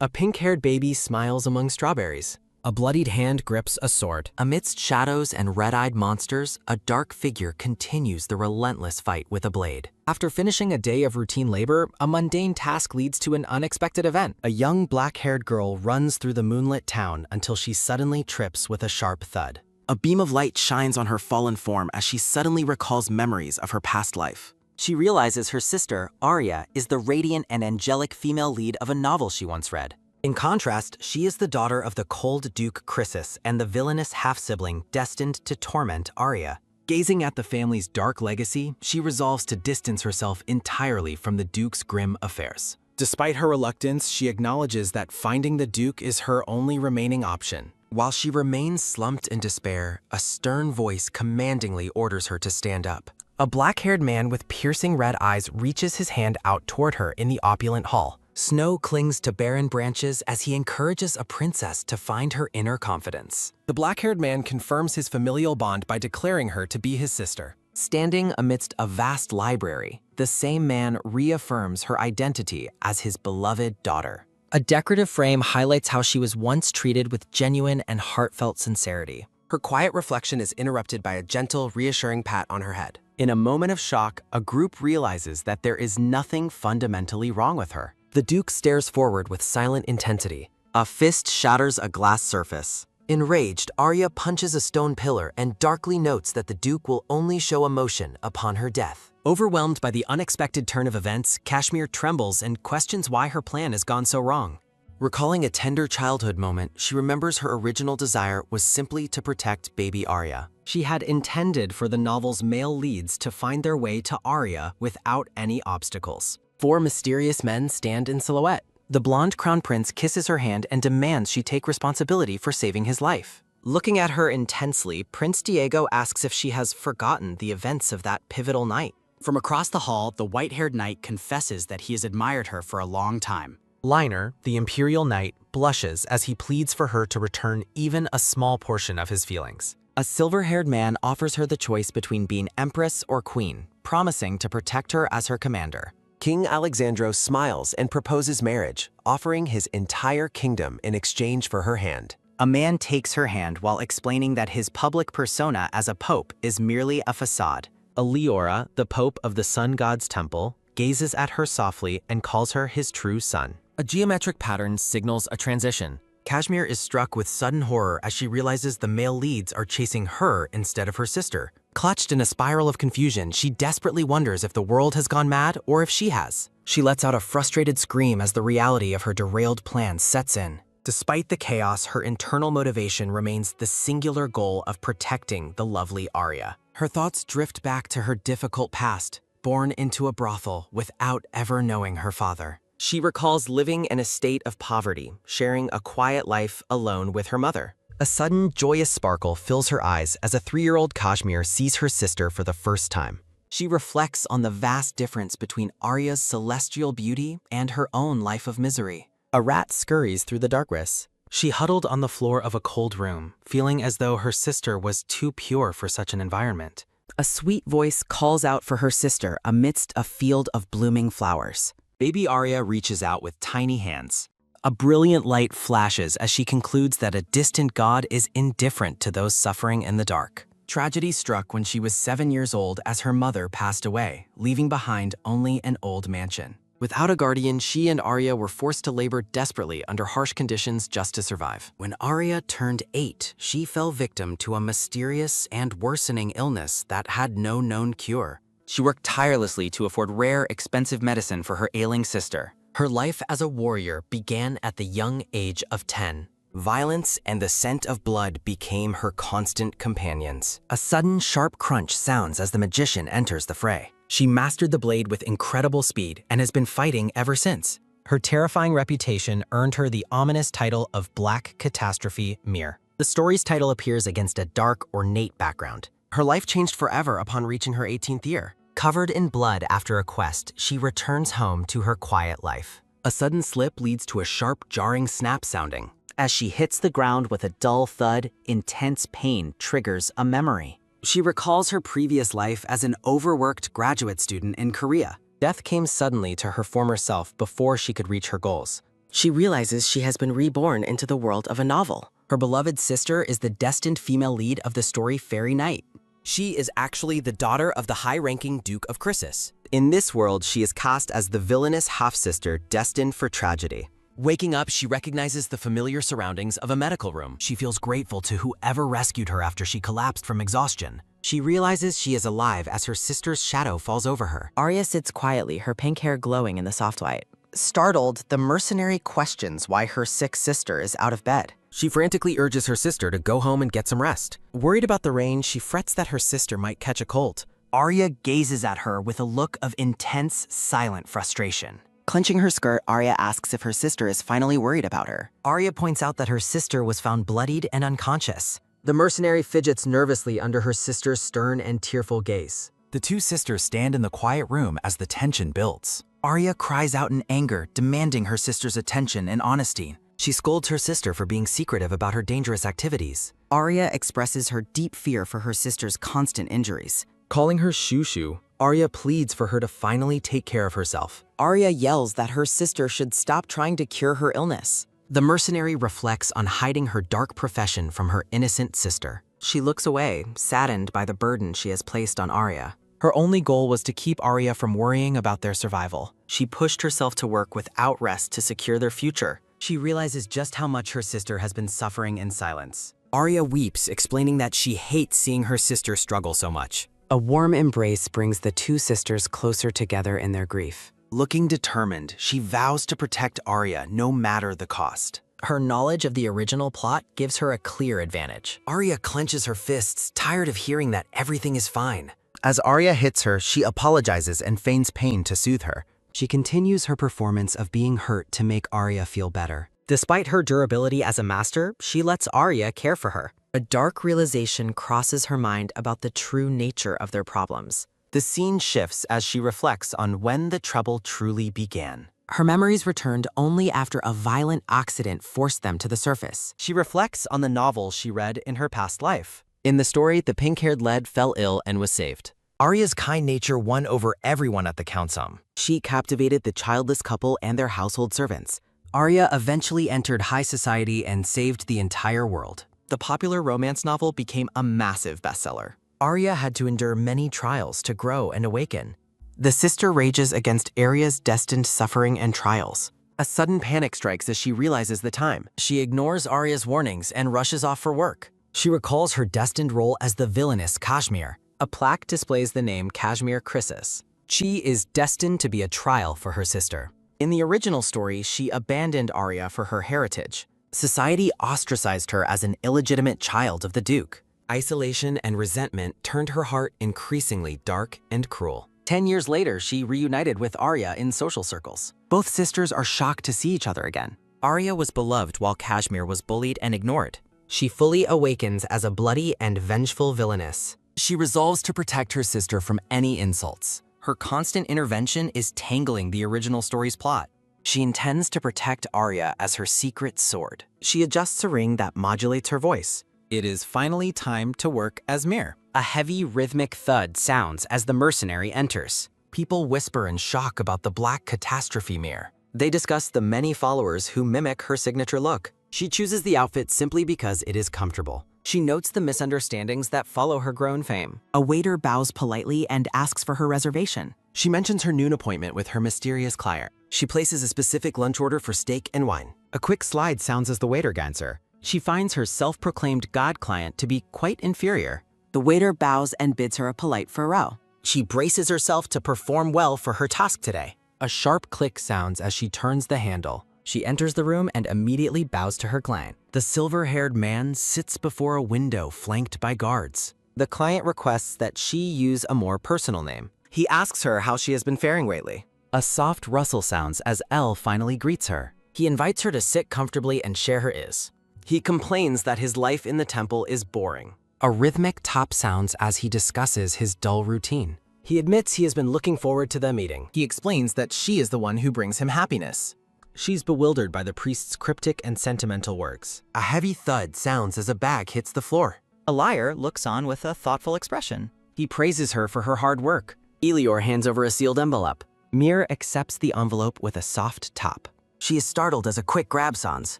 A pink-haired baby smiles among strawberries. A bloodied hand grips a sword. Amidst shadows and red-eyed monsters, a dark figure continues the relentless fight with a blade. After finishing a day of routine labor, a mundane task leads to an unexpected event. A young black-haired girl runs through the moonlit town until she suddenly trips with a sharp thud. A beam of light shines on her fallen form as she suddenly recalls memories of her past life. She realizes her sister, Arya, is the radiant and angelic female lead of a novel she once read. In contrast, she is the daughter of the cold Duke Chrysis and the villainous half-sibling destined to torment Arya. Gazing at the family's dark legacy, she resolves to distance herself entirely from the Duke's grim affairs. Despite her reluctance, she acknowledges that finding the Duke is her only remaining option. While she remains slumped in despair, a stern voice commandingly orders her to stand up. A black-haired man with piercing red eyes reaches his hand out toward her in the opulent hall. Snow clings to barren branches as he encourages a princess to find her inner confidence. The black-haired man confirms his familial bond by declaring her to be his sister. Standing amidst a vast library, the same man reaffirms her identity as his beloved daughter. A decorative frame highlights how she was once treated with genuine and heartfelt sincerity. Her quiet reflection is interrupted by a gentle, reassuring pat on her head. In a moment of shock, a group realizes that there is nothing fundamentally wrong with her. The Duke stares forward with silent intensity. A fist shatters a glass surface. Enraged, Arya punches a stone pillar and darkly notes that the Duke will only show emotion upon her death. Overwhelmed by the unexpected turn of events, Kashmir trembles and questions why her plan has gone so wrong. Recalling a tender childhood moment, she remembers her original desire was simply to protect baby Arya. She had intended for the novel's male leads to find their way to Arya without any obstacles. 4 mysterious men stand in silhouette. The blonde crown prince kisses her hand and demands she take responsibility for saving his life. Looking at her intensely, Prince Diego asks if she has forgotten the events of that pivotal night. From across the hall, the white-haired knight confesses that he has admired her for a long time. Liner, the imperial knight, blushes as he pleads for her to return even a small portion of his feelings. A silver-haired man offers her the choice between being empress or queen, promising to protect her as her commander. King Alexandros smiles and proposes marriage, offering his entire kingdom in exchange for her hand. A man takes her hand while explaining that his public persona as a pope is merely a facade. Leora, the pope of the sun god's temple, gazes at her softly and calls her his true son. A geometric pattern signals a transition. Kashmir is struck with sudden horror as she realizes the male leads are chasing her instead of her sister. Clutched in a spiral of confusion, she desperately wonders if the world has gone mad or if she has. She lets out a frustrated scream as the reality of her derailed plan sets in. Despite the chaos, her internal motivation remains the singular goal of protecting the lovely Arya. Her thoughts drift back to her difficult past, born into a brothel without ever knowing her father. She recalls living in a state of poverty, sharing a quiet life alone with her mother. A sudden, joyous sparkle fills her eyes as a 3-year-old Kashmir sees her sister for the first time. She reflects on the vast difference between Arya's celestial beauty and her own life of misery. A rat scurries through the darkness. She huddled on the floor of a cold room, feeling as though her sister was too pure for such an environment. A sweet voice calls out for her sister amidst a field of blooming flowers. Baby Arya reaches out with tiny hands. A brilliant light flashes as she concludes that a distant god is indifferent to those suffering in the dark. Tragedy struck when she was 7 years old as her mother passed away, leaving behind only an old mansion. Without a guardian, she and Arya were forced to labor desperately under harsh conditions just to survive. When Arya turned 8, she fell victim to a mysterious and worsening illness that had no known cure. She worked tirelessly to afford rare, expensive medicine for her ailing sister. Her life as a warrior began at the young age of 10. Violence and the scent of blood became her constant companions. A sudden, sharp crunch sounds as the magician enters the fray. She mastered the blade with incredible speed and has been fighting ever since. Her terrifying reputation earned her the ominous title of Black Catastrophe Mir. The story's title appears against a dark, ornate background. Her life changed forever upon reaching her 18th year. Covered in blood after a quest, she returns home to her quiet life. A sudden slip leads to a sharp, jarring snap sounding. As she hits the ground with a dull thud, intense pain triggers a memory. She recalls her previous life as an overworked graduate student in Korea. Death came suddenly to her former self before she could reach her goals. She realizes she has been reborn into the world of a novel. Her beloved sister is the destined female lead of the story Fairy Night. She is actually the daughter of the high-ranking Duke of Chrysis. In this world, she is cast as the villainous half-sister destined for tragedy. Waking up, she recognizes the familiar surroundings of a medical room. She feels grateful to whoever rescued her after she collapsed from exhaustion. She realizes she is alive as her sister's shadow falls over her. Arya sits quietly, her pink hair glowing in the soft light. Startled, the mercenary questions why her sick sister is out of bed. She frantically urges her sister to go home and get some rest. Worried about the rain, she frets that her sister might catch a cold. Arya gazes at her with a look of intense, silent frustration. Clenching her skirt, Arya asks if her sister is finally worried about her. Arya points out that her sister was found bloodied and unconscious. The mercenary fidgets nervously under her sister's stern and tearful gaze. The two sisters stand in the quiet room as the tension builds. Arya cries out in anger, demanding her sister's attention and honesty. She scolds her sister for being secretive about her dangerous activities. Arya expresses her deep fear for her sister's constant injuries. Calling her Shushu, Arya pleads for her to finally take care of herself. Arya yells that her sister should stop trying to cure her illness. The mercenary reflects on hiding her dark profession from her innocent sister. She looks away, saddened by the burden she has placed on Arya. Her only goal was to keep Arya from worrying about their survival. She pushed herself to work without rest to secure their future. She realizes just how much her sister has been suffering in silence. Arya weeps, explaining that she hates seeing her sister struggle so much. A warm embrace brings the two sisters closer together in their grief. Looking determined, she vows to protect Arya no matter the cost. Her knowledge of the original plot gives her a clear advantage. Arya clenches her fists, tired of hearing that everything is fine. As Arya hits her, she apologizes and feigns pain to soothe her. She continues her performance of being hurt to make Arya feel better. Despite her durability as a master, she lets Arya care for her. A dark realization crosses her mind about the true nature of their problems. The scene shifts as she reflects on when the trouble truly began. Her memories returned only after a violent accident forced them to the surface. She reflects on the novel she read in her past life. In the story, the pink-haired lead fell ill and was saved. Arya's kind nature won over everyone at the council. She captivated the childless couple and their household servants. Arya eventually entered high society and saved the entire world. The popular romance novel became a massive bestseller. Arya had to endure many trials to grow and awaken. The sister rages against Arya's destined suffering and trials. A sudden panic strikes as she realizes the time. She ignores Arya's warnings and rushes off for work. She recalls her destined role as the villainous Kashmir. A plaque displays the name Kashmir Chrysis. She is destined to be a trial for her sister. In the original story, she abandoned Arya for her heritage. Society ostracized her as an illegitimate child of the Duke. Isolation and resentment turned her heart increasingly dark and cruel. 10 years later, she reunited with Arya in social circles. Both sisters are shocked to see each other again. Arya was beloved while Kashmir was bullied and ignored. She fully awakens as a bloody and vengeful villainess. She resolves to protect her sister from any insults. Her constant intervention is tangling the original story's plot. She intends to protect Arya as her secret sword. She adjusts a ring that modulates her voice. It is finally time to work as Mir. A heavy rhythmic thud sounds as the mercenary enters. People whisper in shock about the black catastrophe Mir. They discuss the many followers who mimic her signature look. She chooses the outfit simply because it is comfortable. She notes the misunderstandings that follow her grown fame. A waiter bows politely and asks for her reservation. She mentions her noon appointment with her mysterious client. She places a specific lunch order for steak and wine. A quick slide sounds as the waiter guides her. She finds her self-proclaimed god client to be quite inferior. The waiter bows and bids her a polite farewell. She braces herself to perform well for her task today. A sharp click sounds as she turns the handle. She enters the room and immediately bows to her client. The silver-haired man sits before a window flanked by guards. The client requests that she use a more personal name. He asks her how she has been faring lately. A soft rustle sounds as Elle finally greets her. He invites her to sit comfortably and share her is. He complains that his life in the temple is boring. A rhythmic top sounds as he discusses his dull routine. He admits he has been looking forward to the meeting. He explains that she is the one who brings him happiness. She's bewildered by the priest's cryptic and sentimental words. A heavy thud sounds as a bag hits the floor. A liar looks on with a thoughtful expression. He praises her for her hard work. Elior hands over a sealed envelope. Mir accepts the envelope with a soft top. She is startled as a quick grab sounds.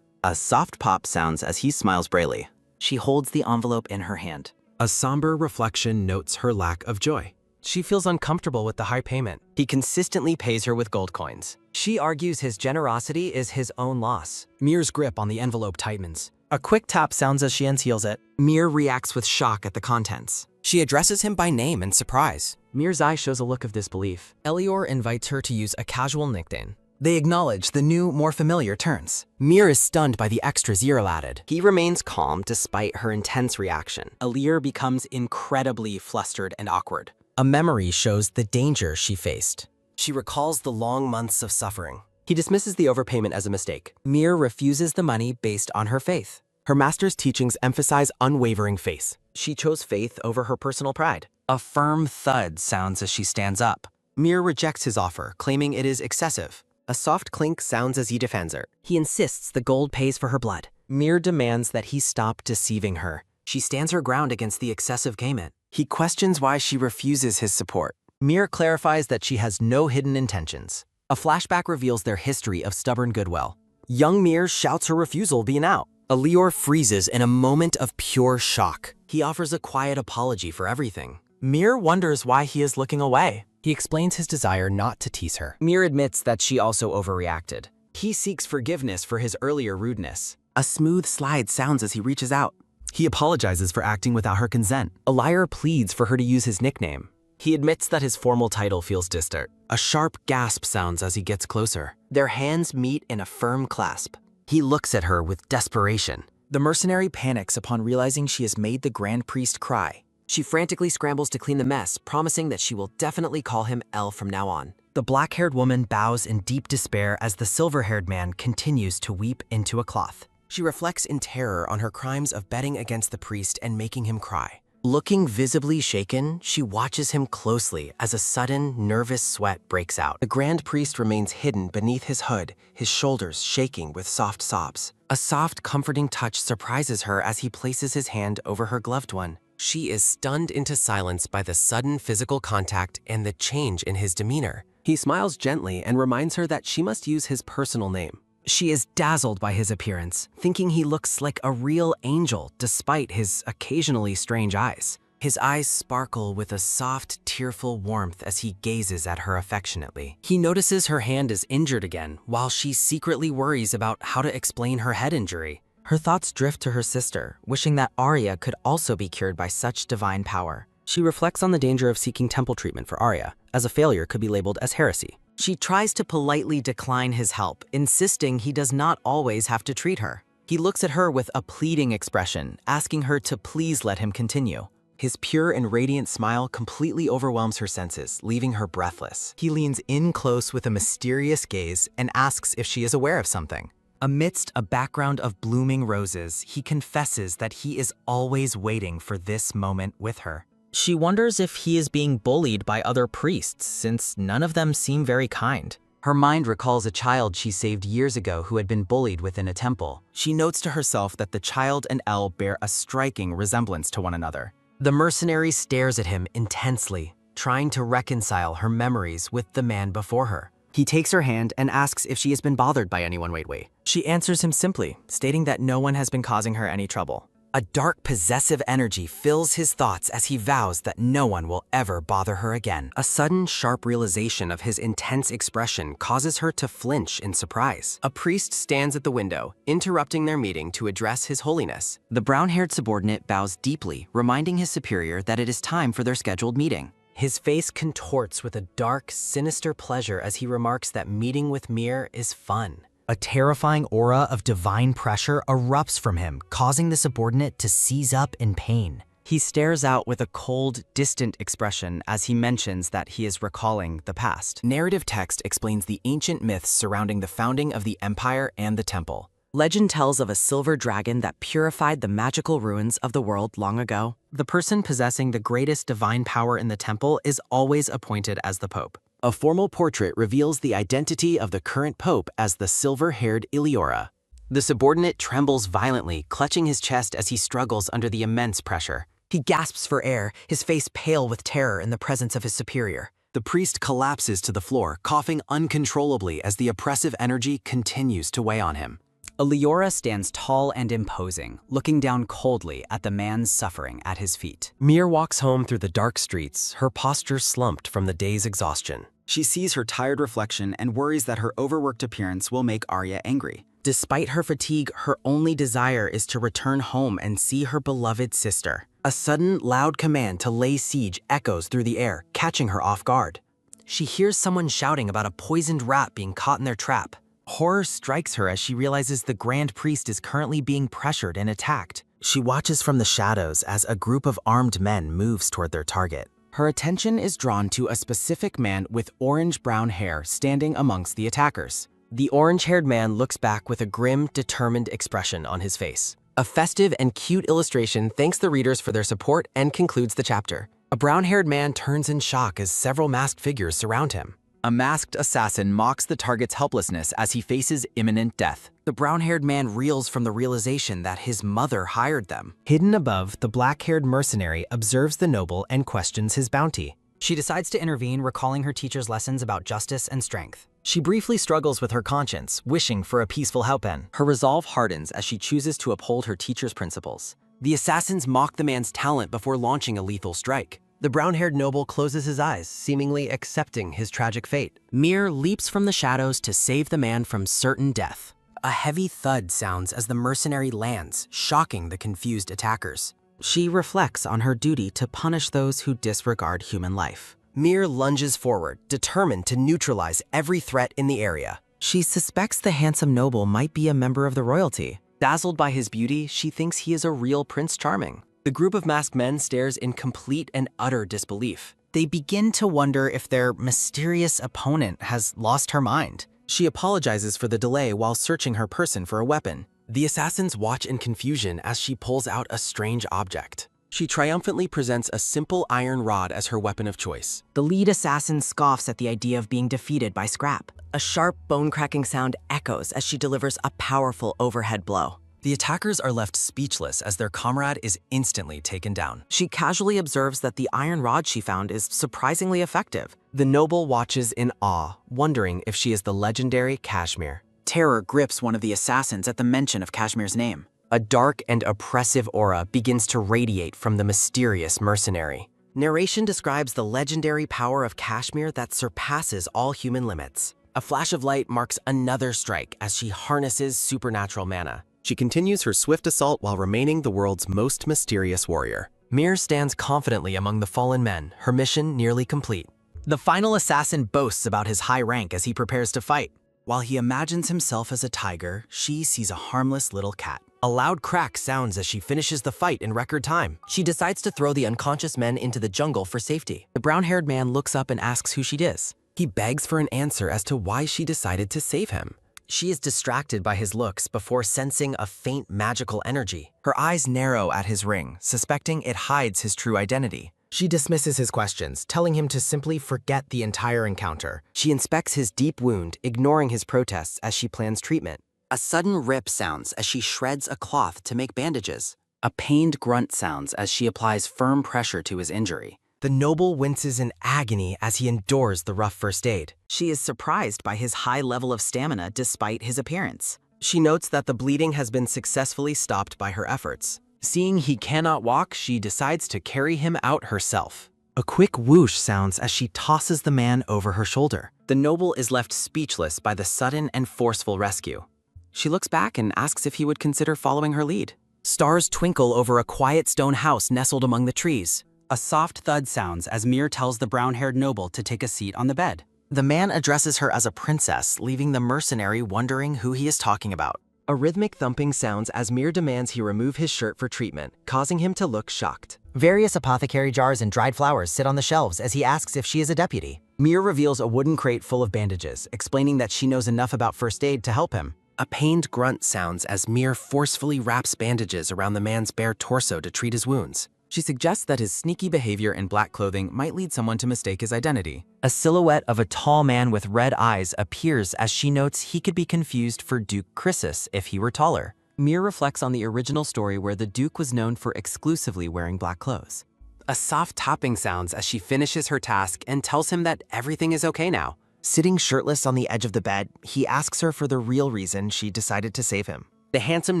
A soft pop sounds as he smiles brightly. She holds the envelope in her hand. A somber reflection notes her lack of joy. She feels uncomfortable with the high payment. He consistently pays her with gold coins. She argues his generosity is his own loss. Mir's grip on the envelope tightens. A quick tap sounds as she unseals it. Mir reacts with shock at the contents. She addresses him by name in surprise. Mir's eye shows a look of disbelief. Elior invites her to use a casual nickname. They acknowledge the new, more familiar turns. Mir is stunned by the extra zero added. He remains calm despite her intense reaction. Elior becomes incredibly flustered and awkward. A memory shows the danger she faced. She recalls the long months of suffering. He dismisses the overpayment as a mistake. Mir refuses the money based on her faith. Her master's teachings emphasize unwavering faith. She chose faith over her personal pride. A firm thud sounds as she stands up. Mir rejects his offer, claiming it is excessive. A soft clink sounds as he defends her. He insists the gold pays for her blood. Mir demands that he stop deceiving her. She stands her ground against the excessive payment. He questions why she refuses his support. Mir clarifies that she has no hidden intentions. A flashback reveals their history of stubborn goodwill. Young Mir shouts her refusal being out. Elior freezes in a moment of pure shock. He offers a quiet apology for everything. Mir wonders why he is looking away. He explains his desire not to tease her. Mir admits that she also overreacted. He seeks forgiveness for his earlier rudeness. A smooth slide sounds as he reaches out. He apologizes for acting without her consent. Elior pleads for her to use his nickname. He admits that his formal title feels distant. A sharp gasp sounds as he gets closer. Their hands meet in a firm clasp. He looks at her with desperation. The mercenary panics upon realizing she has made the Grand Priest cry. She frantically scrambles to clean the mess, promising that she will definitely call him El from now on. The black-haired woman bows in deep despair as the silver-haired man continues to weep into a cloth. She reflects in terror on her crimes of betting against the priest and making him cry. Looking visibly shaken, she watches him closely as a sudden, nervous sweat breaks out. The Grand Priest remains hidden beneath his hood, his shoulders shaking with soft sobs. A soft, comforting touch surprises her as he places his hand over her gloved one. She is stunned into silence by the sudden physical contact and the change in his demeanor. He smiles gently and reminds her that she must use his personal name. She is dazzled by his appearance, thinking he looks like a real angel despite his occasionally strange eyes. His eyes sparkle with a soft, tearful warmth as he gazes at her affectionately. He notices her hand is injured again, while she secretly worries about how to explain her head injury. Her thoughts drift to her sister, wishing that Arya could also be cured by such divine power. She reflects on the danger of seeking temple treatment for Arya, as a failure could be labeled as heresy. She tries to politely decline his help, insisting he does not always have to treat her. He looks at her with a pleading expression, asking her to please let him continue. His pure and radiant smile completely overwhelms her senses, leaving her breathless. He leans in close with a mysterious gaze and asks if she is aware of something. Amidst a background of blooming roses, he confesses that he is always waiting for this moment with her. She wonders if he is being bullied by other priests, since none of them seem very kind. Her mind recalls a child she saved years ago who had been bullied within a temple. She notes to herself that the child and El bear a striking resemblance to one another. The mercenary stares at him intensely, trying to reconcile her memories with the man before her. He takes her hand and asks if she has been bothered by anyone lately. She answers him simply, stating that no one has been causing her any trouble. A dark, possessive energy fills his thoughts as he vows that no one will ever bother her again. A sudden, sharp realization of his intense expression causes her to flinch in surprise. A priest stands at the window, interrupting their meeting to address His Holiness. The brown-haired subordinate bows deeply, reminding his superior that it is time for their scheduled meeting. His face contorts with a dark, sinister pleasure as he remarks that meeting with Mir is fun. A terrifying aura of divine pressure erupts from him, causing the subordinate to seize up in pain. He stares out with a cold, distant expression as he mentions that he is recalling the past. Narrative text explains the ancient myths surrounding the founding of the empire and the temple. Legend tells of a silver dragon that purified the magical ruins of the world long ago. The person possessing the greatest divine power in the temple is always appointed as the pope. A formal portrait reveals the identity of the current pope as the silver-haired Eliora. The subordinate trembles violently, clutching his chest as he struggles under the immense pressure. He gasps for air, his face pale with terror in the presence of his superior. The priest collapses to the floor, coughing uncontrollably as the oppressive energy continues to weigh on him. Eliora stands tall and imposing, looking down coldly at the man's suffering at his feet. Mir walks home through the dark streets, her posture slumped from the day's exhaustion. She sees her tired reflection and worries that her overworked appearance will make Arya angry. Despite her fatigue, her only desire is to return home and see her beloved sister. A sudden, loud command to lay siege echoes through the air, catching her off guard. She hears someone shouting about a poisoned rat being caught in their trap. Horror strikes her as she realizes the Grand Priest is currently being pressured and attacked. She watches from the shadows as a group of armed men moves toward their target. Her attention is drawn to a specific man with orange-brown hair standing amongst the attackers. The orange-haired man looks back with a grim, determined expression on his face. A festive and cute illustration thanks the readers for their support and concludes the chapter. A brown-haired man turns in shock as several masked figures surround him. A masked assassin mocks the target's helplessness as he faces imminent death. The brown-haired man reels from the realization that his mother hired them. Hidden above, the black-haired mercenary observes the noble and questions his bounty. She decides to intervene, recalling her teacher's lessons about justice and strength. She briefly struggles with her conscience, wishing for a peaceful help-in. Her resolve hardens as she chooses to uphold her teacher's principles. The assassins mock the man's talent before launching a lethal strike. The brown-haired noble closes his eyes, seemingly accepting his tragic fate. Mir leaps from the shadows to save the man from certain death. A heavy thud sounds as the mercenary lands, shocking the confused attackers. She reflects on her duty to punish those who disregard human life. Mir lunges forward, determined to neutralize every threat in the area. She suspects the handsome noble might be a member of the royalty. Dazzled by his beauty, she thinks he is a real Prince Charming. The group of masked men stares in complete and utter disbelief. They begin to wonder if their mysterious opponent has lost her mind. She apologizes for the delay while searching her person for a weapon. The assassins watch in confusion as she pulls out a strange object. She triumphantly presents a simple iron rod as her weapon of choice. The lead assassin scoffs at the idea of being defeated by scrap. A sharp, bone-cracking sound echoes as she delivers a powerful overhead blow. The attackers are left speechless as their comrade is instantly taken down. She casually observes that the iron rod she found is surprisingly effective. The noble watches in awe, wondering if she is the legendary Kashmir. Terror grips one of the assassins at the mention of Kashmir's name. A dark and oppressive aura begins to radiate from the mysterious mercenary. Narration describes the legendary power of Kashmir that surpasses all human limits. A flash of light marks another strike as she harnesses supernatural mana. She continues her swift assault while remaining the world's most mysterious warrior. Mir stands confidently among the fallen men, her mission nearly complete. The final assassin boasts about his high rank as he prepares to fight. While he imagines himself as a tiger, she sees a harmless little cat. A loud crack sounds as she finishes the fight in record time. She decides to throw the unconscious men into the jungle for safety. The brown-haired man looks up and asks who she is. He begs for an answer as to why she decided to save him. She is distracted by his looks before sensing a faint magical energy. Her eyes narrow at his ring, suspecting it hides his true identity. She dismisses his questions, telling him to simply forget the entire encounter. She inspects his deep wound, ignoring his protests as she plans treatment. A sudden rip sounds as she shreds a cloth to make bandages. A pained grunt sounds as she applies firm pressure to his injury. The noble winces in agony as he endures the rough first aid. She is surprised by his high level of stamina despite his appearance. She notes that the bleeding has been successfully stopped by her efforts. Seeing he cannot walk, she decides to carry him out herself. A quick whoosh sounds as she tosses the man over her shoulder. The noble is left speechless by the sudden and forceful rescue. She looks back and asks if he would consider following her lead. Stars twinkle over a quiet stone house nestled among the trees. A soft thud sounds as Mir tells the brown-haired noble to take a seat on the bed. The man addresses her as a princess, leaving the mercenary wondering who he is talking about. A rhythmic thumping sounds as Mir demands he remove his shirt for treatment, causing him to look shocked. Various apothecary jars and dried flowers sit on the shelves as he asks if she is a deputy. Mir reveals a wooden crate full of bandages, explaining that she knows enough about first aid to help him. A pained grunt sounds as Mir forcefully wraps bandages around the man's bare torso to treat his wounds. She suggests that his sneaky behavior in black clothing might lead someone to mistake his identity. A silhouette of a tall man with red eyes appears as she notes he could be confused for Duke Chrysis if he were taller. Mir reflects on the original story where the Duke was known for exclusively wearing black clothes. A soft tapping sounds as she finishes her task and tells him that everything is okay now. Sitting shirtless on the edge of the bed, he asks her for the real reason she decided to save him. The handsome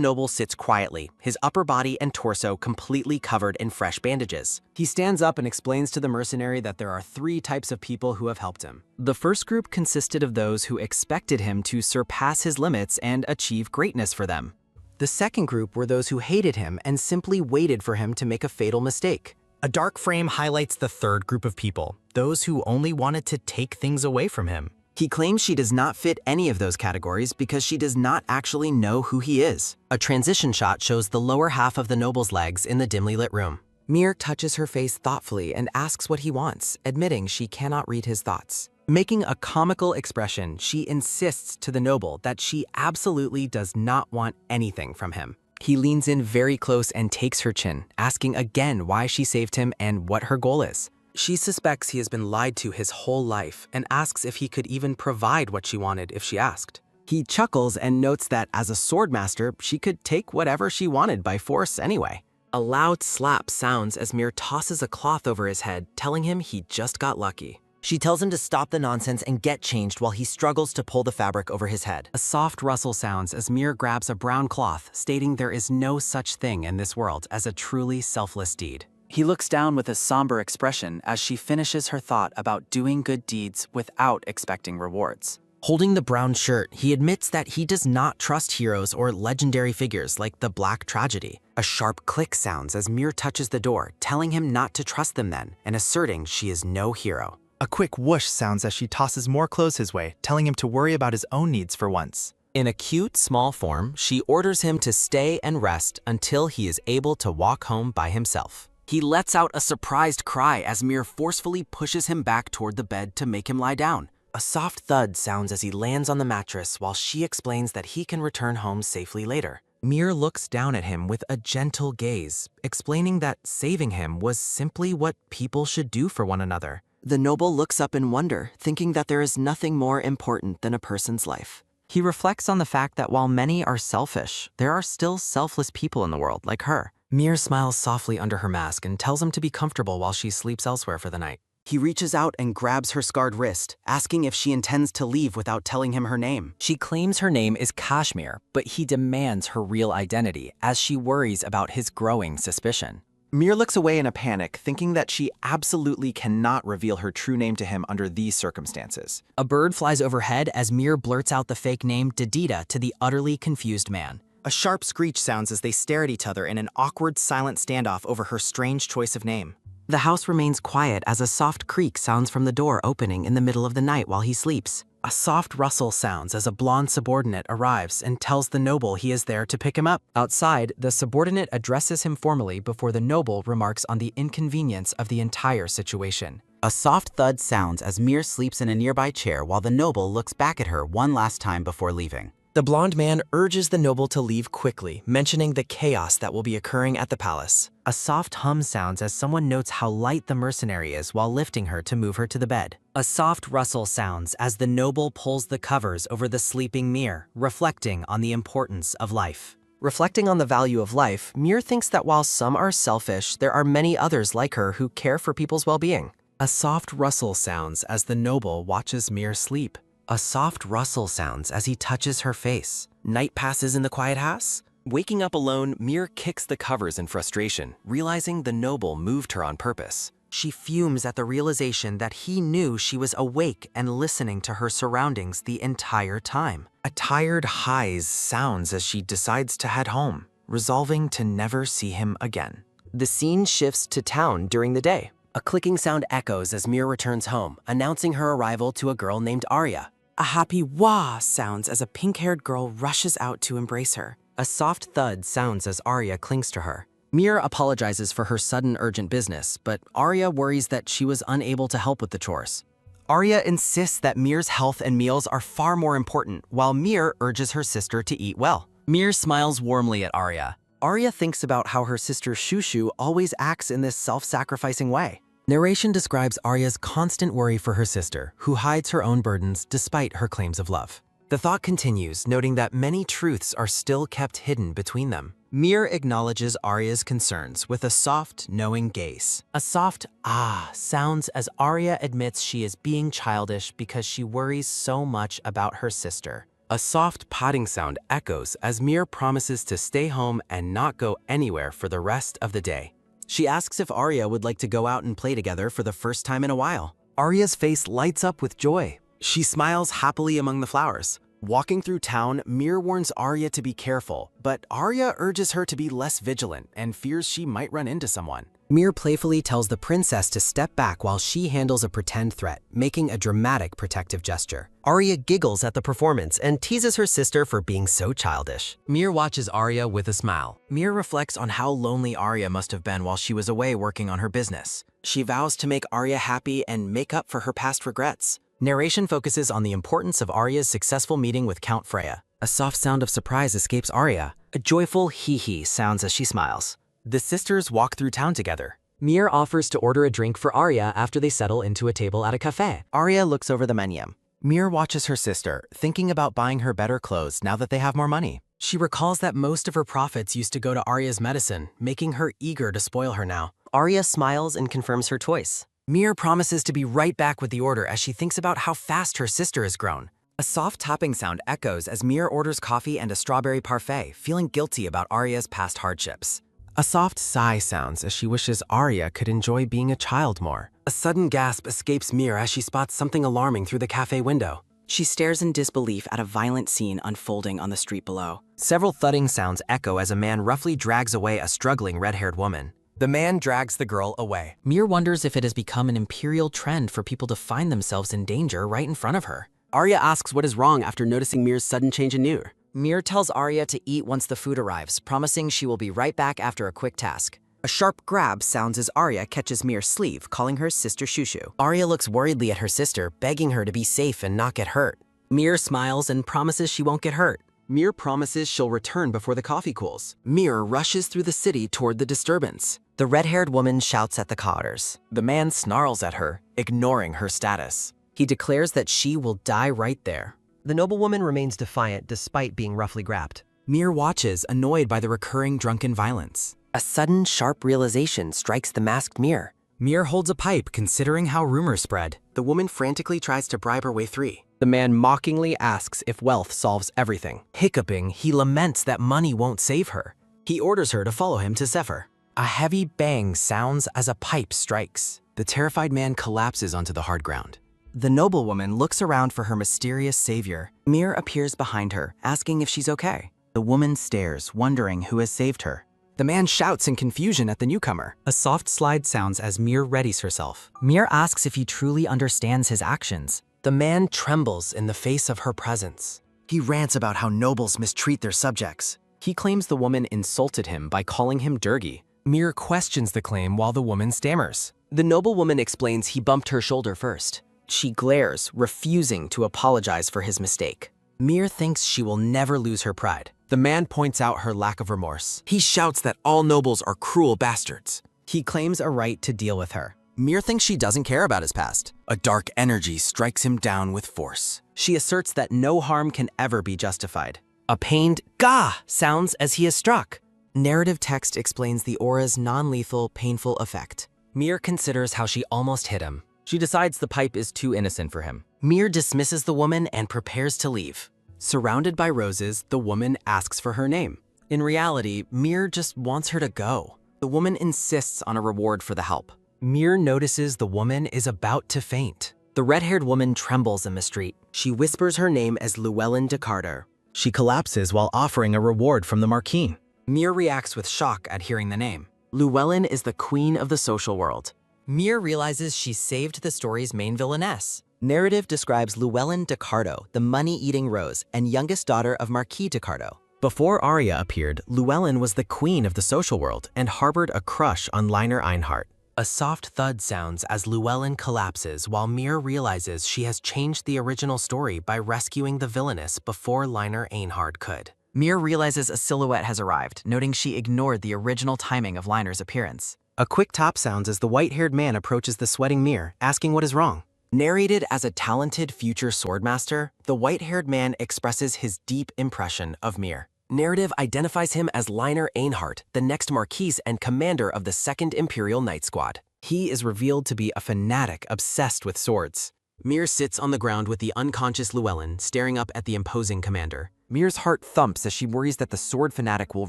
noble sits quietly, his upper body and torso completely covered in fresh bandages. He stands up and explains to the mercenary that there are 3 types of people who have helped him. The first group consisted of those who expected him to surpass his limits and achieve greatness for them. The second group were those who hated him and simply waited for him to make a fatal mistake. A dark frame highlights the third group of people, those who only wanted to take things away from him. He claims she does not fit any of those categories because she does not actually know who he is. A transition shot shows the lower half of the noble's legs in the dimly lit room. Mir touches her face thoughtfully and asks what he wants, admitting she cannot read his thoughts. Making a comical expression, she insists to the noble that she absolutely does not want anything from him. He leans in very close and takes her chin, asking again why she saved him and what her goal is. She suspects he has been lied to his whole life and asks if he could even provide what she wanted if she asked. He chuckles and notes that as a swordmaster, she could take whatever she wanted by force anyway. A loud slap sounds as Mir tosses a cloth over his head, telling him he just got lucky. She tells him to stop the nonsense and get changed while he struggles to pull the fabric over his head. A soft rustle sounds as Mir grabs a brown cloth, stating there is no such thing in this world as a truly selfless deed. He looks down with a somber expression as she finishes her thought about doing good deeds without expecting rewards. Holding the brown shirt, he admits that he does not trust heroes or legendary figures like the Black Tragedy. A sharp click sounds as Mir touches the door, telling him not to trust them then, and asserting she is no hero. A quick whoosh sounds as she tosses more clothes his way, telling him to worry about his own needs for once. In a cute, small form, she orders him to stay and rest until he is able to walk home by himself. He lets out a surprised cry as Mir forcefully pushes him back toward the bed to make him lie down. A soft thud sounds as he lands on the mattress while she explains that he can return home safely later. Mir looks down at him with a gentle gaze, explaining that saving him was simply what people should do for one another. The noble looks up in wonder, thinking that there is nothing more important than a person's life. He reflects on the fact that while many are selfish, there are still selfless people in the world like her. Mir smiles softly under her mask and tells him to be comfortable while she sleeps elsewhere for the night. He reaches out and grabs her scarred wrist, asking if she intends to leave without telling him her name. She claims her name is Kashmir, but he demands her real identity as she worries about his growing suspicion. Mir looks away in a panic, thinking that she absolutely cannot reveal her true name to him under these circumstances. A bird flies overhead as Mir blurts out the fake name Dedita to the utterly confused man. A sharp screech sounds as they stare at each other in an awkward, silent standoff over her strange choice of name. The house remains quiet as a soft creak sounds from the door opening in the middle of the night while he sleeps. A soft rustle sounds as a blonde subordinate arrives and tells the noble he is there to pick him up. Outside, the subordinate addresses him formally before the noble remarks on the inconvenience of the entire situation. A soft thud sounds as Mir sleeps in a nearby chair while the noble looks back at her one last time before leaving. The blonde man urges the noble to leave quickly, mentioning the chaos that will be occurring at the palace. A soft hum sounds as someone notes how light the mercenary is while lifting her to move her to the bed. A soft rustle sounds as the noble pulls the covers over the sleeping Mir, reflecting on the importance of life. Reflecting on the value of life, Mir thinks that while some are selfish, there are many others like her who care for people's well-being. A soft rustle sounds as the noble watches Mir sleep. A soft rustle sounds as he touches her face. Night passes in the quiet house. Waking up alone, Mir kicks the covers in frustration, realizing the noble moved her on purpose. She fumes at the realization that he knew she was awake and listening to her surroundings the entire time. A tired highs sounds as she decides to head home, resolving to never see him again. The scene shifts to town during the day. A clicking sound echoes as Mir returns home, announcing her arrival to a girl named Arya. A happy wah sounds as a pink-haired girl rushes out to embrace her. A soft thud sounds as Arya clings to her. Mir apologizes for her sudden urgent business, but Arya worries that she was unable to help with the chores. Arya insists that Mir's health and meals are far more important, while Mir urges her sister to eat well. Mir smiles warmly at Arya. Arya thinks about how her sister Shushu always acts in this self-sacrificing way. Narration describes Arya's constant worry for her sister, who hides her own burdens despite her claims of love. The thought continues, noting that many truths are still kept hidden between them. Mir acknowledges Arya's concerns with a soft, knowing gaze. A soft ah sounds as Arya admits she is being childish because she worries so much about her sister. A soft potting sound echoes as Mir promises to stay home and not go anywhere for the rest of the day. She asks if Arya would like to go out and play together for the first time in a while. Arya's face lights up with joy. She smiles happily among the flowers. Walking through town, Mir warns Arya to be careful, but Arya urges her to be less vigilant and fears she might run into someone. Mir playfully tells the princess to step back while she handles a pretend threat, making a dramatic protective gesture. Arya giggles at the performance and teases her sister for being so childish. Mir watches Arya with a smile. Mir reflects on how lonely Arya must have been while she was away working on her business. She vows to make Arya happy and make up for her past regrets. Narration focuses on the importance of Arya's successful meeting with Count Freya. A soft sound of surprise escapes Arya. A joyful hee-hee sounds as she smiles. The sisters walk through town together. Mir offers to order a drink for Arya after they settle into a table at a cafe. Arya looks over the menu. Mir watches her sister, thinking about buying her better clothes now that they have more money. She recalls that most of her profits used to go to Arya's medicine, making her eager to spoil her now. Arya smiles and confirms her choice. Mir promises to be right back with the order as she thinks about how fast her sister has grown. A soft tapping sound echoes as Mir orders coffee and a strawberry parfait, feeling guilty about Arya's past hardships. A soft sigh sounds as she wishes Arya could enjoy being a child more. A sudden gasp escapes Mir as she spots something alarming through the cafe window. She stares in disbelief at a violent scene unfolding on the street below. Several thudding sounds echo as a man roughly drags away a struggling red-haired woman. The man drags the girl away. Mir wonders if it has become an imperial trend for people to find themselves in danger right in front of her. Arya asks what is wrong after noticing Mir's sudden change in mood. Mir tells Arya to eat once the food arrives, promising she will be right back after a quick task. A sharp grab sounds as Arya catches Mir's sleeve, calling her Sister Shushu. Arya looks worriedly at her sister, begging her to be safe and not get hurt. Mir smiles and promises she won't get hurt. Mir promises she'll return before the coffee cools. Mir rushes through the city toward the disturbance. The red-haired woman shouts at the cotters. The man snarls at her, ignoring her status. He declares that she will die right there. The noblewoman remains defiant despite being roughly grabbed. Mir watches, annoyed by the recurring drunken violence. A sudden, sharp realization strikes the masked Mir. Mir holds a pipe, considering how rumors spread. The woman frantically tries to bribe her way free. The man mockingly asks if wealth solves everything. Hiccuping, he laments that money won't save her. He orders her to follow him to Zephyr. A heavy bang sounds as a pipe strikes. The terrified man collapses onto the hard ground. The noblewoman looks around for her mysterious savior. Mir appears behind her, asking if she's okay. The woman stares, wondering who has saved her. The man shouts in confusion at the newcomer. A soft slide sounds as Mir readies herself. Mir asks if he truly understands his actions. The man trembles in the face of her presence. He rants about how nobles mistreat their subjects. He claims the woman insulted him by calling him dirty. Mir questions the claim while the woman stammers. The noblewoman explains he bumped her shoulder first. She glares, refusing to apologize for his mistake. Mir thinks she will never lose her pride. The man points out her lack of remorse. He shouts that all nobles are cruel bastards. He claims a right to deal with her. Mir thinks she doesn't care about his past. A dark energy strikes him down with force. She asserts that no harm can ever be justified. A pained "gah" sounds as he is struck. Narrative text explains the aura's non-lethal, painful effect. Mir considers how she almost hit him. She decides the pipe is too innocent for him. Mir dismisses the woman and prepares to leave. Surrounded by roses, the woman asks for her name. In reality, Mir just wants her to go. The woman insists on a reward for the help. Mir notices the woman is about to faint. The red-haired woman trembles in the street. She whispers her name as Llewellyn de Carter. She collapses while offering a reward from the Marquis. Mir reacts with shock at hearing the name. Llewellyn is the queen of the social world. Mir realizes she saved the story's main villainess. Narrative describes Llewellyn de Cardo, the money-eating rose and youngest daughter of Marquis de Cardo. Before Arya appeared, Llewellyn was the queen of the social world and harbored a crush on Liner Einhart. A soft thud sounds as Llewellyn collapses while Mir realizes she has changed the original story by rescuing the villainess before Liner Einhart could. Mir realizes a silhouette has arrived, noting she ignored the original timing of Liner's appearance. A quick tap sounds as the white-haired man approaches the sweating Mir, asking what is wrong. Narrated as a talented future swordmaster, the white-haired man expresses his deep impression of Mir. Narrative identifies him as Liner Einhart, the next Marquis and commander of the 2nd Imperial Knight Squad. He is revealed to be a fanatic obsessed with swords. Mir sits on the ground with the unconscious Llewellyn, staring up at the imposing commander. Mir's heart thumps as she worries that the sword fanatic will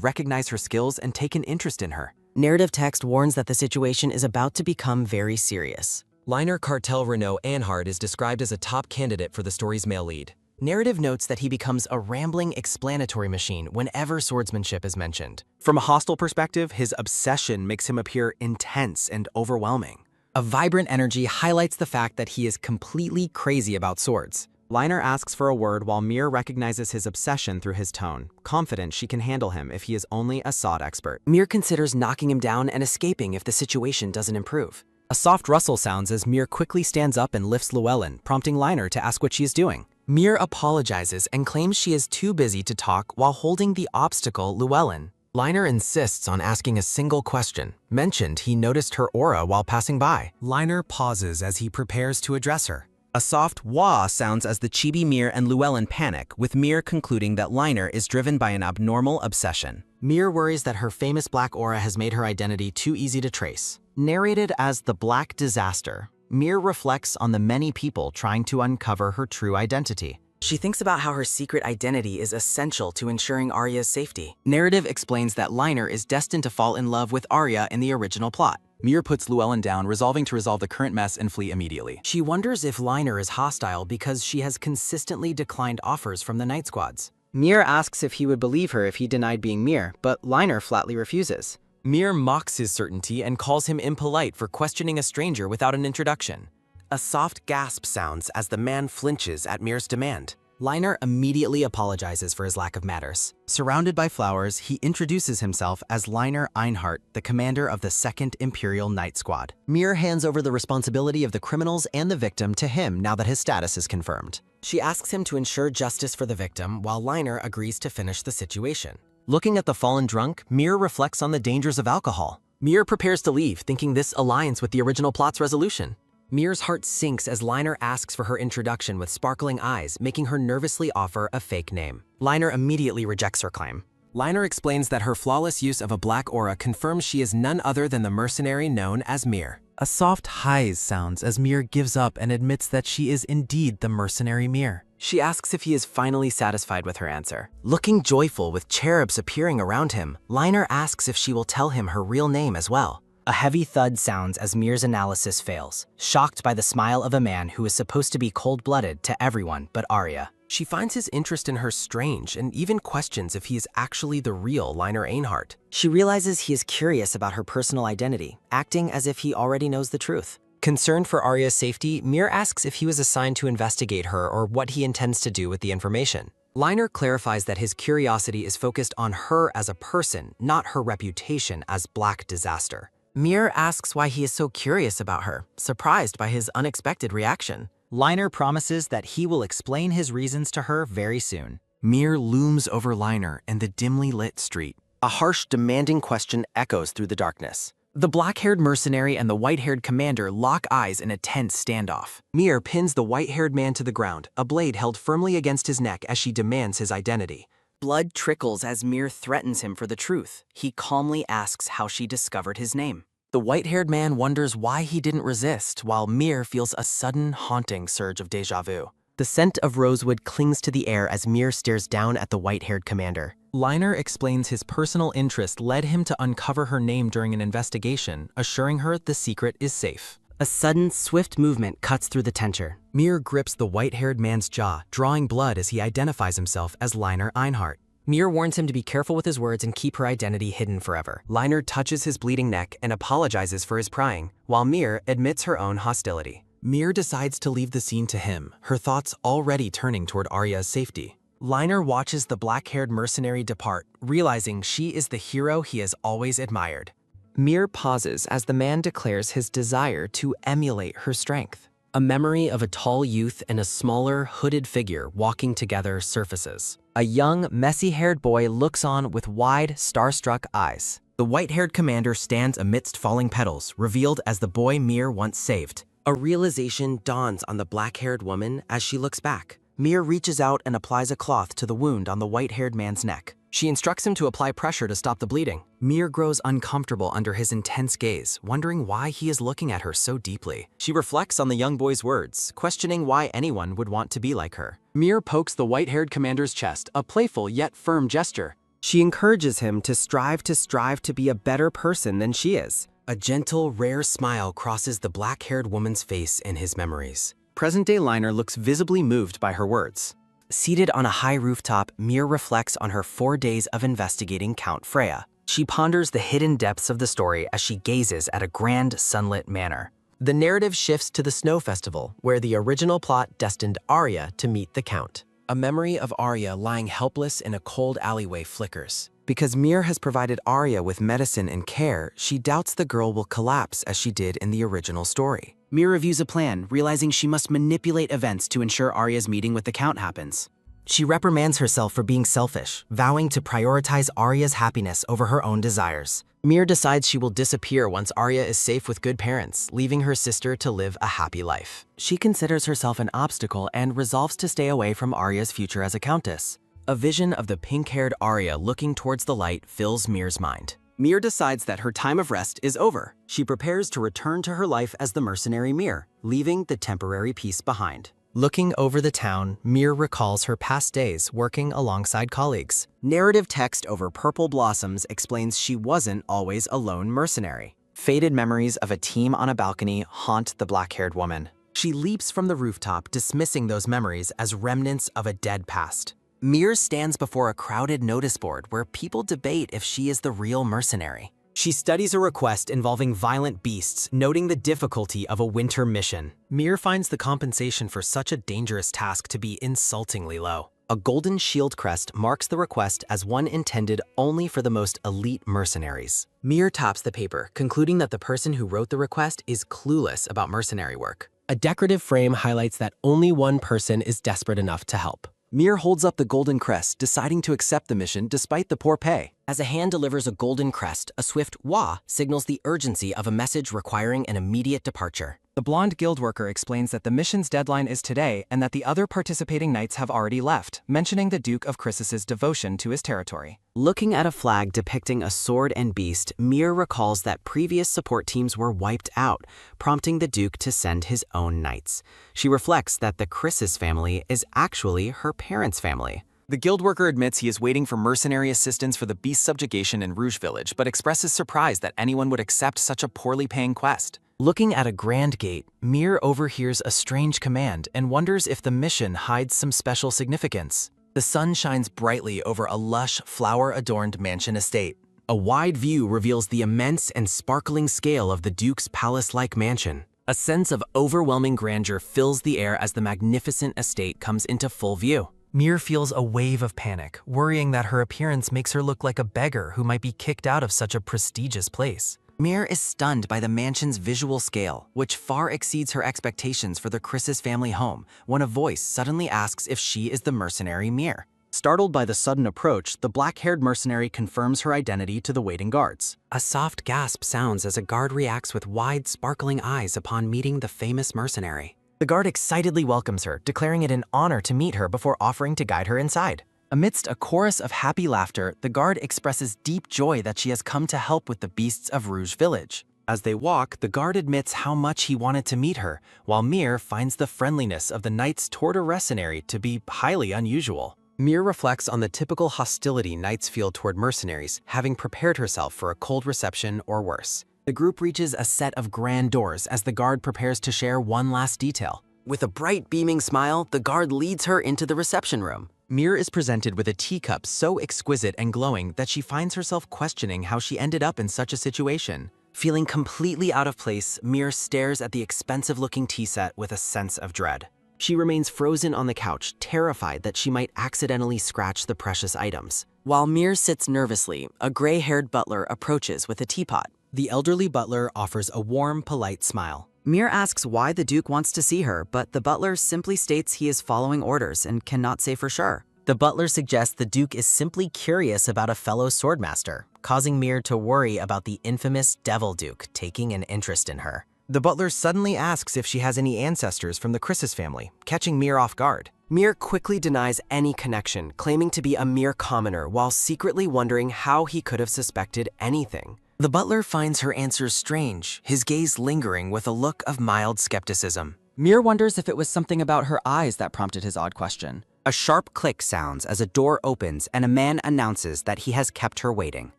recognize her skills and take an interest in her. Narrative text warns that the situation is about to become very serious. Liner Cartel Renault Einhart is described as a top candidate for the story's male lead. Narrative notes that he becomes a rambling explanatory machine whenever swordsmanship is mentioned. From a hostile perspective, his obsession makes him appear intense and overwhelming. A vibrant energy highlights the fact that he is completely crazy about swords. Liner asks for a word while Mir recognizes his obsession through his tone, confident she can handle him if he is only a sword expert. Mir considers knocking him down and escaping if the situation doesn't improve. A soft rustle sounds as Mir quickly stands up and lifts Llewellyn, prompting Liner to ask what she is doing. Mir apologizes and claims she is too busy to talk while holding the obstacle Llewellyn. Liner insists on asking a single question, mentioned he noticed her aura while passing by. Liner pauses as he prepares to address her. A soft wah sounds as the chibi Mir and Llewellyn panic, with Mir concluding that Liner is driven by an abnormal obsession. Mir worries that her famous black aura has made her identity too easy to trace. Narrated as the Black Disaster, Mir reflects on the many people trying to uncover her true identity. She thinks about how her secret identity is essential to ensuring Arya's safety. Narrative explains that Liner is destined to fall in love with Arya in the original plot. Mir puts Llewellyn down, resolving to resolve the current mess and flee immediately. She wonders if Liner is hostile because she has consistently declined offers from the Night Squads. Mir asks if he would believe her if he denied being Mir, but Liner flatly refuses. Mir mocks his certainty and calls him impolite for questioning a stranger without an introduction. A soft gasp sounds as the man flinches at Mir's demand. Liner immediately apologizes for his lack of manners. Surrounded by flowers, he introduces himself as Liner Einhart, the commander of the 2nd Imperial Knight Squad. Mir hands over the responsibility of the criminals and the victim to him now that his status is confirmed. She asks him to ensure justice for the victim while Liner agrees to finish the situation. Looking at the fallen drunk, Mir reflects on the dangers of alcohol. Mir prepares to leave, thinking this aligns with the original plot's resolution. Mir's heart sinks as Liner asks for her introduction with sparkling eyes, making her nervously offer a fake name. Liner immediately rejects her claim. Liner explains that her flawless use of a black aura confirms she is none other than the mercenary known as Mir. A soft highs sounds as Mir gives up and admits that she is indeed the mercenary Mir. She asks if he is finally satisfied with her answer. Looking joyful with cherubs appearing around him, Liner asks if she will tell him her real name as well. A heavy thud sounds as Mir's analysis fails, shocked by the smile of a man who is supposed to be cold-blooded to everyone but Arya. She finds his interest in her strange and even questions if he is actually the real Liner Einhart. She realizes he is curious about her personal identity, acting as if he already knows the truth. Concerned for Arya's safety, Mir asks if he was assigned to investigate her or what he intends to do with the information. Liner clarifies that his curiosity is focused on her as a person, not her reputation as Black Disaster. Mir asks why he is so curious about her, surprised by his unexpected reaction. Liner promises that he will explain his reasons to her very soon. Mir looms over Liner in the dimly lit street. A harsh, demanding question echoes through the darkness. The black-haired mercenary and the white-haired commander lock eyes in a tense standoff. Mir pins the white-haired man to the ground, a blade held firmly against his neck as she demands his identity. Blood trickles as Mir threatens him for the truth. He calmly asks how she discovered his name. The white-haired man wonders why he didn't resist, while Mir feels a sudden, haunting surge of déjà vu. The scent of rosewood clings to the air as Mir stares down at the white-haired commander. Liner explains his personal interest led him to uncover her name during an investigation, assuring her the secret is safe. A sudden, swift movement cuts through the tension. Mir grips the white-haired man's jaw, drawing blood as he identifies himself as Liner Einhart. Mir warns him to be careful with his words and keep her identity hidden forever. Liner touches his bleeding neck and apologizes for his prying, while Mir admits her own hostility. Mir decides to leave the scene to him, her thoughts already turning toward Arya's safety. Liner watches the black-haired mercenary depart, realizing she is the hero he has always admired. Mir pauses as the man declares his desire to emulate her strength. A memory of a tall youth and a smaller, hooded figure walking together surfaces. A young, messy-haired boy looks on with wide, starstruck eyes. The white-haired commander stands amidst falling petals, revealed as the boy Mir once saved. A realization dawns on the black-haired woman as she looks back. Mir reaches out and applies a cloth to the wound on the white-haired man's neck. She instructs him to apply pressure to stop the bleeding. Mir grows uncomfortable under his intense gaze, wondering why he is looking at her so deeply. She reflects on the young boy's words, questioning why anyone would want to be like her. Mir pokes the white-haired commander's chest, a playful yet firm gesture. She encourages him to strive to be a better person than she is. A gentle, rare smile crosses the black-haired woman's face in his memories. Present-day Liner looks visibly moved by her words. Seated on a high rooftop, Mir reflects on her 4 days of investigating Count Freya. She ponders the hidden depths of the story as she gazes at a grand sunlit manor. The narrative shifts to the Snow Festival, where the original plot destined Arya to meet the Count. A memory of Arya lying helpless in a cold alleyway flickers. Because Mir has provided Arya with medicine and care, she doubts the girl will collapse as she did in the original story. Mir reviews a plan, realizing she must manipulate events to ensure Arya's meeting with the Count happens. She reprimands herself for being selfish, vowing to prioritize Arya's happiness over her own desires. Mir decides she will disappear once Arya is safe with good parents, leaving her sister to live a happy life. She considers herself an obstacle and resolves to stay away from Arya's future as a countess. A vision of the pink-haired Arya looking towards the light fills Mir's mind. Mir decides that her time of rest is over. She prepares to return to her life as the mercenary Mir, leaving the temporary peace behind. Looking over the town, Mir recalls her past days working alongside colleagues. Narrative text over purple blossoms explains she wasn't always a lone mercenary. Faded memories of a team on a balcony haunt the black-haired woman. She leaps from the rooftop, dismissing those memories as remnants of a dead past. Mir stands before a crowded notice board where people debate if she is the real mercenary. She studies a request involving violent beasts, noting the difficulty of a winter mission. Mir finds the compensation for such a dangerous task to be insultingly low. A golden shield crest marks the request as one intended only for the most elite mercenaries. Mir tops the paper, concluding that the person who wrote the request is clueless about mercenary work. A decorative frame highlights that only one person is desperate enough to help. Mir holds up the golden crest, deciding to accept the mission despite the poor pay. As a hand delivers a golden crest, a swift wah signals the urgency of a message requiring an immediate departure. The blonde guild worker explains that the mission's deadline is today and that the other participating knights have already left, mentioning the Duke of Crissus's devotion to his territory. Looking at a flag depicting a sword and beast, Mir recalls that previous support teams were wiped out, prompting the Duke to send his own knights. She reflects that the Crissus family is actually her parents' family. The guild worker admits he is waiting for mercenary assistance for the beast subjugation in Rouge Village, but expresses surprise that anyone would accept such a poorly paying quest. Looking at a grand gate, Mir overhears a strange command and wonders if the mission hides some special significance. The sun shines brightly over a lush, flower-adorned mansion estate. A wide view reveals the immense and sparkling scale of the Duke's palace-like mansion. A sense of overwhelming grandeur fills the air as the magnificent estate comes into full view. Mir feels a wave of panic, worrying that her appearance makes her look like a beggar who might be kicked out of such a prestigious place. Mir is stunned by the mansion's visual scale, which far exceeds her expectations for the Crissus family home, when a voice suddenly asks if she is the mercenary Mir. Startled by the sudden approach, the black-haired mercenary confirms her identity to the waiting guards. A soft gasp sounds as a guard reacts with wide, sparkling eyes upon meeting the famous mercenary. The guard excitedly welcomes her, declaring it an honor to meet her before offering to guide her inside. Amidst a chorus of happy laughter, the guard expresses deep joy that she has come to help with the beasts of Rouge Village. As they walk, the guard admits how much he wanted to meet her, while Mir finds the friendliness of the knights toward a mercenary to be highly unusual. Mir reflects on the typical hostility knights feel toward mercenaries, having prepared herself for a cold reception or worse. The group reaches a set of grand doors as the guard prepares to share one last detail. With a bright, beaming smile, the guard leads her into the reception room. Mir is presented with a teacup so exquisite and glowing that she finds herself questioning how she ended up in such a situation. Feeling completely out of place, Mir stares at the expensive-looking tea set with a sense of dread. She remains frozen on the couch, terrified that she might accidentally scratch the precious items. While Mir sits nervously, a gray-haired butler approaches with a teapot. The elderly butler offers a warm, polite smile. Mir asks why the Duke wants to see her, but the butler simply states he is following orders and cannot say for sure. The butler suggests the Duke is simply curious about a fellow swordmaster, causing Mir to worry about the infamous Devil Duke taking an interest in her. The butler suddenly asks if she has any ancestors from the Crisis family, catching Mir off guard. Mir quickly denies any connection, claiming to be a mere commoner while secretly wondering how he could have suspected anything. The butler finds her answers strange, his gaze lingering with a look of mild skepticism. Mir wonders if it was something about her eyes that prompted his odd question. A sharp click sounds as a door opens and a man announces that he has kept her waiting.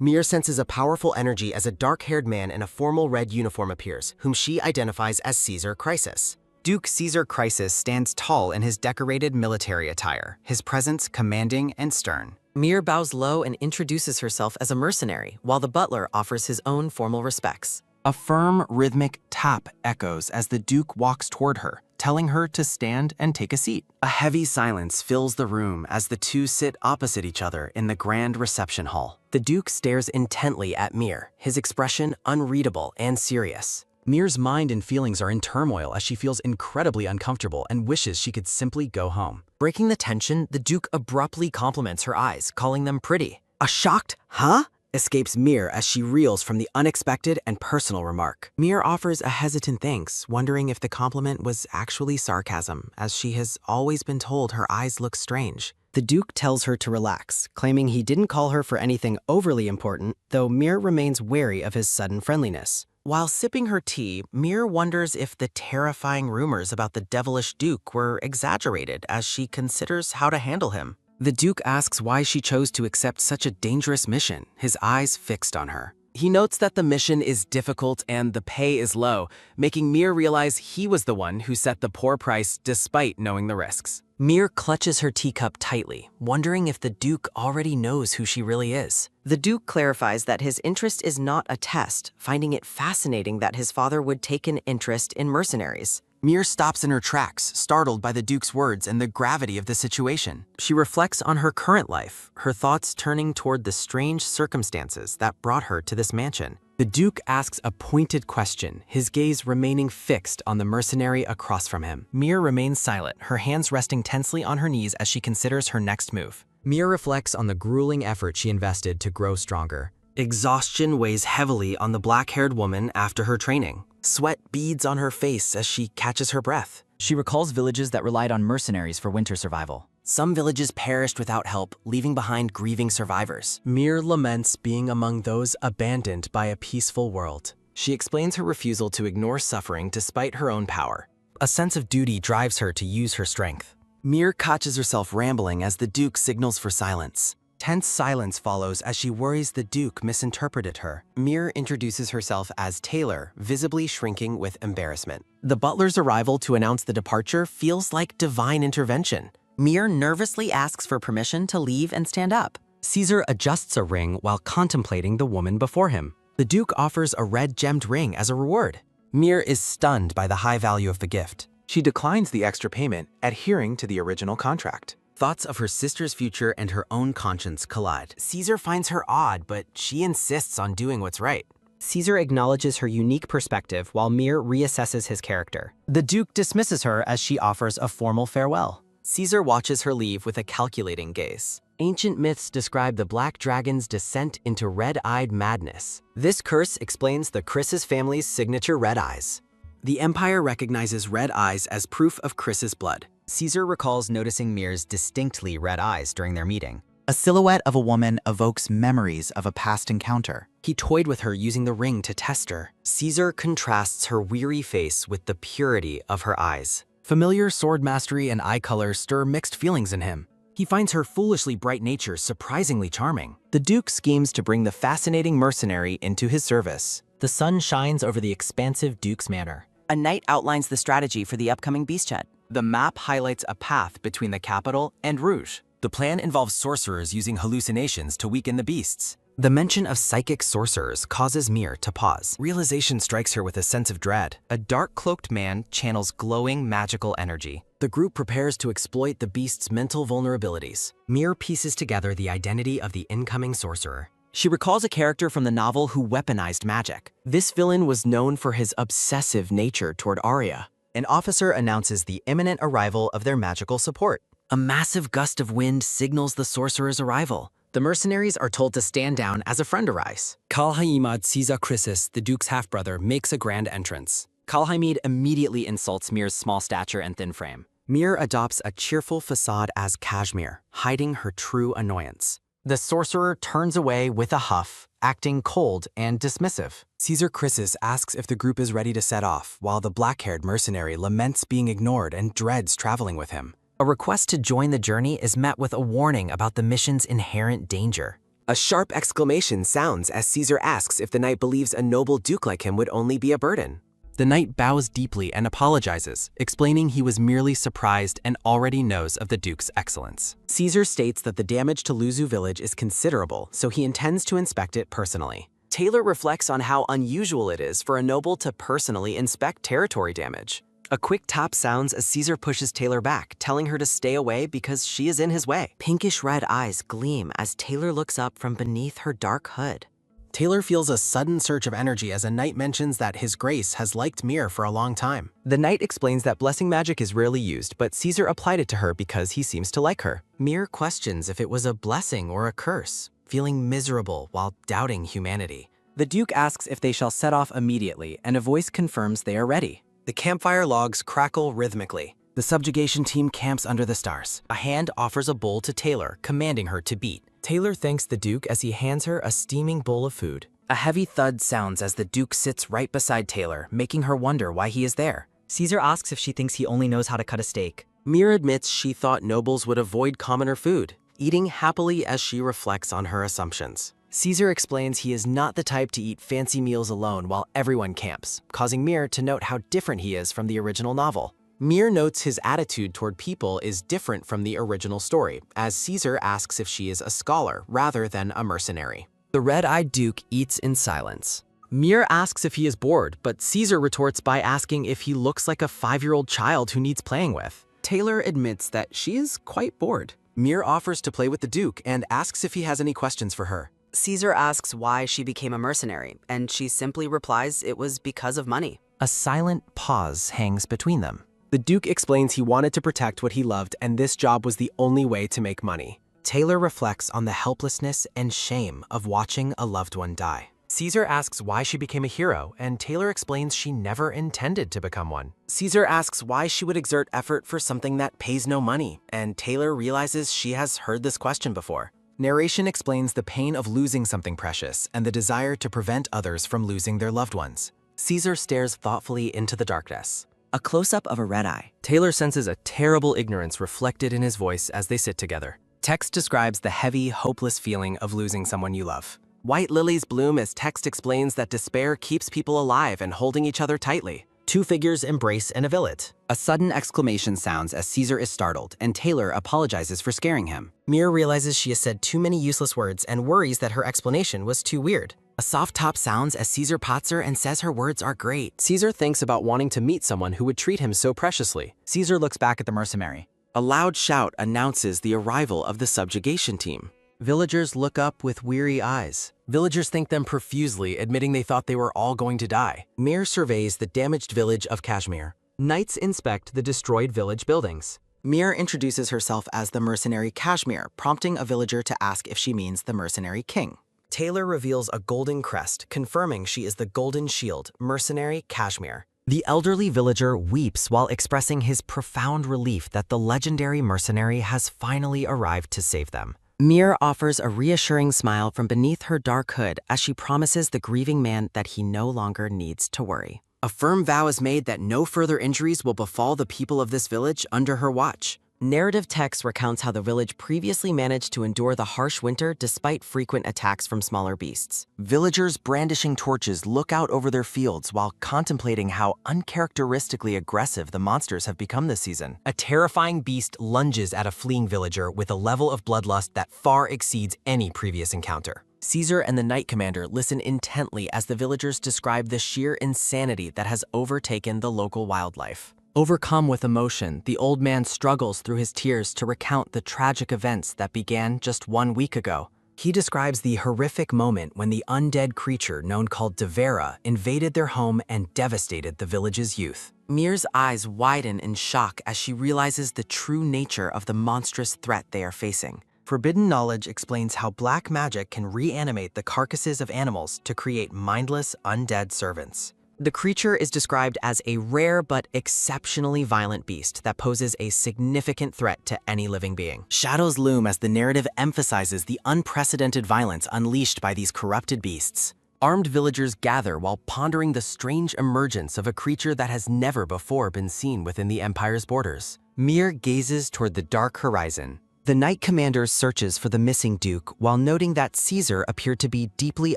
Mir senses a powerful energy as a dark-haired man in a formal red uniform appears, whom she identifies as Caesar Crisis. Duke Caesar Crisis stands tall in his decorated military attire, his presence commanding and stern. Mir bows low and introduces herself as a mercenary, while the butler offers his own formal respects. A firm, rhythmic tap echoes as the Duke walks toward her, telling her to stand and take a seat. A heavy silence fills the room as the two sit opposite each other in the grand reception hall. The Duke stares intently at Mir, his expression unreadable and serious. Mir's mind and feelings are in turmoil as she feels incredibly uncomfortable and wishes she could simply go home. Breaking the tension, the Duke abruptly compliments her eyes, calling them pretty. A shocked, "Huh?" escapes Mir as she reels from the unexpected and personal remark. Mir offers a hesitant thanks, wondering if the compliment was actually sarcasm, as she has always been told her eyes look strange. The Duke tells her to relax, claiming he didn't call her for anything overly important, though Mir remains wary of his sudden friendliness. While sipping her tea, Mir wonders if the terrifying rumors about the devilish Duke were exaggerated as she considers how to handle him. The Duke asks why she chose to accept such a dangerous mission, his eyes fixed on her. He notes that the mission is difficult and the pay is low, making Mir realize he was the one who set the poor price despite knowing the risks. Mir clutches her teacup tightly, wondering if the Duke already knows who she really is. The Duke clarifies that his interest is not a test, finding it fascinating that his father would take an interest in mercenaries. Mir stops in her tracks, startled by the Duke's words and the gravity of the situation. She reflects on her current life, her thoughts turning toward the strange circumstances that brought her to this mansion. The Duke asks a pointed question, his gaze remaining fixed on the mercenary across from him. Mir remains silent, her hands resting tensely on her knees as she considers her next move. Mir reflects on the grueling effort she invested to grow stronger. Exhaustion weighs heavily on the black-haired woman after her training. Sweat beads on her face as she catches her breath. She recalls villages that relied on mercenaries for winter survival. Some villages perished without help, leaving behind grieving survivors. Mir laments being among those abandoned by a peaceful world. She explains her refusal to ignore suffering despite her own power. A sense of duty drives her to use her strength. Mir catches herself rambling as the Duke signals for silence. Tense silence follows as she worries the Duke misinterpreted her. Mir introduces herself as Taylor, visibly shrinking with embarrassment. The butler's arrival to announce the departure feels like divine intervention. Mir nervously asks for permission to leave and stand up. Caesar adjusts a ring while contemplating the woman before him. The Duke offers a red gemmed ring as a reward. Mir is stunned by the high value of the gift. She declines the extra payment, adhering to the original contract. Thoughts of her sister's future and her own conscience collide. Caesar finds her odd, but she insists on doing what's right. Caesar acknowledges her unique perspective while Mir reassesses his character. The Duke dismisses her as she offers a formal farewell. Caesar watches her leave with a calculating gaze. Ancient myths describe the Black Dragon's descent into red-eyed madness. This curse explains the Crisis family's signature red eyes. The Empire recognizes red eyes as proof of Crisis blood. Caesar recalls noticing Mir's distinctly red eyes during their meeting. A silhouette of a woman evokes memories of a past encounter. He toyed with her using the ring to test her. Caesar contrasts her weary face with the purity of her eyes. Familiar sword mastery and eye color stir mixed feelings in him. He finds her foolishly bright nature surprisingly charming. The Duke schemes to bring the fascinating mercenary into his service. The sun shines over the expansive Duke's manor. A knight outlines the strategy for the upcoming beast chat. The map highlights a path between the capital and Rouge. The plan involves sorcerers using hallucinations to weaken the beasts. The mention of psychic sorcerers causes Mir to pause. Realization strikes her with a sense of dread. A dark-cloaked man channels glowing magical energy. The group prepares to exploit the beast's mental vulnerabilities. Mir pieces together the identity of the incoming sorcerer. She recalls a character from the novel who weaponized magic. This villain was known for his obsessive nature toward Arya. An officer announces the imminent arrival of their magical support. A massive gust of wind signals the sorcerer's arrival. The mercenaries are told to stand down as a friend arrives. Kal Haimad Caesar Crisis, the Duke's half-brother, makes a grand entrance. Kalhaimid immediately insults Mir's small stature and thin frame. Mir adopts a cheerful facade as Kashmir, hiding her true annoyance. The sorcerer turns away with a huff, acting cold and dismissive. Caesar Chrysis asks if the group is ready to set off, while the black-haired mercenary laments being ignored and dreads traveling with him. A request to join the journey is met with a warning about the mission's inherent danger. A sharp exclamation sounds as Caesar asks if the knight believes a noble duke like him would only be a burden. The knight bows deeply and apologizes, explaining he was merely surprised and already knows of the duke's excellence. Caesar states that the damage to Luzu village is considerable, so he intends to inspect it personally. Taylor reflects on how unusual it is for a noble to personally inspect territory damage. A quick tap sounds as Caesar pushes Taylor back, telling her to stay away because she is in his way. Pinkish red eyes gleam as Taylor looks up from beneath her dark hood. Taylor feels a sudden surge of energy as a knight mentions that His Grace has liked Mir for a long time. The knight explains that blessing magic is rarely used, but Caesar applied it to her because he seems to like her. Mir questions if it was a blessing or a curse, feeling miserable while doubting humanity. The duke asks if they shall set off immediately, and a voice confirms they are ready. The campfire logs crackle rhythmically. The subjugation team camps under the stars. A hand offers a bowl to Taylor, commanding her to beat. Taylor thanks the Duke as he hands her a steaming bowl of food. A heavy thud sounds as the Duke sits right beside Taylor, making her wonder why he is there. Caesar asks if she thinks he only knows how to cut a steak. Mir admits she thought nobles would avoid commoner food, eating happily as she reflects on her assumptions. Caesar explains he is not the type to eat fancy meals alone while everyone camps, causing Mir to note how different he is from the original novel. Mir notes his attitude toward people is different from the original story, as Caesar asks if she is a scholar rather than a mercenary. The red-eyed Duke eats in silence. Mir asks if he is bored, but Caesar retorts by asking if he looks like a 5-year-old child who needs playing with. Taylor admits that she is quite bored. Mir offers to play with the Duke and asks if he has any questions for her. Caesar asks why she became a mercenary, and she simply replies it was because of money. A silent pause hangs between them. The Duke explains he wanted to protect what he loved, and this job was the only way to make money. Taylor reflects on the helplessness and shame of watching a loved one die. Caesar asks why she became a hero, and Taylor explains she never intended to become one. Caesar asks why she would exert effort for something that pays no money, and Taylor realizes she has heard this question before. Narration explains the pain of losing something precious and the desire to prevent others from losing their loved ones. Caesar stares thoughtfully into the darkness. A close-up of a red eye. Taylor senses a terrible ignorance reflected in his voice as they sit together. Text describes the heavy, hopeless feeling of losing someone you love. White lilies bloom as text explains that despair keeps people alive and holding each other tightly. Two figures embrace in a billet. A sudden exclamation sounds as Caesar is startled, and Taylor apologizes for scaring him. Mir realizes she has said too many useless words and worries that her explanation was too weird. A soft tap sounds as Caesar pats her and says her words are great. Caesar thinks about wanting to meet someone who would treat him so preciously. Caesar looks back at the mercenary. A loud shout announces the arrival of the subjugation team. Villagers look up with weary eyes. Villagers thank them profusely, admitting they thought they were all going to die. Mir surveys the damaged village of Kashmir. Knights inspect the destroyed village buildings. Mir introduces herself as the mercenary Kashmir, prompting a villager to ask if she means the mercenary king. Taylor reveals a golden crest, confirming she is the Golden Shield, mercenary Kashmir. The elderly villager weeps while expressing his profound relief that the legendary mercenary has finally arrived to save them. Mir offers a reassuring smile from beneath her dark hood as she promises the grieving man that he no longer needs to worry. A firm vow is made that no further injuries will befall the people of this village under her watch. Narrative text recounts how the village previously managed to endure the harsh winter despite frequent attacks from smaller beasts. Villagers brandishing torches look out over their fields while contemplating how uncharacteristically aggressive the monsters have become this season. A terrifying beast lunges at a fleeing villager with a level of bloodlust that far exceeds any previous encounter. Caesar and the Knight Commander listen intently as the villagers describe the sheer insanity that has overtaken the local wildlife. Overcome with emotion, the old man struggles through his tears to recount the tragic events that began just 1 week ago. He describes the horrific moment when the undead creature known called Devera invaded their home and devastated the village's youth. Mir's eyes widen in shock as she realizes the true nature of the monstrous threat they are facing. Forbidden knowledge explains how black magic can reanimate the carcasses of animals to create mindless, undead servants. The creature is described as a rare but exceptionally violent beast that poses a significant threat to any living being. Shadows loom as the narrative emphasizes the unprecedented violence unleashed by these corrupted beasts. Armed villagers gather while pondering the strange emergence of a creature that has never before been seen within the Empire's borders. Mir gazes toward the dark horizon. The Knight Commander searches for the missing Duke while noting that Caesar appeared to be deeply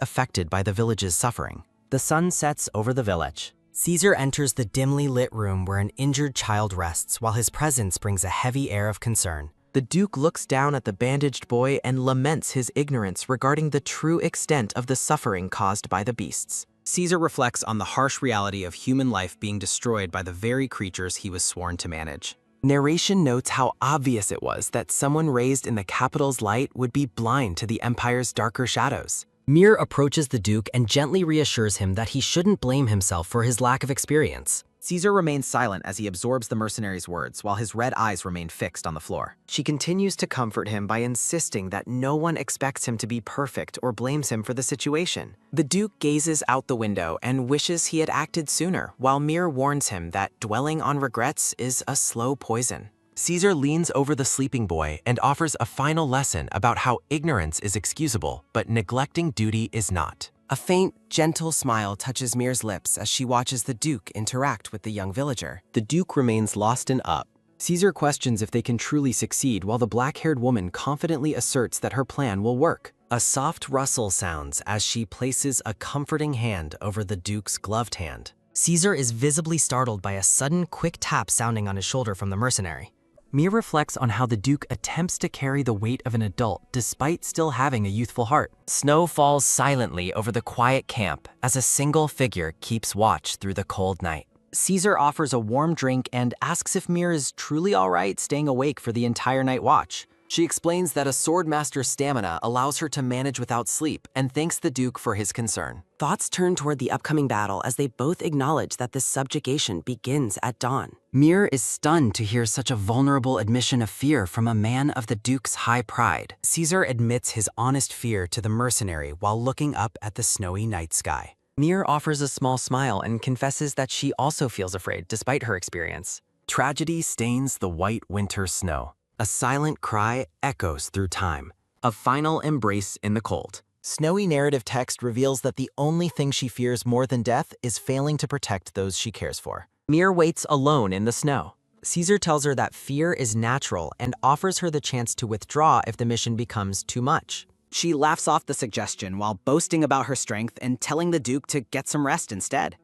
affected by the village's suffering. The sun sets over the village. Caesar enters the dimly lit room where an injured child rests while his presence brings a heavy air of concern. The Duke looks down at the bandaged boy and laments his ignorance regarding the true extent of the suffering caused by the beasts. Caesar reflects on the harsh reality of human life being destroyed by the very creatures he was sworn to manage. Narration notes how obvious it was that someone raised in the capital's light would be blind to the Empire's darker shadows. Mir approaches the Duke and gently reassures him that he shouldn't blame himself for his lack of experience. Caesar remains silent as he absorbs the mercenary's words, while his red eyes remain fixed on the floor. She continues to comfort him by insisting that no one expects him to be perfect or blames him for the situation. The Duke gazes out the window and wishes he had acted sooner, while Mir warns him that dwelling on regrets is a slow poison. Caesar leans over the sleeping boy and offers a final lesson about how ignorance is excusable, but neglecting duty is not. A faint, gentle smile touches Mir's lips as she watches the Duke interact with the young villager. The Duke remains lost in up. Caesar questions if they can truly succeed while the black-haired woman confidently asserts that her plan will work. A soft rustle sounds as she places a comforting hand over the Duke's gloved hand. Caesar is visibly startled by a sudden, quick tap sounding on his shoulder from the mercenary. Mir reflects on how the Duke attempts to carry the weight of an adult despite still having a youthful heart. Snow falls silently over the quiet camp as a single figure keeps watch through the cold night. Caesar offers a warm drink and asks if Mir is truly all right staying awake for the entire night watch. She explains that a swordmaster's stamina allows her to manage without sleep and thanks the Duke for his concern. Thoughts turn toward the upcoming battle as they both acknowledge that the subjugation begins at dawn. Mir is stunned to hear such a vulnerable admission of fear from a man of the Duke's high pride. Caesar admits his honest fear to the mercenary while looking up at the snowy night sky. Mir offers a small smile and confesses that she also feels afraid despite her experience. Tragedy stains the white winter snow. A silent cry echoes through time. A final embrace in the cold. Snowy narrative text reveals that the only thing she fears more than death is failing to protect those she cares for. Mir waits alone in the snow. Caesar tells her that fear is natural and offers her the chance to withdraw if the mission becomes too much. She laughs off the suggestion while boasting about her strength and telling the Duke to get some rest instead.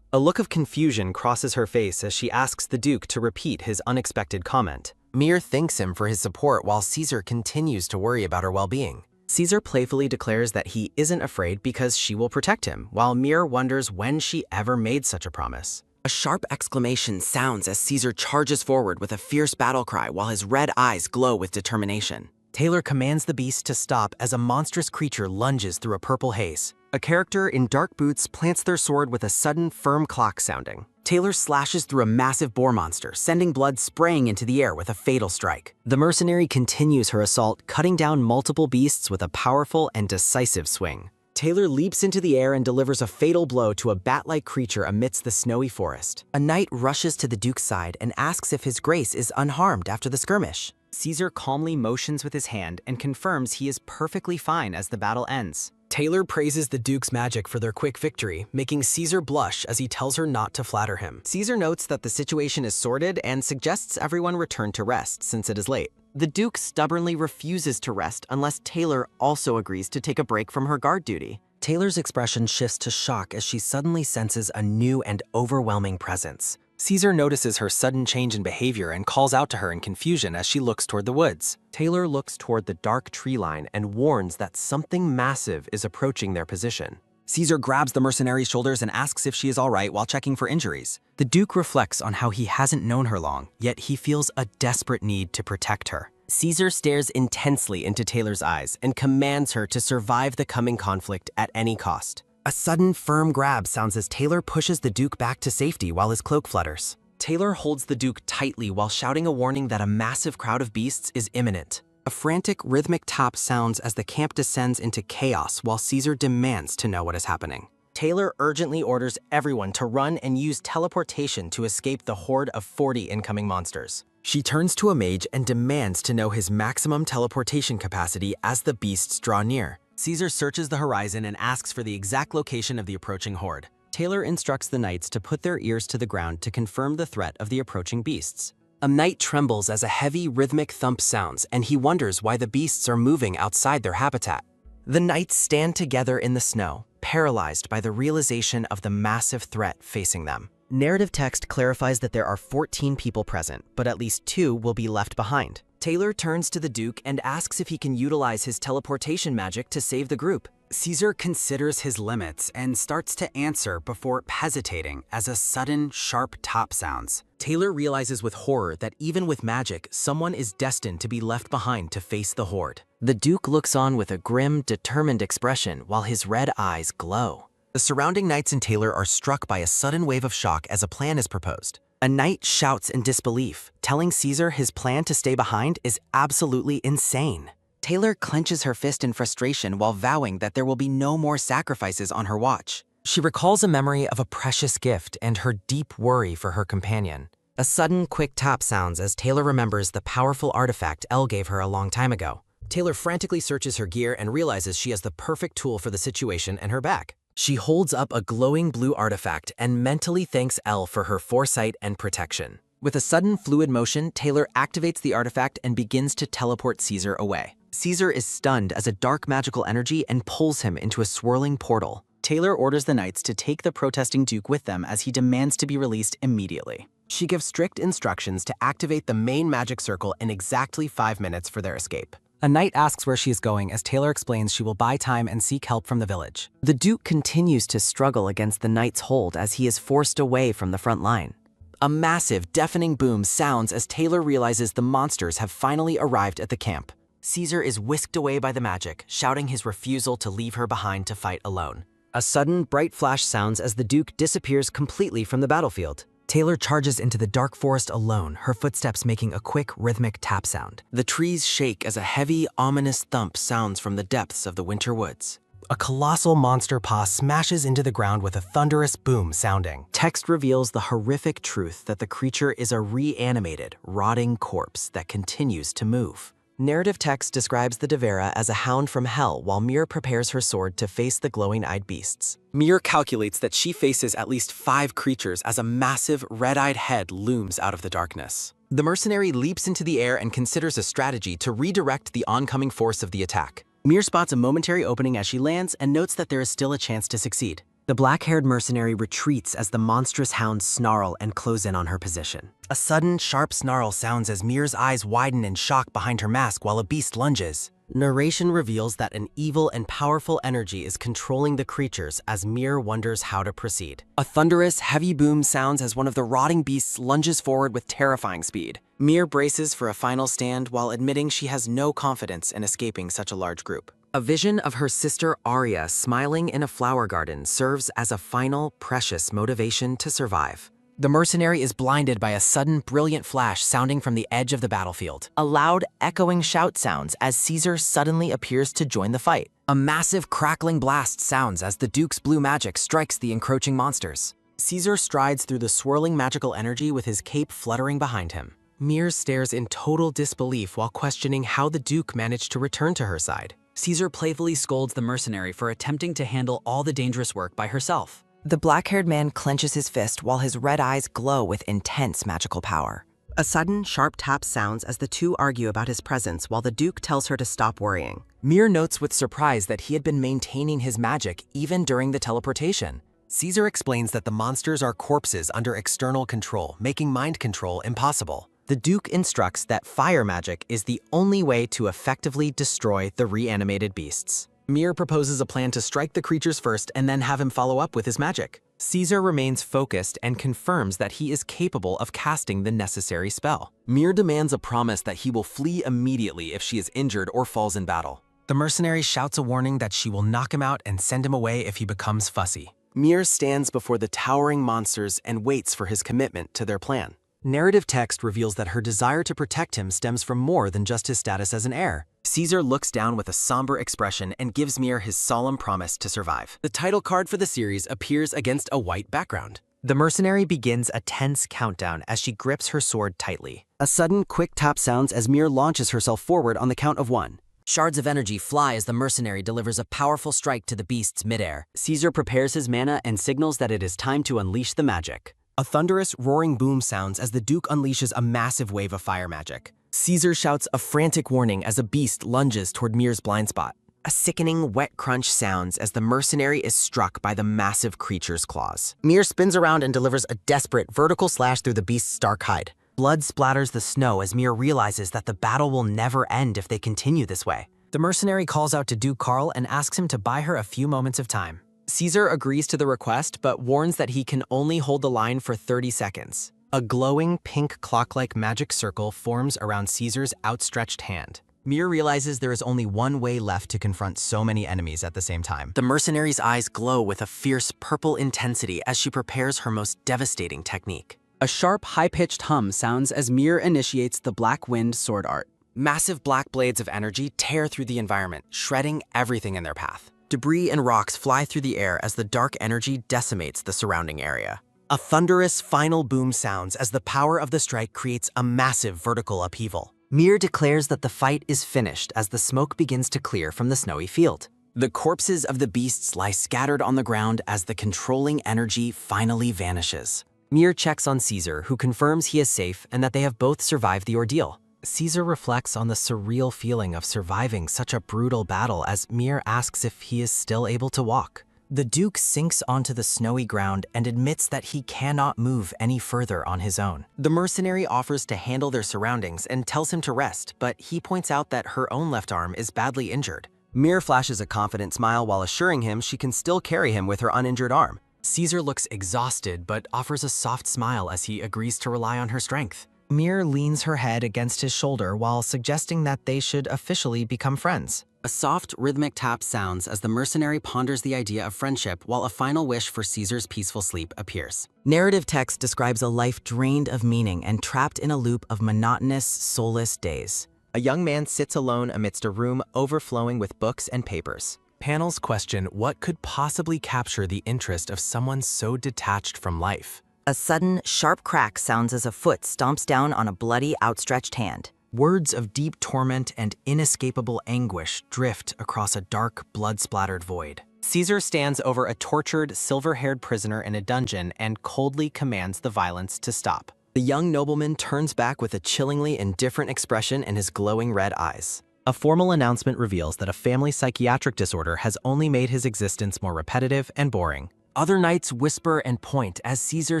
A look of confusion crosses her face as she asks the Duke to repeat his unexpected comment. Mir thanks him for his support while Caesar continues to worry about her well-being. Caesar playfully declares that he isn't afraid because she will protect him, while Mir wonders when she ever made such a promise. A sharp exclamation sounds as Caesar charges forward with a fierce battle cry while his red eyes glow with determination. Taylor commands the beast to stop as a monstrous creature lunges through a purple haze. A character in dark boots plants their sword with a sudden, firm clock sounding. Taylor slashes through a massive boar monster, sending blood spraying into the air with a fatal strike. The mercenary continues her assault, cutting down multiple beasts with a powerful and decisive swing. Taylor leaps into the air and delivers a fatal blow to a bat-like creature amidst the snowy forest. A knight rushes to the Duke's side and asks if his grace is unharmed after the skirmish. Caesar calmly motions with his hand and confirms he is perfectly fine as the battle ends. Taylor praises the Duke's magic for their quick victory, making Caesar blush as he tells her not to flatter him. Caesar notes that the situation is sorted and suggests everyone return to rest since it is late. The Duke stubbornly refuses to rest unless Taylor also agrees to take a break from her guard duty. Taylor's expression shifts to shock as she suddenly senses a new and overwhelming presence. Caesar notices her sudden change in behavior and calls out to her in confusion as she looks toward the woods. Taylor looks toward the dark tree line and warns that something massive is approaching their position. Caesar grabs the mercenary's shoulders and asks if she is all right while checking for injuries. The Duke reflects on how he hasn't known her long, yet he feels a desperate need to protect her. Caesar stares intensely into Taylor's eyes and commands her to survive the coming conflict at any cost. A sudden, firm grab sounds as Taylor pushes the Duke back to safety while his cloak flutters. Taylor holds the Duke tightly while shouting a warning that a massive crowd of beasts is imminent. A frantic, rhythmic tap sounds as the camp descends into chaos while Caesar demands to know what is happening. Taylor urgently orders everyone to run and use teleportation to escape the horde of 40 incoming monsters. She turns to a mage and demands to know his maximum teleportation capacity as the beasts draw near. Caesar searches the horizon and asks for the exact location of the approaching horde. Taylor instructs the knights to put their ears to the ground to confirm the threat of the approaching beasts. A knight trembles as a heavy, rhythmic thump sounds, and he wonders why the beasts are moving outside their habitat. The knights stand together in the snow, paralyzed by the realization of the massive threat facing them. Narrative text clarifies that there are 14 people present, but at least 2 will be left behind. Taylor turns to the Duke and asks if he can utilize his teleportation magic to save the group. Caesar considers his limits and starts to answer before hesitating as a sudden, sharp tap sounds. Taylor realizes with horror that even with magic, someone is destined to be left behind to face the horde. The Duke looks on with a grim, determined expression while his red eyes glow. The surrounding knights and Taylor are struck by a sudden wave of shock as a plan is proposed. A knight shouts in disbelief, telling Caesar his plan to stay behind is absolutely insane. Taylor clenches her fist in frustration while vowing that there will be no more sacrifices on her watch. She recalls a memory of a precious gift and her deep worry for her companion. A sudden, quick tap sounds as Taylor remembers the powerful artifact Elle gave her a long time ago. Taylor frantically searches her gear and realizes she has the perfect tool for the situation in her bag. She holds up a glowing blue artifact and mentally thanks Elle for her foresight and protection. With a sudden fluid motion, Taylor activates the artifact and begins to teleport Caesar away. Caesar is stunned as a dark magical energy and pulls him into a swirling portal. Taylor orders the knights to take the protesting Duke with them as he demands to be released immediately. She gives strict instructions to activate the main magic circle in exactly 5 minutes for their escape. A knight asks where she is going as Taylor explains she will buy time and seek help from the village. The Duke continues to struggle against the knight's hold as he is forced away from the front line. A massive, deafening boom sounds as Taylor realizes the monsters have finally arrived at the camp. Caesar is whisked away by the magic, shouting his refusal to leave her behind to fight alone. A sudden, bright flash sounds as the Duke disappears completely from the battlefield. Taylor charges into the dark forest alone, her footsteps making a quick, rhythmic tap sound. The trees shake as a heavy, ominous thump sounds from the depths of the winter woods. A colossal monster paw smashes into the ground with a thunderous boom sounding. Text reveals the horrific truth that the creature is a reanimated, rotting corpse that continues to move. Narrative text describes the Devera as a hound from hell while Mir prepares her sword to face the glowing-eyed beasts. Mir calculates that she faces at least 5 creatures as a massive, red-eyed head looms out of the darkness. The mercenary leaps into the air and considers a strategy to redirect the oncoming force of the attack. Mir spots a momentary opening as she lands and notes that there is still a chance to succeed. The black-haired mercenary retreats as the monstrous hounds snarl and close in on her position. A sudden, sharp snarl sounds as Mir's eyes widen in shock behind her mask while a beast lunges. Narration reveals that an evil and powerful energy is controlling the creatures as Mir wonders how to proceed. A thunderous, heavy boom sounds as one of the rotting beasts lunges forward with terrifying speed. Mir braces for a final stand while admitting she has no confidence in escaping such a large group. A vision of her sister Arya smiling in a flower garden serves as a final, precious motivation to survive. The mercenary is blinded by a sudden, brilliant flash sounding from the edge of the battlefield. A loud, echoing shout sounds as Caesar suddenly appears to join the fight. A massive, crackling blast sounds as the Duke's blue magic strikes the encroaching monsters. Caesar strides through the swirling magical energy with his cape fluttering behind him. Mir stares in total disbelief while questioning how the Duke managed to return to her side. Caesar playfully scolds the mercenary for attempting to handle all the dangerous work by herself. The black-haired man clenches his fist while his red eyes glow with intense magical power. A sudden, sharp tap sounds as the two argue about his presence while the Duke tells her to stop worrying. Mir notes with surprise that he had been maintaining his magic even during the teleportation. Caesar explains that the monsters are corpses under external control, making mind control impossible. The Duke instructs that fire magic is the only way to effectively destroy the reanimated beasts. Mir proposes a plan to strike the creatures first and then have him follow up with his magic. Caesar remains focused and confirms that he is capable of casting the necessary spell. Mir demands a promise that he will flee immediately if she is injured or falls in battle. The mercenary shouts a warning that she will knock him out and send him away if he becomes fussy. Mir stands before the towering monsters and waits for his commitment to their plan. Narrative text reveals that her desire to protect him stems from more than just his status as an heir. Caesar looks down with a somber expression and gives Mir his solemn promise to survive. The title card for the series appears against a white background. The mercenary begins a tense countdown as she grips her sword tightly. A sudden, quick tap sounds as Mir launches herself forward on the count of 1. Shards of energy fly as the mercenary delivers a powerful strike to the beast's midair. Caesar prepares his mana and signals that it is time to unleash the magic. A thunderous, roaring boom sounds as the Duke unleashes a massive wave of fire magic. Caesar shouts a frantic warning as a beast lunges toward Mir's blind spot. A sickening, wet crunch sounds as the mercenary is struck by the massive creature's claws. Mir spins around and delivers a desperate vertical slash through the beast's dark hide. Blood splatters the snow as Mir realizes that the battle will never end if they continue this way. The mercenary calls out to Duke Karl and asks him to buy her a few moments of time. Caesar agrees to the request, but warns that he can only hold the line for 30 seconds. A glowing pink clock-like magic circle forms around Caesar's outstretched hand. Mir realizes there is only one way left to confront so many enemies at the same time. The mercenary's eyes glow with a fierce purple intensity as she prepares her most devastating technique. A sharp, high-pitched hum sounds as Mir initiates the Black Wind sword art. Massive black blades of energy tear through the environment, shredding everything in their path. Debris and rocks fly through the air as the dark energy decimates the surrounding area. A thunderous final boom sounds as the power of the strike creates a massive vertical upheaval. Mir declares that the fight is finished as the smoke begins to clear from the snowy field. The corpses of the beasts lie scattered on the ground as the controlling energy finally vanishes. Mir checks on Caesar, who confirms he is safe and that they have both survived the ordeal. Caesar reflects on the surreal feeling of surviving such a brutal battle as Mir asks if he is still able to walk. The Duke sinks onto the snowy ground and admits that he cannot move any further on his own. The mercenary offers to handle their surroundings and tells him to rest, but he points out that her own left arm is badly injured. Mir flashes a confident smile while assuring him she can still carry him with her uninjured arm. Caesar looks exhausted but offers a soft smile as he agrees to rely on her strength. Mir leans her head against his shoulder while suggesting that they should officially become friends. A soft, rhythmic tap sounds as the mercenary ponders the idea of friendship while a final wish for Caesar's peaceful sleep appears. Narrative text describes a life drained of meaning and trapped in a loop of monotonous, soulless days. A young man sits alone amidst a room overflowing with books and papers. Panels question what could possibly capture the interest of someone so detached from life. A sudden, sharp crack sounds as a foot stomps down on a bloody, outstretched hand. Words of deep torment and inescapable anguish drift across a dark, blood-splattered void. Caesar stands over a tortured, silver-haired prisoner in a dungeon and coldly commands the violence to stop. The young nobleman turns back with a chillingly indifferent expression in his glowing red eyes. A formal announcement reveals that a family psychiatric disorder has only made his existence more repetitive and boring. Other knights whisper and point as Caesar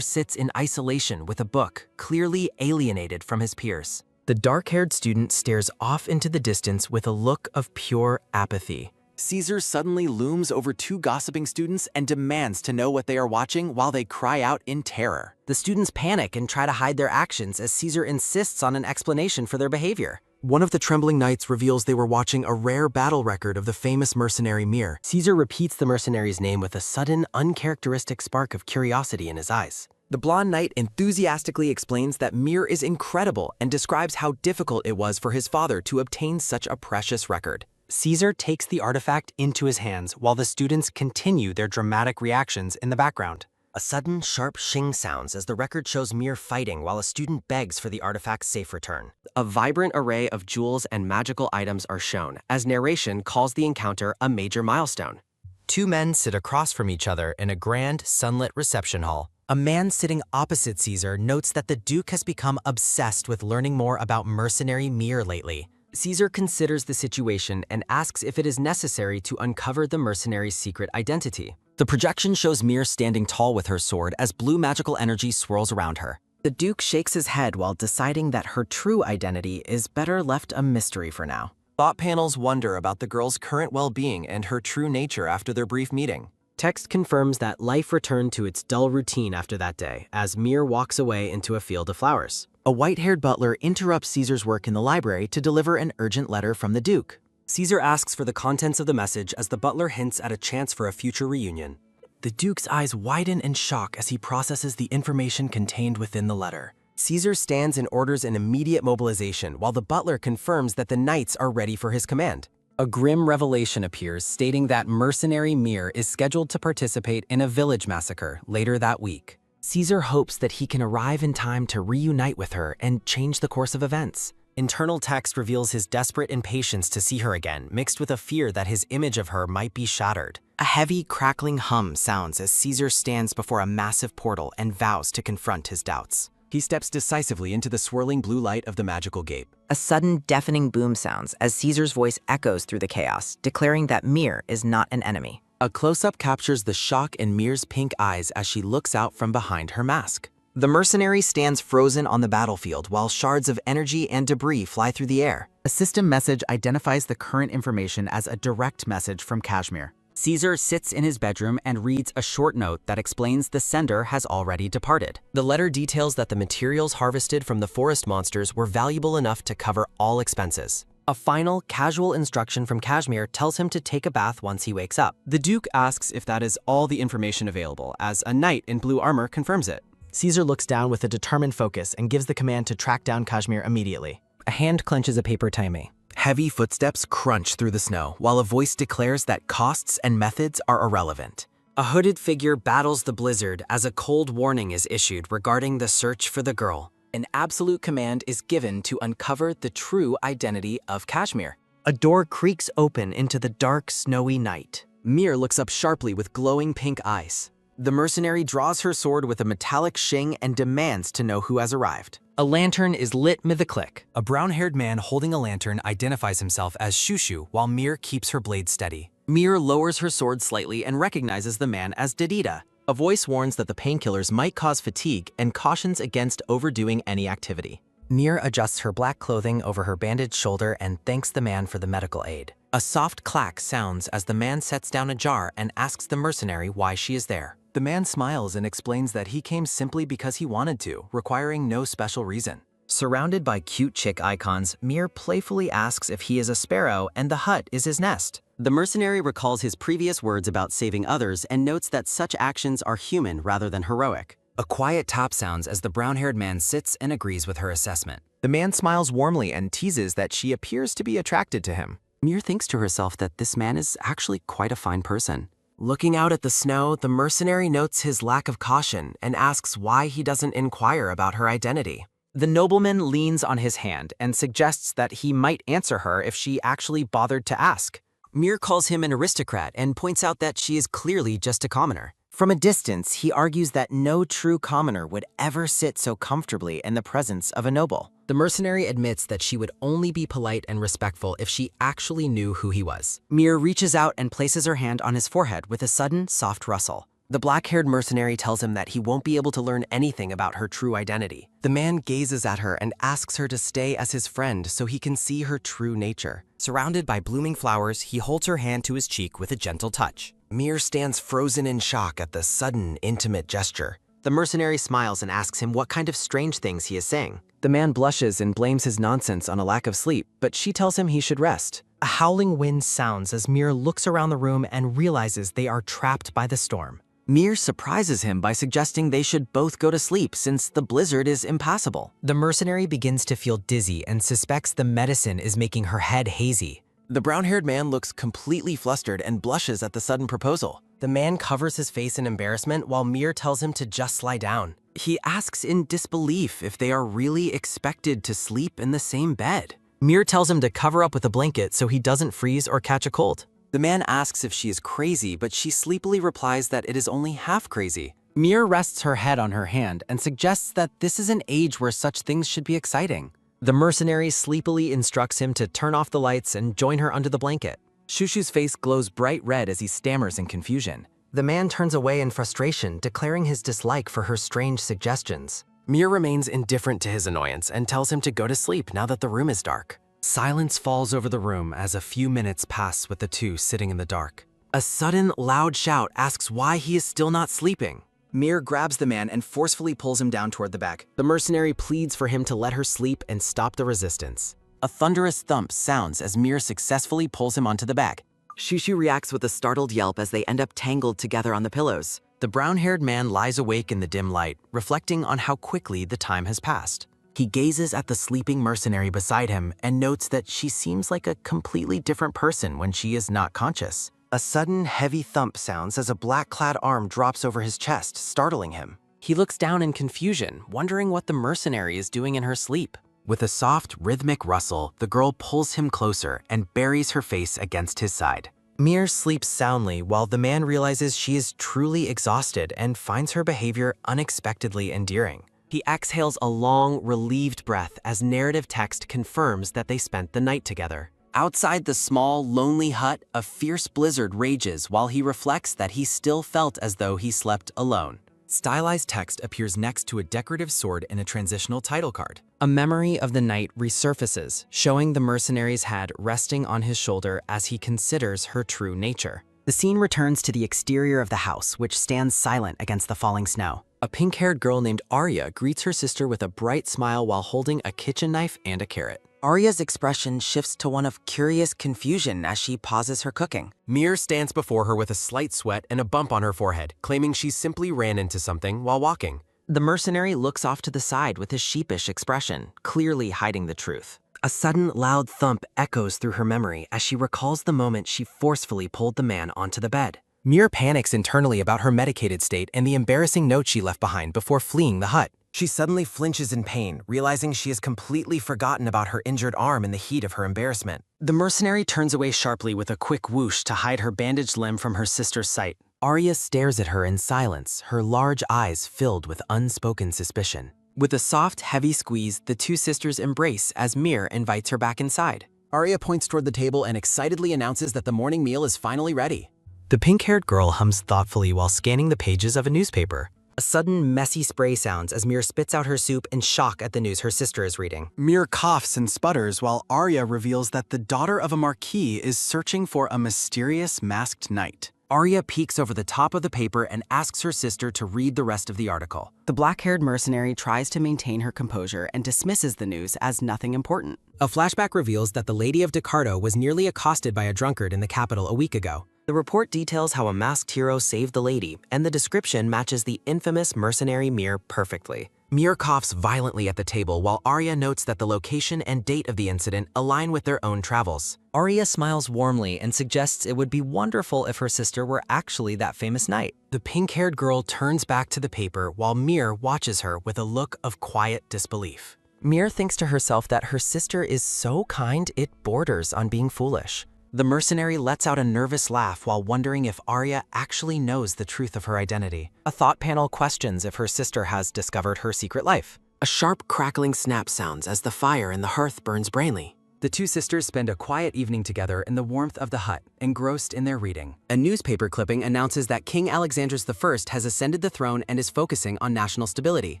sits in isolation with a book, clearly alienated from his peers. The dark-haired student stares off into the distance with a look of pure apathy. Caesar suddenly looms over two gossiping students and demands to know what they are watching while they cry out in terror. The students panic and try to hide their actions as Caesar insists on an explanation for their behavior. One of the trembling knights reveals they were watching a rare battle record of the famous mercenary Mir. Caesar repeats the mercenary's name with a sudden, uncharacteristic spark of curiosity in his eyes. The blonde knight enthusiastically explains that Mir is incredible and describes how difficult it was for his father to obtain such a precious record. Caesar takes the artifact into his hands while the students continue their dramatic reactions in the background. A sudden, sharp shing sounds as the record shows Mir fighting while a student begs for the artifact's safe return. A vibrant array of jewels and magical items are shown, as narration calls the encounter a major milestone. Two men sit across from each other in a grand, sunlit reception hall. A man sitting opposite Caesar notes that the Duke has become obsessed with learning more about mercenary Mir lately. Caesar considers the situation and asks if it is necessary to uncover the mercenary's secret identity. The projection shows Mir standing tall with her sword as blue magical energy swirls around her. The Duke shakes his head while deciding that her true identity is better left a mystery for now. Thought panels wonder about the girl's current well-being and her true nature after their brief meeting. Text confirms that life returned to its dull routine after that day, as Mir walks away into a field of flowers. A white-haired butler interrupts Caesar's work in the library to deliver an urgent letter from the Duke. Caesar asks for the contents of the message as the butler hints at a chance for a future reunion. The Duke's eyes widen in shock as he processes the information contained within the letter. Caesar stands and orders an immediate mobilization while the butler confirms that the knights are ready for his command. A grim revelation appears stating that mercenary Mir is scheduled to participate in a village massacre later that week. Caesar hopes that he can arrive in time to reunite with her and change the course of events. Internal text reveals his desperate impatience to see her again, mixed with a fear that his image of her might be shattered. A heavy, crackling hum sounds as Caesar stands before a massive portal and vows to confront his doubts. He steps decisively into the swirling blue light of the magical gate. A sudden, deafening boom sounds as Caesar's voice echoes through the chaos, declaring that Mir is not an enemy. A close-up captures the shock in Mir's pink eyes as she looks out from behind her mask. The mercenary stands frozen on the battlefield while shards of energy and debris fly through the air. A system message identifies the current information as a direct message from Kashmir. Caesar sits in his bedroom and reads a short note that explains the sender has already departed. The letter details that the materials harvested from the forest monsters were valuable enough to cover all expenses. A final, casual instruction from Kashmir tells him to take a bath once he wakes up. The Duke asks if that is all the information available, as a knight in blue armor confirms it. Caesar looks down with a determined focus and gives the command to track down Kashmir immediately. A hand clenches a paper timey. Heavy footsteps crunch through the snow, while a voice declares that costs and methods are irrelevant. A hooded figure battles the blizzard as a cold warning is issued regarding the search for the girl. An absolute command is given to uncover the true identity of Kashmir. A door creaks open into the dark, snowy night. Mir looks up sharply with glowing pink eyes. The mercenary draws her sword with a metallic shing and demands to know who has arrived. A lantern is lit with a click. A brown-haired man holding a lantern identifies himself as Shushu while Mir keeps her blade steady. Mir lowers her sword slightly and recognizes the man as Dedita. A voice warns that the painkillers might cause fatigue and cautions against overdoing any activity. Mir adjusts her black clothing over her bandaged shoulder and thanks the man for the medical aid. A soft clack sounds as the man sets down a jar and asks the mercenary why she is there. The man smiles and explains that he came simply because he wanted to, requiring no special reason. Surrounded by cute chick icons, Mir playfully asks if he is a sparrow and the hut is his nest. The mercenary recalls his previous words about saving others and notes that such actions are human rather than heroic. A quiet tap sounds as the brown-haired man sits and agrees with her assessment. The man smiles warmly and teases that she appears to be attracted to him. Mir thinks to herself that this man is actually quite a fine person. Looking out at the snow, the mercenary notes his lack of caution and asks why he doesn't inquire about her identity. The nobleman leans on his hand and suggests that he might answer her if she actually bothered to ask. Mir calls him an aristocrat and points out that she is clearly just a commoner. From a distance, he argues that no true commoner would ever sit so comfortably in the presence of a noble. The mercenary admits that she would only be polite and respectful if she actually knew who he was. Mir reaches out and places her hand on his forehead with a sudden, soft rustle. The black-haired mercenary tells him that he won't be able to learn anything about her true identity. The man gazes at her and asks her to stay as his friend so he can see her true nature. Surrounded by blooming flowers, he holds her hand to his cheek with a gentle touch. Mir stands frozen in shock at the sudden, intimate gesture. The mercenary smiles and asks him what kind of strange things he is saying. The man blushes and blames his nonsense on a lack of sleep, but she tells him he should rest. A howling wind sounds as Mir looks around the room and realizes they are trapped by the storm. Mir surprises him by suggesting they should both go to sleep since the blizzard is impassable. The mercenary begins to feel dizzy and suspects the medicine is making her head hazy. The brown-haired man looks completely flustered and blushes at the sudden proposal. The man covers his face in embarrassment while Mir tells him to just lie down. He asks in disbelief if they are really expected to sleep in the same bed. Mir tells him to cover up with a blanket so he doesn't freeze or catch a cold. The man asks if she is crazy, but she sleepily replies that it is only half crazy. Mir rests her head on her hand and suggests that this is an age where such things should be exciting. The mercenary sleepily instructs him to turn off the lights and join her under the blanket. Shushu's face glows bright red as he stammers in confusion. The man turns away in frustration, declaring his dislike for her strange suggestions. Mir remains indifferent to his annoyance and tells him to go to sleep now that the room is dark. Silence falls over the room as a few minutes pass with the two sitting in the dark. A sudden, loud shout asks why he is still not sleeping. Mir grabs the man and forcefully pulls him down toward the back. The mercenary pleads for him to let her sleep and stop the resistance. A thunderous thump sounds as Mir successfully pulls him onto the back. Shushu reacts with a startled yelp as they end up tangled together on the pillows. The brown-haired man lies awake in the dim light, reflecting on how quickly the time has passed. He gazes at the sleeping mercenary beside him and notes that she seems like a completely different person when she is not conscious. A sudden, heavy thump sounds as a black-clad arm drops over his chest, startling him. He looks down in confusion, wondering what the mercenary is doing in her sleep. With a soft, rhythmic rustle, the girl pulls him closer and buries her face against his side. Mir sleeps soundly while the man realizes she is truly exhausted and finds her behavior unexpectedly endearing. He exhales a long, relieved breath as narrative text confirms that they spent the night together. Outside the small, lonely hut, a fierce blizzard rages while he reflects that he still felt as though he slept alone. Stylized text appears next to a decorative sword in a transitional title card. A memory of the night resurfaces, showing the mercenary's head resting on his shoulder as he considers her true nature. The scene returns to the exterior of the house, which stands silent against the falling snow. A pink-haired girl named Arya greets her sister with a bright smile while holding a kitchen knife and a carrot. Arya's expression shifts to one of curious confusion as she pauses her cooking. Mir stands before her with a slight sweat and a bump on her forehead, claiming she simply ran into something while walking. The mercenary looks off to the side with a sheepish expression, clearly hiding the truth. A sudden, loud thump echoes through her memory as she recalls the moment she forcefully pulled the man onto the bed. Mir panics internally about her medicated state and the embarrassing note she left behind before fleeing the hut. She suddenly flinches in pain, realizing she has completely forgotten about her injured arm in the heat of her embarrassment. The mercenary turns away sharply with a quick whoosh to hide her bandaged limb from her sister's sight. Arya stares at her in silence, her large eyes filled with unspoken suspicion. With a soft, heavy squeeze, the two sisters embrace as Mir invites her back inside. Arya points toward the table and excitedly announces that the morning meal is finally ready. The pink-haired girl hums thoughtfully while scanning the pages of a newspaper. A sudden, messy spray sounds as Mir spits out her soup in shock at the news her sister is reading. Mir coughs and sputters while Arya reveals that the daughter of a marquis is searching for a mysterious masked knight. Arya peeks over the top of the paper and asks her sister to read the rest of the article. The black-haired mercenary tries to maintain her composure and dismisses the news as nothing important. A flashback reveals that the Lady of Dakarto was nearly accosted by a drunkard in the capital a week ago. The report details how a masked hero saved the lady, and the description matches the infamous mercenary Mir perfectly. Mir coughs violently at the table while Arya notes that the location and date of the incident align with their own travels. Arya smiles warmly and suggests it would be wonderful if her sister were actually that famous knight. The pink-haired girl turns back to the paper while Mir watches her with a look of quiet disbelief. Mir thinks to herself that her sister is so kind it borders on being foolish. The mercenary lets out a nervous laugh while wondering if Arya actually knows the truth of her identity. A thought panel questions if her sister has discovered her secret life. A sharp crackling snap sounds as the fire in the hearth burns brightly. The two sisters spend a quiet evening together in the warmth of the hut, engrossed in their reading. A newspaper clipping announces that King Alexandros I has ascended the throne and is focusing on national stability.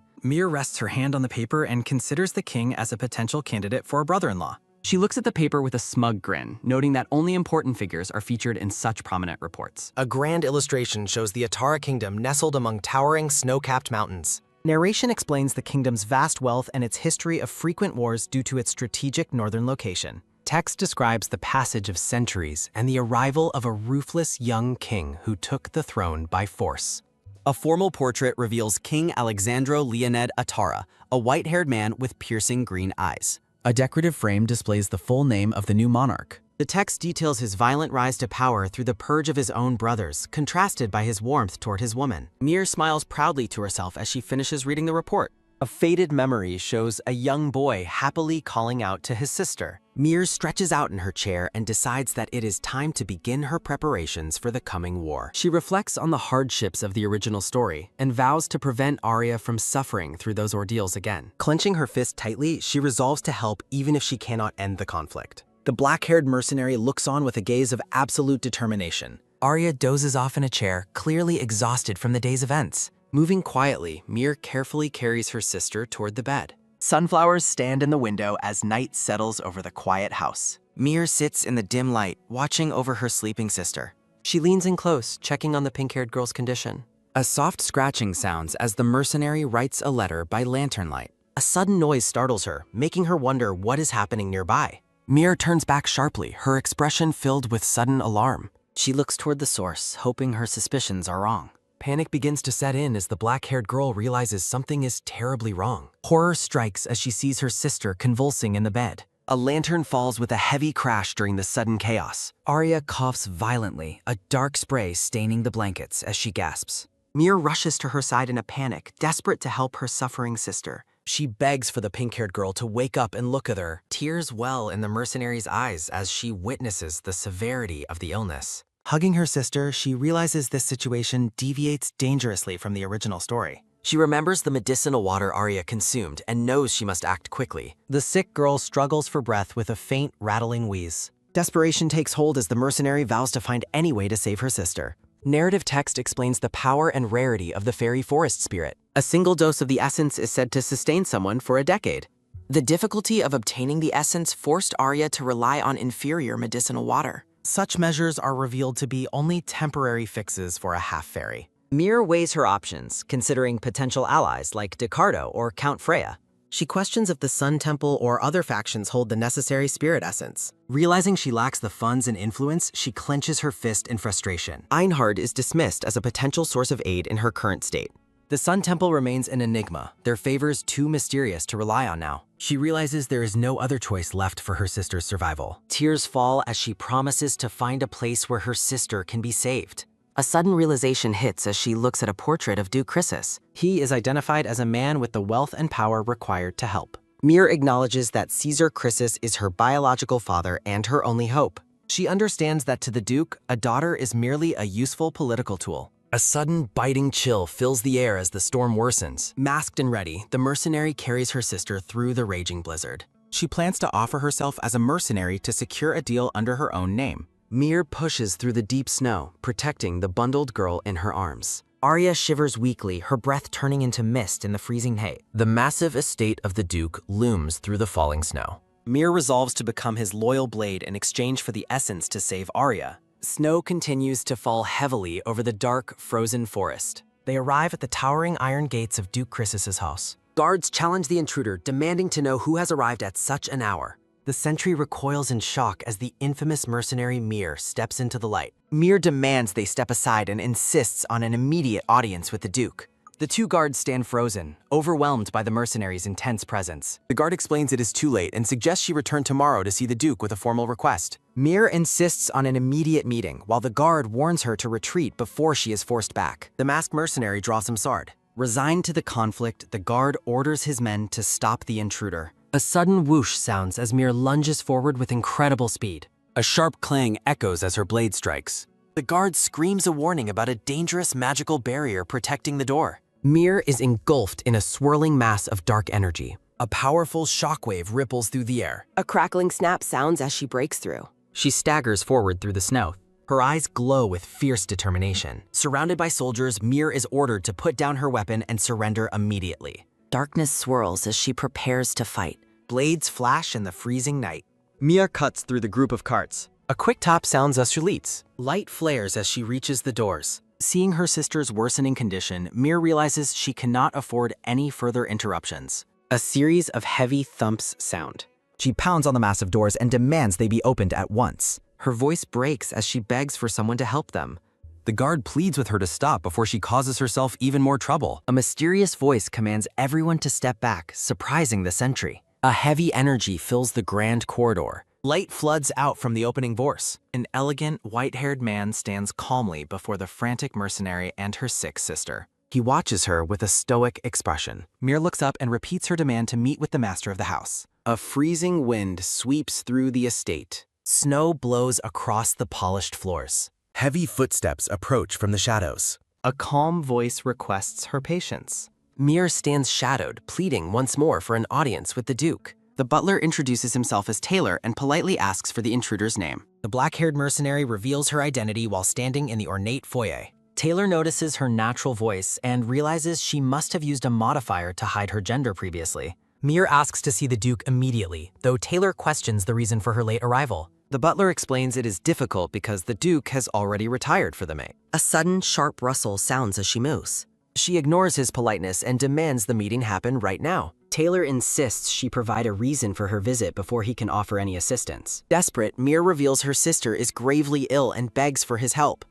Mir rests her hand on the paper and considers the king as a potential candidate for a brother-in-law. She looks at the paper with a smug grin, noting that only important figures are featured in such prominent reports. A grand illustration shows the Atara kingdom nestled among towering snow-capped mountains. Narration explains the kingdom's vast wealth and its history of frequent wars due to its strategic northern location. Text describes the passage of centuries and the arrival of a ruthless young king who took the throne by force. A formal portrait reveals King Alexandro Leonid Atara, a white-haired man with piercing green eyes. A decorative frame displays the full name of the new monarch. The text details his violent rise to power through the purge of his own brothers, contrasted by his warmth toward his woman. Mir smiles proudly to herself as she finishes reading the report. A faded memory shows a young boy happily calling out to his sister. Mir stretches out in her chair and decides that it is time to begin her preparations for the coming war. She reflects on the hardships of the original story and vows to prevent Arya from suffering through those ordeals again. Clenching her fist tightly, she resolves to help even if she cannot end the conflict. The black-haired mercenary looks on with a gaze of absolute determination. Arya dozes off in a chair, clearly exhausted from the day's events. Moving quietly, Mir carefully carries her sister toward the bed. Sunflowers stand in the window as night settles over the quiet house. Mir sits in the dim light, watching over her sleeping sister. She leans in close, checking on the pink-haired girl's condition. A soft scratching sounds as the mercenary writes a letter by lantern light. A sudden noise startles her, making her wonder what is happening nearby. Mir turns back sharply, her expression filled with sudden alarm. She looks toward the source, hoping her suspicions are wrong. Panic begins to set in as the black-haired girl realizes something is terribly wrong. Horror strikes as she sees her sister convulsing in the bed. A lantern falls with a heavy crash during the sudden chaos. Arya coughs violently, a dark spray staining the blankets as she gasps. Mir rushes to her side in a panic, desperate to help her suffering sister. She begs for the pink-haired girl to wake up and look at her. Tears well in the mercenary's eyes as she witnesses the severity of the illness. Hugging her sister, she realizes this situation deviates dangerously from the original story. She remembers the medicinal water Arya consumed and knows she must act quickly. The sick girl struggles for breath with a faint, rattling wheeze. Desperation takes hold as the mercenary vows to find any way to save her sister. Narrative text explains the power and rarity of the fairy forest spirit. A single dose of the essence is said to sustain someone for a decade. The difficulty of obtaining the essence forced Arya to rely on inferior medicinal water. Such measures are revealed to be only temporary fixes for a half-fairy. Mir weighs her options, considering potential allies like Decardo or Count Freya. She questions if the Sun Temple or other factions hold the necessary spirit essence. Realizing she lacks the funds and influence, she clenches her fist in frustration. Einhard is dismissed as a potential source of aid in her current state. The Sun Temple remains an enigma, their favors too mysterious to rely on now. She realizes there is no other choice left for her sister's survival. Tears fall as she promises to find a place where her sister can be saved. A sudden realization hits as she looks at a portrait of Duke Chrysis. He is identified as a man with the wealth and power required to help. Mir acknowledges that Caesar Chrysis is her biological father and her only hope. She understands that to the Duke, a daughter is merely a useful political tool. A sudden, biting chill fills the air as the storm worsens. Masked and ready, the mercenary carries her sister through the raging blizzard. She plans to offer herself as a mercenary to secure a deal under her own name. Mir pushes through the deep snow, protecting the bundled girl in her arms. Arya shivers weakly, her breath turning into mist in the freezing hay. The massive estate of the Duke looms through the falling snow. Mir resolves to become his loyal blade in exchange for the essence to save Arya. Snow continues to fall heavily over the dark, frozen forest. They arrive at the towering iron gates of Duke Chrysis' house. Guards challenge the intruder, demanding to know who has arrived at such an hour. The sentry recoils in shock as the infamous mercenary Mir steps into the light. Mir demands they step aside and insists on an immediate audience with the Duke. The two guards stand frozen, overwhelmed by the mercenary's intense presence. The guard explains it is too late and suggests she return tomorrow to see the Duke with a formal request. Mir insists on an immediate meeting, while the guard warns her to retreat before she is forced back. The masked mercenary draws some sword. Resigned to the conflict, the guard orders his men to stop the intruder. A sudden whoosh sounds as Mir lunges forward with incredible speed. A sharp clang echoes as her blade strikes. The guard screams a warning about a dangerous magical barrier protecting the door. Mir is engulfed in a swirling mass of dark energy. A powerful shockwave ripples through the air. A crackling snap sounds as she breaks through. She staggers forward through the snow. Her eyes glow with fierce determination. Surrounded by soldiers, Mir is ordered to put down her weapon and surrender immediately. Darkness swirls as she prepares to fight. Blades flash in the freezing night. Mir cuts through the group of carts. A quick tap sounds as she leads. Light flares as she reaches the doors. Seeing her sister's worsening condition, Mir realizes she cannot afford any further interruptions. A series of heavy thumps sound. She pounds on the massive doors and demands they be opened at once. Her voice breaks as she begs for someone to help them. The guard pleads with her to stop before she causes herself even more trouble. A mysterious voice commands everyone to step back, surprising the sentry. A heavy energy fills the grand corridor. Light floods out from the opening doors. An elegant, white-haired man stands calmly before the frantic mercenary and her sick sister. He watches her with a stoic expression. Mir looks up and repeats her demand to meet with the master of the house. A freezing wind sweeps through the estate. Snow blows across the polished floors. Heavy footsteps approach from the shadows. A calm voice requests her patience. Mir stands shadowed, pleading once more for an audience with the Duke. The butler introduces himself as Taylor and politely asks for the intruder's name. The black-haired mercenary reveals her identity while standing in the ornate foyer. Taylor notices her natural voice and realizes she must have used a modifier to hide her gender previously. Mir asks to see the Duke immediately, though Taylor questions the reason for her late arrival. The butler explains it is difficult because the Duke has already retired for the night. A sudden, sharp rustle sounds as she moves. She ignores his politeness and demands the meeting happen right now. Taylor insists she provide a reason for her visit before he can offer any assistance. Desperate, Mir reveals her sister is gravely ill and begs for his help.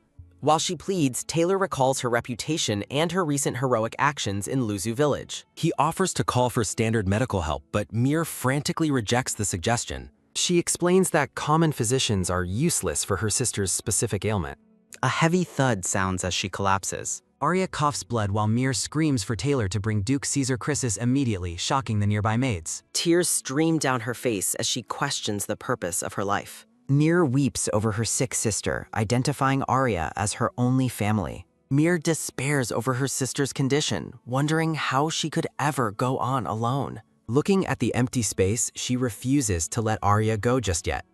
While she pleads, Taylor recalls her reputation and her recent heroic actions in Luzu Village. He offers to call for standard medical help, but Mir frantically rejects the suggestion. She explains that common physicians are useless for her sister's specific ailment. A heavy thud sounds as she collapses. Arya coughs blood while Mir screams for Taylor to bring Duke Caesar Chrysis immediately, shocking the nearby maids. Tears stream down her face as she questions the purpose of her life. Mir weeps over her sick sister, identifying Arya as her only family. Mir despairs over her sister's condition, wondering how she could ever go on alone. Looking at the empty space, she refuses to let Arya go just yet.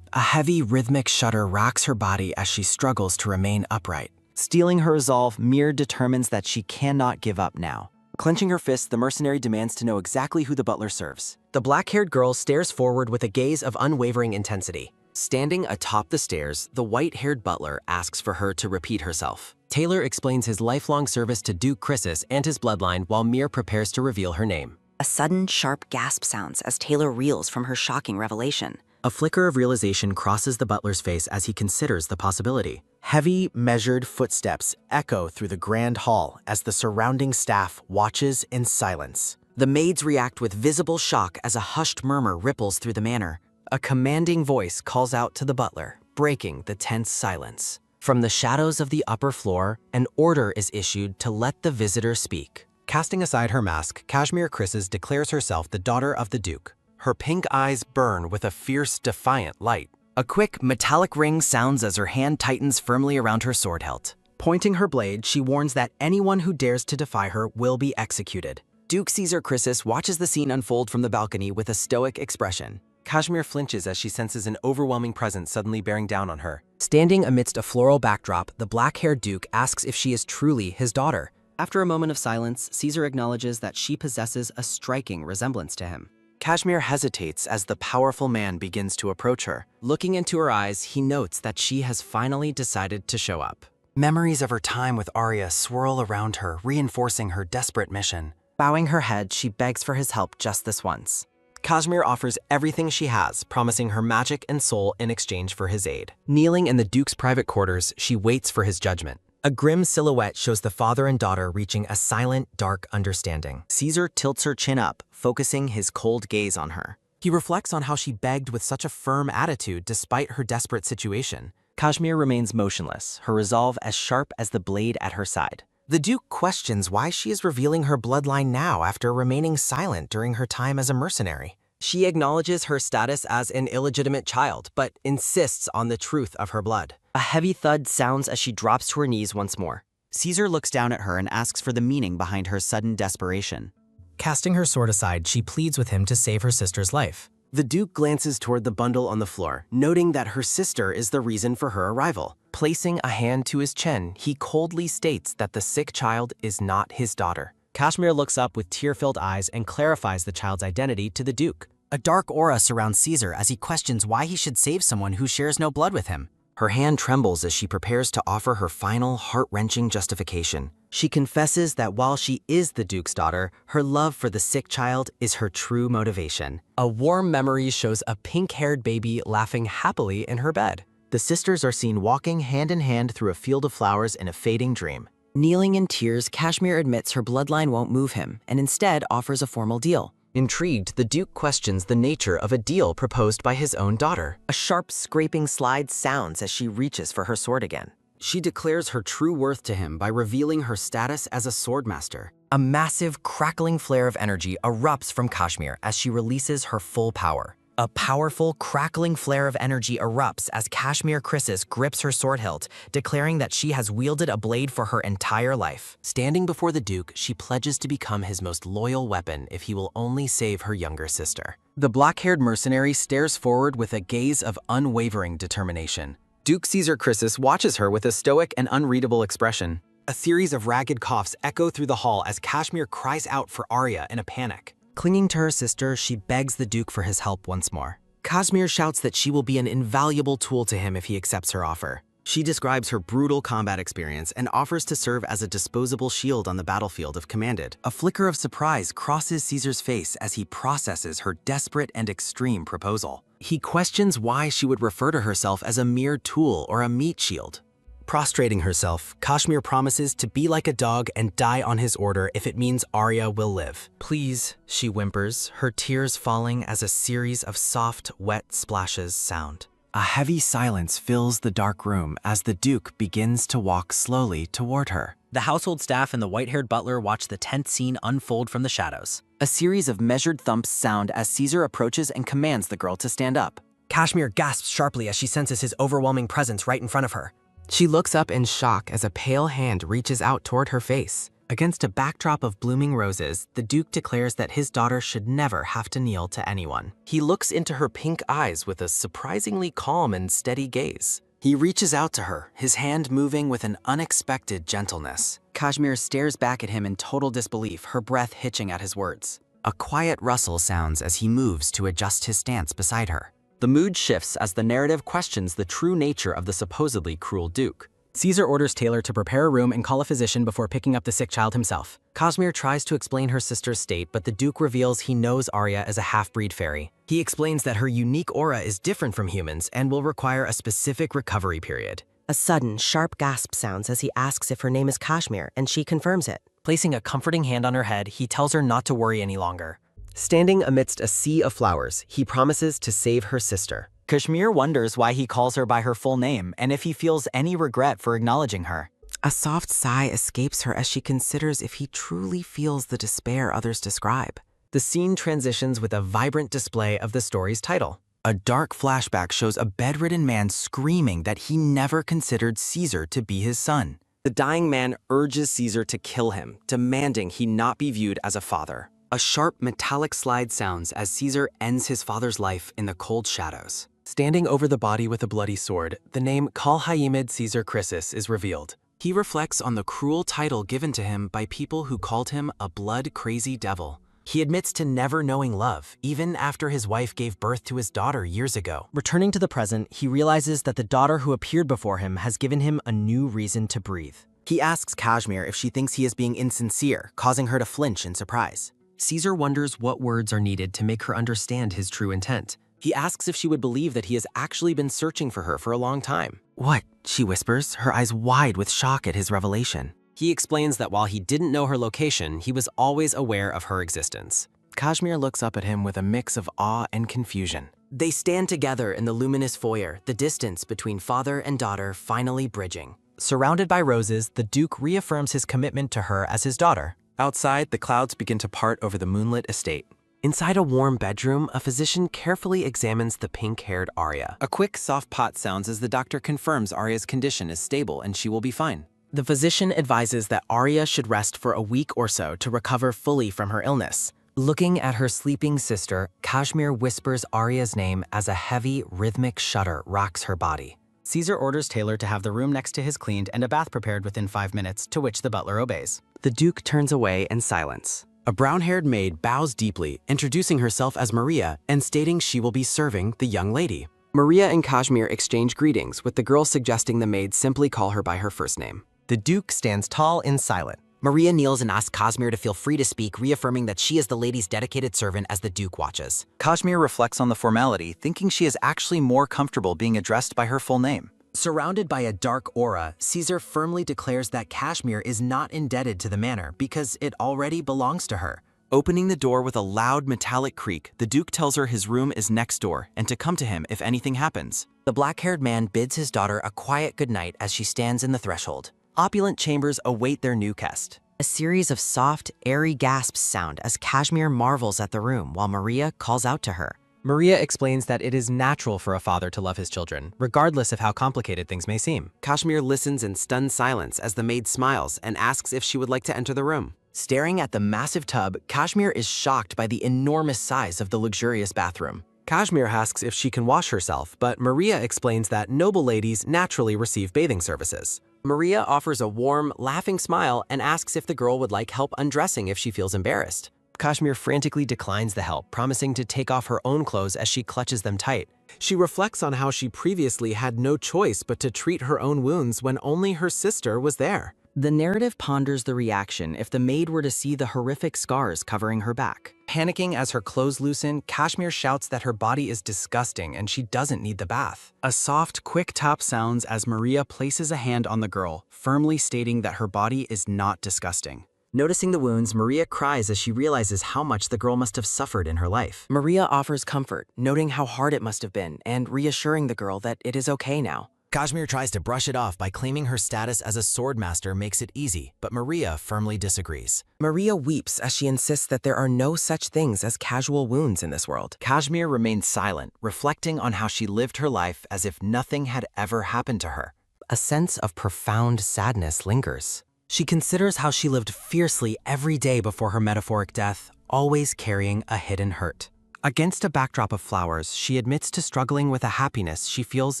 A heavy rhythmic shudder racks her body as she struggles to remain upright. Steeling her resolve, Mir determines that she cannot give up now. Clenching her fists, the mercenary demands to know exactly who the butler serves. The black-haired girl stares forward with a gaze of unwavering intensity. Standing atop the stairs, the white-haired butler asks for her to repeat herself. Taylor explains his lifelong service to Duke Chrysis and his bloodline while Mir prepares to reveal her name. A sudden, sharp gasp sounds as Taylor reels from her shocking revelation. A flicker of realization crosses the butler's face as he considers the possibility. Heavy, measured footsteps echo through the grand hall as the surrounding staff watches in silence. The maids react with visible shock as a hushed murmur ripples through the manor. A commanding voice calls out to the butler, breaking the tense silence. From the shadows of the upper floor, an order is issued to let the visitor speak. Casting aside her mask, Kashmir Chrysis declares herself the daughter of the Duke. Her pink eyes burn with a fierce, defiant light. A quick, metallic ring sounds as her hand tightens firmly around her sword hilt. Pointing her blade, she warns that anyone who dares to defy her will be executed. Duke Caesar Chrysis watches the scene unfold from the balcony with a stoic expression. Kashmir flinches as she senses an overwhelming presence suddenly bearing down on her. Standing amidst a floral backdrop, the black-haired Duke asks if she is truly his daughter. After a moment of silence, Caesar acknowledges that she possesses a striking resemblance to him. Kashmir hesitates as the powerful man begins to approach her. Looking into her eyes, he notes that she has finally decided to show up. Memories of her time with Arya swirl around her, reinforcing her desperate mission. Bowing her head, she begs for his help just this once. Kashmir offers everything she has, promising her magic and soul in exchange for his aid. Kneeling in the Duke's private quarters, she waits for his judgment. A grim silhouette shows the father and daughter reaching a silent, dark understanding. Caesar tilts her chin up, focusing his cold gaze on her. He reflects on how she begged with such a firm attitude despite her desperate situation. Kashmir remains motionless, her resolve as sharp as the blade at her side. The Duke questions why she is revealing her bloodline now after remaining silent during her time as a mercenary. She acknowledges her status as an illegitimate child, but insists on the truth of her blood. A heavy thud sounds as she drops to her knees once more. Caesar looks down at her and asks for the meaning behind her sudden desperation. Casting her sword aside, she pleads with him to save her sister's life. The Duke glances toward the bundle on the floor, noting that her sister is the reason for her arrival. Placing a hand to his chin, he coldly states that the sick child is not his daughter. Kashmir looks up with tear-filled eyes and clarifies the child's identity to the Duke. A dark aura surrounds Caesar as he questions why he should save someone who shares no blood with him. Her hand trembles as she prepares to offer her final, heart-wrenching justification. She confesses that while she is the Duke's daughter, her love for the sick child is her true motivation. A warm memory shows a pink-haired baby laughing happily in her bed. The sisters are seen walking hand in hand through a field of flowers in a fading dream. Kneeling in tears, Kashmir admits her bloodline won't move him and instead offers a formal deal. Intrigued, the Duke questions the nature of a deal proposed by his own daughter. A sharp, scraping slide sounds as she reaches for her sword again. She declares her true worth to him by revealing her status as a swordmaster. A massive, crackling flare of energy erupts from Kashmir as she releases her full power. A powerful, crackling flare of energy erupts as Kashmir Chrysis grips her sword hilt, declaring that she has wielded a blade for her entire life. Standing before the Duke, she pledges to become his most loyal weapon if he will only save her younger sister. The black-haired mercenary stares forward with a gaze of unwavering determination. Duke Caesar Chrysis watches her with a stoic and unreadable expression. A series of ragged coughs echo through the hall as Kashmir cries out for Arya in a panic. Clinging to her sister, she begs the Duke for his help once more. Kashmir shouts that she will be an invaluable tool to him if he accepts her offer. She describes her brutal combat experience and offers to serve as a disposable shield on the battlefield if commanded. A flicker of surprise crosses Caesar's face as he processes her desperate and extreme proposal. He questions why she would refer to herself as a mere tool or a meat shield. Prostrating herself, Kashmir promises to be like a dog and die on his order if it means Arya will live. Please, she whimpers, her tears falling as a series of soft, wet splashes sound. A heavy silence fills the dark room as the Duke begins to walk slowly toward her. The household staff and the white-haired butler watch the tense scene unfold from the shadows. A series of measured thumps sound as Caesar approaches and commands the girl to stand up. Kashmir gasps sharply as she senses his overwhelming presence right in front of her. She looks up in shock as a pale hand reaches out toward her face. Against a backdrop of blooming roses, the Duke declares that his daughter should never have to kneel to anyone. He looks into her pink eyes with a surprisingly calm and steady gaze. He reaches out to her, his hand moving with an unexpected gentleness. Kashmir stares back at him in total disbelief, her breath hitching at his words. A quiet rustle sounds as he moves to adjust his stance beside her. The mood shifts as the narrative questions the true nature of the supposedly cruel Duke. Caesar orders Taylor to prepare a room and call a physician before picking up the sick child himself. Kashmir tries to explain her sister's state, but the Duke reveals he knows Arya as a half-breed fairy. He explains that her unique aura is different from humans and will require a specific recovery period. A sudden, sharp gasp sounds as he asks if her name is Kashmir, and she confirms it. Placing a comforting hand on her head, he tells her not to worry any longer. Standing amidst a sea of flowers, he promises to save her sister. Kashmir wonders why he calls her by her full name and if he feels any regret for acknowledging her. A soft sigh escapes her as she considers if he truly feels the despair others describe. The scene transitions with a vibrant display of the story's title. A dark flashback shows a bedridden man screaming that he never considered Caesar to be his son. The dying man urges Caesar to kill him, demanding he not be viewed as a father. A sharp metallic slide sounds as Caesar ends his father's life in the cold shadows. Standing over the body with a bloody sword, the name Kal Haimid Caesar Chrysis is revealed. He reflects on the cruel title given to him by people who called him a blood-crazy devil. He admits to never knowing love, even after his wife gave birth to his daughter years ago. Returning to the present, he realizes that the daughter who appeared before him has given him a new reason to breathe. He asks Kashmir if she thinks he is being insincere, causing her to flinch in surprise. Caesar wonders what words are needed to make her understand his true intent. He asks if she would believe that he has actually been searching for her for a long time. "What?" she whispers, her eyes wide with shock at his revelation. He explains that while he didn't know her location, he was always aware of her existence. Kashmir looks up at him with a mix of awe and confusion. They stand together in the luminous foyer, the distance between father and daughter finally bridging. Surrounded by roses, the Duke reaffirms his commitment to her as his daughter. Outside, the clouds begin to part over the moonlit estate. Inside a warm bedroom, a physician carefully examines the pink-haired Arya. A quick, soft pot sounds as the doctor confirms Arya's condition is stable and she will be fine. The physician advises that Arya should rest for a week or so to recover fully from her illness. Looking at her sleeping sister, Kashmir whispers Arya's name as a heavy, rhythmic shudder rocks her body. Caesar orders Taylor to have the room next to his cleaned and a bath prepared within 5 minutes, to which the butler obeys. The Duke turns away in silence. A brown-haired maid bows deeply, introducing herself as Maria and stating she will be serving the young lady. Maria and Kashmir exchange greetings, with the girl suggesting the maid simply call her by her first name. The Duke stands tall and silent. Maria kneels and asks Kashmir to feel free to speak, reaffirming that she is the lady's dedicated servant as the Duke watches. Kashmir reflects on the formality, thinking she is actually more comfortable being addressed by her full name. Surrounded by a dark aura, Caesar firmly declares that Kashmir is not indebted to the manor because it already belongs to her. Opening the door with a loud metallic creak, the Duke tells her his room is next door and to come to him if anything happens. The black-haired man bids his daughter a quiet goodnight as she stands in the threshold. Opulent chambers await their new guest. A series of soft, airy gasps sound as Kashmir marvels at the room while Maria calls out to her. Maria explains that it is natural for a father to love his children, regardless of how complicated things may seem. Kashmir listens in stunned silence as the maid smiles and asks if she would like to enter the room. Staring at the massive tub, Kashmir is shocked by the enormous size of the luxurious bathroom. Kashmir asks if she can wash herself, but Maria explains that noble ladies naturally receive bathing services. Maria offers a warm, laughing smile and asks if the girl would like help undressing if she feels embarrassed. Kashmir frantically declines the help, promising to take off her own clothes as she clutches them tight. She reflects on how she previously had no choice but to treat her own wounds when only her sister was there. The narrative ponders the reaction if the maid were to see the horrific scars covering her back. Panicking as her clothes loosen, Kashmir shouts that her body is disgusting and she doesn't need the bath. A soft, quick tap sounds as Maria places a hand on the girl, firmly stating that her body is not disgusting. Noticing the wounds, Maria cries as she realizes how much the girl must have suffered in her life. Maria offers comfort, noting how hard it must have been and reassuring the girl that it is okay now. Kashmir tries to brush it off by claiming her status as a sword master makes it easy, but Maria firmly disagrees. Maria weeps as she insists that there are no such things as casual wounds in this world. Kashmir remains silent, reflecting on how she lived her life as if nothing had ever happened to her. A sense of profound sadness lingers. She considers how she lived fiercely every day before her metaphoric death, always carrying a hidden hurt. Against a backdrop of flowers, she admits to struggling with a happiness she feels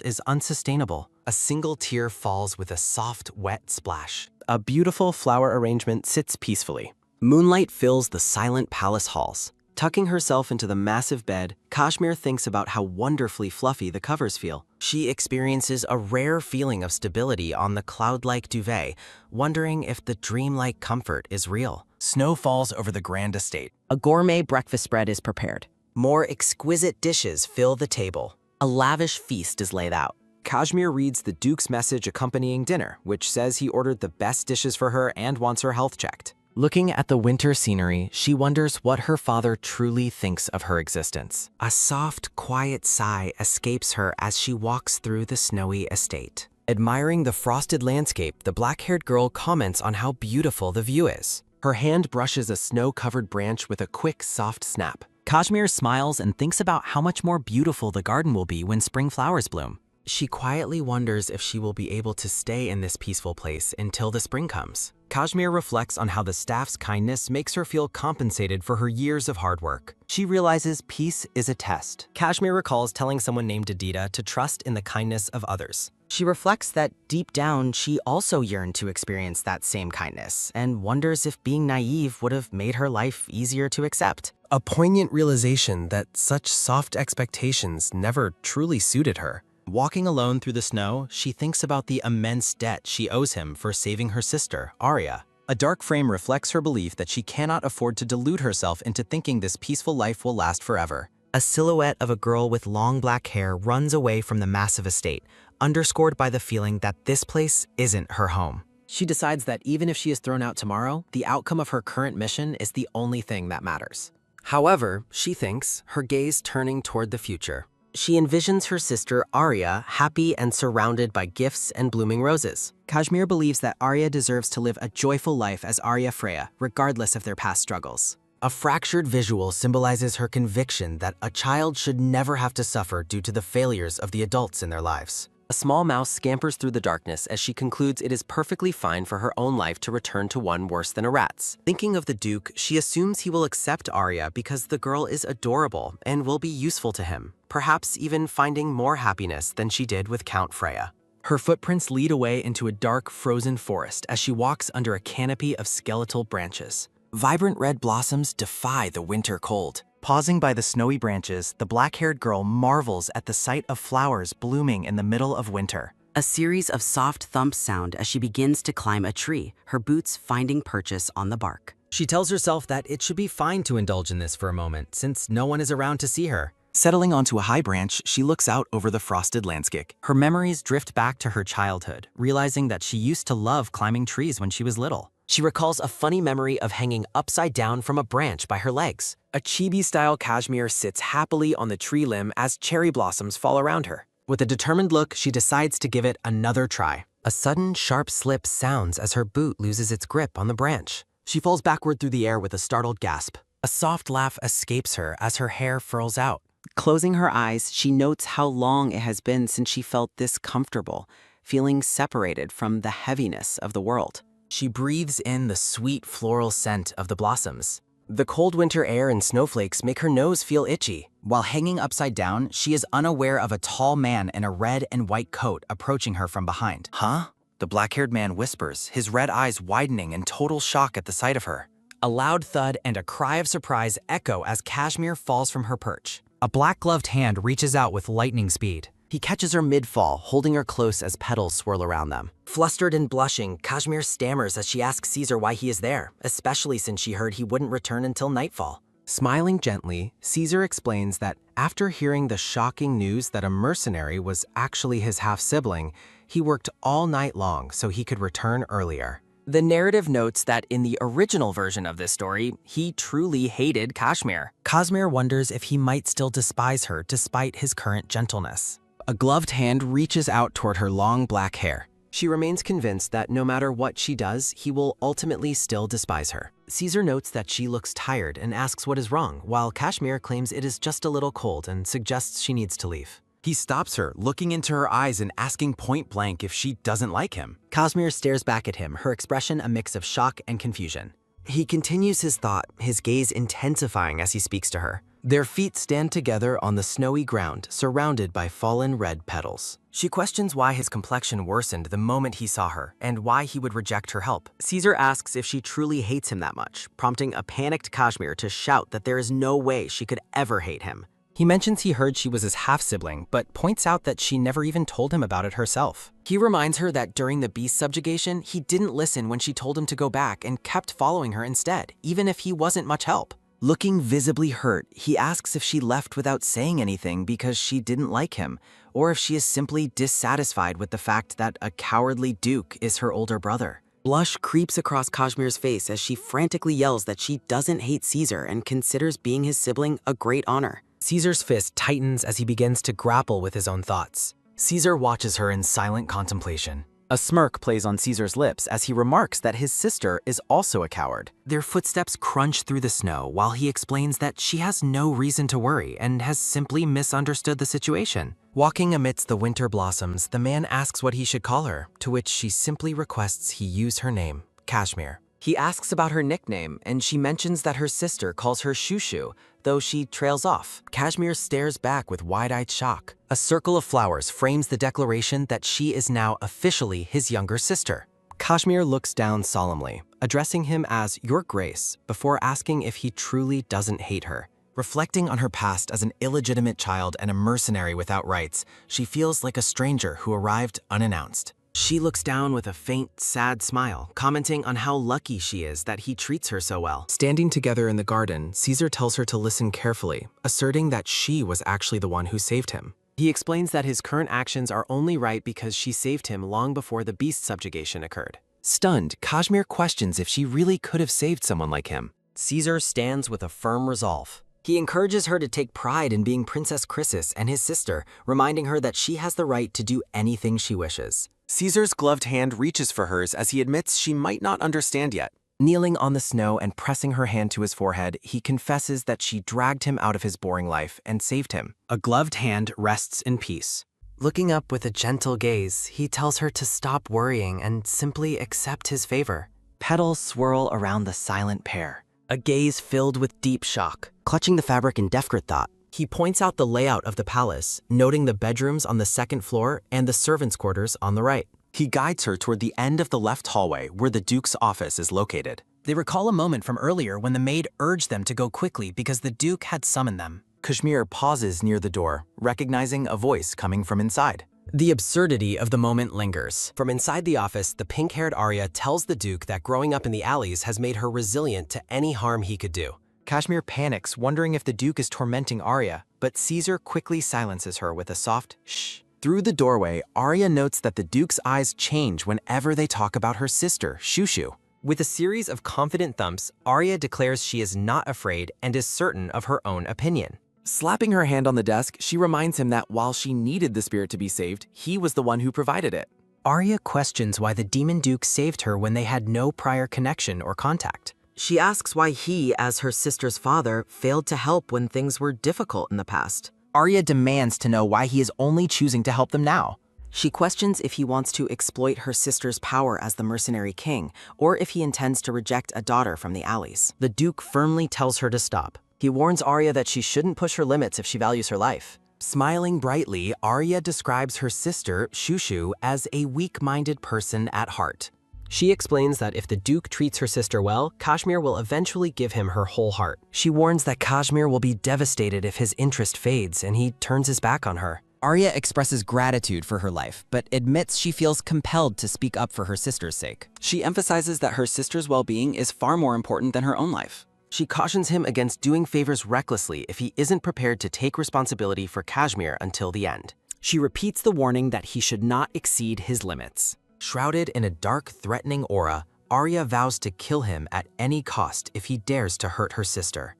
is unsustainable. A single tear falls with a soft, wet splash. A beautiful flower arrangement sits peacefully. Moonlight fills the silent palace halls. Tucking herself into the massive bed, Kashmir thinks about how wonderfully fluffy the covers feel. She experiences a rare feeling of stability on the cloud-like duvet, wondering if the dreamlike comfort is real. Snow falls over the grand estate. A gourmet breakfast spread is prepared. More exquisite dishes fill the table. A lavish feast is laid out. Kashmir reads the Duke's message accompanying dinner, which says he ordered the best dishes for her and wants her health checked. Looking at the winter scenery, she wonders what her father truly thinks of her existence. A soft, quiet sigh escapes her as she walks through the snowy estate. Admiring the frosted landscape, the black-haired girl comments on how beautiful the view is. Her hand brushes a snow-covered branch with a quick, soft snap. Kashmir smiles and thinks about how much more beautiful the garden will be when spring flowers bloom. She quietly wonders if she will be able to stay in this peaceful place until the spring comes. Kashmir reflects on how the staff's kindness makes her feel compensated for her years of hard work. She realizes peace is a test. Kashmir recalls telling someone named Adita to trust in the kindness of others. She reflects that deep down, she also yearned to experience that same kindness and wonders if being naive would have made her life easier to accept. A poignant realization that such soft expectations never truly suited her. Walking alone through the snow, she thinks about the immense debt she owes him for saving her sister, Arya. A dark frame reflects her belief that she cannot afford to delude herself into thinking this peaceful life will last forever. A silhouette of a girl with long black hair runs away from the massive estate, underscored by the feeling that this place isn't her home. She decides that even if she is thrown out tomorrow, the outcome of her current mission is the only thing that matters. However, she thinks, her gaze turning toward the future. She envisions her sister Arya happy and surrounded by gifts and blooming roses. Kashmir believes that Arya deserves to live a joyful life as Arya Freya, regardless of their past struggles. A fractured visual symbolizes her conviction that a child should never have to suffer due to the failures of the adults in their lives. A small mouse scampers through the darkness as she concludes it is perfectly fine for her own life to return to one worse than a rat's. Thinking of the Duke, she assumes he will accept Arya because the girl is adorable and will be useful to him, perhaps even finding more happiness than she did with Count Freya. Her footprints lead away into a dark, frozen forest as she walks under a canopy of skeletal branches. Vibrant red blossoms defy the winter cold. Pausing by the snowy branches, the black-haired girl marvels at the sight of flowers blooming in the middle of winter. A series of soft thumps sound as she begins to climb a tree, her boots finding purchase on the bark. She tells herself that it should be fine to indulge in this for a moment, since no one is around to see her. Settling onto a high branch, she looks out over the frosted landscape. Her memories drift back to her childhood, realizing that she used to love climbing trees when she was little. She recalls a funny memory of hanging upside down from a branch by her legs. A chibi-style Kashmir sits happily on the tree limb as cherry blossoms fall around her. With a determined look, she decides to give it another try. A sudden, sharp slip sounds as her boot loses its grip on the branch. She falls backward through the air with a startled gasp. A soft laugh escapes her as her hair furls out. Closing her eyes, she notes how long it has been since she felt this comfortable, feeling separated from the heaviness of the world. She breathes in the sweet floral scent of the blossoms. The cold winter air and snowflakes make her nose feel itchy. While hanging upside down, she is unaware of a tall man in a red and white coat approaching her from behind. Huh? The black-haired man whispers, his red eyes widening in total shock at the sight of her. A loud thud and a cry of surprise echo as Kashmir falls from her perch. A black-gloved hand reaches out with lightning speed. He catches her mid-fall, holding her close as petals swirl around them. Flustered and blushing, Kashmir stammers as she asks Caesar why he is there, especially since she heard he wouldn't return until nightfall. Smiling gently, Caesar explains that after hearing the shocking news that a mercenary was actually his half-sibling, he worked all night long so he could return earlier. The narrative notes that in the original version of this story, he truly hated Kashmir. Kashmir wonders if he might still despise her despite his current gentleness. A gloved hand reaches out toward her long black hair. She remains convinced that no matter what she does, he will ultimately still despise her. Caesar notes that she looks tired and asks what is wrong, while Kashmir claims it is just a little cold and suggests she needs to leave. He stops her, looking into her eyes and asking point blank if she doesn't like him. Kashmir stares back at him, her expression a mix of shock and confusion. He continues his thought, his gaze intensifying as he speaks to her. Their feet stand together on the snowy ground, surrounded by fallen red petals. She questions why his complexion worsened the moment he saw her, and why he would reject her help. Caesar asks if she truly hates him that much, prompting a panicked Kashmir to shout that there is no way she could ever hate him. He mentions he heard she was his half-sibling, but points out that she never even told him about it herself. He reminds her that during the beast subjugation, he didn't listen when she told him to go back and kept following her instead, even if he wasn't much help. Looking visibly hurt, he asks if she left without saying anything because she didn't like him, or if she is simply dissatisfied with the fact that a cowardly duke is her older brother. Blush creeps across Kashmir's face as she frantically yells that she doesn't hate Caesar and considers being his sibling a great honor. Caesar's fist tightens as he begins to grapple with his own thoughts. Caesar watches her in silent contemplation. A smirk plays on Caesar's lips as he remarks that his sister is also a coward. Their footsteps crunch through the snow while he explains that she has no reason to worry and has simply misunderstood the situation. Walking amidst the winter blossoms, the man asks what he should call her, to which she simply requests he use her name, Kashmir. He asks about her nickname, and she mentions that her sister calls her Shushu, though she trails off. Kashmir stares back with wide-eyed shock. A circle of flowers frames the declaration that she is now officially his younger sister. Kashmir looks down solemnly, addressing him as Your Grace, before asking if he truly doesn't hate her. Reflecting on her past as an illegitimate child and a mercenary without rights, she feels like a stranger who arrived unannounced. She looks down with a faint, sad smile, commenting on how lucky she is that he treats her so well. Standing together in the garden, Caesar tells her to listen carefully, asserting that she was actually the one who saved him. He explains that his current actions are only right because she saved him long before the beast subjugation occurred. Stunned, Kashmir questions if she really could have saved someone like him. Caesar stands with a firm resolve. He encourages her to take pride in being Princess Chrysis and his sister, reminding her that she has the right to do anything she wishes. Caesar's gloved hand reaches for hers as he admits she might not understand yet. Kneeling on the snow and pressing her hand to his forehead, he confesses that she dragged him out of his boring life and saved him. A gloved hand rests in peace. Looking up with a gentle gaze, he tells her to stop worrying and simply accept his favor. Petals swirl around the silent pair, a gaze filled with deep shock. Clutching the fabric in desperate thought, he points out the layout of the palace, noting the bedrooms on the second floor and the servants' quarters on the right. He guides her toward the end of the left hallway where the Duke's office is located. They recall a moment from earlier when the maid urged them to go quickly because the Duke had summoned them. Kashmir pauses near the door, recognizing a voice coming from inside. The absurdity of the moment lingers. From inside the office, the pink-haired Arya tells the Duke that growing up in the alleys has made her resilient to any harm he could do. Kashmir panics, wondering if the Duke is tormenting Arya, but Caesar quickly silences her with a soft shh. Through the doorway, Arya notes that the Duke's eyes change whenever they talk about her sister, Shushu. With a series of confident thumps, Arya declares she is not afraid and is certain of her own opinion. Slapping her hand on the desk, she reminds him that while she needed the spirit to be saved, he was the one who provided it. Arya questions why the Demon Duke saved her when they had no prior connection or contact. She asks why he, as her sister's father, failed to help when things were difficult in the past. Arya demands to know why he is only choosing to help them now. She questions if he wants to exploit her sister's power as the mercenary king, or if he intends to reject a daughter from the alleys. The Duke firmly tells her to stop. He warns Arya that she shouldn't push her limits if she values her life. Smiling brightly, Arya describes her sister, Shushu, as a weak-minded person at heart. She explains that if the Duke treats her sister well, Kashmir will eventually give him her whole heart. She warns that Kashmir will be devastated if his interest fades and he turns his back on her. Arya expresses gratitude for her life, but admits she feels compelled to speak up for her sister's sake. She emphasizes that her sister's well-being is far more important than her own life. She cautions him against doing favors recklessly if he isn't prepared to take responsibility for Kashmir until the end. She repeats the warning that he should not exceed his limits. Shrouded in a dark, threatening aura, Arya vows to kill him at any cost if he dares to hurt her sister.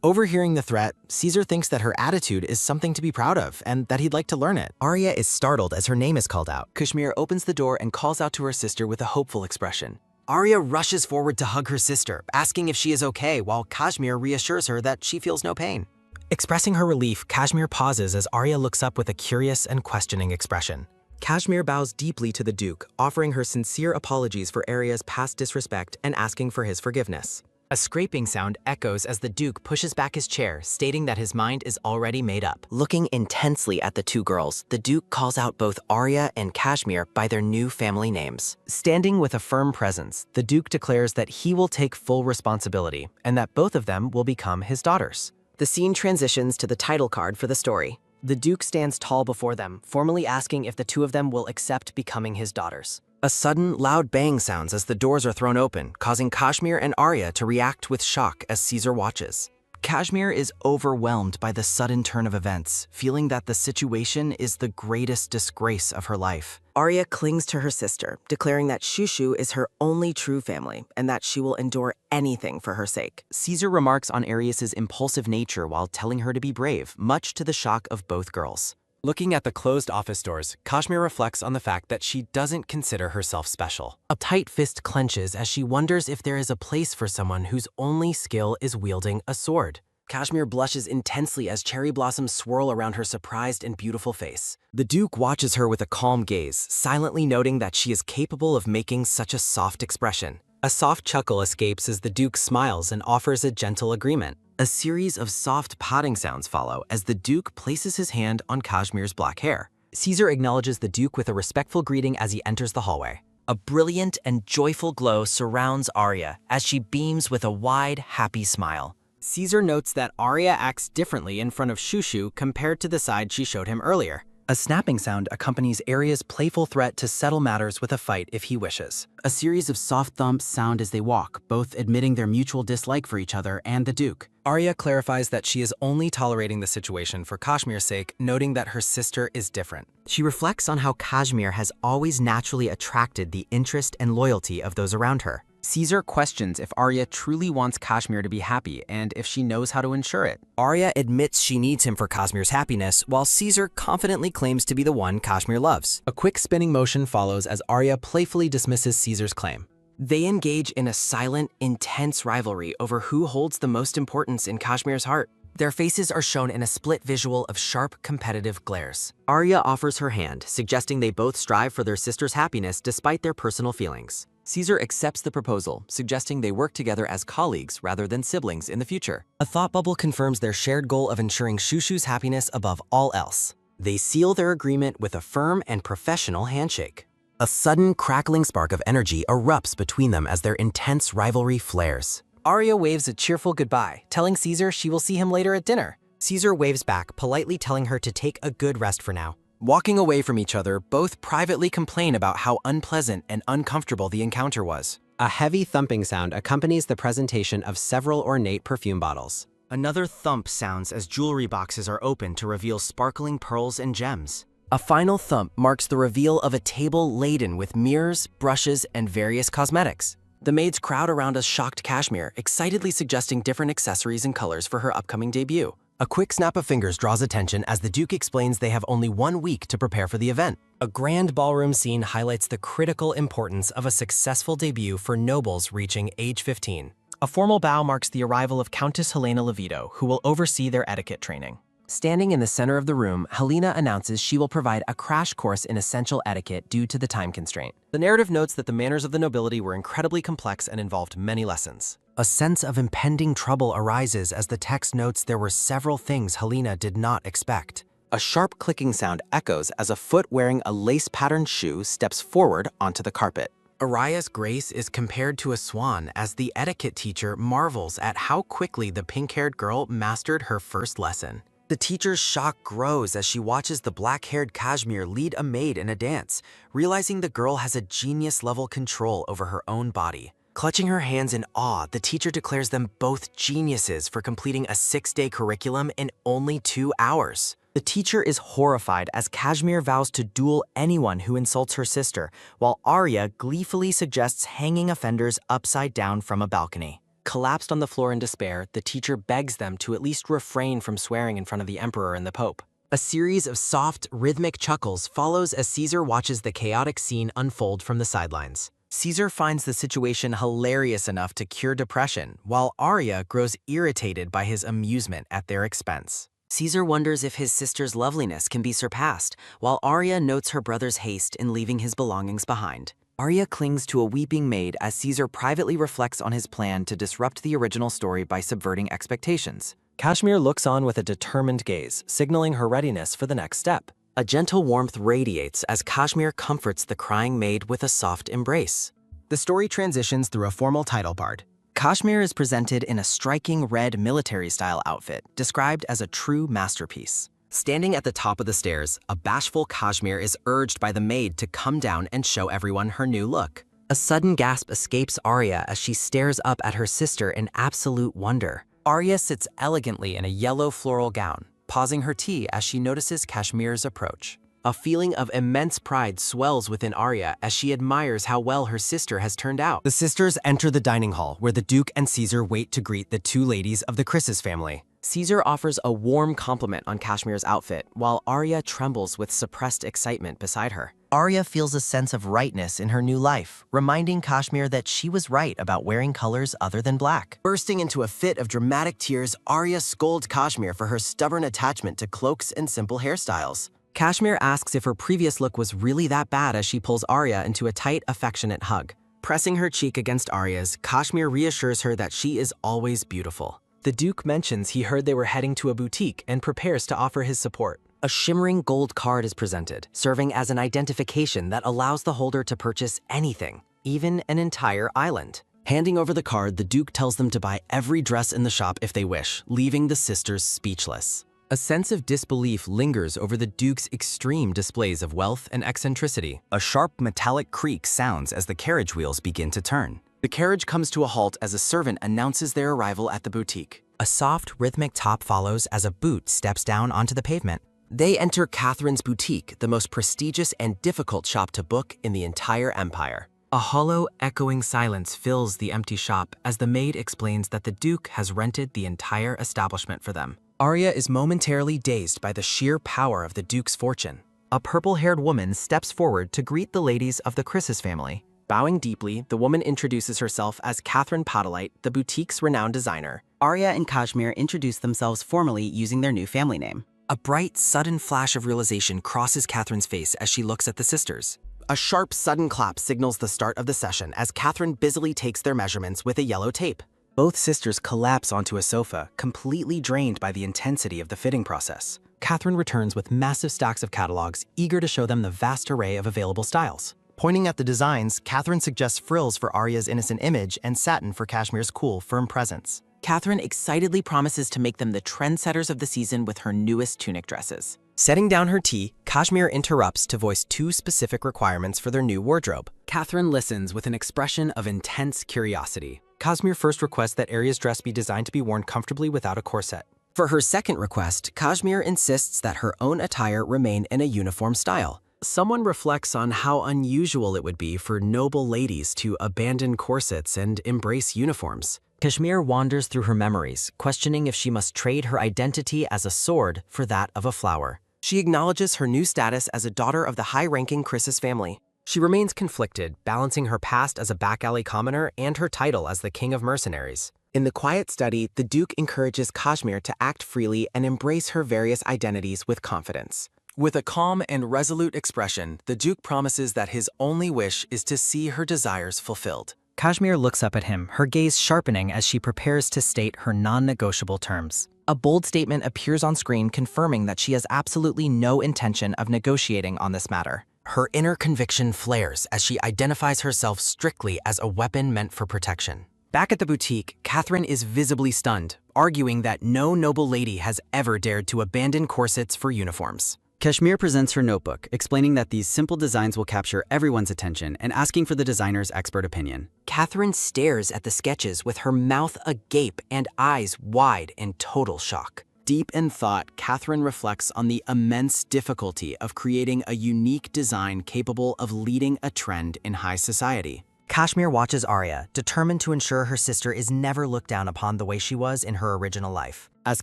Overhearing the threat, Caesar thinks that her attitude is something to be proud of and that he'd like to learn it. Arya is startled as her name is called out. Kashmir opens the door and calls out to her sister with a hopeful expression. Arya rushes forward to hug her sister, asking if she is okay, while Kashmir reassures her that she feels no pain. Expressing her relief, Kashmir pauses as Arya looks up with a curious and questioning expression. Kashmir bows deeply to the Duke, offering her sincere apologies for Arya's past disrespect and asking for his forgiveness. A scraping sound echoes as the Duke pushes back his chair, stating that his mind is already made up. Looking intensely at the two girls, the Duke calls out both Arya and Kashmir by their new family names. Standing with a firm presence, the Duke declares that he will take full responsibility and that both of them will become his daughters. The scene transitions to the title card for the story. The Duke stands tall before them, formally asking if the two of them will accept becoming his daughters. A sudden, loud bang sounds as the doors are thrown open, causing Kashmir and Arya to react with shock as Caesar watches. Kashmir is overwhelmed by the sudden turn of events, feeling that the situation is the greatest disgrace of her life. Arya clings to her sister, declaring that Shushu is her only true family and that she will endure anything for her sake. Caesar remarks on Arius's impulsive nature while telling her to be brave, much to the shock of both girls. Looking at the closed office doors, Kashmir reflects on the fact that she doesn't consider herself special. A tight fist clenches as she wonders if there is a place for someone whose only skill is wielding a sword. Kashmir blushes intensely as cherry blossoms swirl around her surprised and beautiful face. The Duke watches her with a calm gaze, silently noting that she is capable of making such a soft expression. A soft chuckle escapes as the Duke smiles and offers a gentle agreement. A series of soft potting sounds follow as the Duke places his hand on Kashmir's black hair. Caesar acknowledges the Duke with a respectful greeting as he enters the hallway. A brilliant and joyful glow surrounds Arya as she beams with a wide, happy smile. Caesar notes that Arya acts differently in front of Shushu compared to the side she showed him earlier. A snapping sound accompanies Arya's playful threat to settle matters with a fight if he wishes. A series of soft thumps sound as they walk, both admitting their mutual dislike for each other and the Duke. Arya clarifies that she is only tolerating the situation for Kashmir's sake, noting that her sister is different. She reflects on how Kashmir has always naturally attracted the interest and loyalty of those around her. Caesar questions if Arya truly wants Kashmir to be happy and if she knows how to ensure it. Arya admits she needs him for Kashmir's happiness, while Caesar confidently claims to be the one Kashmir loves. A quick spinning motion follows as Arya playfully dismisses Caesar's claim. They engage in a silent, intense rivalry over who holds the most importance in Kashmir's heart. Their faces are shown in a split visual of sharp, competitive glares. Arya offers her hand, suggesting they both strive for their sister's happiness despite their personal feelings. Caesar accepts the proposal, suggesting they work together as colleagues rather than siblings in the future. A thought bubble confirms their shared goal of ensuring Shushu's happiness above all else. They seal their agreement with a firm and professional handshake. A sudden, crackling spark of energy erupts between them as their intense rivalry flares. Arya waves a cheerful goodbye, telling Caesar she will see him later at dinner. Caesar waves back, politely telling her to take a good rest for now. Walking away from each other, both privately complain about how unpleasant and uncomfortable the encounter was. A heavy thumping sound accompanies the presentation of several ornate perfume bottles. Another thump sounds as jewelry boxes are opened to reveal sparkling pearls and gems. A final thump marks the reveal of a table laden with mirrors, brushes, and various cosmetics. The maids crowd around a shocked Kashmir, excitedly suggesting different accessories and colors for her upcoming debut. A quick snap of fingers draws attention as the Duke explains they have only 1 week to prepare for the event. A grand ballroom scene highlights the critical importance of a successful debut for nobles reaching age 15. A formal bow marks the arrival of Countess Helena Levito, who will oversee their etiquette training. Standing in the center of the room, Helena announces she will provide a crash course in essential etiquette due to the time constraint. The narrative notes that the manners of the nobility were incredibly complex and involved many lessons. A sense of impending trouble arises as the text notes there were several things Helena did not expect. A sharp clicking sound echoes as a foot wearing a lace-patterned shoe steps forward onto the carpet. Araya's grace is compared to a swan as the etiquette teacher marvels at how quickly the pink-haired girl mastered her first lesson. The teacher's shock grows as she watches the black-haired Kashmir lead a maid in a dance, realizing the girl has a genius-level control over her own body. Clutching her hands in awe, the teacher declares them both geniuses for completing a 6-day curriculum in only 2 hours. The teacher is horrified as Kashmir vows to duel anyone who insults her sister, while Arya gleefully suggests hanging offenders upside down from a balcony. Collapsed on the floor in despair, the teacher begs them to at least refrain from swearing in front of the emperor and the pope. A series of soft, rhythmic chuckles follows as Caesar watches the chaotic scene unfold from the sidelines. Caesar finds the situation hilarious enough to cure depression, while Arya grows irritated by his amusement at their expense. Caesar wonders if his sister's loveliness can be surpassed, while Arya notes her brother's haste in leaving his belongings behind. Arya clings to a weeping maid as Caesar privately reflects on his plan to disrupt the original story by subverting expectations. Kashmir looks on with a determined gaze, signaling her readiness for the next step. A gentle warmth radiates as Kashmir comforts the crying maid with a soft embrace. The story transitions through a formal title card. Kashmir is presented in a striking red military-style outfit, described as a true masterpiece. Standing at the top of the stairs, a bashful Kashmir is urged by the maid to come down and show everyone her new look. A sudden gasp escapes Arya as she stares up at her sister in absolute wonder. Arya sits elegantly in a yellow floral gown, pausing her tea as she notices Kashmir's approach. A feeling of immense pride swells within Arya as she admires how well her sister has turned out. The sisters enter the dining hall where the Duke and Caesar wait to greet the 2 ladies of the Chrysis family. Caesar offers a warm compliment on Kashmir's outfit, while Arya trembles with suppressed excitement beside her. Arya feels a sense of rightness in her new life, reminding Kashmir that she was right about wearing colors other than black. Bursting into a fit of dramatic tears, Arya scolds Kashmir for her stubborn attachment to cloaks and simple hairstyles. Kashmir asks if her previous look was really that bad as she pulls Arya into a tight, affectionate hug. Pressing her cheek against Arya's, Kashmir reassures her that she is always beautiful. The Duke mentions he heard they were heading to a boutique and prepares to offer his support. A shimmering gold card is presented, serving as an identification that allows the holder to purchase anything, even an entire island. Handing over the card, the Duke tells them to buy every dress in the shop if they wish, leaving the sisters speechless. A sense of disbelief lingers over the Duke's extreme displays of wealth and eccentricity. A sharp metallic creak sounds as the carriage wheels begin to turn. The carriage comes to a halt as a servant announces their arrival at the boutique. A soft, rhythmic top follows as a boot steps down onto the pavement. They enter Catherine's boutique, the most prestigious and difficult shop to book in the entire empire. A hollow, echoing silence fills the empty shop as the maid explains that the Duke has rented the entire establishment for them. Arya is momentarily dazed by the sheer power of the Duke's fortune. A purple-haired woman steps forward to greet the ladies of the Chrysis family. Bowing deeply, the woman introduces herself as Catherine Podolite, the boutique's renowned designer. Arya and Kashmir introduce themselves formally using their new family name. A bright, sudden flash of realization crosses Catherine's face as she looks at the sisters. A sharp, sudden clap signals the start of the session as Catherine busily takes their measurements with a yellow tape. Both sisters collapse onto a sofa, completely drained by the intensity of the fitting process. Catherine returns with massive stacks of catalogs, eager to show them the vast array of available styles. Pointing at the designs, Catherine suggests frills for Arya's innocent image and satin for Kashmir's cool, firm presence. Catherine excitedly promises to make them the trendsetters of the season with her newest tunic dresses. Setting down her tea, Kashmir interrupts to voice 2 specific requirements for their new wardrobe. Catherine listens with an expression of intense curiosity. Kashmir first requests that Arya's dress be designed to be worn comfortably without a corset. For her second request, Kashmir insists that her own attire remain in a uniform style. Someone reflects on how unusual it would be for noble ladies to abandon corsets and embrace uniforms. Kashmir wanders through her memories, questioning if she must trade her identity as a sword for that of a flower. She acknowledges her new status as a daughter of the high-ranking Chrysis family. She remains conflicted, balancing her past as a back-alley commoner and her title as the king of mercenaries. In the quiet study, the Duke encourages Kashmir to act freely and embrace her various identities with confidence. With a calm and resolute expression, the Duke promises that his only wish is to see her desires fulfilled. Kashmir looks up at him, her gaze sharpening as she prepares to state her non-negotiable terms. A bold statement appears on screen confirming that she has absolutely no intention of negotiating on this matter. Her inner conviction flares as she identifies herself strictly as a weapon meant for protection. Back at the boutique, Catherine is visibly stunned, arguing that no noble lady has ever dared to abandon corsets for uniforms. Kashmir presents her notebook, explaining that these simple designs will capture everyone's attention and asking for the designer's expert opinion. Catherine stares at the sketches with her mouth agape and eyes wide in total shock. Deep in thought, Catherine reflects on the immense difficulty of creating a unique design capable of leading a trend in high society. Kashmir watches Arya, determined to ensure her sister is never looked down upon the way she was in her original life. As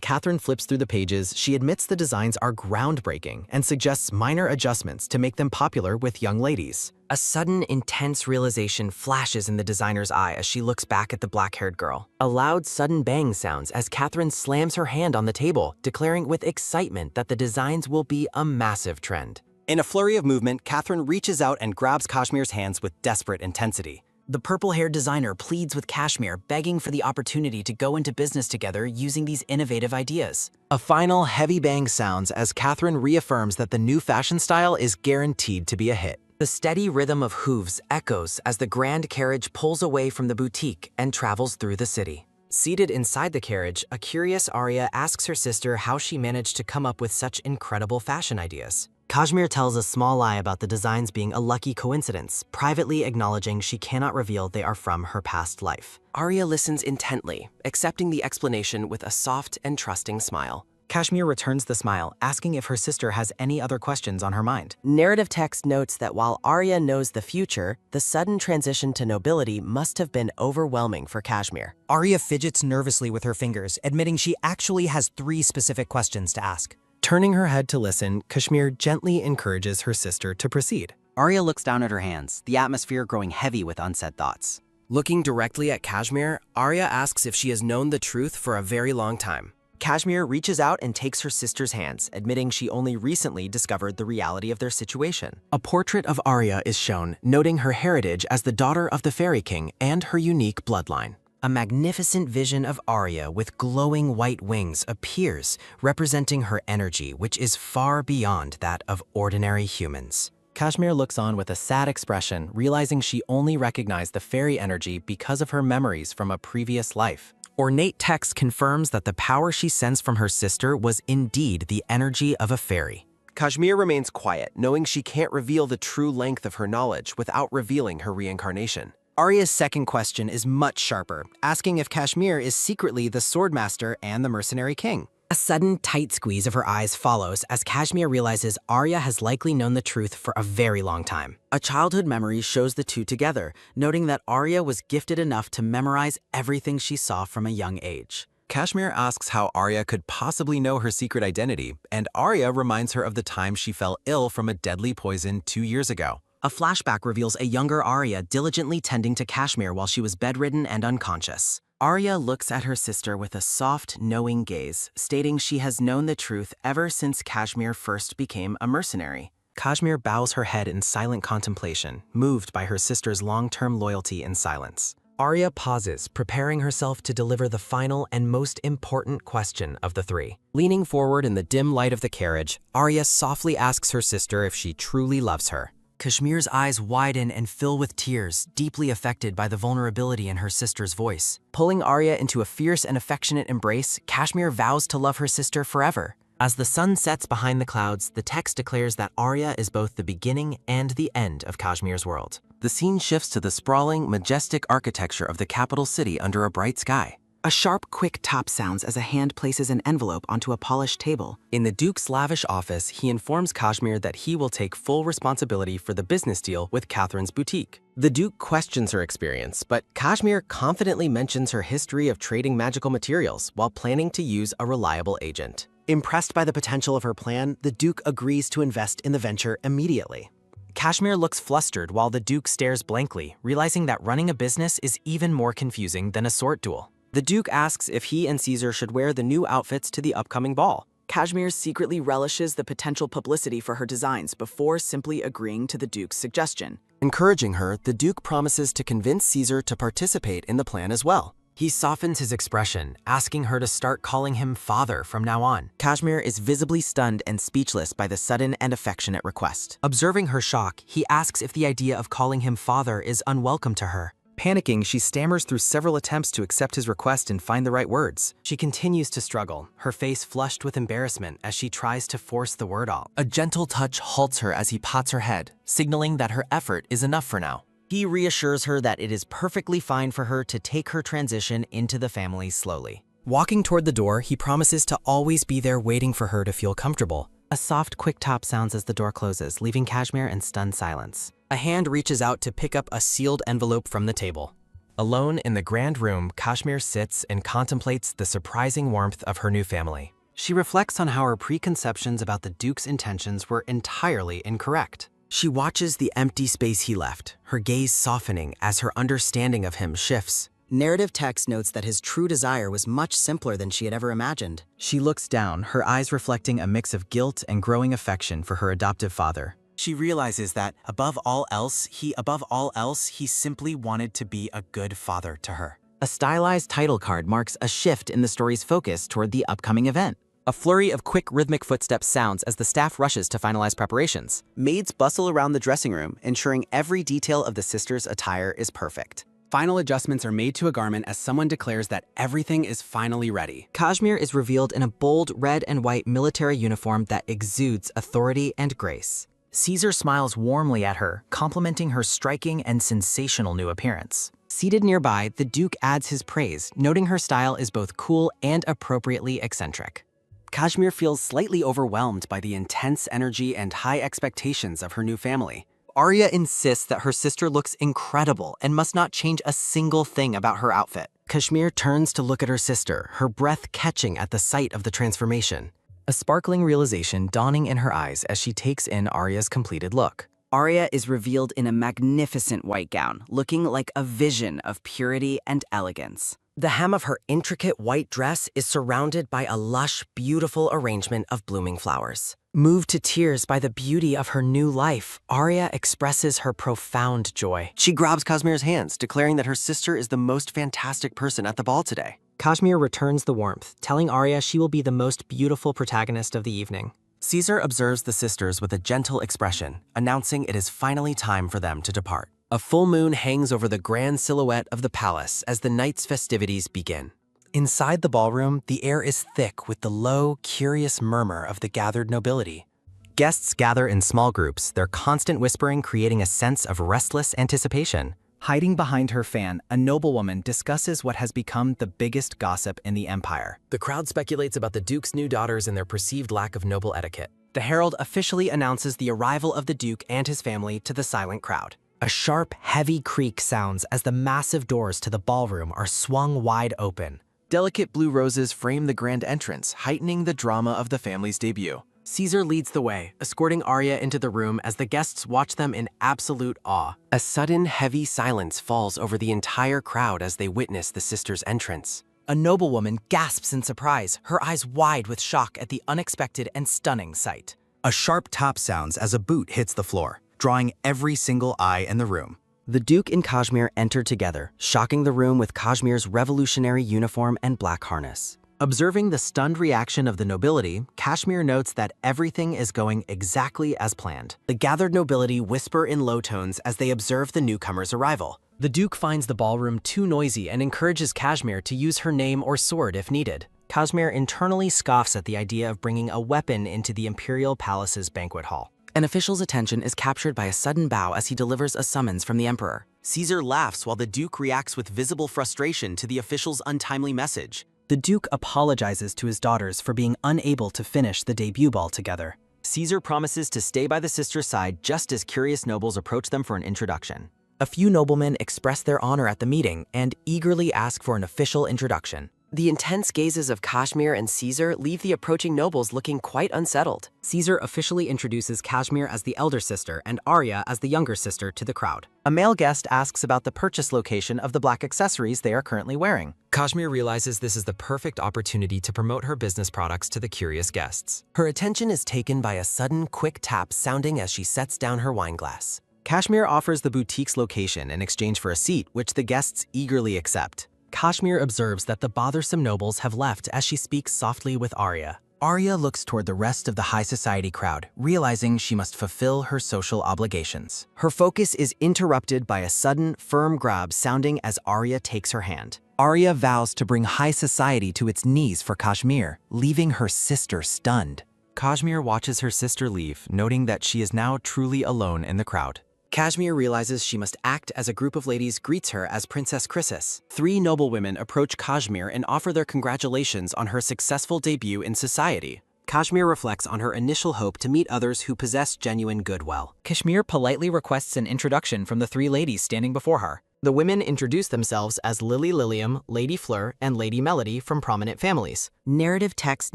Catherine flips through the pages, she admits the designs are groundbreaking and suggests minor adjustments to make them popular with young ladies. A sudden, intense realization flashes in the designer's eye as she looks back at the black-haired girl. A loud, sudden bang sounds as Catherine slams her hand on the table, declaring with excitement that the designs will be a massive trend. In a flurry of movement, Catherine reaches out and grabs Kashmir's hands with desperate intensity. The purple-haired designer pleads with Kashmir, begging for the opportunity to go into business together using these innovative ideas. A final heavy bang sounds as Catherine reaffirms that the new fashion style is guaranteed to be a hit. The steady rhythm of hooves echoes as the grand carriage pulls away from the boutique and travels through the city. Seated inside the carriage, a curious Arya asks her sister how she managed to come up with such incredible fashion ideas. Kashmir tells a small lie about the designs being a lucky coincidence, privately acknowledging she cannot reveal they are from her past life. Arya listens intently, accepting the explanation with a soft and trusting smile. Kashmir returns the smile, asking if her sister has any other questions on her mind. Narrative text notes that while Arya knows the future, the sudden transition to nobility must have been overwhelming for Kashmir. Arya fidgets nervously with her fingers, admitting she actually has 3 specific questions to ask. Turning her head to listen, Kashmir gently encourages her sister to proceed. Arya looks down at her hands, the atmosphere growing heavy with unsaid thoughts. Looking directly at Kashmir, Arya asks if she has known the truth for a very long time. Kashmir reaches out and takes her sister's hands, admitting she only recently discovered the reality of their situation. A portrait of Arya is shown, noting her heritage as the daughter of the Fairy King and her unique bloodline. A magnificent vision of Arya with glowing white wings appears, representing her energy, which is far beyond that of ordinary humans. Kashmir looks on with a sad expression, realizing she only recognized the fairy energy because of her memories from a previous life. Ornate text confirms that the power she sensed from her sister was indeed the energy of a fairy. Kashmir remains quiet, knowing she can't reveal the true length of her knowledge without revealing her reincarnation. Arya's second question is much sharper, asking if Kashmir is secretly the swordmaster and the mercenary king. A sudden tight squeeze of her eyes follows as Kashmir realizes Arya has likely known the truth for a very long time. A childhood memory shows the two together, noting that Arya was gifted enough to memorize everything she saw from a young age. Kashmir asks how Arya could possibly know her secret identity, and Arya reminds her of the time she fell ill from a deadly poison 2 years ago. A flashback reveals a younger Arya diligently tending to Kashmir while she was bedridden and unconscious. Arya looks at her sister with a soft, knowing gaze, stating she has known the truth ever since Kashmir first became a mercenary. Kashmir bows her head in silent contemplation, moved by her sister's long-term loyalty and silence. Arya pauses, preparing herself to deliver the final and most important question of the 3. Leaning forward in the dim light of the carriage, Arya softly asks her sister if she truly loves her. Kashmir's eyes widen and fill with tears, deeply affected by the vulnerability in her sister's voice. Pulling Arya into a fierce and affectionate embrace, Kashmir vows to love her sister forever. As the sun sets behind the clouds, the text declares that Arya is both the beginning and the end of Kashmir's world. The scene shifts to the sprawling, majestic architecture of the capital city under a bright sky. A sharp, quick tap sounds as a hand places an envelope onto a polished table. In the Duke's lavish office, he informs Kashmir that he will take full responsibility for the business deal with Catherine's boutique. The Duke questions her experience, but Kashmir confidently mentions her history of trading magical materials while planning to use a reliable agent. Impressed by the potential of her plan, the Duke agrees to invest in the venture immediately. Kashmir looks flustered while the Duke stares blankly, realizing that running a business is even more confusing than a sword duel. The Duke asks if he and Caesar should wear the new outfits to the upcoming ball. Kashmir secretly relishes the potential publicity for her designs before simply agreeing to the Duke's suggestion. Encouraging her, the Duke promises to convince Caesar to participate in the plan as well. He softens his expression, asking her to start calling him father from now on. Kashmir is visibly stunned and speechless by the sudden and affectionate request. Observing her shock, he asks if the idea of calling him father is unwelcome to her. Panicking, she stammers through several attempts to accept his request and find the right words. She continues to struggle, her face flushed with embarrassment as she tries to force the word out. A gentle touch halts her as he pats her head, signaling that her effort is enough for now. He reassures her that it is perfectly fine for her to take her transition into the family slowly. Walking toward the door, he promises to always be there waiting for her to feel comfortable. A soft, quick tap sounds as the door closes, leaving Kashmir in stunned silence. A hand reaches out to pick up a sealed envelope from the table. Alone in the grand room, Kashmir sits and contemplates the surprising warmth of her new family. She reflects on how her preconceptions about the Duke's intentions were entirely incorrect. She watches the empty space he left, her gaze softening as her understanding of him shifts. Narrative text notes that his true desire was much simpler than she had ever imagined. She looks down, her eyes reflecting a mix of guilt and growing affection for her adoptive father. She realizes that, above all else, he simply wanted to be a good father to her. A stylized title card marks a shift in the story's focus toward the upcoming event. A flurry of quick rhythmic footsteps sounds as the staff rushes to finalize preparations. Maids bustle around the dressing room, ensuring every detail of the sisters' attire is perfect. Final adjustments are made to a garment as someone declares that everything is finally ready. Kashmir is revealed in a bold red and white military uniform that exudes authority and grace. Caesar smiles warmly at her, complimenting her striking and sensational new appearance. Seated nearby, the Duke adds his praise, noting her style is both cool and appropriately eccentric. Kashmir feels slightly overwhelmed by the intense energy and high expectations of her new family. Arya insists that her sister looks incredible and must not change a single thing about her outfit. Kashmir turns to look at her sister, her breath catching at the sight of the transformation. A sparkling realization dawning in her eyes as she takes in Arya's completed look. Arya is revealed in a magnificent white gown, looking like a vision of purity and elegance. The hem of her intricate white dress is surrounded by a lush, beautiful arrangement of blooming flowers. Moved to tears by the beauty of her new life, Arya expresses her profound joy. She grabs Kashmir's hands, declaring that her sister is the most fantastic person at the ball today. Kashmir returns the warmth, telling Arya she will be the most beautiful protagonist of the evening. Caesar observes the sisters with a gentle expression, announcing it is finally time for them to depart. A full moon hangs over the grand silhouette of the palace as the night's festivities begin. Inside the ballroom, the air is thick with the low, curious murmur of the gathered nobility. Guests gather in small groups, their constant whispering creating a sense of restless anticipation. Hiding behind her fan, a noblewoman discusses what has become the biggest gossip in the empire. The crowd speculates about the Duke's new daughters and their perceived lack of noble etiquette. The herald officially announces the arrival of the Duke and his family to the silent crowd. A sharp, heavy creak sounds as the massive doors to the ballroom are swung wide open. Delicate blue roses frame the grand entrance, heightening the drama of the family's debut. Caesar leads the way, escorting Arya into the room as the guests watch them in absolute awe. A sudden, heavy silence falls over the entire crowd as they witness the sisters' entrance. A noblewoman gasps in surprise, her eyes wide with shock at the unexpected and stunning sight. A sharp tap sounds as a boot hits the floor, drawing every single eye in the room. The Duke and Kashmir enter together, shocking the room with Kashmir's revolutionary uniform and black harness. Observing the stunned reaction of the nobility, Kashmir notes that everything is going exactly as planned. The gathered nobility whisper in low tones as they observe the newcomer's arrival. The Duke finds the ballroom too noisy and encourages Kashmir to use her name or sword if needed. Kashmir internally scoffs at the idea of bringing a weapon into the imperial palace's banquet hall. An official's attention is captured by a sudden bow as he delivers a summons from the emperor. Caesar laughs while the Duke reacts with visible frustration to the official's untimely message. The Duke apologizes to his daughters for being unable to finish the debut ball together. Caesar promises to stay by the sisters' side just as curious nobles approach them for an introduction. A few noblemen express their honor at the meeting and eagerly ask for an official introduction. The intense gazes of Kashmir and Caesar leave the approaching nobles looking quite unsettled. Caesar officially introduces Kashmir as the elder sister and Arya as the younger sister to the crowd. A male guest asks about the purchase location of the black accessories they are currently wearing. Kashmir realizes this is the perfect opportunity to promote her business products to the curious guests. Her attention is taken by a sudden, quick tap sounding as she sets down her wine glass. Kashmir offers the boutique's location in exchange for a seat, which the guests eagerly accept. Kashmir observes that the bothersome nobles have left as she speaks softly with Arya. Arya looks toward the rest of the high society crowd, realizing she must fulfill her social obligations. Her focus is interrupted by a sudden, firm grab sounding as Arya takes her hand. Arya vows to bring high society to its knees for Kashmir, leaving her sister stunned. Kashmir watches her sister leave, noting that she is now truly alone in the crowd. Kashmir realizes she must act as a group of ladies greets her as Princess Chrysis. 3 noblewomen approach Kashmir and offer their congratulations on her successful debut in society. Kashmir reflects on her initial hope to meet others who possess genuine goodwill. Kashmir politely requests an introduction from the 3 ladies standing before her. The women introduce themselves as Lily Lilium, Lady Fleur, and Lady Melody from prominent families. Narrative text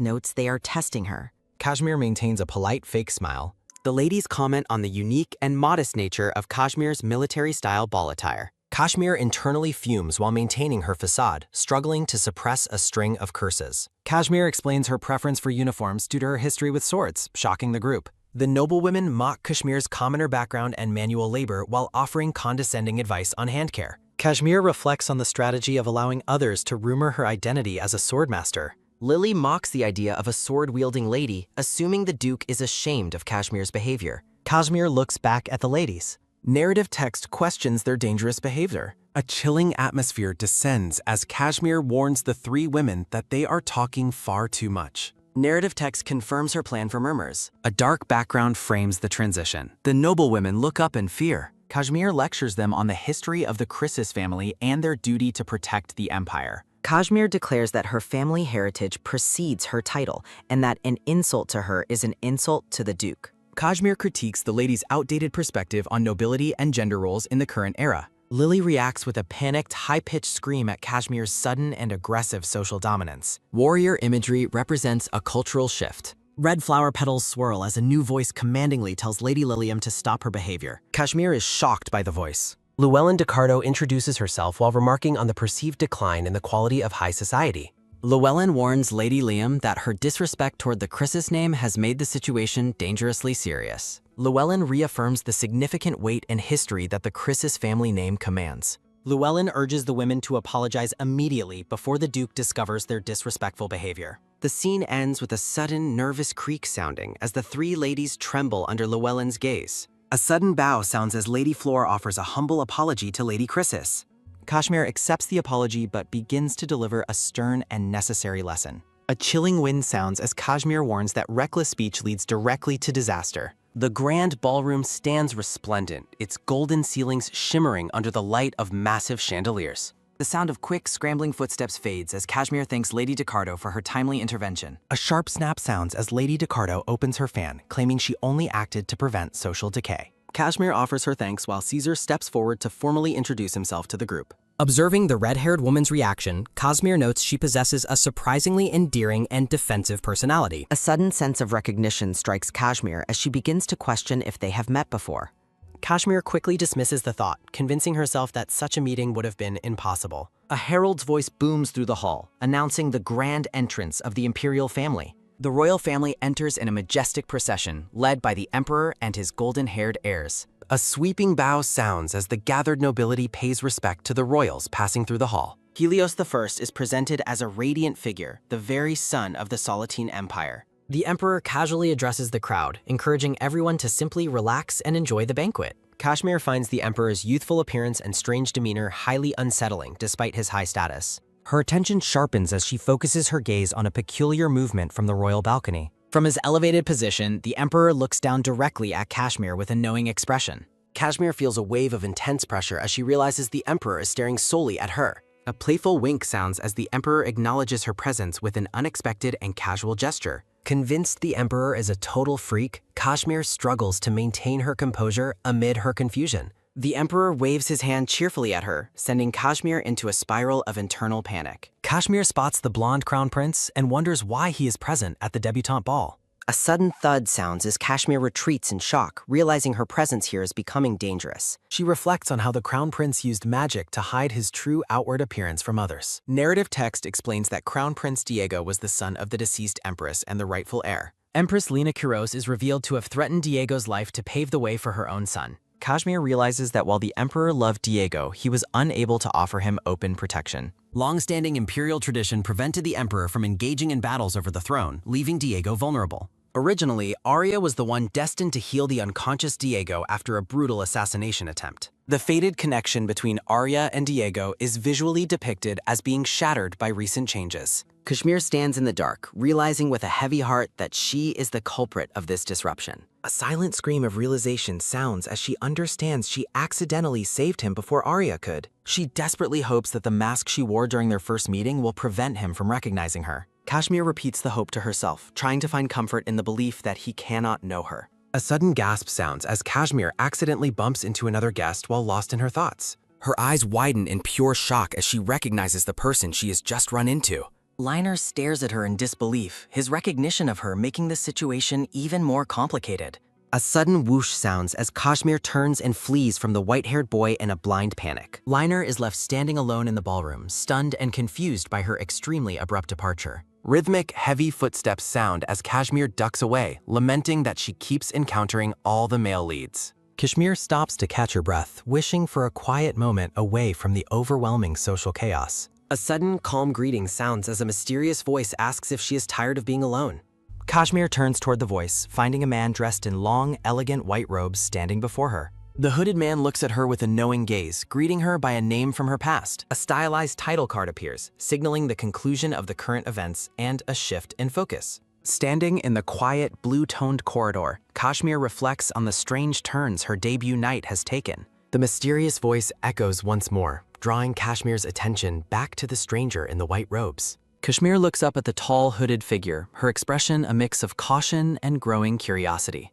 notes they are testing her. Kashmir maintains a polite fake smile. The ladies comment on the unique and modest nature of Kashmir's military-style ball attire. Kashmir internally fumes while maintaining her facade, struggling to suppress a string of curses. Kashmir explains her preference for uniforms due to her history with swords, shocking the group. The noblewomen mock Kashmir's commoner background and manual labor while offering condescending advice on hand care. Kashmir reflects on the strategy of allowing others to rumor her identity as a swordmaster. Lily mocks the idea of a sword-wielding lady, assuming the Duke is ashamed of Kashmir's behavior. Kashmir looks back at the ladies. Narrative text questions their dangerous behavior. A chilling atmosphere descends as Kashmir warns the 3 women that they are talking far too much. Narrative text confirms her plan for murmurs. A dark background frames the transition. The noblewomen look up in fear. Kashmir lectures them on the history of the Chrysis family and their duty to protect the empire. Kashmir declares that her family heritage precedes her title and that an insult to her is an insult to the Duke. Kashmir critiques the ladies' outdated perspective on nobility and gender roles in the current era. Lily reacts with a panicked, high-pitched scream at Kashmir's sudden and aggressive social dominance. Warrior imagery represents a cultural shift. Red flower petals swirl as a new voice commandingly tells Lady Lilium to stop her behavior. Kashmir is shocked by the voice. Llewellyn Ducardo introduces herself while remarking on the perceived decline in the quality of high society. Llewellyn warns Lady Liam that her disrespect toward the Chrysis name has made the situation dangerously serious. Llewellyn reaffirms the significant weight and history that the Chrysis family name commands. Llewellyn urges the women to apologize immediately before the Duke discovers their disrespectful behavior. The scene ends with a sudden, nervous creak sounding as the 3 ladies tremble under Llewellyn's gaze. A sudden bow sounds as Lady Fleur offers a humble apology to Lady Chrysis. Kashmir accepts the apology but begins to deliver a stern and necessary lesson. A chilling wind sounds as Kashmir warns that reckless speech leads directly to disaster. The grand ballroom stands resplendent, its golden ceilings shimmering under the light of massive chandeliers. The sound of quick, scrambling footsteps fades as Kashmir thanks Lady Ducardo for her timely intervention. A sharp snap sounds as Lady Ducardo opens her fan, claiming she only acted to prevent social decay. Kashmir offers her thanks while Caesar steps forward to formally introduce himself to the group. Observing the red-haired woman's reaction, Kashmir notes she possesses a surprisingly endearing and defensive personality. A sudden sense of recognition strikes Kashmir as she begins to question if they have met before. Kashmir quickly dismisses the thought, convincing herself that such a meeting would have been impossible. A herald's voice booms through the hall, announcing the grand entrance of the imperial family. The royal family enters in a majestic procession, led by the emperor and his golden-haired heirs. A sweeping bow sounds as the gathered nobility pays respect to the royals passing through the hall. Helios I is presented as a radiant figure, the very son of the Salatine Empire. The emperor casually addresses the crowd, encouraging everyone to simply relax and enjoy the banquet. Kashmir finds the emperor's youthful appearance and strange demeanor highly unsettling despite his high status. Her attention sharpens as she focuses her gaze on a peculiar movement from the royal balcony. From his elevated position, the emperor looks down directly at Kashmir with a knowing expression. Kashmir feels a wave of intense pressure as she realizes the emperor is staring solely at her. A playful wink sounds as the emperor acknowledges her presence with an unexpected and casual gesture. Convinced the emperor is a total freak, Kashmir struggles to maintain her composure amid her confusion. The emperor waves his hand cheerfully at her, sending Kashmir into a spiral of internal panic. Kashmir spots the blonde crown prince and wonders why he is present at the debutante ball. A sudden thud sounds as Kashmir retreats in shock, realizing her presence here is becoming dangerous. She reflects on how the crown prince used magic to hide his true outward appearance from others. Narrative text explains that Crown Prince Diego was the son of the deceased empress and the rightful heir. Empress Lina Quiros is revealed to have threatened Diego's life to pave the way for her own son. Kashmir realizes that while the emperor loved Diego, he was unable to offer him open protection. Long-standing imperial tradition prevented the emperor from engaging in battles over the throne, leaving Diego vulnerable. Originally, Arya was the one destined to heal the unconscious Diego after a brutal assassination attempt. The fated connection between Arya and Diego is visually depicted as being shattered by recent changes. Kashmir stands in the dark, realizing with a heavy heart that she is the culprit of this disruption. A silent scream of realization sounds as she understands she accidentally saved him before Arya could. She desperately hopes that the mask she wore during their first meeting will prevent him from recognizing her. Kashmir repeats the hope to herself, trying to find comfort in the belief that he cannot know her. A sudden gasp sounds as Kashmir accidentally bumps into another guest while lost in her thoughts. Her eyes widen in pure shock as she recognizes the person she has just run into. Liner stares at her in disbelief, his recognition of her making the situation even more complicated. A sudden whoosh sounds as Kashmir turns and flees from the white-haired boy in a blind panic. Liner is left standing alone in the ballroom, stunned and confused by her extremely abrupt departure. Rhythmic, heavy footsteps sound as Kashmir ducks away, lamenting that she keeps encountering all the male leads. Kashmir stops to catch her breath, wishing for a quiet moment away from the overwhelming social chaos. A sudden, calm greeting sounds as a mysterious voice asks if she is tired of being alone. Kashmir turns toward the voice, finding a man dressed in long, elegant white robes standing before her. The hooded man looks at her with a knowing gaze, greeting her by a name from her past. A stylized title card appears, signaling the conclusion of the current events and a shift in focus. Standing in the quiet, blue-toned corridor, Kashmir reflects on the strange turns her debut night has taken. The mysterious voice echoes once more, drawing Kashmir's attention back to the stranger in the white robes. Kashmir looks up at the tall, hooded figure, her expression a mix of caution and growing curiosity.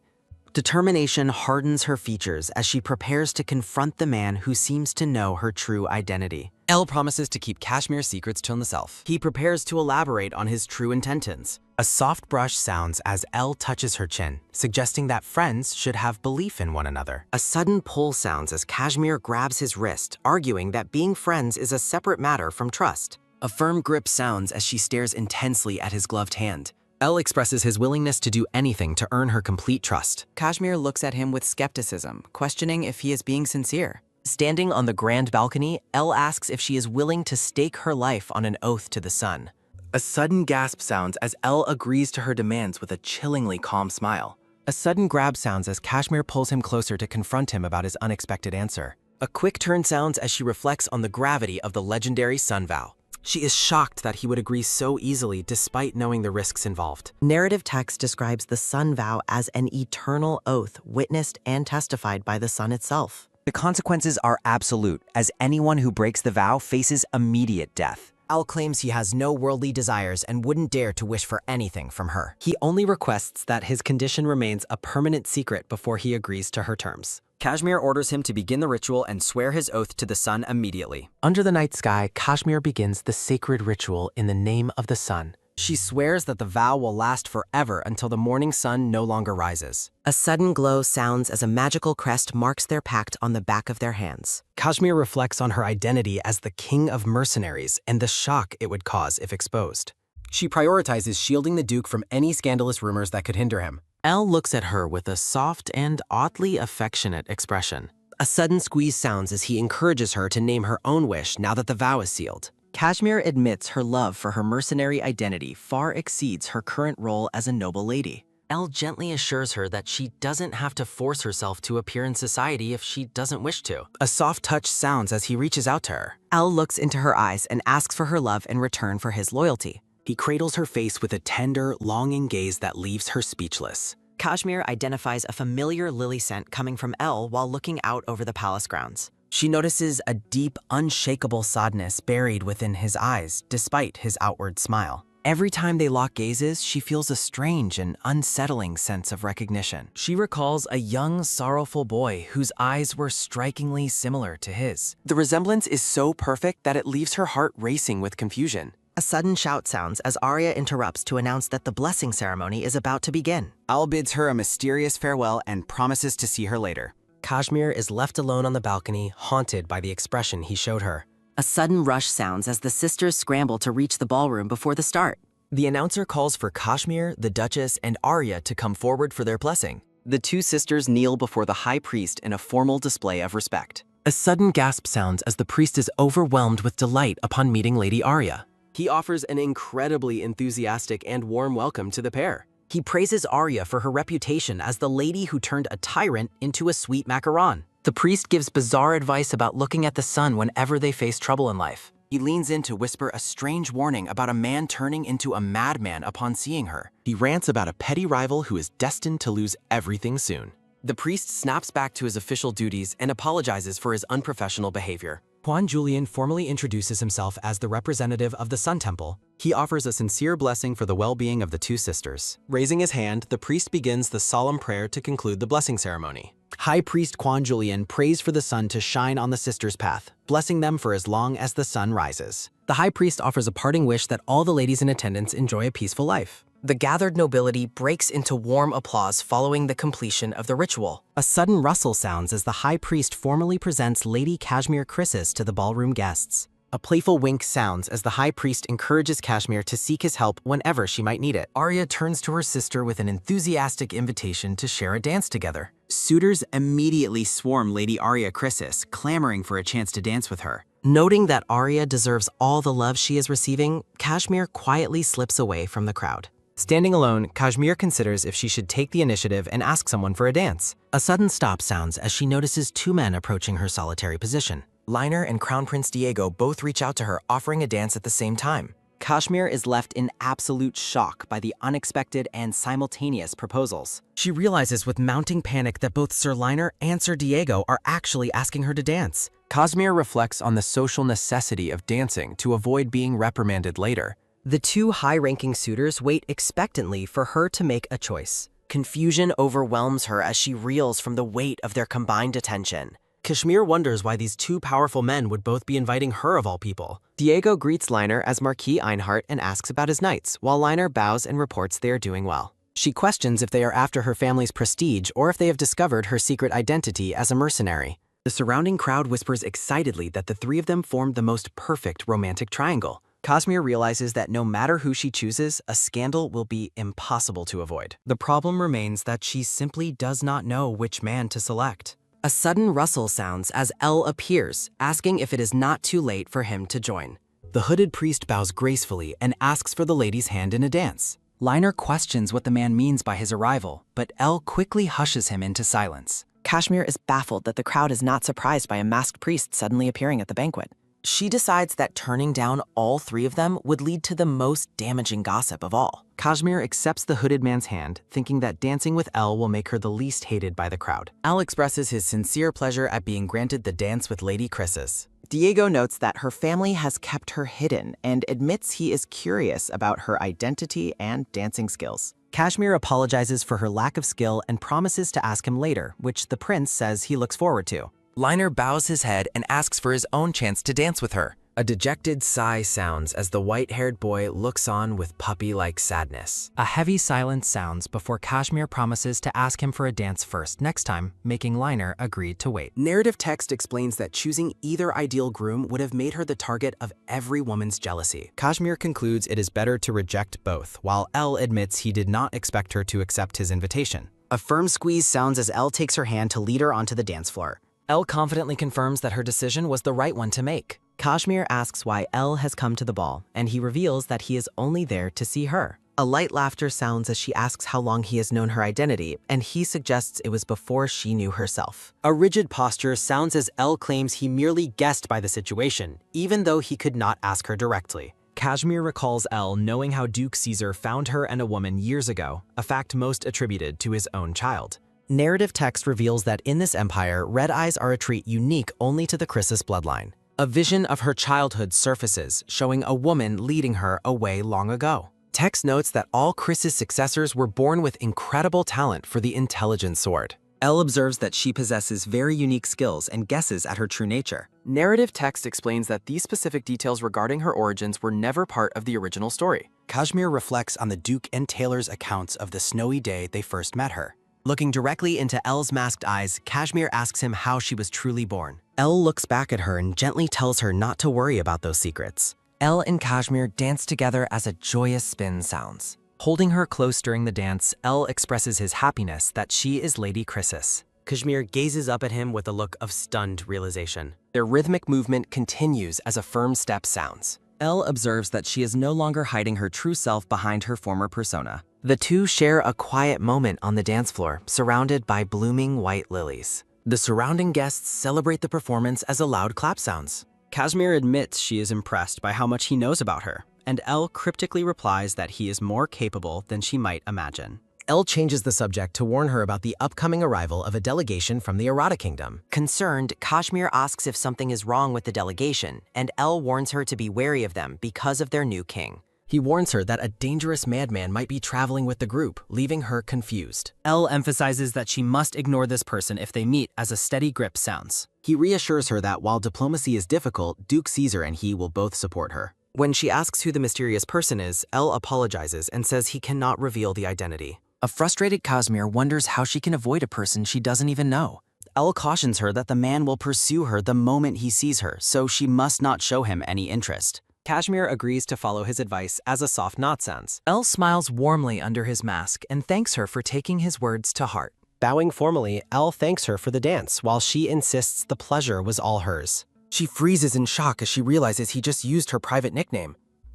Determination hardens her features as she prepares to confront the man who seems to know her true identity. Elle promises to keep Kashmir's secrets to himself. He prepares to elaborate on his true intentions. A soft brush sounds as Elle touches her chin, suggesting that friends should have belief in one another. A sudden pull sounds as Kashmir grabs his wrist, arguing that being friends is a separate matter from trust. A firm grip sounds as she stares intensely at his gloved hand. Elle expresses his willingness to do anything to earn her complete trust. Kashmir looks at him with skepticism, questioning if he is being sincere. Standing on the grand balcony, Elle asks if she is willing to stake her life on an oath to the sun. A sudden gasp sounds as Elle agrees to her demands with a chillingly calm smile. A sudden grab sounds as Kashmir pulls him closer to confront him about his unexpected answer. A quick turn sounds as she reflects on the gravity of the legendary sun vow. She is shocked that he would agree so easily despite knowing the risks involved. Narrative text describes the sun vow as an eternal oath witnessed and testified by the sun itself. The consequences are absolute, as anyone who breaks the vow faces immediate death. Elle claims he has no worldly desires and wouldn't dare to wish for anything from her. He only requests that his condition remains a permanent secret before he agrees to her terms. Kashmir orders him to begin the ritual and swear his oath to the sun immediately. Under the night sky, Kashmir begins the sacred ritual in the name of the sun. She swears that the vow will last forever until the morning sun no longer rises. A sudden glow sounds as a magical crest marks their pact on the back of their hands. Kashmir reflects on her identity as the king of mercenaries and the shock it would cause if exposed. She prioritizes shielding the Duke from any scandalous rumors that could hinder him. Elle looks at her with a soft and oddly affectionate expression. A sudden squeeze sounds as he encourages her to name her own wish now that the vow is sealed. Kashmir admits her love for her mercenary identity far exceeds her current role as a noble lady. Elle gently assures her that she doesn't have to force herself to appear in society if she doesn't wish to. A soft touch sounds as he reaches out to her. Elle looks into her eyes and asks for her love in return for his loyalty. He cradles her face with a tender, longing gaze that leaves her speechless. Kashmir identifies a familiar lily scent coming from Elle while looking out over the palace grounds. She notices a deep, unshakable sadness buried within his eyes, despite his outward smile. Every time they lock gazes, she feels a strange and unsettling sense of recognition. She recalls a young, sorrowful boy whose eyes were strikingly similar to his. The resemblance is so perfect that it leaves her heart racing with confusion. A sudden shout sounds as Arya interrupts to announce that the blessing ceremony is about to begin. Elle bids her a mysterious farewell and promises to see her later. Kashmir is left alone on the balcony, haunted by the expression he showed her. A sudden rush sounds as the sisters scramble to reach the ballroom before the start. The announcer calls for Kashmir, the Duchess, and Arya to come forward for their blessing. The two sisters kneel before the high priest in a formal display of respect. A sudden gasp sounds as the priest is overwhelmed with delight upon meeting Lady Arya. He offers an incredibly enthusiastic and warm welcome to the pair. He praises Arya for her reputation as the lady who turned a tyrant into a sweet macaron. The priest gives bizarre advice about looking at the sun whenever they face trouble in life. He leans in to whisper a strange warning about a man turning into a madman upon seeing her. He rants about a petty rival who is destined to lose everything soon. The priest snaps back to his official duties and apologizes for his unprofessional behavior. Quan Julian formally introduces himself as the representative of the Sun Temple. He offers a sincere blessing for the well-being of the two sisters. Raising his hand, the priest begins the solemn prayer to conclude the blessing ceremony. High Priest Quan Julian prays for the sun to shine on the sisters' path, blessing them for as long as the sun rises. The High Priest offers a parting wish that all the ladies in attendance enjoy a peaceful life. The gathered nobility breaks into warm applause following the completion of the ritual. A sudden rustle sounds as the High Priest formally presents Lady Kashmir Krisis to the ballroom guests. A playful wink sounds as the High Priest encourages Kashmir to seek his help whenever she might need it. Arya turns to her sister with an enthusiastic invitation to share a dance together. Suitors immediately swarm Lady Arya Krisis, clamoring for a chance to dance with her. Noting that Arya deserves all the love she is receiving, Kashmir quietly slips away from the crowd. Standing alone, Kashmir considers if she should take the initiative and ask someone for a dance. A sudden stop sounds as she notices two men approaching her solitary position. Liner and Crown Prince Diego both reach out to her, offering a dance at the same time. Kashmir is left in absolute shock by the unexpected and simultaneous proposals. She realizes with mounting panic that both Sir Liner and Sir Diego are actually asking her to dance. Kashmir reflects on the social necessity of dancing to avoid being reprimanded later. The two high-ranking suitors wait expectantly for her to make a choice. Confusion overwhelms her as she reels from the weight of their combined attention. Kashmir wonders why these two powerful men would both be inviting her of all people. Diego greets Liner as Marquis Einhart and asks about his knights, while Liner bows and reports they are doing well. She questions if they are after her family's prestige or if they have discovered her secret identity as a mercenary. The surrounding crowd whispers excitedly that the three of them formed the most perfect romantic triangle. Kashmir realizes that no matter who she chooses, a scandal will be impossible to avoid. The problem remains that she simply does not know which man to select. A sudden rustle sounds as El appears, asking if it is not too late for him to join. The hooded priest bows gracefully and asks for the lady's hand in a dance. Liner questions what the man means by his arrival, but El quickly hushes him into silence. Kashmir is baffled that the crowd is not surprised by a masked priest suddenly appearing at the banquet. She decides that turning down all three of them would lead to the most damaging gossip of all. Kashmir accepts the hooded man's hand, thinking that dancing with El will make her the least hated by the crowd. El expresses his sincere pleasure at being granted the dance with Lady Krisis. Diego notes that her family has kept her hidden and admits he is curious about her identity and dancing skills. Kashmir apologizes for her lack of skill and promises to ask him later, which the prince says he looks forward to. Liner bows his head and asks for his own chance to dance with her. A dejected sigh sounds as the white-haired boy looks on with puppy-like sadness. A heavy silence sounds before Kashmir promises to ask him for a dance first next time, making Liner agree to wait. Narrative text explains that choosing either ideal groom would have made her the target of every woman's jealousy. Kashmir concludes it is better to reject both, while El admits he did not expect her to accept his invitation. A firm squeeze sounds as El takes her hand to lead her onto the dance floor. El confidently confirms that her decision was the right one to make. Kashmir asks why El has come to the ball, and he reveals that he is only there to see her. A light laughter sounds as she asks how long he has known her identity, and he suggests it was before she knew herself. A rigid posture sounds as El claims he merely guessed by the situation, even though he could not ask her directly. Kashmir recalls El knowing how Duke Caesar found her and a woman years ago, a fact most attributed to his own child. Narrative text reveals that in this empire, red eyes are a trait unique only to the Krisis bloodline. A vision of her childhood surfaces, showing a woman leading her away long ago. Text notes that all Krisis successors were born with incredible talent for the intelligent sword. El observes that she possesses very unique skills and guesses at her true nature. Narrative text explains that these specific details regarding her origins were never part of the original story. Kashmir reflects on the Duke and Taylor's accounts of the snowy day they first met her. Looking directly into El's masked eyes, Kashmir asks him how she was truly born. El looks back at her and gently tells her not to worry about those secrets. El and Kashmir dance together as a joyous spin sounds. Holding her close during the dance, El expresses his happiness that she is Lady Krisis. Kashmir gazes up at him with a look of stunned realization. Their rhythmic movement continues as a firm step sounds. Elle observes that she is no longer hiding her true self behind her former persona. The two share a quiet moment on the dance floor, surrounded by blooming white lilies. The surrounding guests celebrate the performance as a loud clap sounds. Kashmir admits she is impressed by how much he knows about her, and Elle cryptically replies that he is more capable than she might imagine. Elle changes the subject to warn her about the upcoming arrival of a delegation from the Erotic Kingdom. Concerned, Kashmir asks if something is wrong with the delegation, and Elle warns her to be wary of them because of their new king. He warns her that a dangerous madman might be traveling with the group, leaving her confused. Elle emphasizes that she must ignore this person if they meet as a steady grip sounds. He reassures her that while diplomacy is difficult, Duke Caesar and he will both support her. When she asks who the mysterious person is, Elle apologizes and says he cannot reveal the identity. A frustrated Kashmir wonders how she can avoid a person she doesn't even know. Elle cautions her that the man will pursue her the moment he sees her, so she must not show him any interest. Kashmir agrees to follow his advice as a soft nod sounds. Elle smiles warmly under his mask and thanks her for taking his words to heart. Bowing formally, Elle thanks her for the dance while she insists the pleasure was all hers. She freezes in shock as she realizes he just used her private nickname.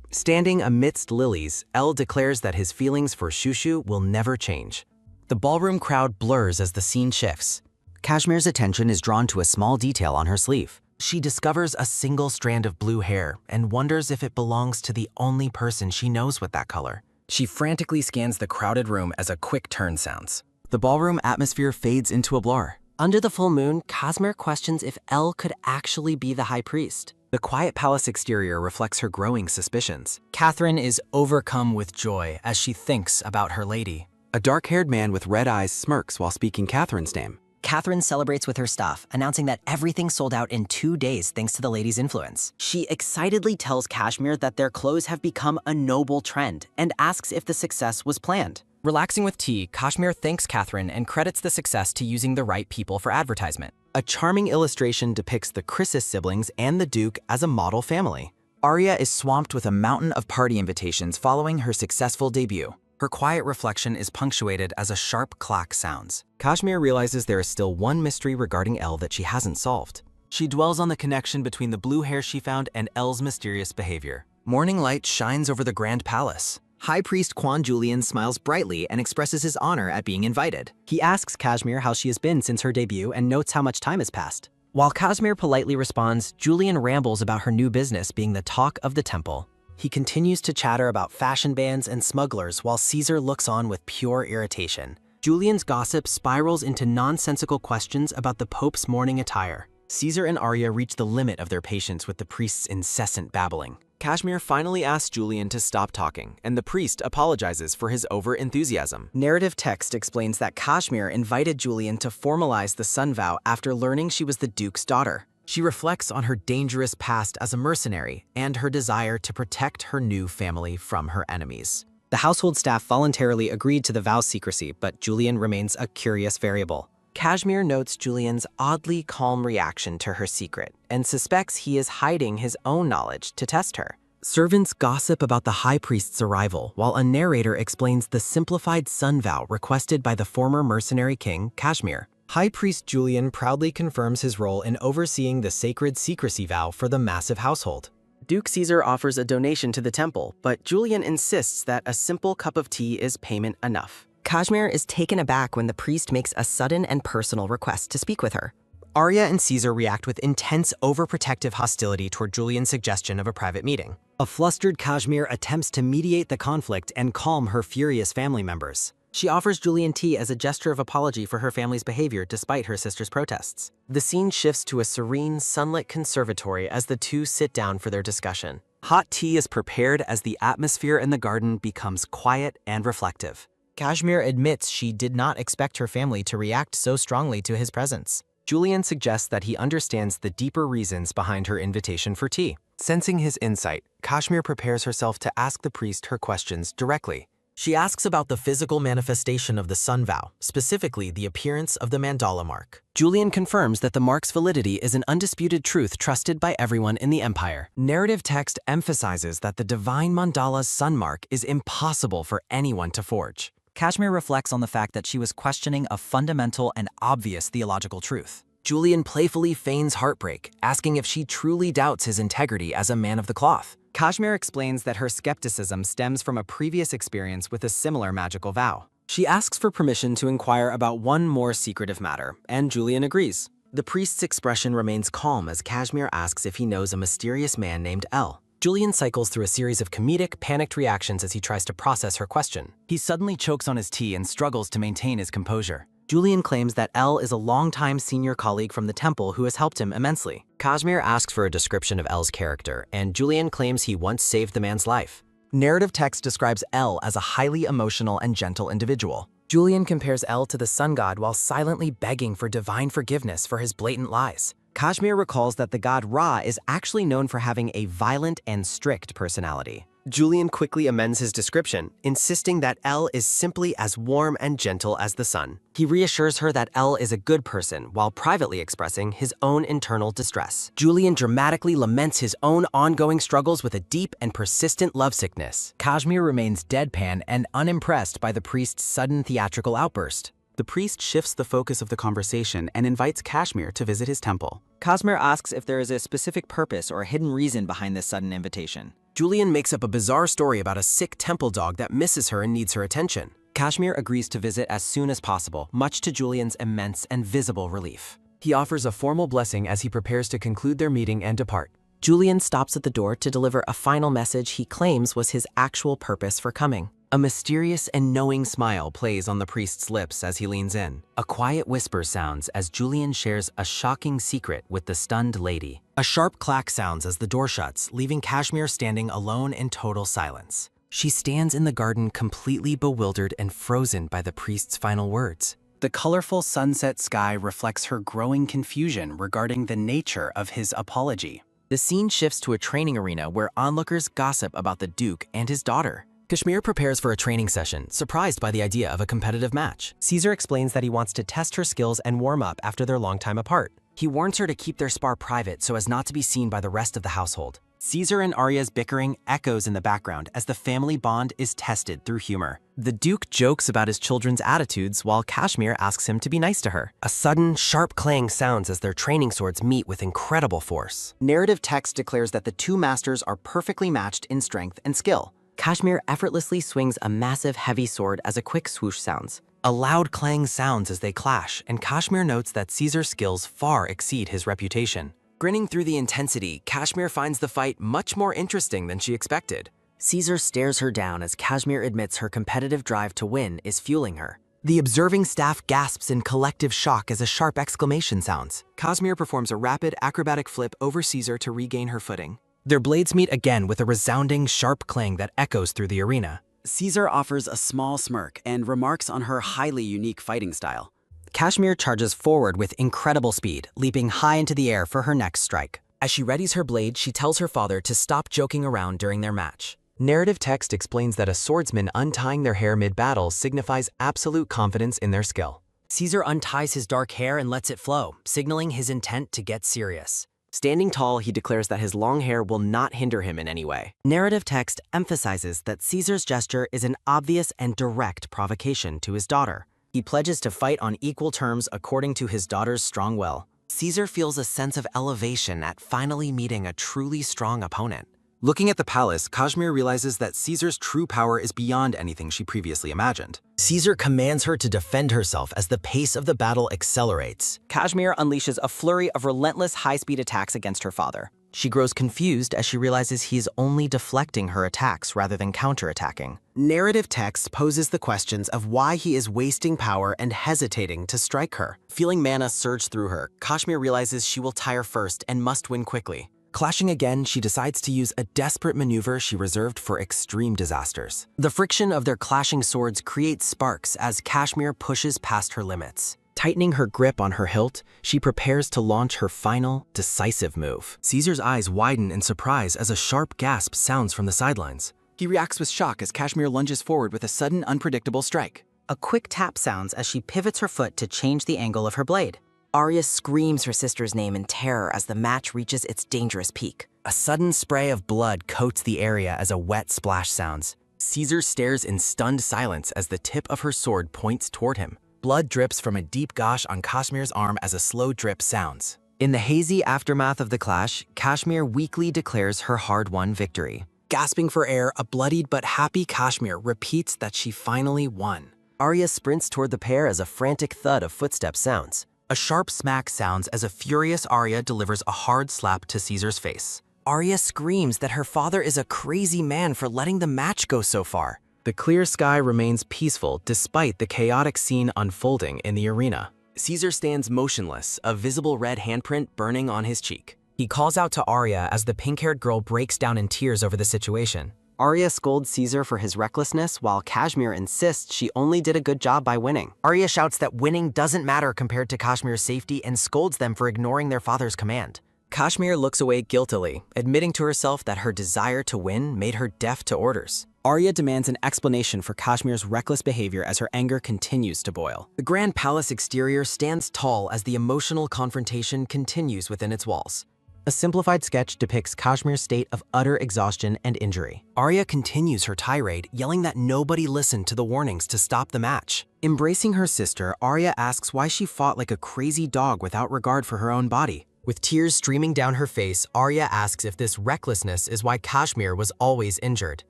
Standing amidst lilies, Elle declares that his feelings for Shushu will never change. The ballroom crowd blurs as the scene shifts. Kashmir's attention is drawn to a small detail on her sleeve. She discovers a single strand of blue hair and wonders if it belongs to the only person she knows with that color. She frantically scans the crowded room as a quick turn sounds. The ballroom atmosphere fades into a blur. Under the full moon, Kashmir questions if Elle could actually be the high priest. The quiet palace exterior reflects her growing suspicions. Catherine is overcome with joy as she thinks about her lady. A dark-haired man with red eyes smirks while speaking Catherine's name. Catherine celebrates with her staff, announcing that everything sold out in 2 days thanks to the lady's influence. She excitedly tells Kashmir that their clothes have become a noble trend and asks if the success was planned. Relaxing with tea, Kashmir thanks Catherine and credits the success to using the right people for advertisement. A charming illustration depicts the Chrysis siblings and the Duke as a model family. Arya is swamped with a mountain of party invitations following her successful debut. Her quiet reflection is punctuated as a sharp clack sounds. Kashmir realizes there is still one mystery regarding Elle that she hasn't solved. She dwells on the connection between the blue hair she found and Elle's mysterious behavior. Morning light shines over the grand palace. High Priest Quan Julian smiles brightly and expresses his honor at being invited. He asks Kashmir how she has been since her debut and notes how much time has passed. While Kashmir politely responds, Julian rambles about her new business being the talk of the temple. He continues to chatter about fashion bands and smugglers while Caesar looks on with pure irritation. Julian's gossip spirals into nonsensical questions about the Pope's morning attire. Caesar and Arya reach the limit of their patience with the priest's incessant babbling. Kashmir finally asks Julian to stop talking, and the priest apologizes for his over-enthusiasm. Narrative text explains that Kashmir invited Julian to formalize the sun vow after learning she was the Duke's daughter. She reflects on her dangerous past as a mercenary and her desire to protect her new family from her enemies. The household staff voluntarily agreed to the vow's secrecy, but Julian remains a curious variable. Kashmir notes Julian's oddly calm reaction to her secret and suspects he is hiding his own knowledge to test her. Servants gossip about the high priest's arrival, while a narrator explains the simplified sun vow requested by the former mercenary king, Kashmir. High Priest Julian proudly confirms his role in overseeing the sacred secrecy vow for the massive household. Duke Caesar offers a donation to the temple, but Julian insists that a simple cup of tea is payment enough. Kashmir is taken aback when the priest makes a sudden and personal request to speak with her. Arya and Caesar react with intense, overprotective hostility toward Julian's suggestion of a private meeting. A flustered Kashmir attempts to mediate the conflict and calm her furious family members. She offers Julian tea as a gesture of apology for her family's behavior despite her sister's protests. The scene shifts to a serene, sunlit conservatory as the two sit down for their discussion. Hot tea is prepared as the atmosphere in the garden becomes quiet and reflective. Kashmir admits she did not expect her family to react so strongly to his presence. Julian suggests that he understands the deeper reasons behind her invitation for tea. Sensing his insight, Kashmir prepares herself to ask the priest her questions directly. She asks about the physical manifestation of the sun vow, specifically the appearance of the mandala mark. Julian confirms that the mark's validity is an undisputed truth trusted by everyone in the empire. Narrative text emphasizes that the divine mandala's sun mark is impossible for anyone to forge. Kashmir reflects on the fact that she was questioning a fundamental and obvious theological truth. Julian playfully feigns heartbreak, asking if she truly doubts his integrity as a man of the cloth. Kashmir explains that her skepticism stems from a previous experience with a similar magical vow. She asks for permission to inquire about one more secretive matter, and Julian agrees. The priest's expression remains calm as Kashmir asks if he knows a mysterious man named L. Julian cycles through a series of comedic, panicked reactions as he tries to process her question. He suddenly chokes on his tea and struggles to maintain his composure. Julian claims that L is a longtime senior colleague from the temple who has helped him immensely. Kashmir asks for a description of L's character, and Julian claims he once saved the man's life. Narrative text describes L as a highly emotional and gentle individual. Julian compares L to the sun god while silently begging for divine forgiveness for his blatant lies. Kashmir recalls that the god Ra is actually known for having a violent and strict personality. Julian quickly amends his description, insisting that L is simply as warm and gentle as the sun. He reassures her that L is a good person while privately expressing his own internal distress. Julian dramatically laments his own ongoing struggles with a deep and persistent lovesickness. Kashmir remains deadpan and unimpressed by the priest's sudden theatrical outburst. The priest shifts the focus of the conversation and invites Kashmir to visit his temple. Kashmir asks if there is a specific purpose or a hidden reason behind this sudden invitation. Julian makes up a bizarre story about a sick temple dog that misses her and needs her attention. Kashmir agrees to visit as soon as possible, much to Julian's immense and visible relief. He offers a formal blessing as he prepares to conclude their meeting and depart. Julian stops at the door to deliver a final message he claims was his actual purpose for coming. A mysterious and knowing smile plays on the priest's lips as he leans in. A quiet whisper sounds as Julian shares a shocking secret with the stunned lady. A sharp clack sounds as the door shuts, leaving Kashmir standing alone in total silence. She stands in the garden completely bewildered and frozen by the priest's final words. The colorful sunset sky reflects her growing confusion regarding the nature of his apology. The scene shifts to a training arena where onlookers gossip about the Duke and his daughter. Kashmir prepares for a training session, surprised by the idea of a competitive match. Caesar explains that he wants to test her skills and warm up after their long time apart. He warns her to keep their spar private so as not to be seen by the rest of the household. Caesar and Arya's bickering echoes in the background as the family bond is tested through humor. The Duke jokes about his children's attitudes while Kashmir asks him to be nice to her. A sudden, sharp clang sounds as their training swords meet with incredible force. Narrative text declares that the two masters are perfectly matched in strength and skill. Kashmir effortlessly swings a massive heavy sword as a quick swoosh sounds. A loud clang sounds as they clash, and Kashmir notes that Caesar's skills far exceed his reputation. Grinning through the intensity, Kashmir finds the fight much more interesting than she expected. Caesar stares her down as Kashmir admits her competitive drive to win is fueling her. The observing staff gasps in collective shock as a sharp exclamation sounds. Kashmir performs a rapid acrobatic flip over Caesar to regain her footing. Their blades meet again with a resounding, sharp clang that echoes through the arena. Caesar offers a small smirk and remarks on her highly unique fighting style. Kashmir charges forward with incredible speed, leaping high into the air for her next strike. As she readies her blade, she tells her father to stop joking around during their match. Narrative text explains that a swordsman untying their hair mid-battle signifies absolute confidence in their skill. Caesar unties his dark hair and lets it flow, signaling his intent to get serious. Standing tall, he declares that his long hair will not hinder him in any way. Narrative text emphasizes that Caesar's gesture is an obvious and direct provocation to his daughter. He pledges to fight on equal terms according to his daughter's strong will. Caesar feels a sense of elevation at finally meeting a truly strong opponent. Looking at the palace, Kashmir realizes that Caesar's true power is beyond anything she previously imagined. Caesar commands her to defend herself as the pace of the battle accelerates. Kashmir unleashes a flurry of relentless high-speed attacks against her father. She grows confused as she realizes he's only deflecting her attacks rather than counterattacking. Narrative text poses the questions of why he is wasting power and hesitating to strike her. Feeling mana surge through her, Kashmir realizes she will tire first and must win quickly. Clashing again, she decides to use a desperate maneuver she reserved for extreme disasters. The friction of their clashing swords creates sparks as Kashmir pushes past her limits. Tightening her grip on her hilt, she prepares to launch her final, decisive move. Caesar's eyes widen in surprise as a sharp gasp sounds from the sidelines. He reacts with shock as Kashmir lunges forward with a sudden, unpredictable strike. A quick tap sounds as she pivots her foot to change the angle of her blade. Arya screams her sister's name in terror as the match reaches its dangerous peak. A sudden spray of blood coats the area as a wet splash sounds. Caesar stares in stunned silence as the tip of her sword points toward him. Blood drips from a deep gash on Kashmir's arm as a slow drip sounds. In the hazy aftermath of the clash, Kashmir weakly declares her hard-won victory. Gasping for air, a bloodied but happy Kashmir repeats that she finally won. Arya sprints toward the pair as a frantic thud of footsteps sounds. A sharp smack sounds as a furious Arya delivers a hard slap to Caesar's face. Arya screams that her father is a crazy man for letting the match go so far. The clear sky remains peaceful despite the chaotic scene unfolding in the arena. Caesar stands motionless, a visible red handprint burning on his cheek. He calls out to Arya as the pink-haired girl breaks down in tears over the situation. Arya scolds Caesar for his recklessness, while Kashmir insists she only did a good job by winning. Arya shouts that winning doesn't matter compared to Kashmir's safety and scolds them for ignoring their father's command. Kashmir looks away guiltily, admitting to herself that her desire to win made her deaf to orders. Arya demands an explanation for Kashmir's reckless behavior as her anger continues to boil. The Grand Palace exterior stands tall as the emotional confrontation continues within its walls. A simplified sketch depicts Kashmir's state of utter exhaustion and injury. Arya continues her tirade, yelling that nobody listened to the warnings to stop the match. Embracing her sister, Arya asks why she fought like a crazy dog without regard for her own body. With tears streaming down her face, Arya asks if this recklessness is why Kashmir was always injured.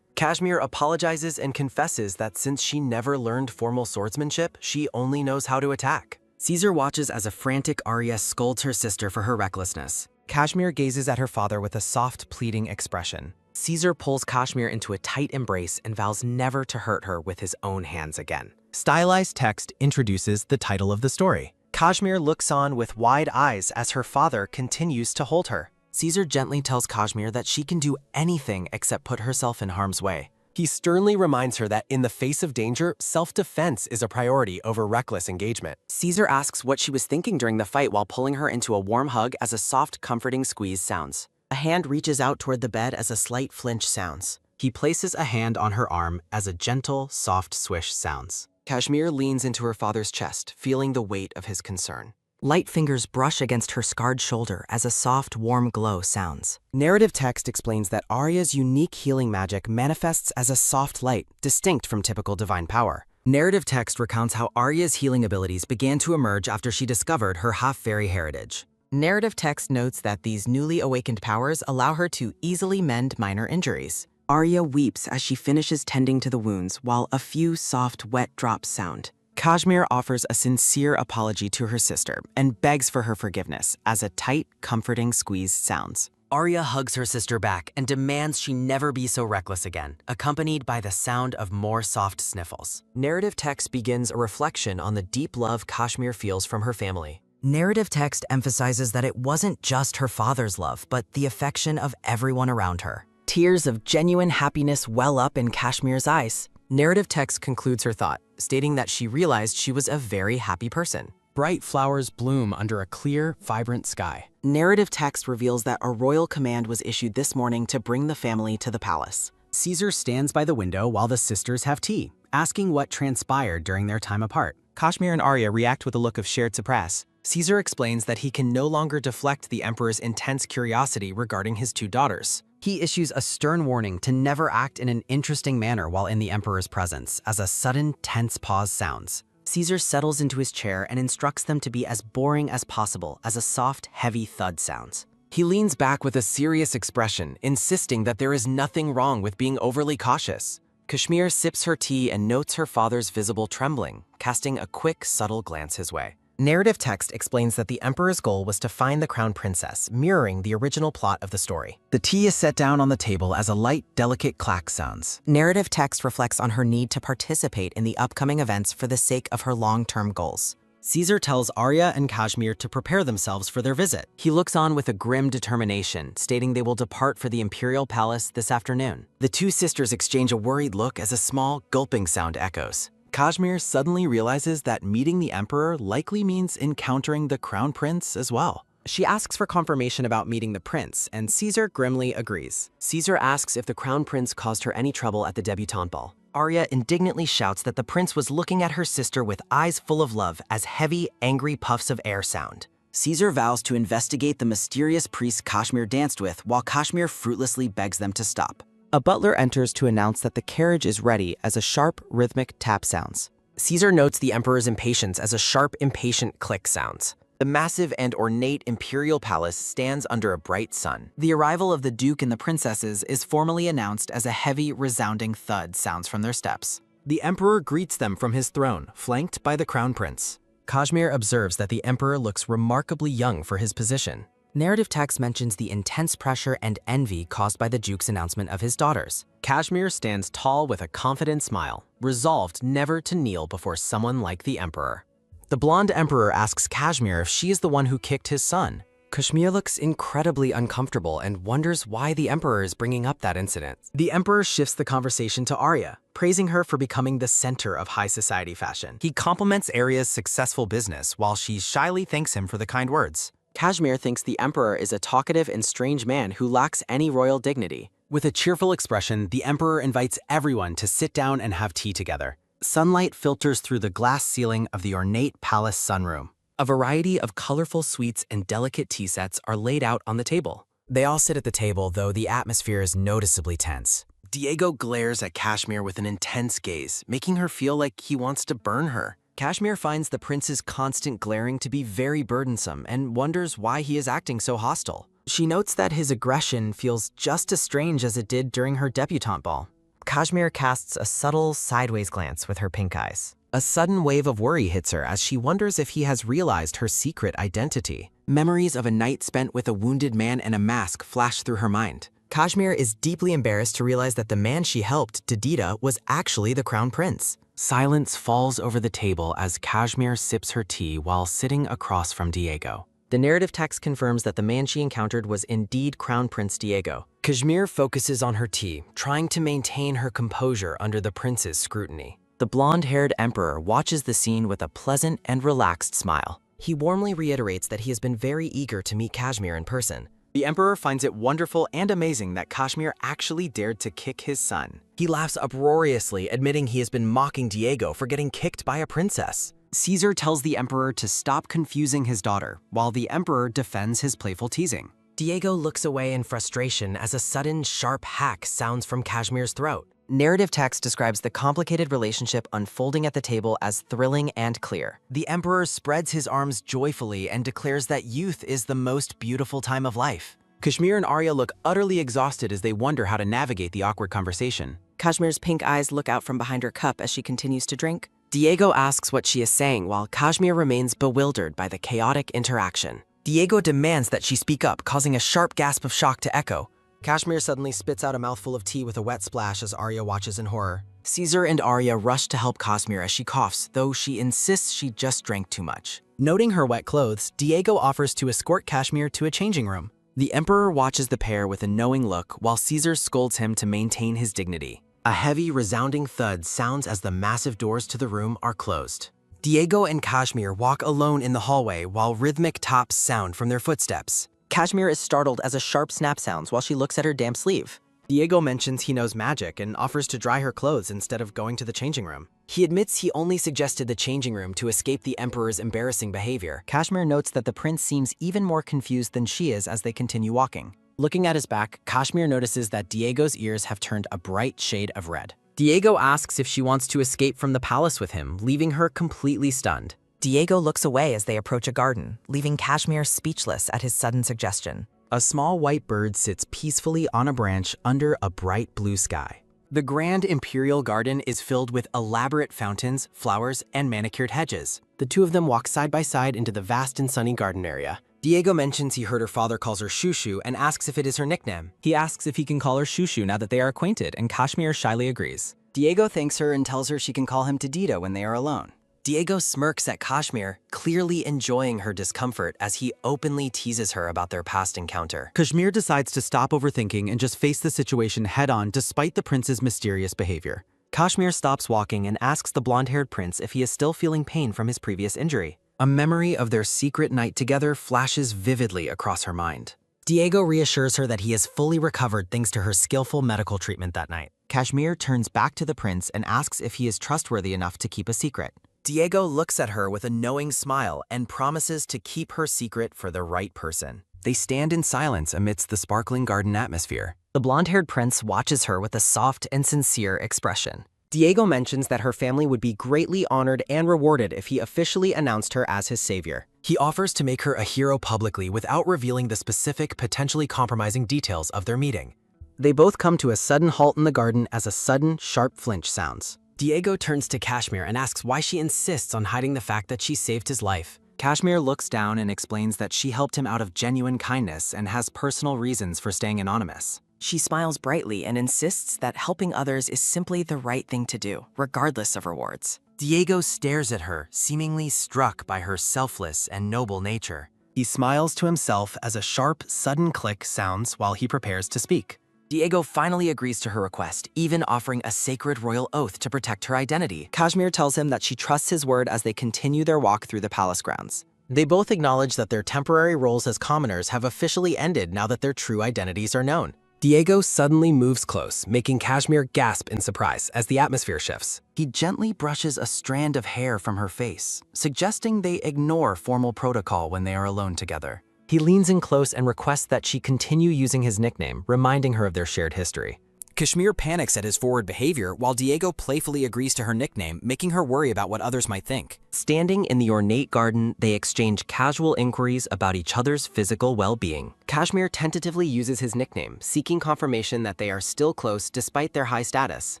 Kashmir apologizes and confesses that since she never learned formal swordsmanship, she only knows how to attack. Caesar watches as a frantic Arya scolds her sister for her recklessness. Kashmir gazes at her father with a soft, pleading expression. Caesar pulls Kashmir into a tight embrace and vows never to hurt her with his own hands again. Stylized text introduces the title of the story. Kashmir looks on with wide eyes as her father continues to hold her. Caesar gently tells Kashmir that she can do anything except put herself in harm's way. He sternly reminds her that in the face of danger, self-defense is a priority over reckless engagement. Caesar asks what she was thinking during the fight while pulling her into a warm hug as a soft, comforting squeeze sounds. A hand reaches out toward the bed as a slight flinch sounds. He places a hand on her arm as a gentle, soft swish sounds. Kashmir leans into her father's chest, feeling the weight of his concern. Light fingers brush against her scarred shoulder as a soft, warm glow sounds. Narrative text explains that Arya's unique healing magic manifests as a soft light, distinct from typical divine power. Narrative text recounts how Arya's healing abilities began to emerge after she discovered her half-fairy heritage. Narrative text notes that these newly awakened powers allow her to easily mend minor injuries. Arya weeps as she finishes tending to the wounds, while a few soft, wet drops sound. Kashmir offers a sincere apology to her sister and begs for her forgiveness as a tight, comforting squeeze sounds. Arya hugs her sister back and demands she never be so reckless again, accompanied by the sound of more soft sniffles. Narrative text begins a reflection on the deep love Kashmir feels from her family. Narrative text emphasizes that it wasn't just her father's love, but the affection of everyone around her. Tears of genuine happiness well up in Kashmir's eyes. Narrative text concludes her thought, stating that she realized she was a very happy person. Bright flowers bloom under a clear, vibrant sky. Narrative text reveals that a royal command was issued this morning to bring the family to the palace. Caesar stands by the window while the sisters have tea, asking what transpired during their time apart. Kashmir and Arya react with a look of shared surprise. Caesar explains that he can no longer deflect the Emperor's intense curiosity regarding his two daughters. He issues a stern warning to never act in an interesting manner while in the Emperor's presence, as a sudden, tense pause sounds. Caesar settles into his chair and instructs them to be as boring as possible as a soft, heavy thud sounds. He leans back with a serious expression, insisting that there is nothing wrong with being overly cautious. Kashmir sips her tea and notes her father's visible trembling, casting a quick, subtle glance his way. Narrative text explains that the Emperor's goal was to find the Crown Princess, mirroring the original plot of the story. The tea is set down on the table as a light, delicate clack sounds. Narrative text reflects on her need to participate in the upcoming events for the sake of her long-term goals. Caesar tells Arya and Kashmir to prepare themselves for their visit. He looks on with a grim determination, stating they will depart for the Imperial Palace this afternoon. The two sisters exchange a worried look as a small, gulping sound echoes. Kashmir suddenly realizes that meeting the Emperor likely means encountering the Crown Prince as well. She asks for confirmation about meeting the prince, and Caesar grimly agrees. Caesar asks if the Crown Prince caused her any trouble at the debutante ball. Arya indignantly shouts that the prince was looking at her sister with eyes full of love as heavy, angry puffs of air sound. Caesar vows to investigate the mysterious priest Kashmir danced with, while Kashmir fruitlessly begs them to stop. A butler enters to announce that the carriage is ready as a sharp, rhythmic tap sounds. Caesar notes the emperor's impatience as a sharp, impatient click sounds. The massive and ornate imperial palace stands under a bright sun. The arrival of the duke and the princesses is formally announced as a heavy, resounding thud sounds from their steps. The emperor greets them from his throne, flanked by the crown prince. Kashmir observes that the emperor looks remarkably young for his position. Narrative text mentions the intense pressure and envy caused by the duke's announcement of his daughters. Kashmir stands tall with a confident smile, resolved never to kneel before someone like the emperor. The blonde emperor asks Kashmir if she is the one who kicked his son. Kashmir looks incredibly uncomfortable and wonders why the emperor is bringing up that incident. The emperor shifts the conversation to Arya, praising her for becoming the center of high society fashion. He compliments Arya's successful business while she shyly thanks him for the kind words. Kashmir thinks the emperor is a talkative and strange man who lacks any royal dignity. With a cheerful expression, the emperor invites everyone to sit down and have tea together. Sunlight filters through the glass ceiling of the ornate palace sunroom. A variety of colorful sweets and delicate tea sets are laid out on the table. They all sit at the table, though the atmosphere is noticeably tense. Diego glares at Kashmir with an intense gaze, making her feel like he wants to burn her. Kashmir finds the prince's constant glaring to be very burdensome and wonders why he is acting so hostile. She notes that his aggression feels just as strange as it did during her debutante ball. Kashmir casts a subtle, sideways glance with her pink eyes. A sudden wave of worry hits her as she wonders if he has realized her secret identity. Memories of a night spent with a wounded man and a mask flash through her mind. Kashmir is deeply embarrassed to realize that the man she helped, Dedita, was actually the crown prince. Silence falls over the table as Kashmir sips her tea while sitting across from Diego. The narrative text confirms that the man she encountered was indeed Crown Prince Diego. Kashmir focuses on her tea, trying to maintain her composure under the prince's scrutiny. The blonde-haired emperor watches the scene with a pleasant and relaxed smile. He warmly reiterates that he has been very eager to meet Kashmir in person. The emperor finds it wonderful and amazing that Kashmir actually dared to kick his son. He laughs uproariously, admitting he has been mocking Diego for getting kicked by a princess. Caesar tells the emperor to stop confusing his daughter, while the emperor defends his playful teasing. Diego looks away in frustration as a sudden, sharp hack sounds from Kashmir's throat. Narrative text describes the complicated relationship unfolding at the table as thrilling and clear. The emperor spreads his arms joyfully and declares that youth is the most beautiful time of life. Kashmir and Arya look utterly exhausted as they wonder how to navigate the awkward conversation. Kashmir's pink eyes look out from behind her cup as she continues to drink. Diego asks what she is saying while Kashmir remains bewildered by the chaotic interaction. Diego demands that she speak up, causing a sharp gasp of shock to echo. Kashmir suddenly spits out a mouthful of tea with a wet splash as Arya watches in horror. Caesar and Arya rush to help Kashmir as she coughs, though she insists she just drank too much. Noting her wet clothes, Diego offers to escort Kashmir to a changing room. The emperor watches the pair with a knowing look while Caesar scolds him to maintain his dignity. A heavy, resounding thud sounds as the massive doors to the room are closed. Diego and Kashmir walk alone in the hallway while rhythmic taps sound from their footsteps. Kashmir is startled as a sharp snap sounds while she looks at her damp sleeve. Diego mentions he knows magic and offers to dry her clothes instead of going to the changing room. He admits he only suggested the changing room to escape the emperor's embarrassing behavior. Kashmir notes that the prince seems even more confused than she is as they continue walking. Looking at his back, Kashmir notices that Diego's ears have turned a bright shade of red. Diego asks if she wants to escape from the palace with him, leaving her completely stunned. Diego looks away as they approach a garden, leaving Kashmir speechless at his sudden suggestion. A small white bird sits peacefully on a branch under a bright blue sky. The grand imperial garden is filled with elaborate fountains, flowers, and manicured hedges. The two of them walk side by side into the vast and sunny garden area. Diego mentions he heard her father calls her Shushu and asks if it is her nickname. He asks if he can call her Shushu now that they are acquainted, and Kashmir shyly agrees. Diego thanks her and tells her she can call him Dedita when they are alone. Diego smirks at Kashmir, clearly enjoying her discomfort as he openly teases her about their past encounter. Kashmir decides to stop overthinking and just face the situation head-on despite the prince's mysterious behavior. Kashmir stops walking and asks the blonde-haired prince if he is still feeling pain from his previous injury. A memory of their secret night together flashes vividly across her mind. Diego reassures her that he is fully recovered thanks to her skillful medical treatment that night. Kashmir turns back to the prince and asks if he is trustworthy enough to keep a secret. Diego looks at her with a knowing smile and promises to keep her secret for the right person. They stand in silence amidst the sparkling garden atmosphere. The blonde-haired prince watches her with a soft and sincere expression. Diego mentions that her family would be greatly honored and rewarded if he officially announced her as his savior. He offers to make her a hero publicly without revealing the specific, potentially compromising details of their meeting. They both come to a sudden halt in the garden as a sudden, sharp flinch sounds. Diego turns to Kashmir and asks why she insists on hiding the fact that she saved his life. Kashmir looks down and explains that she helped him out of genuine kindness and has personal reasons for staying anonymous. She smiles brightly and insists that helping others is simply the right thing to do, regardless of rewards. Diego stares at her, seemingly struck by her selfless and noble nature. He smiles to himself as a sharp, sudden click sounds while he prepares to speak. Diego finally agrees to her request, even offering a sacred royal oath to protect her identity. Kashmir tells him that she trusts his word as they continue their walk through the palace grounds. They both acknowledge that their temporary roles as commoners have officially ended now that their true identities are known. Diego suddenly moves close, making Kashmir gasp in surprise as the atmosphere shifts. He gently brushes a strand of hair from her face, suggesting they ignore formal protocol when they are alone together. He leans in close and requests that she continue using his nickname, reminding her of their shared history. Kashmir panics at his forward behavior while Diego playfully agrees to her nickname, making her worry about what others might think. Standing in the ornate garden, they exchange casual inquiries about each other's physical well-being. Kashmir tentatively uses his nickname, seeking confirmation that they are still close despite their high status.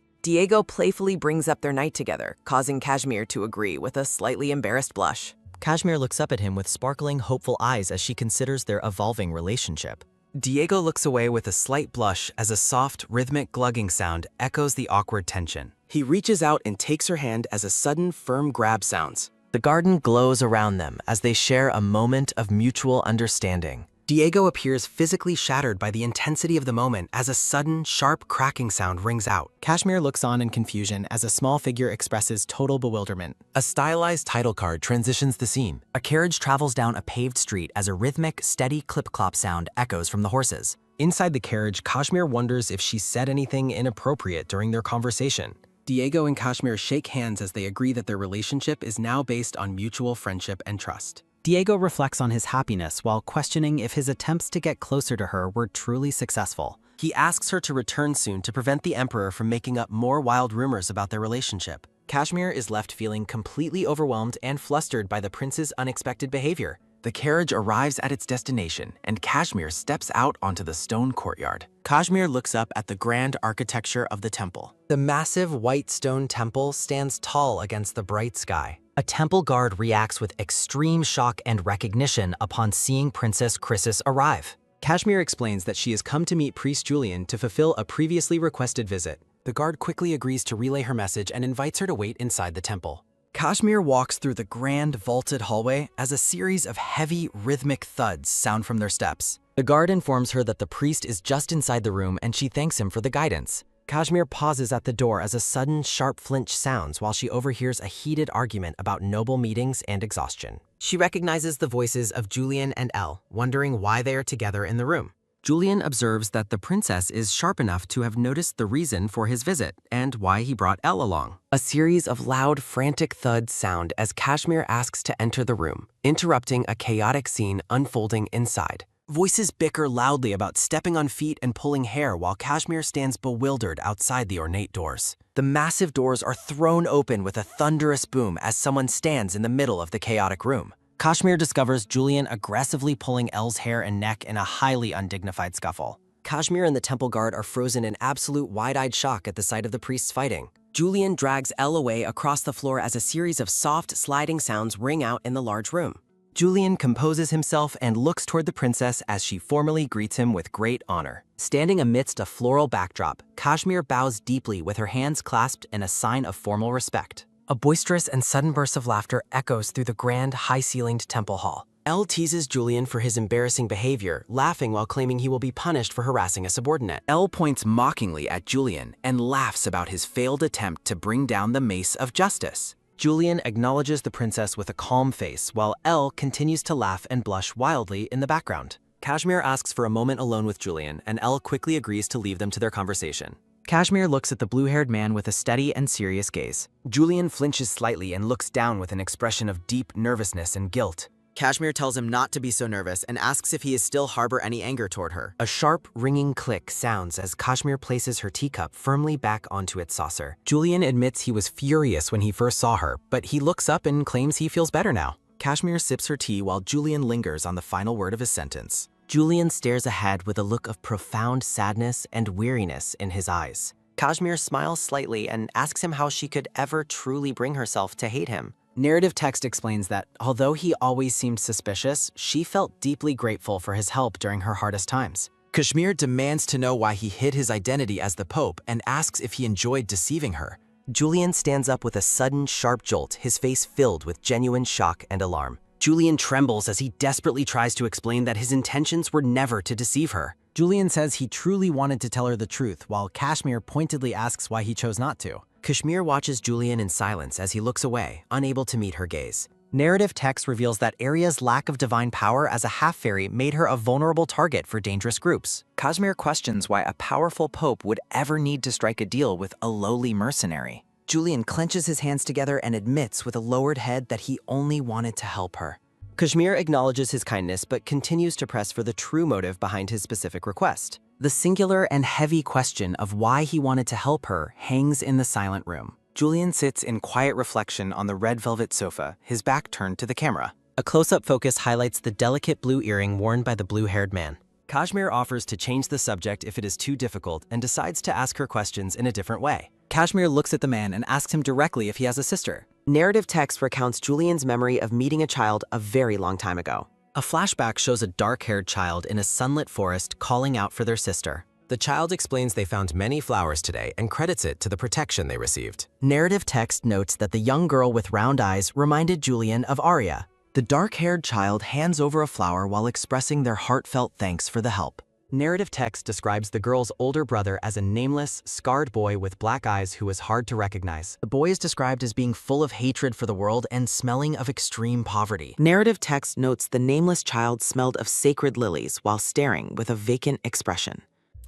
Diego playfully brings up their night together, causing Kashmir to agree with a slightly embarrassed blush. Kashmir looks up at him with sparkling, hopeful eyes as she considers their evolving relationship. Diego looks away with a slight blush as a soft, rhythmic glugging sound echoes the awkward tension. He reaches out and takes her hand as a sudden, firm grab sounds. The garden glows around them as they share a moment of mutual understanding. Diego appears physically shattered by the intensity of the moment as a sudden, sharp cracking sound rings out. Kashmir looks on in confusion as a small figure expresses total bewilderment. A stylized title card transitions the scene. A carriage travels down a paved street as a rhythmic, steady clip-clop sound echoes from the horses. Inside the carriage, Kashmir wonders if she said anything inappropriate during their conversation. Diego and Kashmir shake hands as they agree that their relationship is now based on mutual friendship and trust. Diego reflects on his happiness while questioning if his attempts to get closer to her were truly successful. He asks her to return soon to prevent the Emperor from making up more wild rumors about their relationship. Kashmir is left feeling completely overwhelmed and flustered by the prince's unexpected behavior. The carriage arrives at its destination, and Kashmir steps out onto the stone courtyard. Kashmir looks up at the grand architecture of the temple. The massive white stone temple stands tall against the bright sky. A temple guard reacts with extreme shock and recognition upon seeing Princess Chrysis arrive. Kashmir explains that she has come to meet Priest Julian to fulfill a previously requested visit. The guard quickly agrees to relay her message and invites her to wait inside the temple. Kashmir walks through the grand vaulted hallway as a series of heavy, rhythmic thuds sound from their steps. The guard informs her that the priest is just inside the room and she thanks him for the guidance. Kashmir pauses at the door as a sudden, sharp flinch sounds while she overhears a heated argument about noble meetings and exhaustion. She recognizes the voices of Julian and Elle, wondering why they are together in the room. Julian observes that the princess is sharp enough to have noticed the reason for his visit and why he brought Elle along. A series of loud, frantic thuds sound as Kashmir asks to enter the room, interrupting a chaotic scene unfolding inside. Voices bicker loudly about stepping on feet and pulling hair while Kashmir stands bewildered outside the ornate doors. The massive doors are thrown open with a thunderous boom as someone stands in the middle of the chaotic room. Kashmir discovers Julian aggressively pulling Elle's hair and neck in a highly undignified scuffle. Kashmir and the temple guard are frozen in absolute wide-eyed shock at the sight of the priests fighting. Julian drags Elle away across the floor as a series of soft, sliding sounds ring out in the large room. Julian composes himself and looks toward the princess as she formally greets him with great honor. Standing amidst a floral backdrop, Kashmir bows deeply with her hands clasped in a sign of formal respect. A boisterous and sudden burst of laughter echoes through the grand, high-ceilinged temple hall. Elle teases Julian for his embarrassing behavior, laughing while claiming he will be punished for harassing a subordinate. Elle points mockingly at Julian and laughs about his failed attempt to bring down the mace of justice. Julian acknowledges the princess with a calm face, while Elle continues to laugh and blush wildly in the background. Kashmir asks for a moment alone with Julian, and Elle quickly agrees to leave them to their conversation. Kashmir looks at the blue-haired man with a steady and serious gaze. Julian flinches slightly and looks down with an expression of deep nervousness and guilt. Kashmir tells him not to be so nervous and asks if he is still harbor any anger toward her. A sharp, ringing click sounds as Kashmir places her teacup firmly back onto its saucer. Julian admits he was furious when he first saw her, but he looks up and claims he feels better now. Kashmir sips her tea while Julian lingers on the final word of his sentence. Julian stares ahead with a look of profound sadness and weariness in his eyes. Kashmir smiles slightly and asks him how she could ever truly bring herself to hate him. Narrative text explains that, although he always seemed suspicious, she felt deeply grateful for his help during her hardest times. Kashmir demands to know why he hid his identity as the Pope and asks if he enjoyed deceiving her. Julian stands up with a sudden, sharp jolt, his face filled with genuine shock and alarm. Julian trembles as he desperately tries to explain that his intentions were never to deceive her. Julian says he truly wanted to tell her the truth, while Kashmir pointedly asks why he chose not to. Kashmir watches Julian in silence as he looks away, unable to meet her gaze. Narrative text reveals that Arya's lack of divine power as a half-fairy made her a vulnerable target for dangerous groups. Kashmir questions why a powerful pope would ever need to strike a deal with a lowly mercenary. Julian clenches his hands together and admits with a lowered head that he only wanted to help her. Kashmir acknowledges his kindness but continues to press for the true motive behind his specific request. The singular and heavy question of why he wanted to help her hangs in the silent room. Julian sits in quiet reflection on the red velvet sofa, his back turned to the camera. A close-up focus highlights the delicate blue earring worn by the blue-haired man. Kashmir offers to change the subject if it is too difficult and decides to ask her questions in a different way. Kashmir looks at the man and asks him directly if he has a sister. Narrative text recounts Julian's memory of meeting a child a very long time ago. A flashback shows a dark-haired child in a sunlit forest calling out for their sister. The child explains they found many flowers today and credits it to the protection they received. Narrative text notes that the young girl with round eyes reminded Julian of Arya. The dark-haired child hands over a flower while expressing their heartfelt thanks for the help. Narrative text describes the girl's older brother as a nameless, scarred boy with black eyes who was hard to recognize. The boy is described as being full of hatred for the world and smelling of extreme poverty. Narrative text notes the nameless child smelled of sacred lilies while staring with a vacant expression.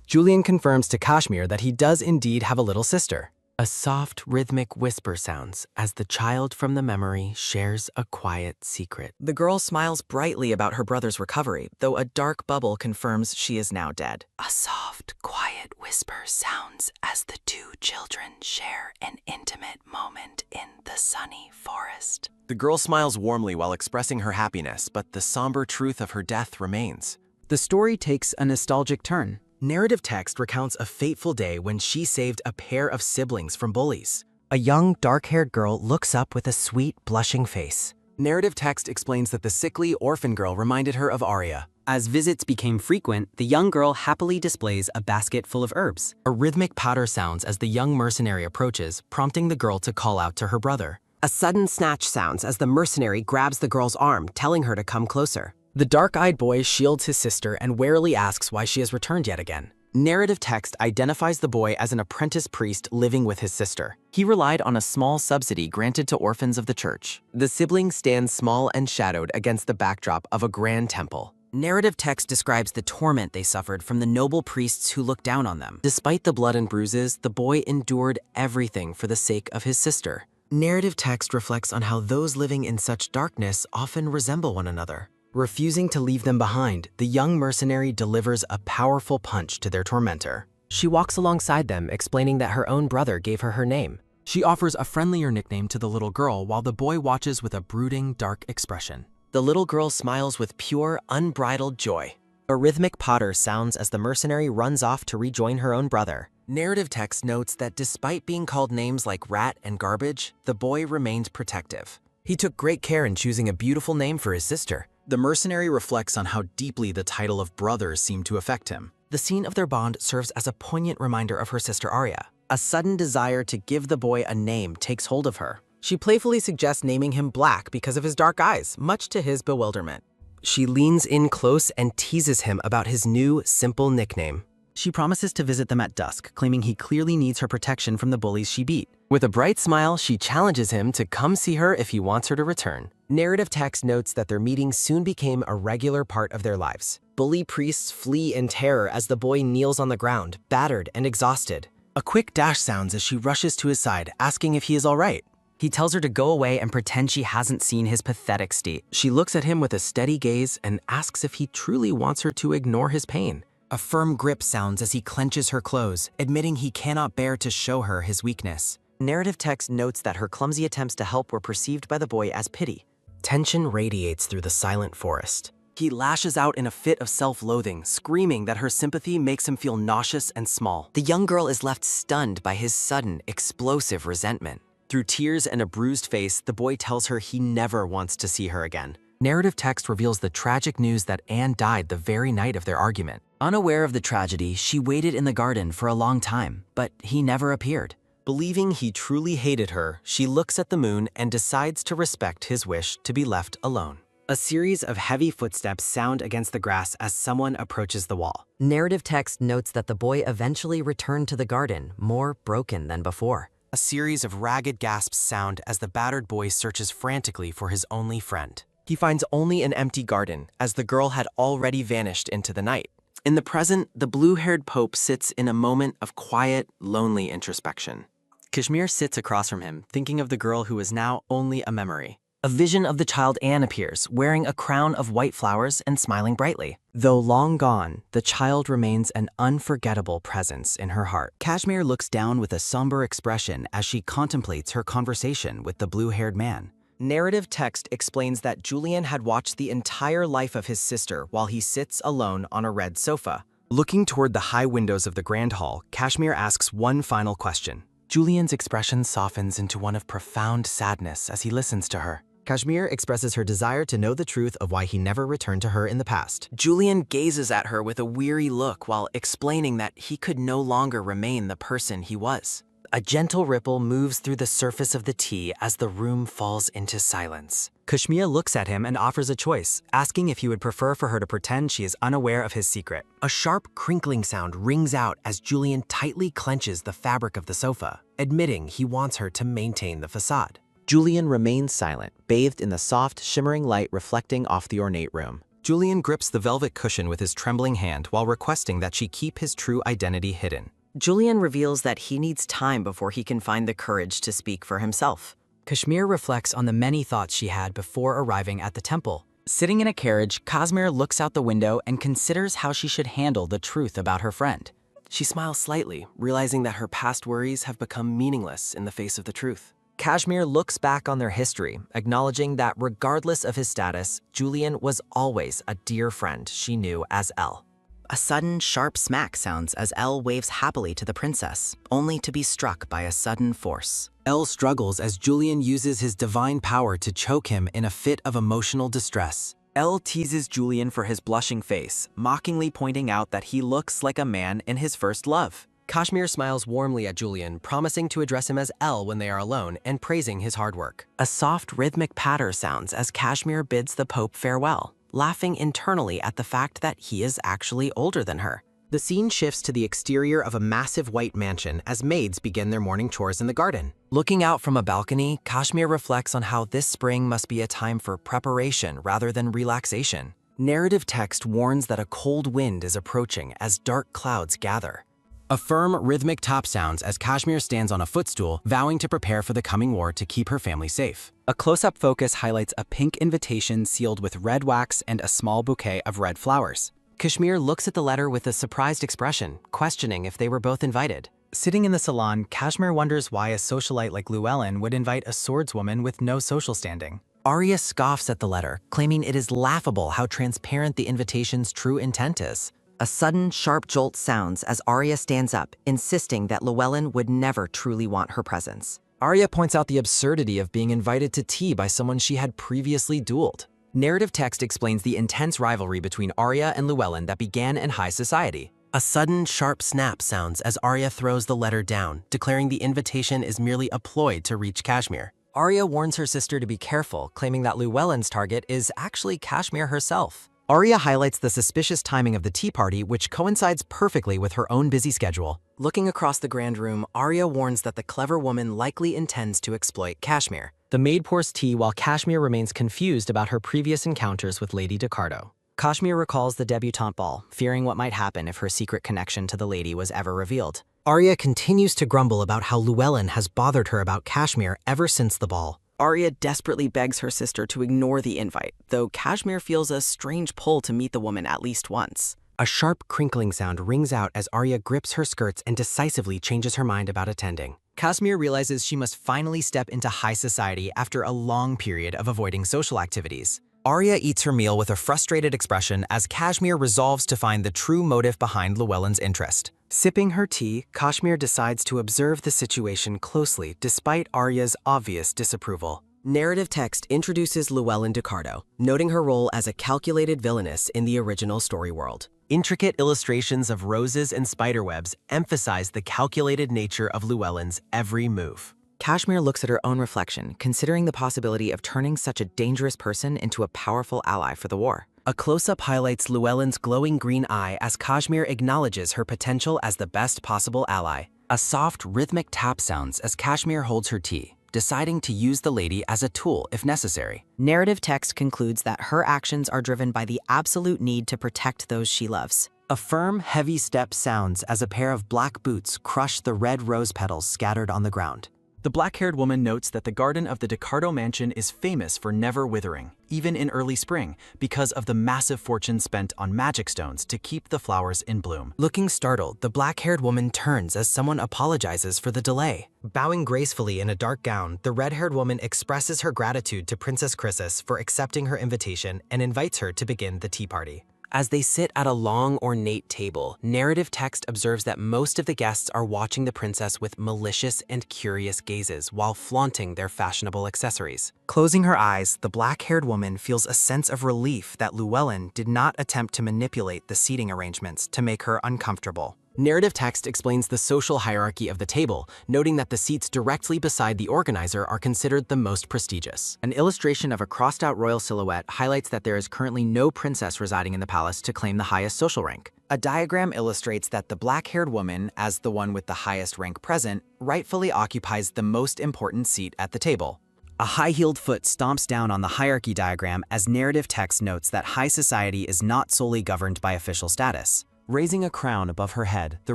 Julian confirms to Kashmir that he does indeed have a little sister. A soft, rhythmic whisper sounds as the child from the memory shares a quiet secret. The girl smiles brightly about her brother's recovery, though a dark bubble confirms she is now dead. A soft, quiet whisper sounds as the two children share an intimate moment in the sunny forest. The girl smiles warmly while expressing her happiness, but the somber truth of her death remains. The story takes a nostalgic turn. Narrative text recounts a fateful day when she saved a pair of siblings from bullies. A young, dark-haired girl looks up with a sweet, blushing face. Narrative text explains that the sickly orphan girl reminded her of Arya. As visits became frequent, the young girl happily displays a basket full of herbs. A rhythmic patter sounds as the young mercenary approaches, prompting the girl to call out to her brother. A sudden snatch sounds as the mercenary grabs the girl's arm, telling her to come closer. The dark-eyed boy shields his sister and warily asks why she has returned yet again. Narrative text identifies the boy as an apprentice priest living with his sister. He relied on a small subsidy granted to orphans of the church. The siblings stand small and shadowed against the backdrop of a grand temple. Narrative text describes the torment they suffered from the noble priests who looked down on them. Despite the blood and bruises, the boy endured everything for the sake of his sister. Narrative text reflects on how those living in such darkness often resemble one another. Refusing to leave them behind, the young mercenary delivers a powerful punch to their tormentor. She walks alongside them, explaining that her own brother gave her her name. She offers a friendlier nickname to the little girl while the boy watches with a brooding, dark expression. The little girl smiles with pure, unbridled joy. A rhythmic patter sounds as the mercenary runs off to rejoin her own brother. Narrative text notes that despite being called names like rat and garbage, the boy remained protective. He took great care in choosing a beautiful name for his sister. The mercenary reflects on how deeply the title of brother seemed to affect him. The scene of their bond serves as a poignant reminder of her sister Arya. A sudden desire to give the boy a name takes hold of her. She playfully suggests naming him Black because of his dark eyes, much to his bewilderment. She leans in close and teases him about his new, simple nickname. She promises to visit them at dusk, claiming he clearly needs her protection from the bullies she beat. With a bright smile, she challenges him to come see her if he wants her to return. Narrative text notes that their meeting soon became a regular part of their lives. Bully priests flee in terror as the boy kneels on the ground, battered and exhausted. A quick dash sounds as she rushes to his side, asking if he is all right. He tells her to go away and pretend she hasn't seen his pathetic state. She looks at him with a steady gaze and asks if he truly wants her to ignore his pain. A firm grip sounds as he clenches her clothes, admitting he cannot bear to show her his weakness. Narrative text notes that her clumsy attempts to help were perceived by the boy as pity. Tension radiates through the silent forest. He lashes out in a fit of self-loathing, screaming that her sympathy makes him feel nauseous and small. The young girl is left stunned by his sudden, explosive resentment. Through tears and a bruised face, the boy tells her he never wants to see her again. Narrative text reveals the tragic news that Anne died the very night of their argument. Unaware of the tragedy, she waited in the garden for a long time, but he never appeared. Believing he truly hated her, she looks at the moon and decides to respect his wish to be left alone. A series of heavy footsteps sound against the grass as someone approaches the wall. Narrative text notes that the boy eventually returned to the garden, more broken than before. A series of ragged gasps sound as the battered boy searches frantically for his only friend. He finds only an empty garden, as the girl had already vanished into the night. In the present, the blue-haired Pope sits in a moment of quiet, lonely introspection. Kashmir sits across from him, thinking of the girl who is now only a memory. A vision of the child Anne appears, wearing a crown of white flowers and smiling brightly. Though long gone, the child remains an unforgettable presence in her heart. Kashmir looks down with a somber expression as she contemplates her conversation with the blue-haired man. Narrative text explains that Julian had watched the entire life of his sister while he sits alone on a red sofa. Looking toward the high windows of the grand hall, Kashmir asks one final question. Julian's expression softens into one of profound sadness as he listens to her. Kashmir expresses her desire to know the truth of why he never returned to her in the past. Julian gazes at her with a weary look while explaining that he could no longer remain the person he was. A gentle ripple moves through the surface of the tea as the room falls into silence. Kashmir looks at him and offers a choice, asking if he would prefer for her to pretend she is unaware of his secret. A sharp crinkling sound rings out as Julian tightly clenches the fabric of the sofa, admitting he wants her to maintain the facade. Julian remains silent, bathed in the soft, shimmering light reflecting off the ornate room. Julian grips the velvet cushion with his trembling hand while requesting that she keep his true identity hidden. Julian reveals that he needs time before he can find the courage to speak for himself. Kashmir reflects on the many thoughts she had before arriving at the temple. Sitting in a carriage, Kashmir looks out the window and considers how she should handle the truth about her friend. She smiles slightly, realizing that her past worries have become meaningless in the face of the truth. Kashmir looks back on their history, acknowledging that regardless of his status, Julian was always a dear friend she knew as Elle. A sudden, sharp smack sounds as Elle waves happily to the princess, only to be struck by a sudden force. Elle struggles as Julian uses his divine power to choke him in a fit of emotional distress. Elle teases Julian for his blushing face, mockingly pointing out that he looks like a man in his first love. Kashmir smiles warmly at Julian, promising to address him as Elle when they are alone and praising his hard work. A soft, rhythmic patter sounds as Kashmir bids the Pope farewell, laughing internally at the fact that he is actually older than her. The scene shifts to the exterior of a massive white mansion as maids begin their morning chores in the garden. Looking out from a balcony, Kashmir reflects on how this spring must be a time for preparation rather than relaxation. Narrative text warns that a cold wind is approaching as dark clouds gather. A firm, rhythmic top sounds as Kashmir stands on a footstool, vowing to prepare for the coming war to keep her family safe. A close-up focus highlights a pink invitation sealed with red wax and a small bouquet of red flowers. Kashmir looks at the letter with a surprised expression, questioning if they were both invited. Sitting in the salon, Kashmir wonders why a socialite like Llewellyn would invite a swordswoman with no social standing. Arya scoffs at the letter, claiming it is laughable how transparent the invitation's true intent is. A sudden, sharp jolt sounds as Arya stands up, insisting that Llewellyn would never truly want her presence. Arya points out the absurdity of being invited to tea by someone she had previously dueled. Narrative text explains the intense rivalry between Arya and Llewellyn that began in high society. A sudden, sharp snap sounds as Arya throws the letter down, declaring the invitation is merely a ploy to reach Kashmir. Arya warns her sister to be careful, claiming that Llewellyn's target is actually Kashmir herself. Arya highlights the suspicious timing of the tea party, which coincides perfectly with her own busy schedule. Looking across the grand room, Arya warns that the clever woman likely intends to exploit Kashmir. The maid pours tea while Kashmir remains confused about her previous encounters with Lady Ducardo. Kashmir recalls the debutante ball, fearing what might happen if her secret connection to the lady was ever revealed. Arya continues to grumble about how Llewellyn has bothered her about Kashmir ever since the ball. Arya desperately begs her sister to ignore the invite, though Kashmir feels a strange pull to meet the woman at least once. A sharp crinkling sound rings out as Arya grips her skirts and decisively changes her mind about attending. Kashmir realizes she must finally step into high society after a long period of avoiding social activities. Arya eats her meal with a frustrated expression as Kashmir resolves to find the true motive behind Llewellyn's interest. Sipping her tea, Kashmir decides to observe the situation closely despite Arya's obvious disapproval. Narrative text introduces Llewellyn Ducardo, noting her role as a calculated villainess in the original story world. Intricate illustrations of roses and spiderwebs emphasize the calculated nature of Llewellyn's every move. Kashmir looks at her own reflection, considering the possibility of turning such a dangerous person into a powerful ally for the war. A close-up highlights Llewellyn's glowing green eye as Kashmir acknowledges her potential as the best possible ally. A soft, rhythmic tap sounds as Kashmir holds her tea, deciding to use the lady as a tool if necessary. Narrative text concludes that her actions are driven by the absolute need to protect those she loves. A firm, heavy step sounds as a pair of black boots crush the red rose petals scattered on the ground. The black-haired woman notes that the garden of the Ducardo mansion is famous for never withering, even in early spring, because of the massive fortune spent on magic stones to keep the flowers in bloom. Looking startled, the black-haired woman turns as someone apologizes for the delay. Bowing gracefully in a dark gown, the red-haired woman expresses her gratitude to Princess Chrysis for accepting her invitation and invites her to begin the tea party. As they sit at a long, ornate table, narrative text observes that most of the guests are watching the princess with malicious and curious gazes while flaunting their fashionable accessories. Closing her eyes, the black-haired woman feels a sense of relief that Llewellyn did not attempt to manipulate the seating arrangements to make her uncomfortable. Narrative text explains the social hierarchy of the table, noting that the seats directly beside the organizer are considered the most prestigious. An illustration of a crossed-out royal silhouette highlights that there is currently no princess residing in the palace to claim the highest social rank. A diagram illustrates that the black-haired woman, as the one with the highest rank present, rightfully occupies the most important seat at the table. A high-heeled foot stomps down on the hierarchy diagram as narrative text notes that high society is not solely governed by official status. Raising a crown above her head, the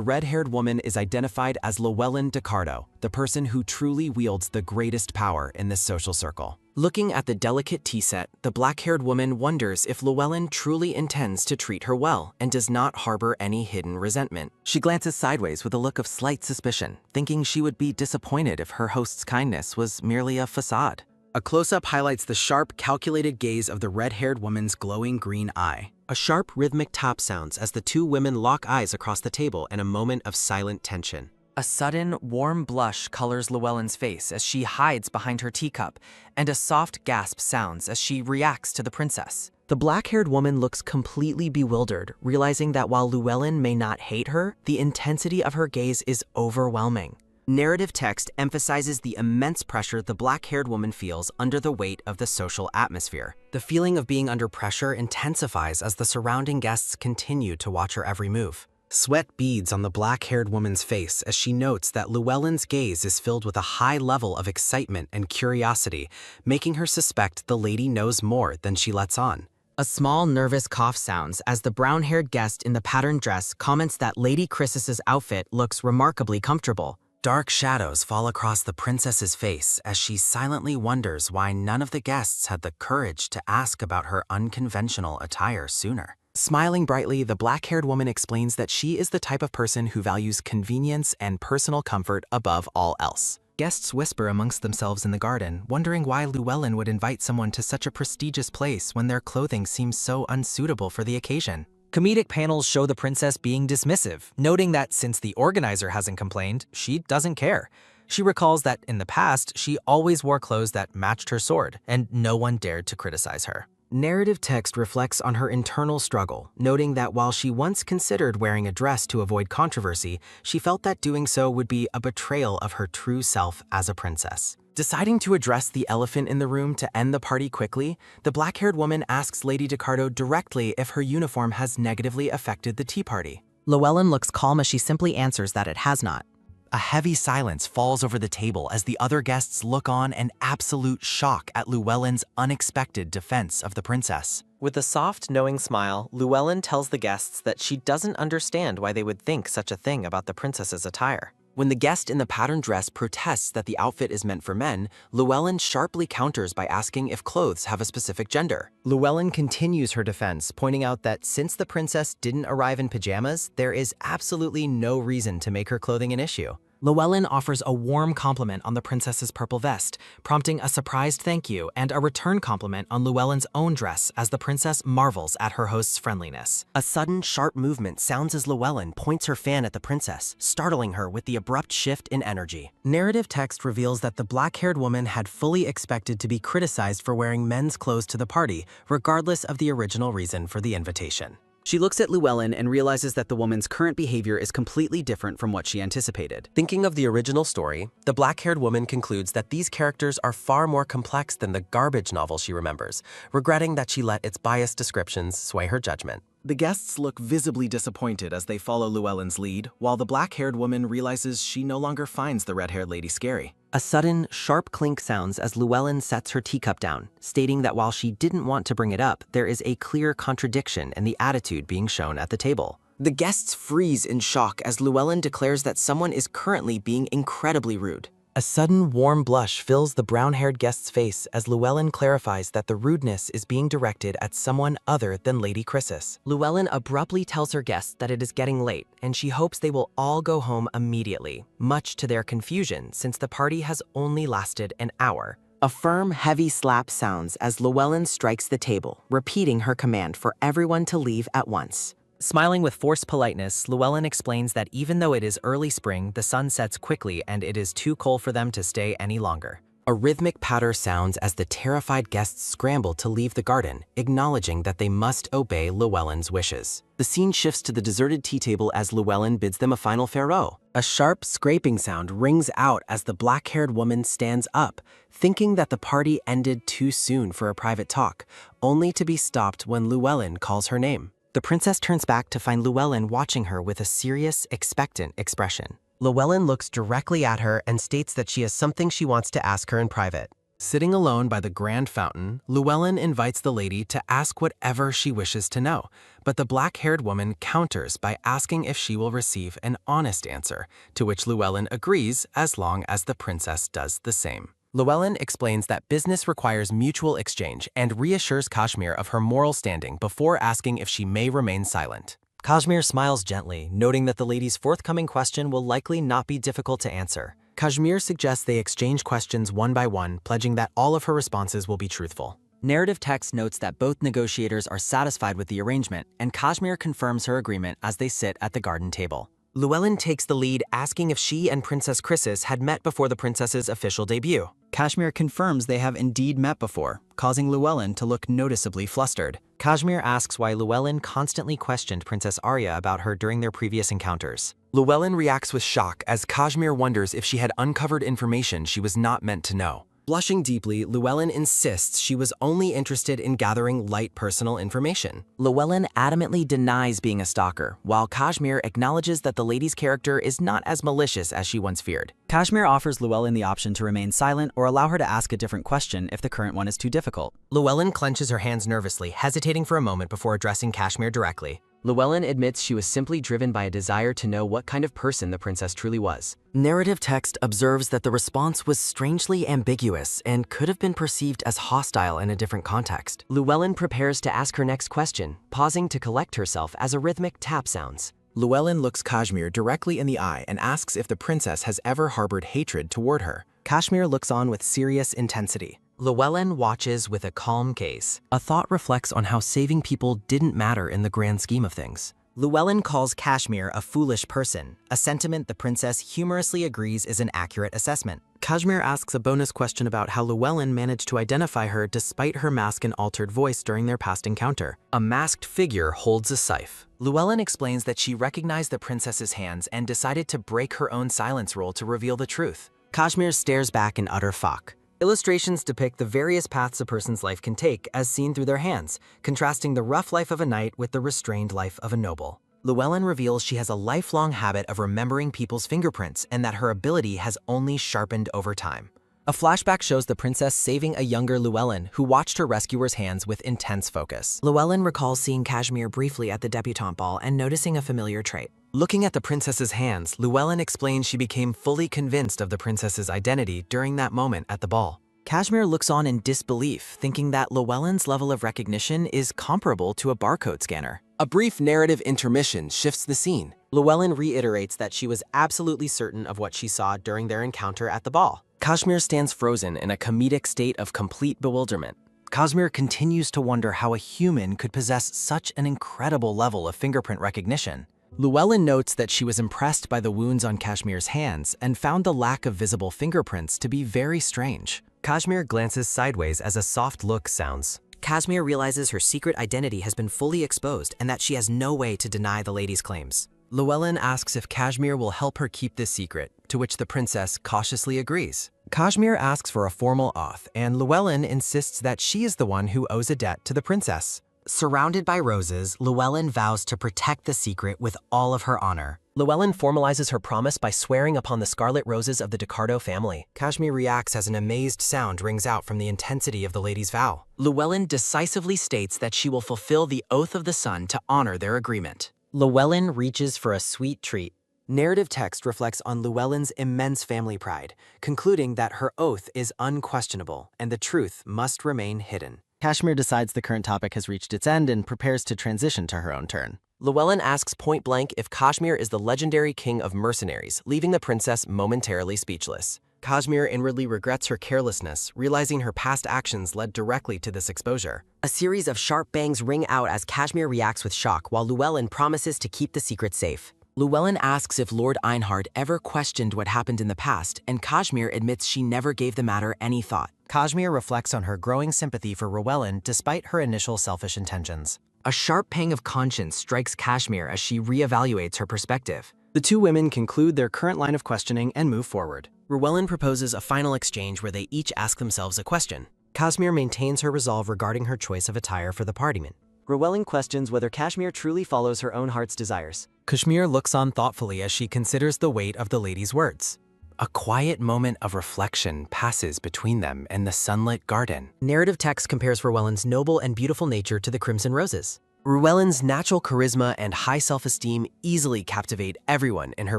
red-haired woman is identified as Llewellyn Ducardo, the person who truly wields the greatest power in this social circle. Looking at the delicate tea set, the black-haired woman wonders if Llewellyn truly intends to treat her well and does not harbor any hidden resentment. She glances sideways with a look of slight suspicion, thinking she would be disappointed if her host's kindness was merely a facade. A close-up highlights the sharp, calculated gaze of the red-haired woman's glowing green eye. A sharp, rhythmic tap sounds as the two women lock eyes across the table in a moment of silent tension. A sudden, warm blush colors Llewellyn's face as she hides behind her teacup, and a soft gasp sounds as she reacts to the princess. The black-haired woman looks completely bewildered, realizing that while Llewellyn may not hate her, the intensity of her gaze is overwhelming. Narrative text emphasizes the immense pressure the black-haired woman feels under the weight of the social atmosphere. The feeling of being under pressure intensifies as the surrounding guests continue to watch her every move. Sweat beads on the black-haired woman's face as she notes that Llewellyn's gaze is filled with a high level of excitement and curiosity, making her suspect the lady knows more than she lets on. A small, nervous cough sounds as the brown-haired guest in the patterned dress comments that Lady Chrysis's outfit looks remarkably comfortable. Dark shadows fall across the princess's face as she silently wonders why none of the guests had the courage to ask about her unconventional attire sooner. Smiling brightly, the black-haired woman explains that she is the type of person who values convenience and personal comfort above all else. Guests whisper amongst themselves in the garden, wondering why Llewellyn would invite someone to such a prestigious place when their clothing seems so unsuitable for the occasion. Comedic panels show the princess being dismissive, noting that since the organizer hasn't complained, she doesn't care. She recalls that in the past, she always wore clothes that matched her sword, and no one dared to criticize her. Narrative text reflects on her internal struggle, noting that while she once considered wearing a dress to avoid controversy, she felt that doing so would be a betrayal of her true self as a princess. Deciding to address the elephant in the room to end the party quickly, the black-haired woman asks Lady Ducardo directly if her uniform has negatively affected the tea party. Llewellyn looks calm as she simply answers that it has not. A heavy silence falls over the table as the other guests look on in absolute shock at Llewellyn's unexpected defense of the princess. With a soft, knowing smile, Llewellyn tells the guests that she doesn't understand why they would think such a thing about the princess's attire. When the guest in the patterned dress protests that the outfit is meant for men, Llewellyn sharply counters by asking if clothes have a specific gender. Llewellyn continues her defense, pointing out that since the princess didn't arrive in pajamas, there is absolutely no reason to make her clothing an issue. Llewellyn offers a warm compliment on the princess's purple vest, prompting a surprised thank you and a return compliment on Llewellyn's own dress as the princess marvels at her host's friendliness. A sudden, sharp movement sounds as Llewellyn points her fan at the princess, startling her with the abrupt shift in energy. Narrative text reveals that the black-haired woman had fully expected to be criticized for wearing men's clothes to the party, regardless of the original reason for the invitation. She looks at Llewellyn and realizes that the woman's current behavior is completely different from what she anticipated. Thinking of the original story, the black-haired woman concludes that these characters are far more complex than the garbage novel she remembers, regretting that she let its biased descriptions sway her judgment. The guests look visibly disappointed as they follow Llewellyn's lead, while the black-haired woman realizes she no longer finds the red-haired lady scary. A sudden, sharp clink sounds as Llewellyn sets her teacup down, stating that while she didn't want to bring it up, there is a clear contradiction in the attitude being shown at the table. The guests freeze in shock as Llewellyn declares that someone is currently being incredibly rude. A sudden warm blush fills the brown-haired guest's face as Llewellyn clarifies that the rudeness is being directed at someone other than Lady Chrysis. Llewellyn abruptly tells her guests that it is getting late, and she hopes they will all go home immediately, much to their confusion since the party has only lasted an hour. A firm, heavy slap sounds as Llewellyn strikes the table, repeating her command for everyone to leave at once. Smiling with forced politeness, Llewellyn explains that even though it is early spring, the sun sets quickly and it is too cold for them to stay any longer. A rhythmic patter sounds as the terrified guests scramble to leave the garden, acknowledging that they must obey Llewellyn's wishes. The scene shifts to the deserted tea table as Llewellyn bids them a final farewell. A sharp scraping sound rings out as the black-haired woman stands up, thinking that the party ended too soon for a private talk, only to be stopped when Llewellyn calls her name. The princess turns back to find Llewellyn watching her with a serious, expectant expression. Llewellyn looks directly at her and states that she has something she wants to ask her in private. Sitting alone by the grand fountain, Llewellyn invites the lady to ask whatever she wishes to know, but the black-haired woman counters by asking if she will receive an honest answer, to which Llewellyn agrees as long as the princess does the same. Llewellyn explains that business requires mutual exchange and reassures Kashmir of her moral standing before asking if she may remain silent. Kashmir smiles gently, noting that the lady's forthcoming question will likely not be difficult to answer. Kashmir suggests they exchange questions one by one, pledging that all of her responses will be truthful. Narrative text notes that both negotiators are satisfied with the arrangement, and Kashmir confirms her agreement as they sit at the garden table. Llewellyn takes the lead, asking if she and Princess Chrysis had met before the princess's official debut. Kashmir confirms they have indeed met before, causing Llewellyn to look noticeably flustered. Kashmir asks why Llewellyn constantly questioned Princess Arya about her during their previous encounters. Llewellyn reacts with shock as Kashmir wonders if she had uncovered information she was not meant to know. Blushing deeply, Llewellyn insists she was only interested in gathering light personal information. Llewellyn adamantly denies being a stalker, while Kashmir acknowledges that the lady's character is not as malicious as she once feared. Kashmir offers Llewellyn the option to remain silent or allow her to ask a different question if the current one is too difficult. Llewellyn clenches her hands nervously, hesitating for a moment before addressing Kashmir directly. Llewellyn admits she was simply driven by a desire to know what kind of person the princess truly was. Narrative text observes that the response was strangely ambiguous and could have been perceived as hostile in a different context. Llewellyn prepares to ask her next question, pausing to collect herself as a rhythmic tap sounds. Llewellyn looks Kashmir directly in the eye and asks if the princess has ever harbored hatred toward her. Kashmir looks on with serious intensity. Llewellyn watches with a calm gaze. A thought reflects on how saving people didn't matter in the grand scheme of things. Llewellyn calls Kashmir a foolish person, a sentiment the princess humorously agrees is an accurate assessment. Kashmir asks a bonus question about how Llewellyn managed to identify her despite her mask and altered voice during their past encounter. A masked figure holds a scythe. Llewellyn explains that she recognized the princess's hands and decided to break her own silence rule to reveal the truth. Kashmir stares back in utter shock. Illustrations depict the various paths a person's life can take as seen through their hands, contrasting the rough life of a knight with the restrained life of a noble. Llewellyn reveals she has a lifelong habit of remembering people's fingerprints and that her ability has only sharpened over time. A flashback shows the princess saving a younger Llewellyn, who watched her rescuer's hands with intense focus. Llewellyn recalls seeing Kashmir briefly at the debutante ball and noticing a familiar trait. Looking at the princess's hands, Llewellyn explains she became fully convinced of the princess's identity during that moment at the ball. Kashmir looks on in disbelief, thinking that Llewellyn's level of recognition is comparable to a barcode scanner. A brief narrative intermission shifts the scene. Llewellyn reiterates that she was absolutely certain of what she saw during their encounter at the ball. Kashmir stands frozen in a comedic state of complete bewilderment. Kashmir continues to wonder how a human could possess such an incredible level of fingerprint recognition. Llewellyn notes that she was impressed by the wounds on Kashmir's hands and found the lack of visible fingerprints to be very strange. Kashmir glances sideways as a soft look sounds. Kashmir realizes her secret identity has been fully exposed and that she has no way to deny the lady's claims. Llewellyn asks if Kashmir will help her keep this secret, to which the princess cautiously agrees. Kashmir asks for a formal oath, and Llewellyn insists that she is the one who owes a debt to the princess. Surrounded by roses, Llewellyn vows to protect the secret with all of her honor. Llewellyn formalizes her promise by swearing upon the scarlet roses of the Ducardo family. Kashmir reacts as an amazed sound rings out from the intensity of the lady's vow. Llewellyn decisively states that she will fulfill the oath of the sun to honor their agreement. Llewellyn reaches for a sweet treat. Narrative text reflects on Llewellyn's immense family pride, concluding that her oath is unquestionable and the truth must remain hidden. Kashmir decides the current topic has reached its end and prepares to transition to her own turn. Llewellyn asks point blank if Kashmir is the legendary king of mercenaries, leaving the princess momentarily speechless. Kashmir inwardly regrets her carelessness, realizing her past actions led directly to this exposure. A series of sharp bangs ring out as Kashmir reacts with shock, while Llewellyn promises to keep the secret safe. Llewellyn asks if Lord Einhard ever questioned what happened in the past, and Kashmir admits she never gave the matter any thought. Kashmir reflects on her growing sympathy for Llewellyn despite her initial selfish intentions. A sharp pang of conscience strikes Kashmir as she reevaluates her perspective. The two women conclude their current line of questioning and move forward. Llewellyn proposes a final exchange where they each ask themselves a question. Kashmir maintains her resolve regarding her choice of attire for the partyman. Llewellyn questions whether Kashmir truly follows her own heart's desires. Kashmir looks on thoughtfully as she considers the weight of the lady's words. A quiet moment of reflection passes between them and the sunlit garden. Narrative text compares Llewellyn's noble and beautiful nature to the crimson roses. Llewellyn's natural charisma and high self-esteem easily captivate everyone in her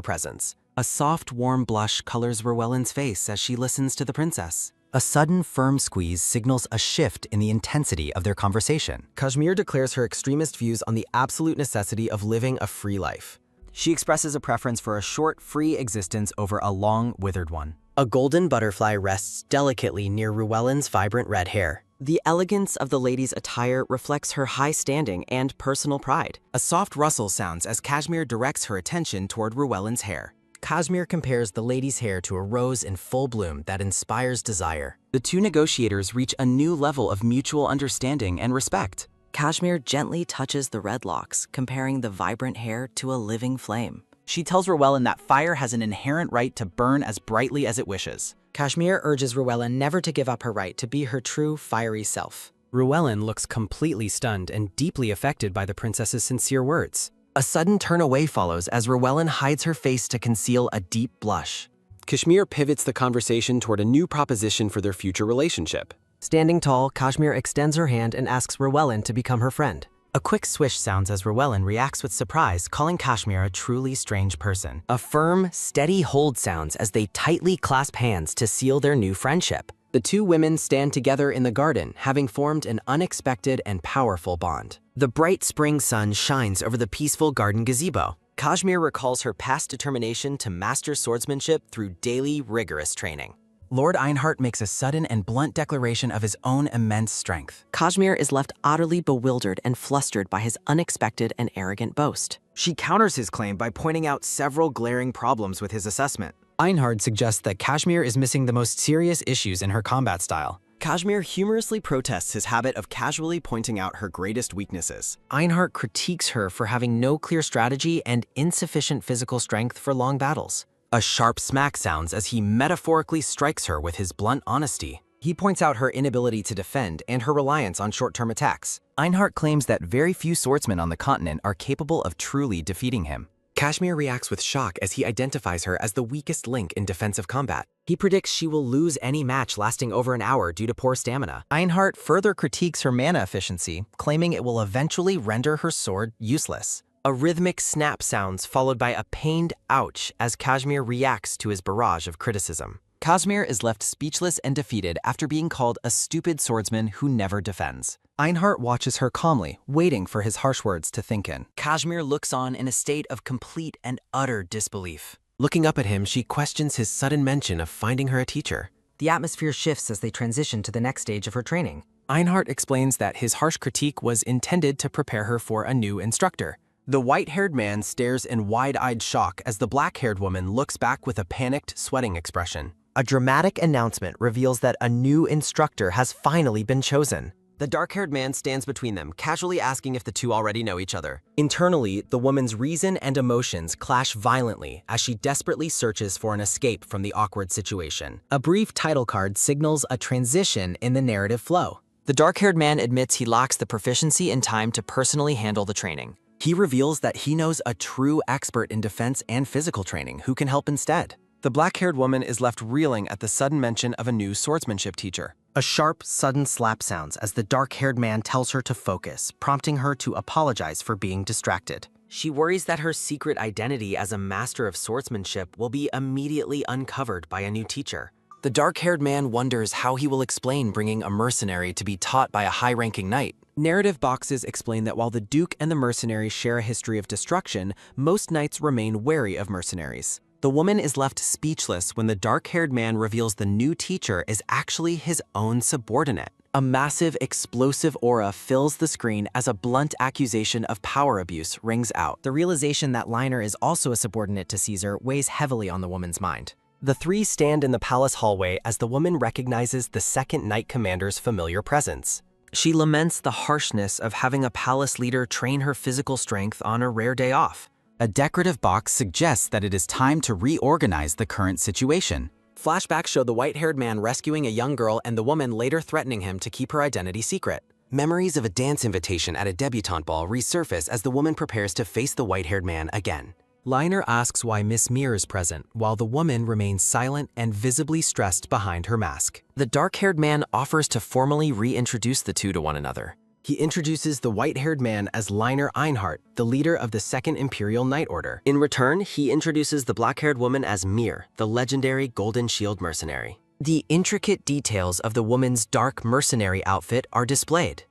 presence. A soft, warm blush colors Llewellyn's face as she listens to the princess. A sudden, firm squeeze signals a shift in the intensity of their conversation. Kashmir declares her extremist views on the absolute necessity of living a free life. She expresses a preference for a short, free existence over a long, withered one. A golden butterfly rests delicately near Llewellyn's vibrant red hair. The elegance of the lady's attire reflects her high standing and personal pride. A soft rustle sounds as Kashmir directs her attention toward Llewellyn's hair. Kashmir compares the lady's hair to a rose in full bloom that inspires desire. The two negotiators reach a new level of mutual understanding and respect. Kashmir gently touches the red locks, comparing the vibrant hair to a living flame. She tells Llewellyn that fire has an inherent right to burn as brightly as it wishes. Kashmir urges Llewellyn never to give up her right to be her true, fiery self. Llewellyn looks completely stunned and deeply affected by the princess's sincere words. A sudden turn away follows as Llewellyn hides her face to conceal a deep blush. Kashmir pivots the conversation toward a new proposition for their future relationship. Standing tall, Kashmir extends her hand and asks Llewellyn to become her friend. A quick swish sounds as Llewellyn reacts with surprise, calling Kashmir a truly strange person. A firm, steady hold sounds as they tightly clasp hands to seal their new friendship. The two women stand together in the garden, having formed an unexpected and powerful bond. The bright spring sun shines over the peaceful garden gazebo. Kashmir recalls her past determination to master swordsmanship through daily, rigorous training. Lord Einhard makes a sudden and blunt declaration of his own immense strength. Kashmir is left utterly bewildered and flustered by his unexpected and arrogant boast. She counters his claim by pointing out several glaring problems with his assessment. Einhard suggests that Kashmir is missing the most serious issues in her combat style. Kashmir humorously protests his habit of casually pointing out her greatest weaknesses. Einhard critiques her for having no clear strategy and insufficient physical strength for long battles. A sharp smack sounds as he metaphorically strikes her with his blunt honesty. He points out her inability to defend and her reliance on short-term attacks. Einhard claims that very few swordsmen on the continent are capable of truly defeating him. Kashmir reacts with shock as he identifies her as the weakest link in defensive combat. He predicts she will lose any match lasting over an hour due to poor stamina. Einhart further critiques her mana efficiency, claiming it will eventually render her sword useless. A rhythmic snap sounds followed by a pained ouch as Kashmir reacts to his barrage of criticism. Kashmir is left speechless and defeated after being called a stupid swordsman who never defends. Einhart watches her calmly, waiting for his harsh words to sink in. Kashmir looks on in a state of complete and utter disbelief. Looking up at him, she questions his sudden mention of finding her a teacher. The atmosphere shifts as they transition to the next stage of her training. Einhart explains that his harsh critique was intended to prepare her for a new instructor. The white-haired man stares in wide-eyed shock as the black-haired woman looks back with a panicked, sweating expression. A dramatic announcement reveals that a new instructor has finally been chosen. The dark-haired man stands between them, casually asking if the two already know each other. Internally, the woman's reason and emotions clash violently as she desperately searches for an escape from the awkward situation. A brief title card signals a transition in the narrative flow. The dark-haired man admits he lacks the proficiency and time to personally handle the training. He reveals that he knows a true expert in defense and physical training who can help instead. The black-haired woman is left reeling at the sudden mention of a new swordsmanship teacher. A sharp, sudden slap sounds as the dark-haired man tells her to focus, prompting her to apologize for being distracted. She worries that her secret identity as a master of swordsmanship will be immediately uncovered by a new teacher. The dark-haired man wonders how he will explain bringing a mercenary to be taught by a high-ranking knight. Narrative boxes explain that while the Duke and the mercenary share a history of destruction, most knights remain wary of mercenaries. The woman is left speechless when the dark-haired man reveals the new teacher is actually his own subordinate. A massive, explosive aura fills the screen as a blunt accusation of power abuse rings out. The realization that Liner is also a subordinate to Caesar weighs heavily on the woman's mind. The three stand in the palace hallway as the woman recognizes the second knight commander's familiar presence. She laments the harshness of having a palace leader train her physical strength on a rare day off. A decorative box suggests that it is time to reorganize the current situation. Flashbacks show the white-haired man rescuing a young girl and the woman later threatening him to keep her identity secret. Memories of a dance invitation at a debutante ball resurface as the woman prepares to face the white-haired man again. Liner asks why Miss Muir is present, while the woman remains silent and visibly stressed behind her mask. The dark-haired man offers to formally reintroduce the two to one another. He introduces the white-haired man as Liner Einhart, the leader of the Second Imperial Knight Order. In return, he introduces the black-haired woman as Mir, the legendary Golden Shield mercenary. The intricate details of the woman's dark mercenary outfit are displayed.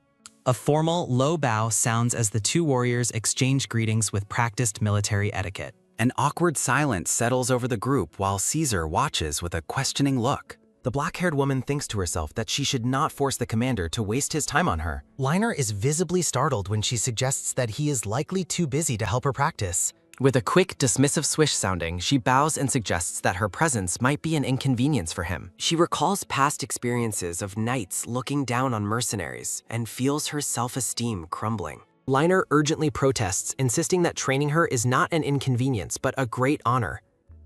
A formal, low bow sounds as the two warriors exchange greetings with practiced military etiquette. An awkward silence settles over the group while Caesar watches with a questioning look. The black-haired woman thinks to herself that she should not force the commander to waste his time on her. Liner is visibly startled when she suggests that he is likely too busy to help her practice. With a quick, dismissive swish sounding, she bows and suggests that her presence might be an inconvenience for him. She recalls past experiences of knights looking down on mercenaries and feels her self-esteem crumbling. Liner urgently protests, insisting that training her is not an inconvenience but a great honor.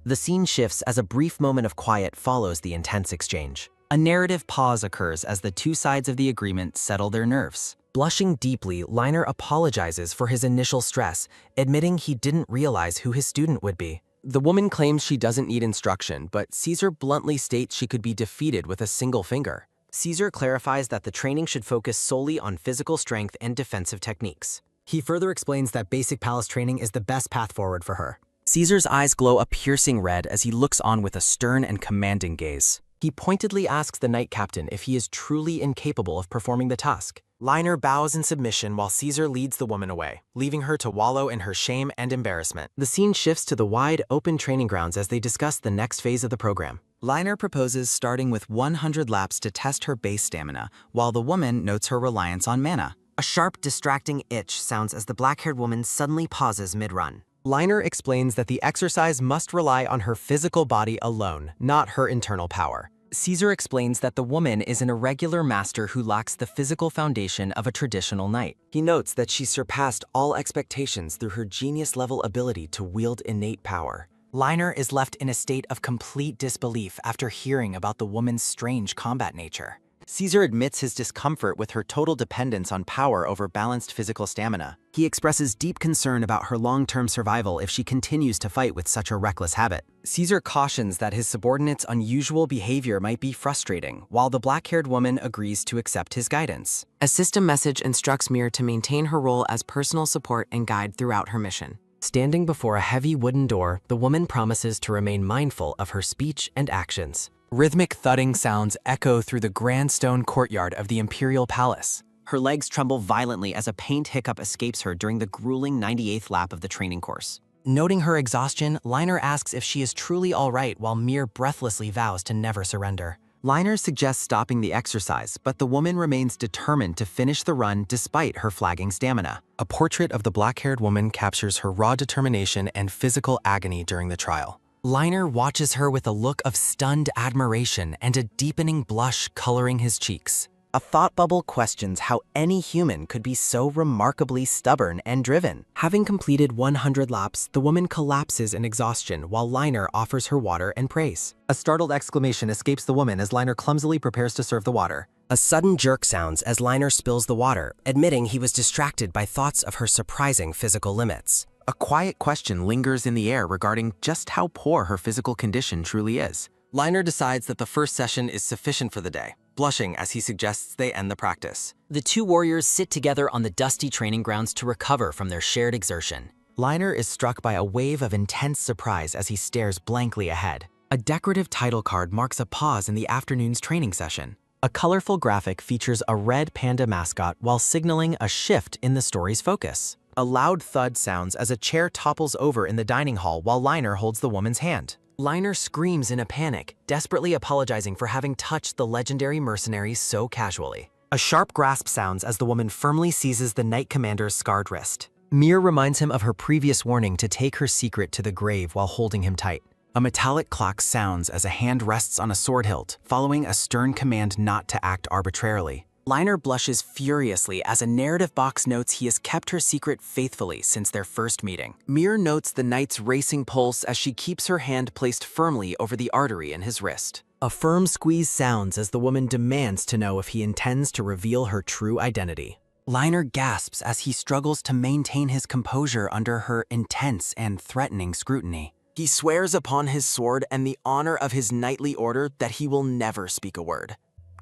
The scene shifts as a brief moment of quiet follows the intense exchange. A narrative pause occurs as the two sides of the agreement settle their nerves. Blushing deeply, Liner apologizes for his initial stress, admitting he didn't realize who his student would be. The woman claims she doesn't need instruction, but Caesar bluntly states she could be defeated with a single finger. Caesar clarifies that the training should focus solely on physical strength and defensive techniques. He further explains that basic palace training is the best path forward for her. Caesar's eyes glow a piercing red as he looks on with a stern and commanding gaze. He pointedly asks the knight captain if he is truly incapable of performing the task. Liner bows in submission while Caesar leads the woman away, leaving her to wallow in her shame and embarrassment. The scene shifts to the wide, open training grounds as they discuss the next phase of the program. Liner proposes starting with 100 laps to test her base stamina, while the woman notes her reliance on mana. A sharp, distracting itch sounds as the black-haired woman suddenly pauses mid-run. Liner explains that the exercise must rely on her physical body alone, not her internal power. Caesar explains that the woman is an irregular master who lacks the physical foundation of a traditional knight. He notes that she surpassed all expectations through her genius-level ability to wield innate power. Liner is left in a state of complete disbelief after hearing about the woman's strange combat nature. Caesar admits his discomfort with her total dependence on power over balanced physical stamina. He expresses deep concern about her long-term survival if she continues to fight with such a reckless habit. Caesar cautions that his subordinate's unusual behavior might be frustrating, while the black-haired woman agrees to accept his guidance. A system message instructs Mir to maintain her role as personal support and guide throughout her mission. Standing before a heavy wooden door, the woman promises to remain mindful of her speech and actions. Rhythmic thudding sounds echo through the grand stone courtyard of the imperial palace. Her legs tremble violently as a pained hiccup escapes her during the grueling 98th lap of the training course. Noting her exhaustion, Liner asks if she is truly all right while Mir breathlessly vows to never surrender. Liner suggests stopping the exercise, but the woman remains determined to finish the run despite her flagging stamina. A portrait of the black-haired woman captures her raw determination and physical agony during the trial. Liner watches her with a look of stunned admiration and a deepening blush coloring his cheeks. A thought bubble questions how any human could be so remarkably stubborn and driven. Having completed 100 laps, the woman collapses in exhaustion while Liner offers her water and praise. A startled exclamation escapes the woman as Liner clumsily prepares to serve the water. A sudden jerk sounds as Liner spills the water, admitting he was distracted by thoughts of her surprising physical limits. A quiet question lingers in the air regarding just how poor her physical condition truly is. Liner decides that the first session is sufficient for the day, blushing as he suggests they end the practice. The two warriors sit together on the dusty training grounds to recover from their shared exertion. Liner is struck by a wave of intense surprise as he stares blankly ahead. A decorative title card marks a pause in the afternoon's training session. A colorful graphic features a red panda mascot while signaling a shift in the story's focus. A loud thud sounds as a chair topples over in the dining hall while Liner holds the woman's hand. Liner screams in a panic, desperately apologizing for having touched the legendary mercenary so casually. A sharp grasp sounds as the woman firmly seizes the Knight Commander's scarred wrist. Mir reminds him of her previous warning to take her secret to the grave while holding him tight. A metallic clock sounds as a hand rests on a sword hilt, following a stern command not to act arbitrarily. Liner blushes furiously as a narrative box notes he has kept her secret faithfully since their first meeting. Mir notes the knight's racing pulse as she keeps her hand placed firmly over the artery in his wrist. A firm squeeze sounds as the woman demands to know if he intends to reveal her true identity. Liner gasps as he struggles to maintain his composure under her intense and threatening scrutiny. He swears upon his sword and the honor of his knightly order that he will never speak a word.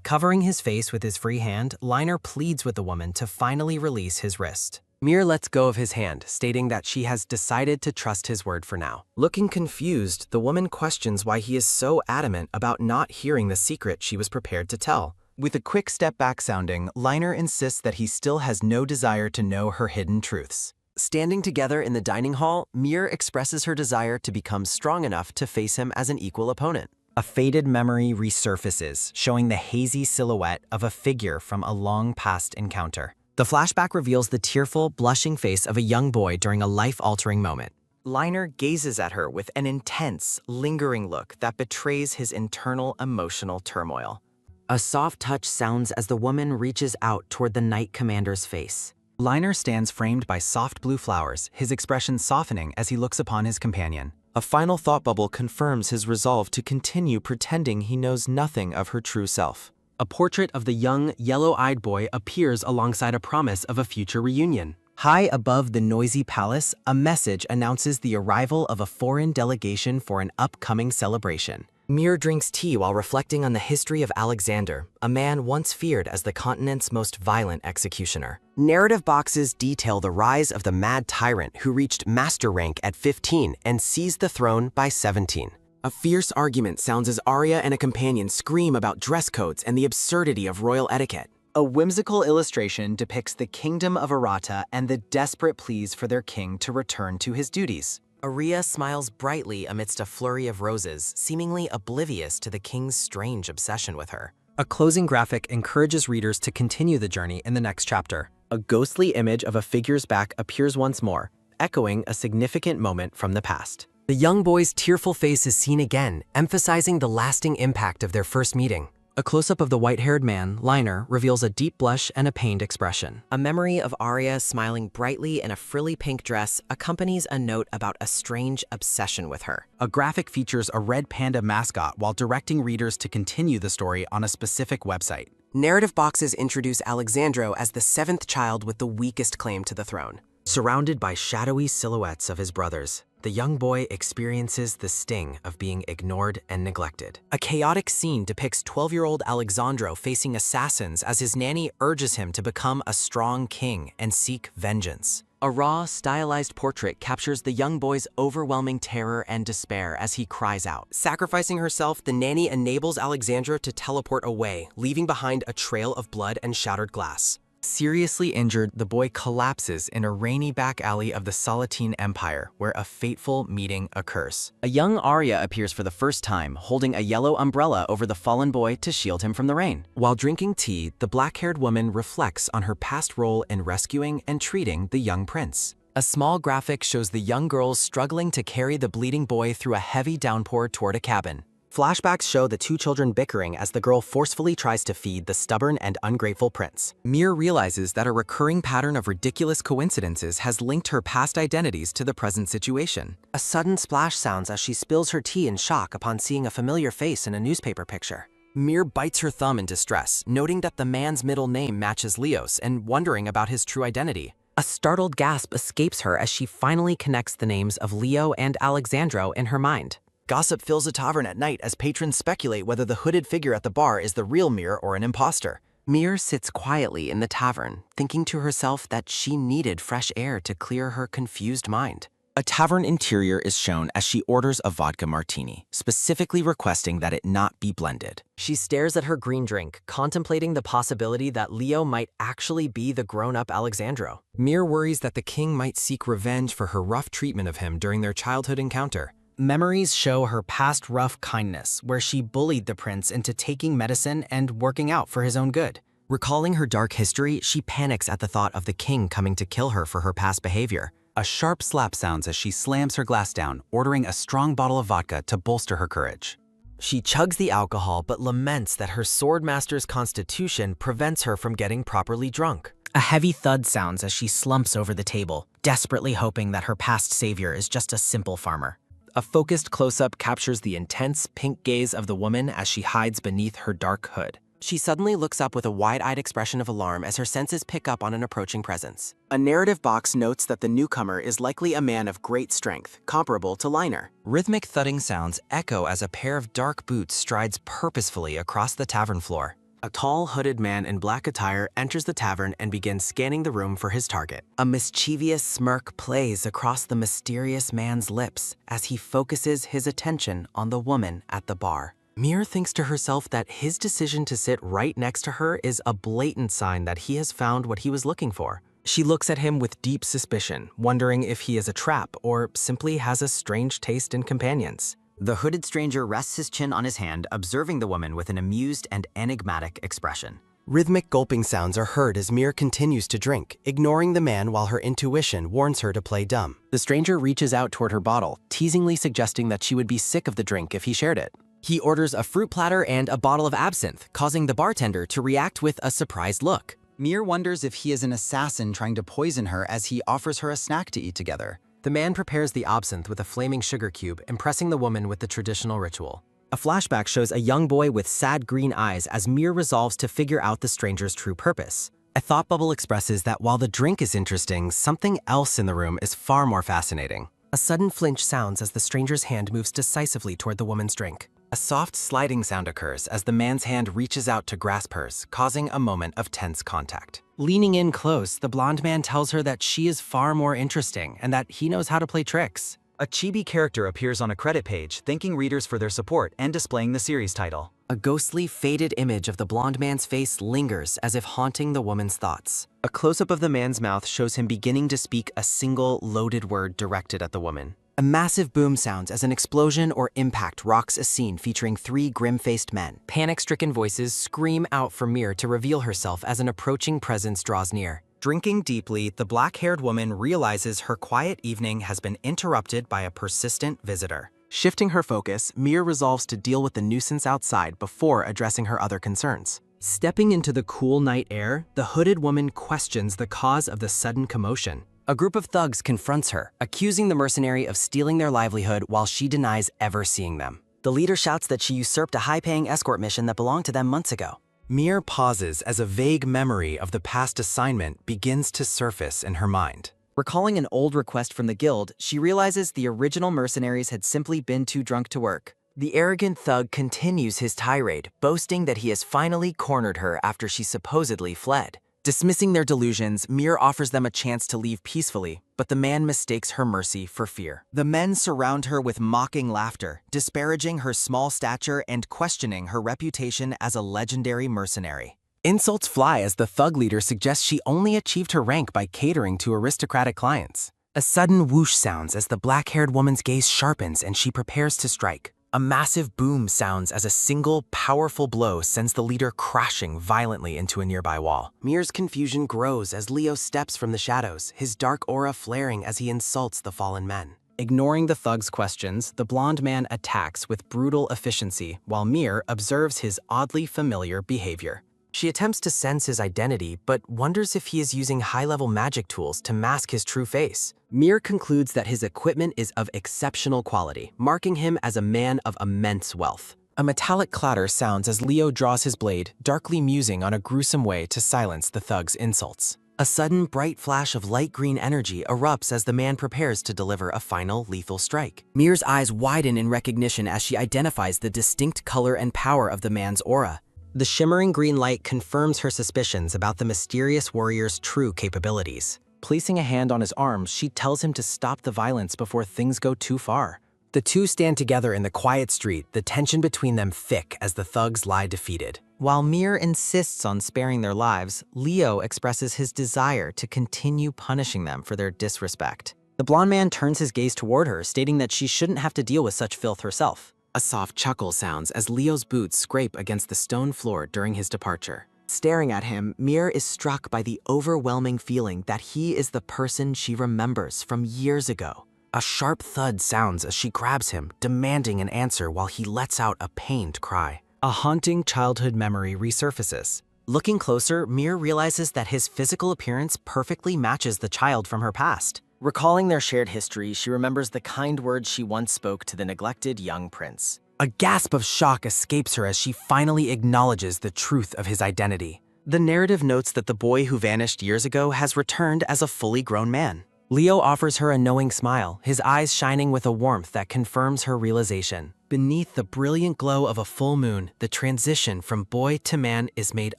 Covering his face with his free hand, Liner pleads with the woman to finally release his wrist. Mir lets go of his hand, stating that she has decided to trust his word for now. Looking confused, the woman questions why he is so adamant about not hearing the secret she was prepared to tell. With a quick step back sounding, Liner insists that he still has no desire to know her hidden truths. Standing together in the dining hall, Mir expresses her desire to become strong enough to face him as an equal opponent. A faded memory resurfaces, showing the hazy silhouette of a figure from a long-past encounter. The flashback reveals the tearful, blushing face of a young boy during a life-altering moment. Liner gazes at her with an intense, lingering look that betrays his internal emotional turmoil. A soft touch sounds as the woman reaches out toward the Knight Commander's face. Liner stands framed by soft blue flowers, his expression softening as he looks upon his companion. A final thought bubble confirms his resolve to continue pretending he knows nothing of her true self. A portrait of the young, yellow-eyed boy appears alongside a promise of a future reunion. High above the noisy palace, a message announces the arrival of a foreign delegation for an upcoming celebration. Mir drinks tea while reflecting on the history of Alexander, a man once feared as the continent's most violent executioner. Narrative boxes detail the rise of the mad tyrant who reached master rank at 15 and seized the throne by 17. A fierce argument sounds as Arya and a companion scream about dress codes and the absurdity of royal etiquette. A whimsical illustration depicts the kingdom of Arata and the desperate pleas for their king to return to his duties. Arya smiles brightly amidst a flurry of roses, seemingly oblivious to the king's strange obsession with her. A closing graphic encourages readers to continue the journey in the next chapter. A ghostly image of a figure's back appears once more, echoing a significant moment from the past. The young boy's tearful face is seen again, emphasizing the lasting impact of their first meeting. A close-up of the white-haired man, Liner, reveals a deep blush and a pained expression. A memory of Arya smiling brightly in a frilly pink dress accompanies a note about a strange obsession with her. A graphic features a red panda mascot while directing readers to continue the story on a specific website. Narrative boxes introduce Alexandro as the seventh child with the weakest claim to the throne. Surrounded by shadowy silhouettes of his brothers, the young boy experiences the sting of being ignored and neglected. A chaotic scene depicts 12-year-old Alexandro facing assassins as his nanny urges him to become a strong king and seek vengeance. A raw, stylized portrait captures the young boy's overwhelming terror and despair as he cries out. Sacrificing herself, the nanny enables Alexandra to teleport away, leaving behind a trail of blood and shattered glass. Seriously injured, the boy collapses in a rainy back alley of the Salatine Empire, where a fateful meeting occurs. A young Arya appears for the first time, holding a yellow umbrella over the fallen boy to shield him from the rain. While drinking tea, the black-haired woman reflects on her past role in rescuing and treating the young prince. A small graphic shows the young girls struggling to carry the bleeding boy through a heavy downpour toward a cabin. Flashbacks show the two children bickering as the girl forcefully tries to feed the stubborn and ungrateful prince. Mir realizes that a recurring pattern of ridiculous coincidences has linked her past identities to the present situation. A sudden splash sounds as she spills her tea in shock upon seeing a familiar face in a newspaper picture. Mir bites her thumb in distress, noting that the man's middle name matches Leo's and wondering about his true identity. A startled gasp escapes her as she finally connects the names of Leo and Alexandro in her mind. Gossip fills a tavern at night as patrons speculate whether the hooded figure at the bar is the real Mir or an imposter. Mir sits quietly in the tavern, thinking to herself that she needed fresh air to clear her confused mind. A tavern interior is shown as she orders a vodka martini, specifically requesting that it not be blended. She stares at her green drink, contemplating the possibility that Leo might actually be the grown-up Alexandro. Mir worries that the king might seek revenge for her rough treatment of him during their childhood encounter. Memories show her past rough kindness, where she bullied the prince into taking medicine and working out for his own good. Recalling her dark history, she panics at the thought of the king coming to kill her for her past behavior. A sharp slap sounds as she slams her glass down, ordering a strong bottle of vodka to bolster her courage. She chugs the alcohol but laments that her swordmaster's constitution prevents her from getting properly drunk. A heavy thud sounds as she slumps over the table, desperately hoping that her past savior is just a simple farmer. A focused close-up captures the intense pink gaze of the woman as she hides beneath her dark hood. She suddenly looks up with a wide-eyed expression of alarm as her senses pick up on an approaching presence. A narrative box notes that the newcomer is likely a man of great strength, comparable to Liner. Rhythmic thudding sounds echo as a pair of dark boots strides purposefully across the tavern floor. A tall, hooded man in black attire enters the tavern and begins scanning the room for his target. A mischievous smirk plays across the mysterious man's lips as he focuses his attention on the woman at the bar. Mir thinks to herself that his decision to sit right next to her is a blatant sign that he has found what he was looking for. She looks at him with deep suspicion, wondering if he is a trap or simply has a strange taste in companions. The hooded stranger rests his chin on his hand, observing the woman with an amused and enigmatic expression. Rhythmic gulping sounds are heard as Mir continues to drink, ignoring the man while her intuition warns her to play dumb. The stranger reaches out toward her bottle, teasingly suggesting that she would be sick of the drink if he shared it. He orders a fruit platter and a bottle of absinthe, causing the bartender to react with a surprised look. Mir wonders if he is an assassin trying to poison her as he offers her a snack to eat together. The man prepares the absinthe with a flaming sugar cube, impressing the woman with the traditional ritual. A flashback shows a young boy with sad green eyes as Mir resolves to figure out the stranger's true purpose. A thought bubble expresses that while the drink is interesting, something else in the room is far more fascinating. A sudden flinch sounds as the stranger's hand moves decisively toward the woman's drink. A soft sliding sound occurs as the man's hand reaches out to grasp hers, causing a moment of tense contact. Leaning in close, the blonde man tells her that she is far more interesting and that he knows how to play tricks. A chibi character appears on a credit page, thanking readers for their support and displaying the series title. A ghostly, faded image of the blonde man's face lingers as if haunting the woman's thoughts. A close-up of the man's mouth shows him beginning to speak a single, loaded word directed at the woman. A massive boom sounds as an explosion or impact rocks a scene featuring three grim-faced men. Panic-stricken voices scream out for Mir to reveal herself as an approaching presence draws near. Drinking deeply, the black-haired woman realizes her quiet evening has been interrupted by a persistent visitor. Shifting her focus, Mir resolves to deal with the nuisance outside before addressing her other concerns. Stepping into the cool night air, the hooded woman questions the cause of the sudden commotion. A group of thugs confronts her, accusing the mercenary of stealing their livelihood while she denies ever seeing them. The leader shouts that she usurped a high-paying escort mission that belonged to them months ago. Mir pauses as a vague memory of the past assignment begins to surface in her mind. Recalling an old request from the guild, she realizes the original mercenaries had simply been too drunk to work. The arrogant thug continues his tirade, boasting that he has finally cornered her after she supposedly fled. Dismissing their delusions, Mir offers them a chance to leave peacefully, but the man mistakes her mercy for fear. The men surround her with mocking laughter, disparaging her small stature and questioning her reputation as a legendary mercenary. Insults fly as the thug leader suggests she only achieved her rank by catering to aristocratic clients. A sudden whoosh sounds as the black-haired woman's gaze sharpens and she prepares to strike. A massive boom sounds as a single, powerful blow sends the leader crashing violently into a nearby wall. Mir's confusion grows as Leo steps from the shadows, his dark aura flaring as he insults the fallen men. Ignoring the thug's questions, the blonde man attacks with brutal efficiency while Mir observes his oddly familiar behavior. She attempts to sense his identity, but wonders if he is using high-level magic tools to mask his true face. Mir concludes that his equipment is of exceptional quality, marking him as a man of immense wealth. A metallic clatter sounds as Leo draws his blade, darkly musing on a gruesome way to silence the thug's insults. A sudden bright flash of light green energy erupts as the man prepares to deliver a final lethal strike. Mir's eyes widen in recognition as she identifies the distinct color and power of the man's aura. The shimmering green light confirms her suspicions about the mysterious warrior's true capabilities. Placing a hand on his arm, she tells him to stop the violence before things go too far. The two stand together in the quiet street, the tension between them thick as the thugs lie defeated. While Mir insists on sparing their lives, Leo expresses his desire to continue punishing them for their disrespect. The blonde man turns his gaze toward her, stating that she shouldn't have to deal with such filth herself. A soft chuckle sounds as Leo's boots scrape against the stone floor during his departure. Staring at him, Mir is struck by the overwhelming feeling that he is the person she remembers from years ago. A sharp thud sounds as she grabs him, demanding an answer while he lets out a pained cry. A haunting childhood memory resurfaces. Looking closer, Mir realizes that his physical appearance perfectly matches the child from her past. Recalling their shared history, she remembers the kind words she once spoke to the neglected young prince. A gasp of shock escapes her as she finally acknowledges the truth of his identity. The narrative notes that the boy who vanished years ago has returned as a fully grown man. Leo offers her a knowing smile, his eyes shining with a warmth that confirms her realization. Beneath the brilliant glow of a full moon, the transition from boy to man is made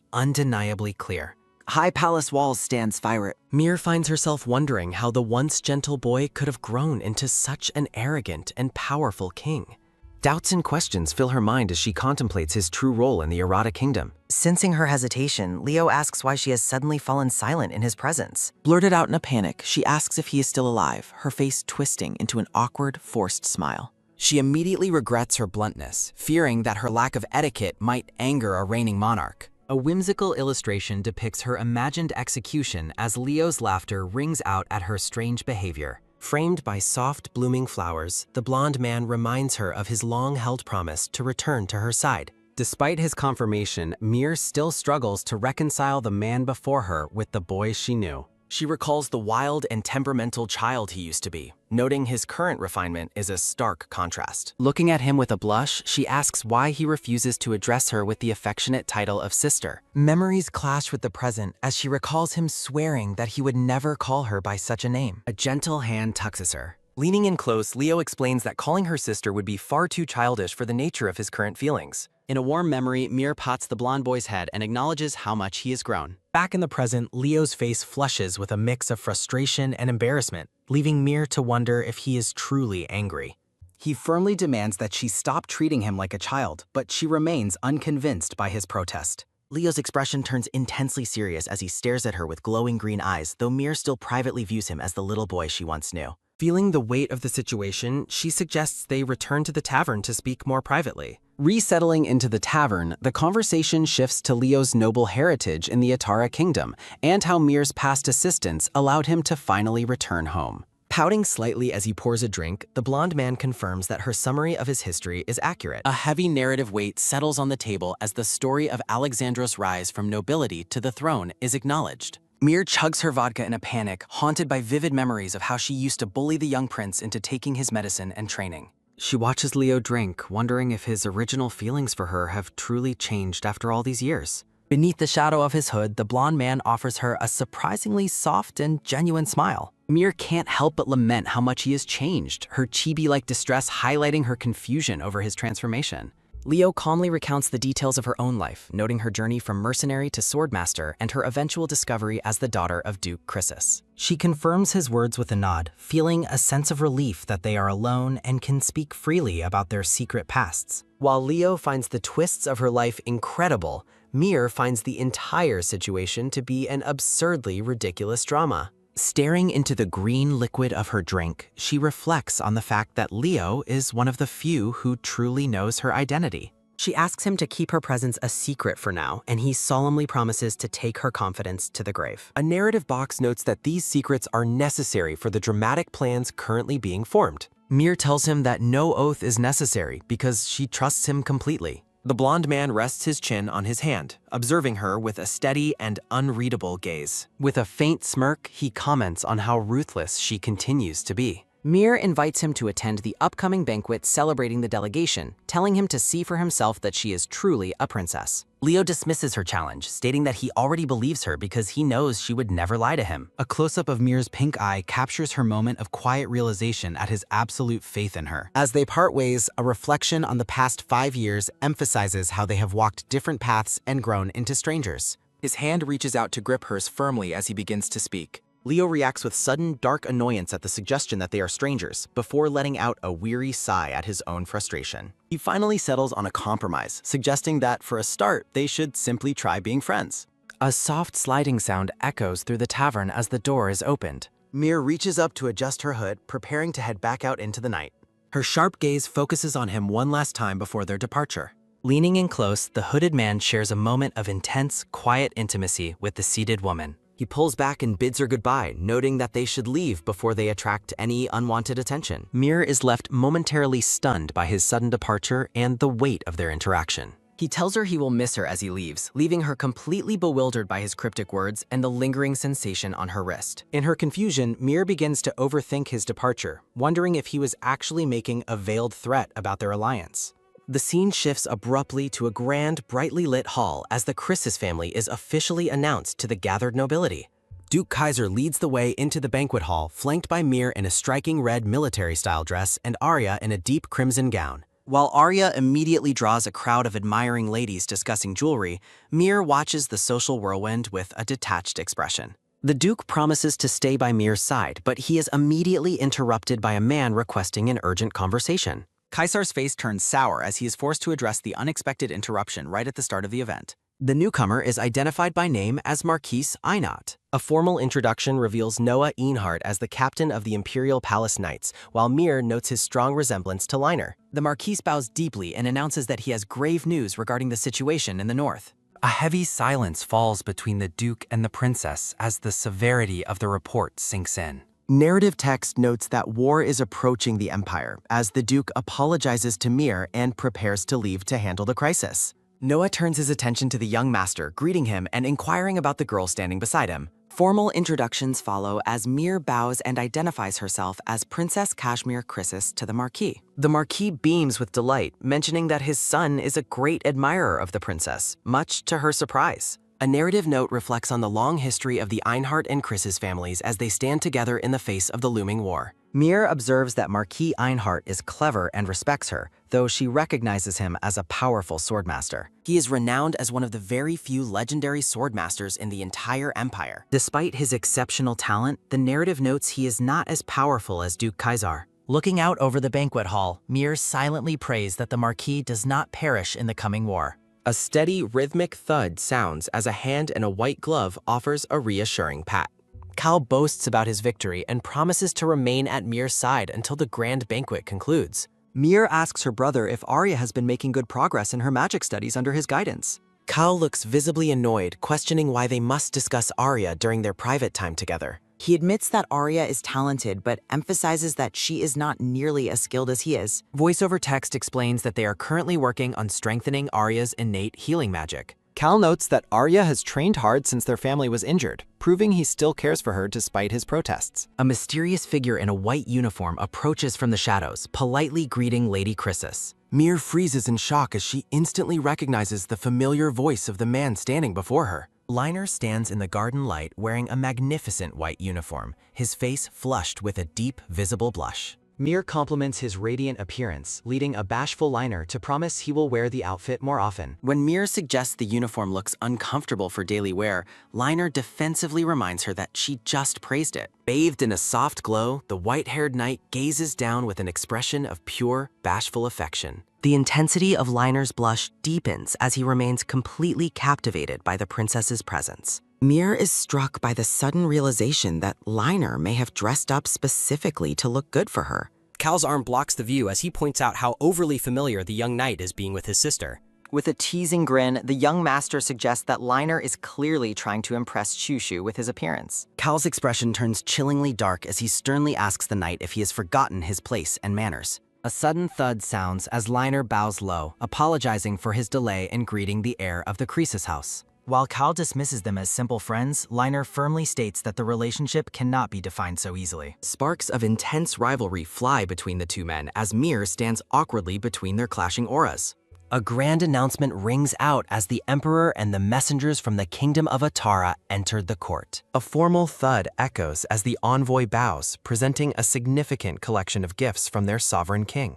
undeniably clear. High palace walls stand spirate. Mir finds herself wondering how the once gentle boy could have grown into such an arrogant and powerful king. Doubts and questions fill her mind as she contemplates his true role in the Errata kingdom. Sensing her hesitation, Leo asks why she has suddenly fallen silent in his presence. Blurted out in a panic, she asks if he is still alive, her face twisting into an awkward, forced smile. She immediately regrets her bluntness, fearing that her lack of etiquette might anger a reigning monarch. A whimsical illustration depicts her imagined execution as Leo's laughter rings out at her strange behavior. Framed by soft, blooming flowers, the blonde man reminds her of his long-held promise to return to her side. Despite his confirmation, Mir still struggles to reconcile the man before her with the boy she knew. She recalls the wild and temperamental child he used to be, noting his current refinement is a stark contrast. Looking at him with a blush, she asks why he refuses to address her with the affectionate title of sister. Memories clash with the present as she recalls him swearing that he would never call her by such a name. A gentle hand tuxes her. Leaning in close, Leo explains that calling her sister would be far too childish for the nature of his current feelings. In a warm memory, Mir pats the blonde boy's head and acknowledges how much he has grown. Back in the present, Leo's face flushes with a mix of frustration and embarrassment, leaving Mir to wonder if he is truly angry. He firmly demands that she stop treating him like a child, but she remains unconvinced by his protest. Leo's expression turns intensely serious as he stares at her with glowing green eyes, though Mir still privately views him as the little boy she once knew. Feeling the weight of the situation, she suggests they return to the tavern to speak more privately. Resettling into the tavern, the conversation shifts to Leo's noble heritage in the Atara kingdom and how Mir's past assistance allowed him to finally return home. Pouting slightly as he pours a drink, the blonde man confirms that her summary of his history is accurate. A heavy narrative weight settles on the table as the story of Alexandros' rise from nobility to the throne is acknowledged. Mir chugs her vodka in a panic, haunted by vivid memories of how she used to bully the young prince into taking his medicine and training. She watches Leo drink, wondering if his original feelings for her have truly changed after all these years. Beneath the shadow of his hood, the blonde man offers her a surprisingly soft and genuine smile. Mir can't help but lament how much he has changed, her chibi-like distress highlighting her confusion over his transformation. Leo calmly recounts the details of her own life, noting her journey from mercenary to swordmaster and her eventual discovery as the daughter of Duke Chrysis. She confirms his words with a nod, feeling a sense of relief that they are alone and can speak freely about their secret pasts. While Leo finds the twists of her life incredible, Mir finds the entire situation to be an absurdly ridiculous drama. Staring into the green liquid of her drink, she reflects on the fact that Leo is one of the few who truly knows her identity. She asks him to keep her presence a secret for now, and he solemnly promises to take her confidence to the grave. A narrative box notes that these secrets are necessary for the dramatic plans currently being formed. Mir tells him that no oath is necessary because she trusts him completely. The blonde man rests his chin on his hand, observing her with a steady and unreadable gaze. With a faint smirk, he comments on how ruthless she continues to be. Mir invites him to attend the upcoming banquet celebrating the delegation, telling him to see for himself that she is truly a princess. Leo dismisses her challenge, stating that he already believes her because he knows she would never lie to him. A close-up of Mir's pink eye captures her moment of quiet realization at his absolute faith in her. As they part ways, a reflection on the past 5 years emphasizes how they have walked different paths and grown into strangers. His hand reaches out to grip hers firmly as he begins to speak. Leo reacts with sudden, dark annoyance at the suggestion that they are strangers, before letting out a weary sigh at his own frustration. He finally settles on a compromise, suggesting that, for a start, they should simply try being friends. A soft sliding sound echoes through the tavern as the door is opened. Mir reaches up to adjust her hood, preparing to head back out into the night. Her sharp gaze focuses on him one last time before their departure. Leaning in close, the hooded man shares a moment of intense, quiet intimacy with the seated woman. He pulls back and bids her goodbye, noting that they should leave before they attract any unwanted attention. Mir is left momentarily stunned by his sudden departure and the weight of their interaction. He tells her he will miss her as he leaves, leaving her completely bewildered by his cryptic words and the lingering sensation on her wrist. In her confusion, Mir begins to overthink his departure, wondering if he was actually making a veiled threat about their alliance. The scene shifts abruptly to a grand, brightly lit hall as the Chrysis family is officially announced to the gathered nobility. Duke Kaiser leads the way into the banquet hall, flanked by Mir in a striking red military-style dress and Arya in a deep crimson gown. While Arya immediately draws a crowd of admiring ladies discussing jewelry, Mir watches the social whirlwind with a detached expression. The Duke promises to stay by Mir's side, but he is immediately interrupted by a man requesting an urgent conversation. Kaisar's face turns sour as he is forced to address the unexpected interruption right at the start of the event. The newcomer is identified by name as Marquise Einat. A formal introduction reveals Noah Einhart as the captain of the Imperial Palace Knights, while Mir notes his strong resemblance to Liner. The Marquise bows deeply and announces that he has grave news regarding the situation in the north. A heavy silence falls between the Duke and the Princess as the severity of the report sinks in. Narrative text notes that war is approaching the Empire, as the Duke apologizes to Mir and prepares to leave to handle the crisis. Noah turns his attention to the young master, greeting him and inquiring about the girl standing beside him. Formal introductions follow as Mir bows and identifies herself as Princess Kashmir Chrysis to the Marquis. The Marquis beams with delight, mentioning that his son is a great admirer of the princess, much to her surprise. A narrative note reflects on the long history of the Einhart and Chrysis families as they stand together in the face of the looming war. Mir observes that Marquis Einhart is clever and respects her, though she recognizes him as a powerful swordmaster. He is renowned as one of the very few legendary swordmasters in the entire empire. Despite his exceptional talent, the narrative notes he is not as powerful as Duke Kaiser. Looking out over the banquet hall, Mir silently prays that the Marquis does not perish in the coming war. A steady, rhythmic thud sounds as a hand in a white glove offers a reassuring pat. Cal boasts about his victory and promises to remain at Mir's side until the grand banquet concludes. Mir asks her brother if Arya has been making good progress in her magic studies under his guidance. Cal looks visibly annoyed, questioning why they must discuss Arya during their private time together. He admits that Arya is talented, but emphasizes that she is not nearly as skilled as he is. Voiceover text explains that they are currently working on strengthening Arya's innate healing magic. Cal notes that Arya has trained hard since their family was injured, proving he still cares for her despite his protests. A mysterious figure in a white uniform approaches from the shadows, politely greeting Lady Chrysis. Mir freezes in shock as she instantly recognizes the familiar voice of the man standing before her. Liner stands in the garden light wearing a magnificent white uniform, his face flushed with a deep, visible blush. Mir compliments his radiant appearance, leading a bashful Liner to promise he will wear the outfit more often. When Mir suggests the uniform looks uncomfortable for daily wear, Liner defensively reminds her that she just praised it. Bathed in a soft glow, the white-haired knight gazes down with an expression of pure, bashful affection. The intensity of Liner's blush deepens as he remains completely captivated by the princess's presence. Mir is struck by the sudden realization that Liner may have dressed up specifically to look good for her. Cal's arm blocks the view as he points out how overly familiar the young knight is being with his sister. With a teasing grin, the young master suggests that Liner is clearly trying to impress Shushu with his appearance. Cal's expression turns chillingly dark as he sternly asks the knight if he has forgotten his place and manners. A sudden thud sounds as Liner bows low, apologizing for his delay in greeting the heir of the Croesus house. While Cal dismisses them as simple friends, Liner firmly states that the relationship cannot be defined so easily. Sparks of intense rivalry fly between the two men as Mir stands awkwardly between their clashing auras. A grand announcement rings out as the Emperor and the messengers from the kingdom of Atara entered the court. A formal thud echoes as the envoy bows, presenting a significant collection of gifts from their sovereign king.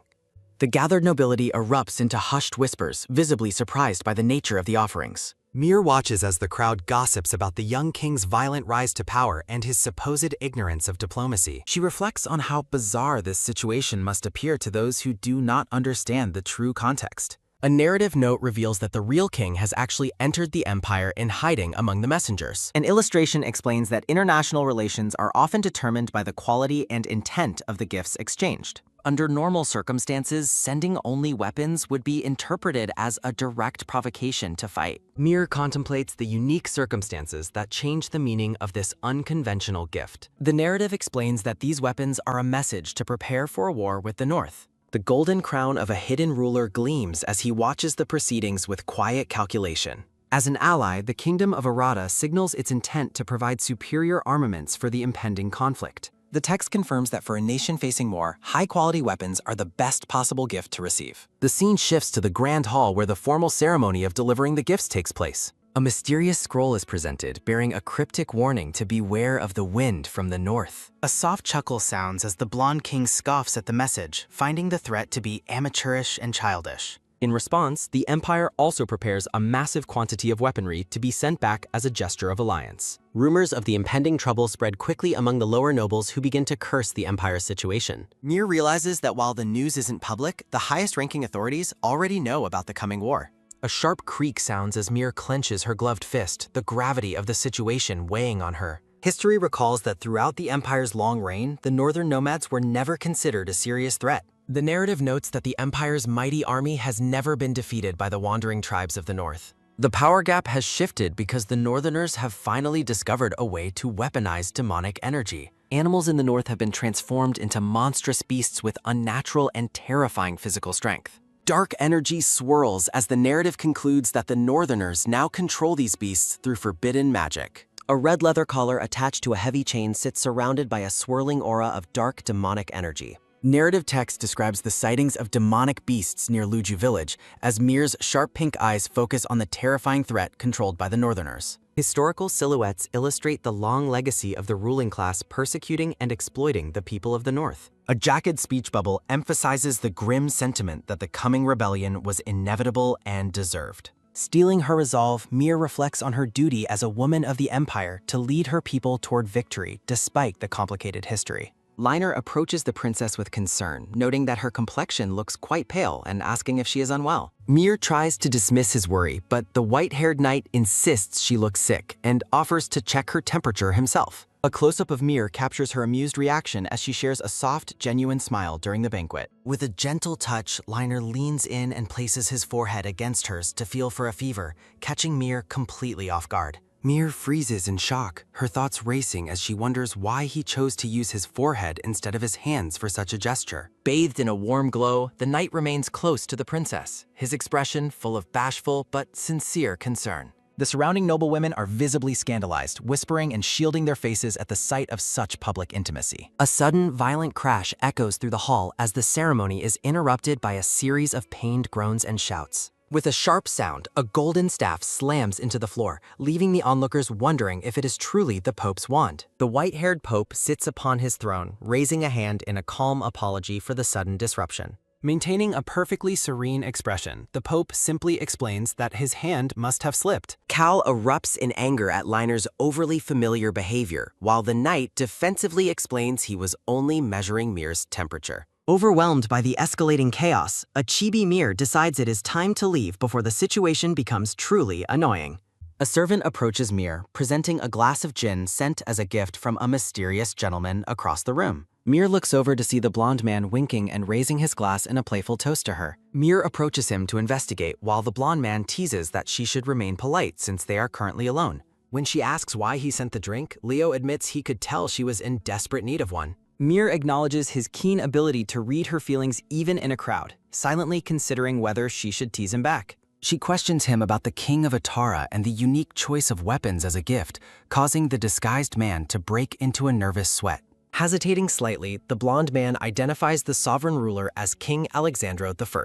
The gathered nobility erupts into hushed whispers, visibly surprised by the nature of the offerings. Mir watches as the crowd gossips about the young king's violent rise to power and his supposed ignorance of diplomacy. She reflects on how bizarre this situation must appear to those who do not understand the true context. A narrative note reveals that the real king has actually entered the empire in hiding among the messengers. An illustration explains that international relations are often determined by the quality and intent of the gifts exchanged. Under normal circumstances, sending only weapons would be interpreted as a direct provocation to fight. Mir contemplates the unique circumstances that change the meaning of this unconventional gift. The narrative explains that these weapons are a message to prepare for a war with the North. The golden crown of a hidden ruler gleams as he watches the proceedings with quiet calculation. As an ally, the kingdom of Arata signals its intent to provide superior armaments for the impending conflict. The text confirms that for a nation facing war, high-quality weapons are the best possible gift to receive. The scene shifts to the grand hall where the formal ceremony of delivering the gifts takes place. A mysterious scroll is presented, bearing a cryptic warning to beware of the wind from the north. A soft chuckle sounds as the blonde king scoffs at the message, finding the threat to be amateurish and childish. In response, the Empire also prepares a massive quantity of weaponry to be sent back as a gesture of alliance. Rumors of the impending trouble spread quickly among the lower nobles who begin to curse the Empire's situation. Mir realizes that while the news isn't public, the highest-ranking authorities already know about the coming war. A sharp creak sounds as Mir clenches her gloved fist, the gravity of the situation weighing on her. History recalls that throughout the Empire's long reign, the northern nomads were never considered a serious threat. The narrative notes that the Empire's mighty army has never been defeated by the wandering tribes of the north. The power gap has shifted because the northerners have finally discovered a way to weaponize demonic energy. Animals in the north have been transformed into monstrous beasts with unnatural and terrifying physical strength. Dark energy swirls as the narrative concludes that the northerners now control these beasts through forbidden magic. A red leather collar attached to a heavy chain sits surrounded by a swirling aura of dark demonic energy. Narrative text describes the sightings of demonic beasts near Luju village as Mir's sharp pink eyes focus on the terrifying threat controlled by the northerners. Historical silhouettes illustrate the long legacy of the ruling class persecuting and exploiting the people of the north. A jagged speech bubble emphasizes the grim sentiment that the coming rebellion was inevitable and deserved. Steeling her resolve, Mir reflects on her duty as a woman of the empire to lead her people toward victory despite the complicated history. Liner approaches the princess with concern, noting that her complexion looks quite pale and asking if she is unwell. Mir tries to dismiss his worry, but the white-haired knight insists she looks sick and offers to check her temperature himself. A close-up of Mir captures her amused reaction as she shares a soft, genuine smile during the banquet. With a gentle touch, Liner leans in and places his forehead against hers to feel for a fever, catching Mir completely off guard. Mir freezes in shock, her thoughts racing as she wonders why he chose to use his forehead instead of his hands for such a gesture. Bathed in a warm glow, the knight remains close to the princess, his expression full of bashful but sincere concern. The surrounding noblewomen are visibly scandalized, whispering and shielding their faces at the sight of such public intimacy. A sudden, violent crash echoes through the hall as the ceremony is interrupted by a series of pained groans and shouts. With a sharp sound, a golden staff slams into the floor, leaving the onlookers wondering if it is truly the Pope's wand. The white-haired Pope sits upon his throne, raising a hand in a calm apology for the sudden disruption. Maintaining a perfectly serene expression, the Pope simply explains that his hand must have slipped. Cal erupts in anger at Liner's overly familiar behavior, while the knight defensively explains he was only measuring Mir's temperature. Overwhelmed by the escalating chaos, a chibi Mir decides it is time to leave before the situation becomes truly annoying. A servant approaches Mir, presenting a glass of gin sent as a gift from a mysterious gentleman across the room. Mir looks over to see the blonde man winking and raising his glass in a playful toast to her. Mir approaches him to investigate while the blonde man teases that she should remain polite since they are currently alone. When she asks why he sent the drink, Leo admits he could tell she was in desperate need of one. Mir acknowledges his keen ability to read her feelings even in a crowd, silently considering whether she should tease him back. She questions him about the King of Atara and the unique choice of weapons as a gift, causing the disguised man to break into a nervous sweat. Hesitating slightly, the blonde man identifies the sovereign ruler as King Alexandro I.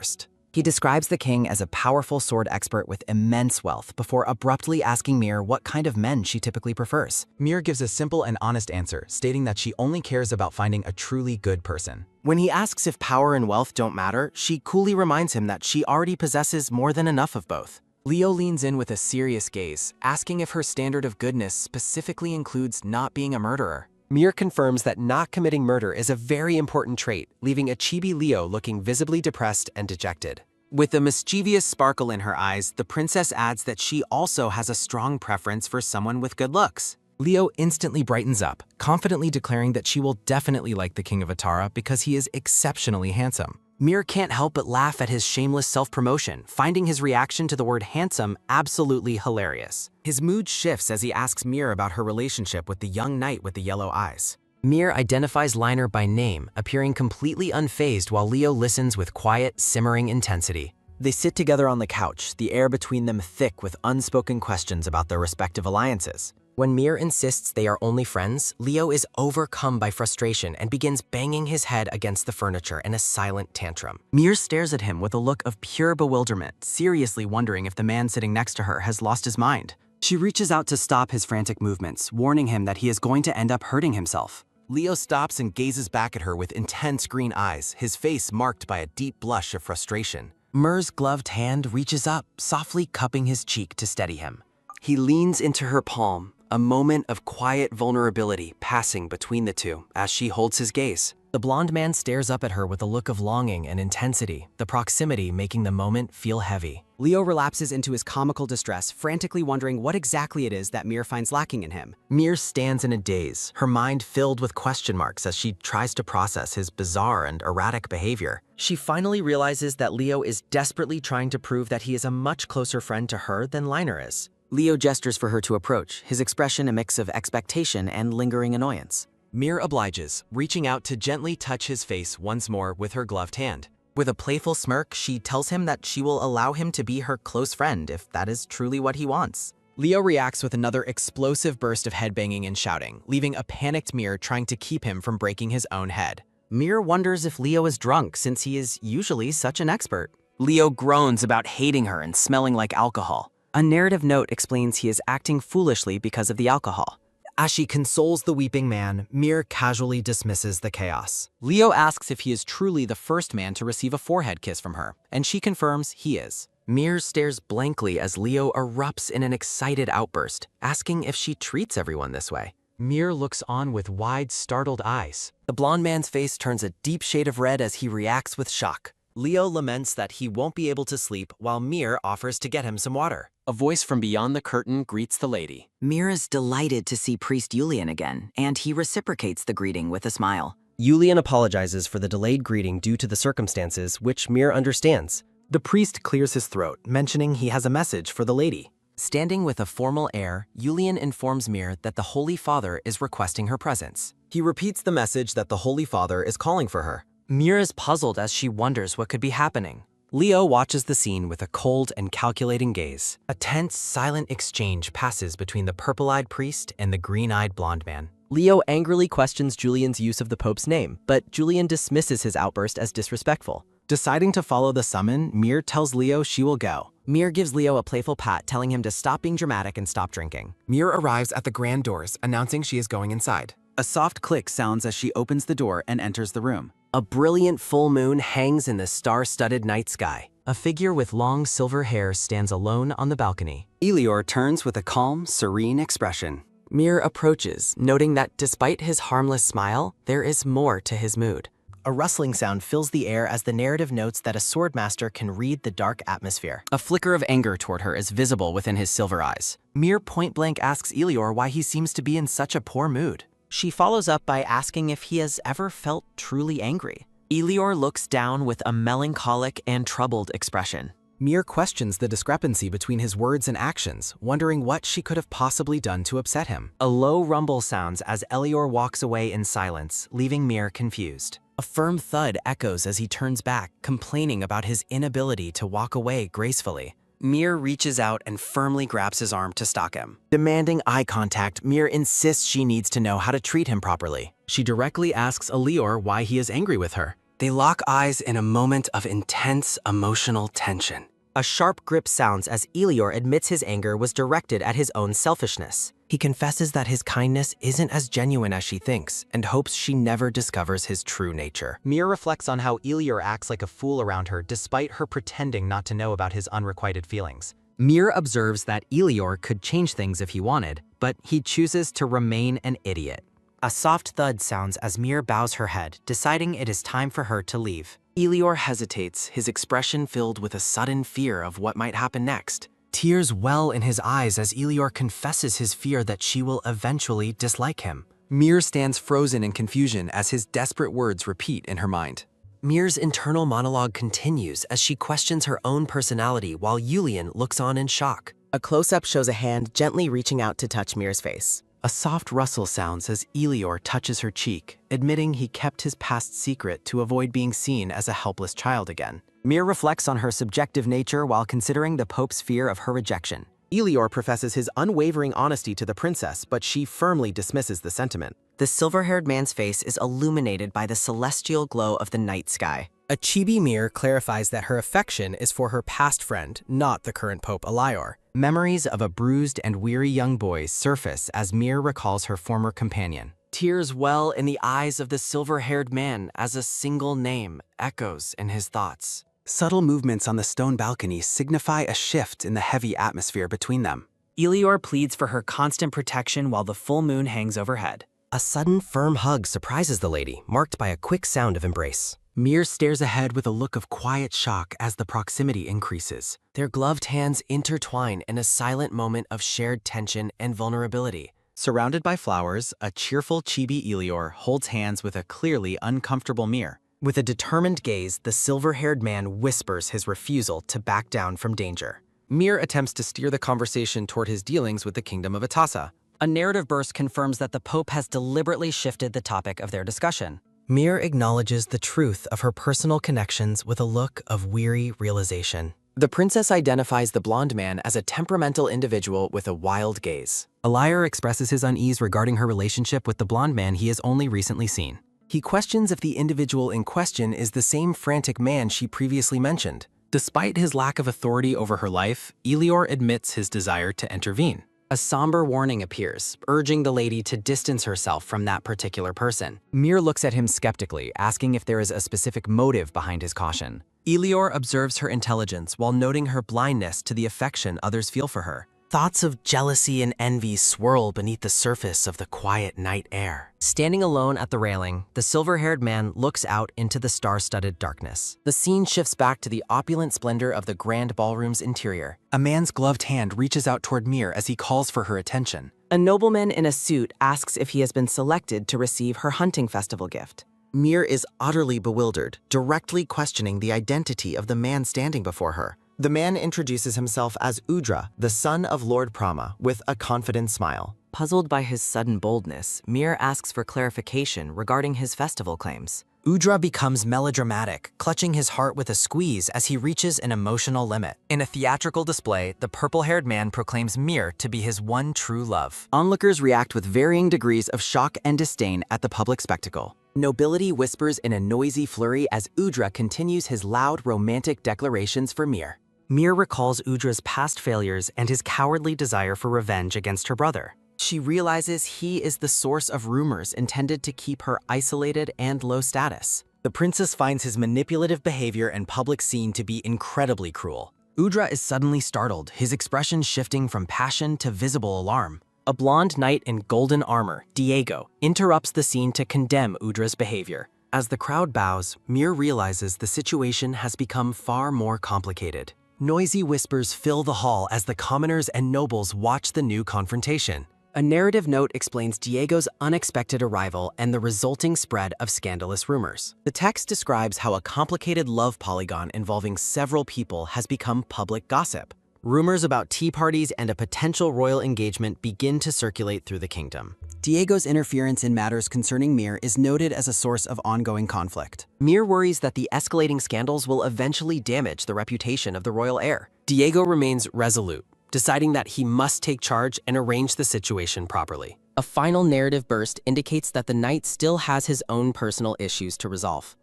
He describes the king as a powerful sword expert with immense wealth before abruptly asking Mir what kind of men she typically prefers. Mir gives a simple and honest answer, stating that she only cares about finding a truly good person. When he asks if power and wealth don't matter, she coolly reminds him that she already possesses more than enough of both. Leo leans in with a serious gaze, asking if her standard of goodness specifically includes not being a murderer. Mir confirms that not committing murder is a very important trait, leaving a chibi Leo looking visibly depressed and dejected. With a mischievous sparkle in her eyes, the princess adds that she also has a strong preference for someone with good looks. Leo instantly brightens up, confidently declaring that she will definitely like the King of Atara because he is exceptionally handsome. Mir can't help but laugh at his shameless self-promotion, finding his reaction to the word handsome absolutely hilarious. His mood shifts as he asks Mir about her relationship with the young knight with the yellow eyes. Mir identifies Liner by name, appearing completely unfazed while Leo listens with quiet, simmering intensity. They sit together on the couch, the air between them thick with unspoken questions about their respective alliances. When Mir insists they are only friends, Leo is overcome by frustration and begins banging his head against the furniture in a silent tantrum. Mir stares at him with a look of pure bewilderment, seriously wondering if the man sitting next to her has lost his mind. She reaches out to stop his frantic movements, warning him that he is going to end up hurting himself. Leo stops and gazes back at her with intense green eyes, his face marked by a deep blush of frustration. Mir's gloved hand reaches up, softly cupping his cheek to steady him. He leans into her palm, a moment of quiet vulnerability passing between the two as she holds his gaze. The blonde man stares up at her with a look of longing and intensity, the proximity making the moment feel heavy. Leo relapses into his comical distress, frantically wondering what exactly it is that Mir finds lacking in him. Mir stands in a daze, her mind filled with question marks as she tries to process his bizarre and erratic behavior. She finally realizes that Leo is desperately trying to prove that he is a much closer friend to her than Liner is. Leo gestures for her to approach, his expression a mix of expectation and lingering annoyance. Mir obliges, reaching out to gently touch his face once more with her gloved hand. With a playful smirk, she tells him that she will allow him to be her close friend if that is truly what he wants. Leo reacts with another explosive burst of headbanging and shouting, leaving a panicked Mir trying to keep him from breaking his own head. Mir wonders if Leo is drunk since he is usually such an expert. Leo groans about hating her and smelling like alcohol. A narrative note explains he is acting foolishly because of the alcohol. As she consoles the weeping man, Mir casually dismisses the chaos. Leo asks if he is truly the first man to receive a forehead kiss from her, and she confirms he is. Mir stares blankly as Leo erupts in an excited outburst, asking if she treats everyone this way. Mir looks on with wide, startled eyes. The blonde man's face turns a deep shade of red as he reacts with shock. Leo laments that he won't be able to sleep while Mir offers to get him some water. A voice from beyond the curtain greets the lady. Mir is delighted to see Priest Julian again, and he reciprocates the greeting with a smile. Julian apologizes for the delayed greeting due to the circumstances, which Mir understands. The priest clears his throat, mentioning he has a message for the lady. Standing with a formal air, Yulian informs Mir that the Holy Father is requesting her presence. He repeats the message that the Holy Father is calling for her. Mir is puzzled as she wonders what could be happening. Leo watches the scene with a cold and calculating gaze. A tense, silent exchange passes between the purple-eyed priest and the green-eyed blonde man. Leo angrily questions Julian's use of the Pope's name, but Julian dismisses his outburst as disrespectful. Deciding to follow the summon, Mir tells Leo she will go. Mir gives Leo a playful pat, telling him to stop being dramatic and stop drinking. Mir arrives at the grand doors, announcing she is going inside. A soft click sounds as she opens the door and enters the room. A brilliant full moon hangs in the star-studded night sky. A figure with long silver hair stands alone on the balcony. Elior turns with a calm, serene expression. Mir approaches, noting that despite his harmless smile, there is more to his mood. A rustling sound fills the air as the narrative notes that a swordmaster can read the dark atmosphere. A flicker of anger toward her is visible within his silver eyes. Mir point-blank asks Elior why he seems to be in such a poor mood. She follows up by asking if he has ever felt truly angry. Elior looks down with a melancholic and troubled expression. Mir questions the discrepancy between his words and actions, wondering what she could have possibly done to upset him. A low rumble sounds as Elior walks away in silence, leaving Mir confused. A firm thud echoes as he turns back, complaining about his inability to walk away gracefully. Mir reaches out and firmly grabs his arm to stop him. Demanding eye contact, Mir insists she needs to know how to treat him properly. She directly asks Elior why he is angry with her. They lock eyes in a moment of intense emotional tension. A sharp grip sounds as Elior admits his anger was directed at his own selfishness. He confesses that his kindness isn't as genuine as she thinks and hopes she never discovers his true nature. Mir reflects on how Elior acts like a fool around her despite her pretending not to know about his unrequited feelings. Mir observes that Elior could change things if he wanted, but he chooses to remain an idiot. A soft thud sounds as Mir bows her head, deciding it is time for her to leave. Elior hesitates, his expression filled with a sudden fear of what might happen next. Tears well in his eyes as Elior confesses his fear that she will eventually dislike him. Mir stands frozen in confusion as his desperate words repeat in her mind. Mir's internal monologue continues as she questions her own personality while Yulian looks on in shock. A close-up shows a hand gently reaching out to touch Mir's face. A soft rustle sounds as Elior touches her cheek, admitting he kept his past secret to avoid being seen as a helpless child again. Mir reflects on her subjective nature while considering the Pope's fear of her rejection. Elior professes his unwavering honesty to the princess, but she firmly dismisses the sentiment. The silver-haired man's face is illuminated by the celestial glow of the night sky. A chibi Mir clarifies that her affection is for her past friend, not the current Pope Elior. Memories of a bruised and weary young boy surface as Mir recalls her former companion. Tears well in the eyes of the silver-haired man as a single name echoes in his thoughts. Subtle movements on the stone balcony signify a shift in the heavy atmosphere between them. Elior pleads for her constant protection while the full moon hangs overhead. A sudden, firm hug surprises the lady, marked by a quick sound of embrace. Mir stares ahead with a look of quiet shock as the proximity increases. Their gloved hands intertwine in a silent moment of shared tension and vulnerability. Surrounded by flowers, a cheerful chibi Elior holds hands with a clearly uncomfortable Mir. With a determined gaze, the silver-haired man whispers his refusal to back down from danger. Mir attempts to steer the conversation toward his dealings with the Kingdom of Atasa. A narrative burst confirms that the Pope has deliberately shifted the topic of their discussion. Mir acknowledges the truth of her personal connections with a look of weary realization. The princess identifies the blonde man as a temperamental individual with a wild gaze. Elior expresses his unease regarding her relationship with the blonde man he has only recently seen. He questions if the individual in question is the same frantic man she previously mentioned. Despite his lack of authority over her life, Elior admits his desire to intervene. A somber warning appears, urging the lady to distance herself from that particular person. Mir looks at him skeptically, asking if there is a specific motive behind his caution. Elior observes her intelligence while noting her blindness to the affection others feel for her. Thoughts of jealousy and envy swirl beneath the surface of the quiet night air. Standing alone at the railing, the silver-haired man looks out into the star-studded darkness. The scene shifts back to the opulent splendor of the grand ballroom's interior. A man's gloved hand reaches out toward Mir as he calls for her attention. A nobleman in a suit asks if he has been selected to receive her hunting festival gift. Mir is utterly bewildered, directly questioning the identity of the man standing before her. The man introduces himself as Udra, the son of Lord Prama, with a confident smile. Puzzled by his sudden boldness, Mir asks for clarification regarding his festival claims. Udra becomes melodramatic, clutching his heart with a squeeze as he reaches an emotional limit. In a theatrical display, the purple-haired man proclaims Mir to be his one true love. Onlookers react with varying degrees of shock and disdain at the public spectacle. Nobility whispers in a noisy flurry as Udra continues his loud, romantic declarations for Mir. Mir recalls Udra's past failures and his cowardly desire for revenge against her brother. She realizes he is the source of rumors intended to keep her isolated and low status. The princess finds his manipulative behavior and public scene to be incredibly cruel. Udra is suddenly startled, his expression shifting from passion to visible alarm. A blonde knight in golden armor, Diego, interrupts the scene to condemn Udra's behavior. As the crowd bows, Mir realizes the situation has become far more complicated. Noisy whispers fill the hall as the commoners and nobles watch the new confrontation. A narrative note explains Diego's unexpected arrival and the resulting spread of scandalous rumors. The text describes how a complicated love polygon involving several people has become public gossip. Rumors about tea parties and a potential royal engagement begin to circulate through the kingdom. Diego's interference in matters concerning Mir is noted as a source of ongoing conflict. Mir worries that the escalating scandals will eventually damage the reputation of the royal heir. Diego remains resolute, deciding that he must take charge and arrange the situation properly. A final narrative burst indicates that the knight still has his own personal issues to resolve.